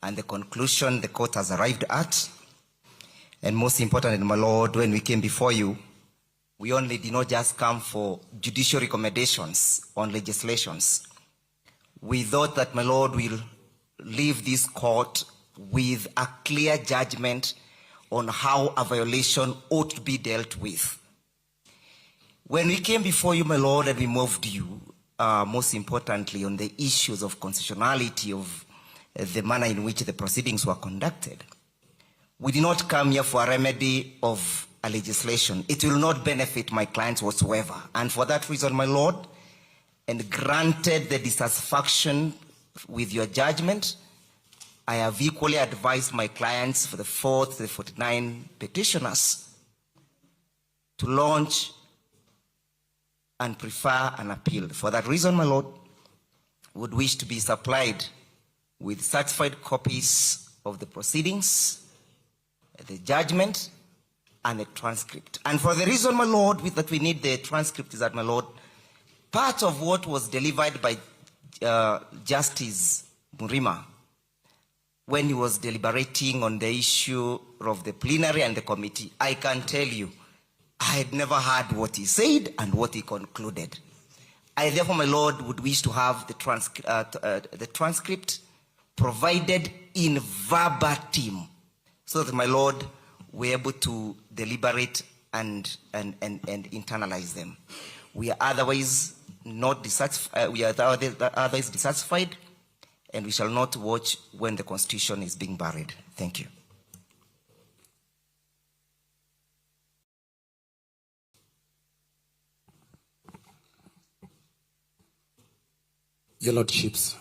and the conclusion the court has arrived at. And most importantly, my Lord, when we came before you, we only did not just come for judicial recommendations on legislations. We thought that, my Lord, will leave this court with a clear judgment on how a violation ought to be dealt with. When we came before you, my Lord, and we moved you, most importantly, on the issues of constitutionality of the manner in which the proceedings were conducted, we did not come here for a remedy of a legislation. It will not benefit my clients whatsoever. And for that reason, my Lord, and granted the dissatisfaction with your judgment, I have equally advised my clients for the 4th, the 49 petitioners to launch and prefer an appeal. For that reason, my Lord, would wish to be supplied with certified copies of the proceedings, the judgment, and the transcript. And for the reason, my Lord, that we need the transcript is that, my Lord, part of what was delivered by Justice Murima when he was deliberating on the issue of the plenary and the committee, I can tell you, I had never heard what he said and what he concluded. I therefore, my Lord, would wish to have the transcript provided in verbatim, so that, my Lord, we're able to deliberate and internalize them. We are otherwise not dissatisfied. We are otherwise dissatisfied, and we shall not watch when the Constitution is being buried. Thank you. Your Lordships,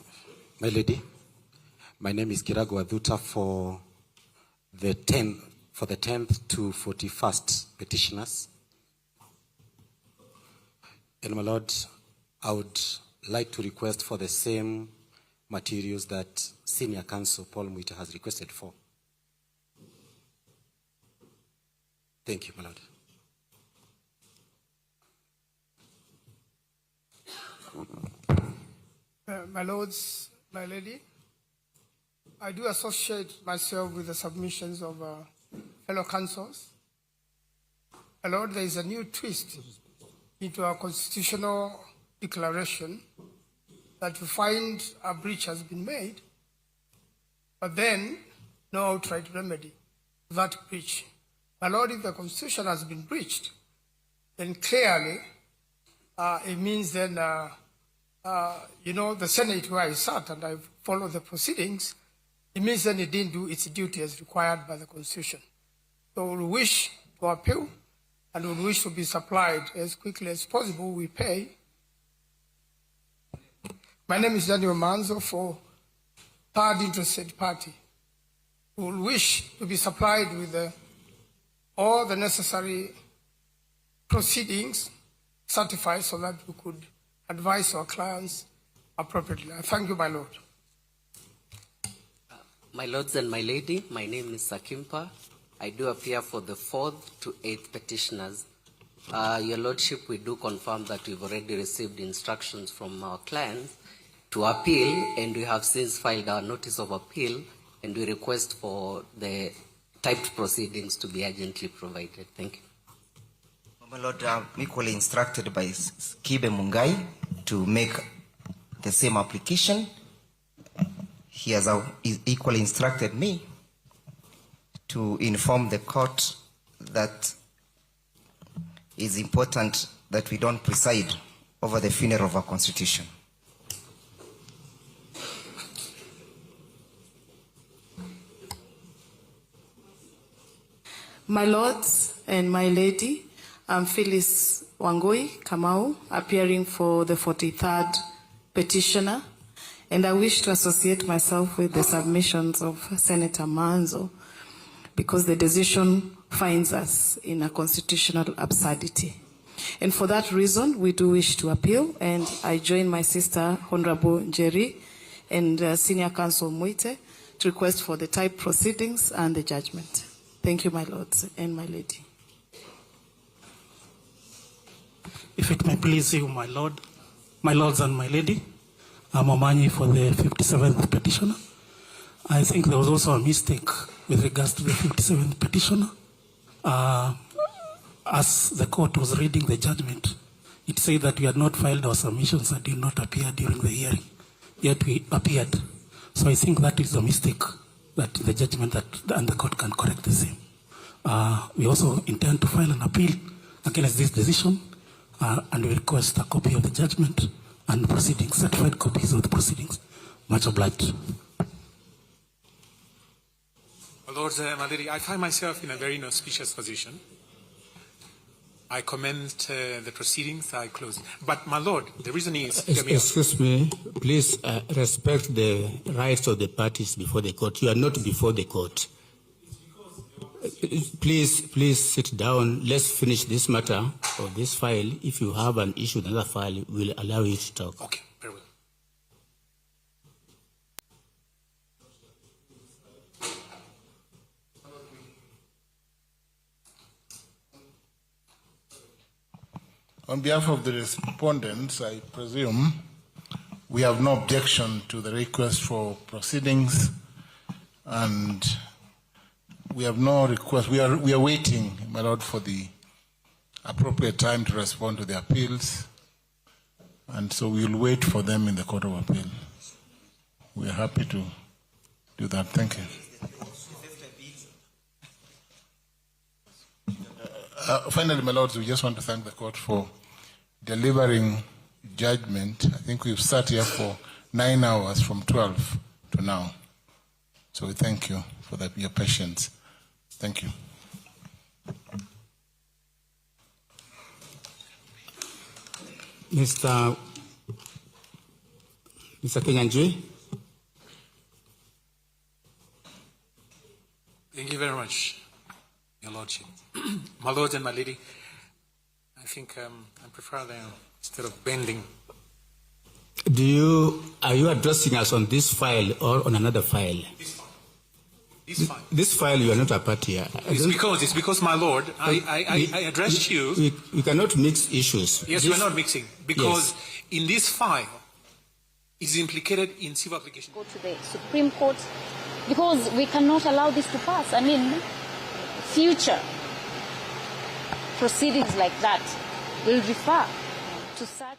my lady, my name is Gachagua Dhuta for the 10th to 41st petitioners. And my Lord, I would like to request for the same materials that Senior Counsel Paul Mwita has requested for. Thank you, my Lord. My lords, my lady, I do associate myself with the submissions of fellow councils. My lord, there is a new twist into our constitutional declaration that we find a breach has been made, but then no outright remedy to that breach. My Lord, if the Constitution has been breached, then clearly it means then, the Senate where I sat and I followed the proceedings, it means then it didn't do its duty as required by the Constitution. So we wish to appeal and we wish to be supplied as quickly as possible. We pay. My name is Daniel Manzo for third interested party. We will wish to be supplied with all the necessary proceedings certified so that we could advise our clients appropriately. I thank you, my Lord. My lords and my lady, my name is Sakimpa. I do appear for the 4th to 8th petitioners. Your Lordship, we do confirm that we've already received instructions from our clients to appeal, and we have since filed our notice of appeal, and we request for the typed proceedings to be urgently provided. Thank you. My Lord, I'm equally instructed by Kibe Mungai to make the same application. He has equally instructed me to inform the court that it's important that we don't preside over the funeral of our Constitution. My lords and my lady, I'm Phyllis Wangui Kamau, appearing for the 43rd petitioner, and I wish to associate myself with the submissions of Senator Manzo because the decision finds us in a constitutional absurdity. And for that reason, we do wish to appeal, and I join my sister, Honorable Njeri, and Senior Counsel Muite to request for the type proceedings and the judgment. Thank you, my lords and my lady. If it may please you, my lords and my lady, I'm Omanyi for the 57th petitioner. I think there was also a mistake with regards to the 57th petitioner. As the court was reading the judgment, it said that we had not filed our submissions and did not appear during the hearing, yet we appeared. So I think that is a mistake that the judgment and the court can correct the same. We also intend to file an appeal against this decision, and we request a copy of the judgment and proceedings, certified copies of the proceedings. Much obliged. My Lord, my lady, I find myself in a very inauspicious position. I commend the proceedings, I close. But my Lord, the reason is... Excuse me, please respect the rights of the parties before the court. You are not before the court. Please sit down. Let's finish this matter or this file. If you have an issue with another file, we'll allow you to talk. Okay, very well. On behalf of the respondents, I presume we have no objection to the request for proceedings, and we have no request. We are waiting, my Lord, for the appropriate time to respond to the appeals, and so we will wait for them in the Court of Appeal. We are happy to do that. Thank you. Finally, my lords, we just want to thank the court for delivering judgment. I think we've sat here for 9 hours from 12 to now. So we thank you for that, your patience. Thank you. Mr. Kenyanjui. Thank you very much, Your Lordship. My lord and my lady, I think I prefer them instead of bending. Are you addressing us on this file or on another file? This file. This file, you are not a party here. It's because, my lord, I addressed you. We cannot mix issues. Yes, we're not mixing. Because in this file, it's implicated in civil application. Go to the Supreme Court because we cannot allow this to pass. I mean, future proceedings like that will refer to such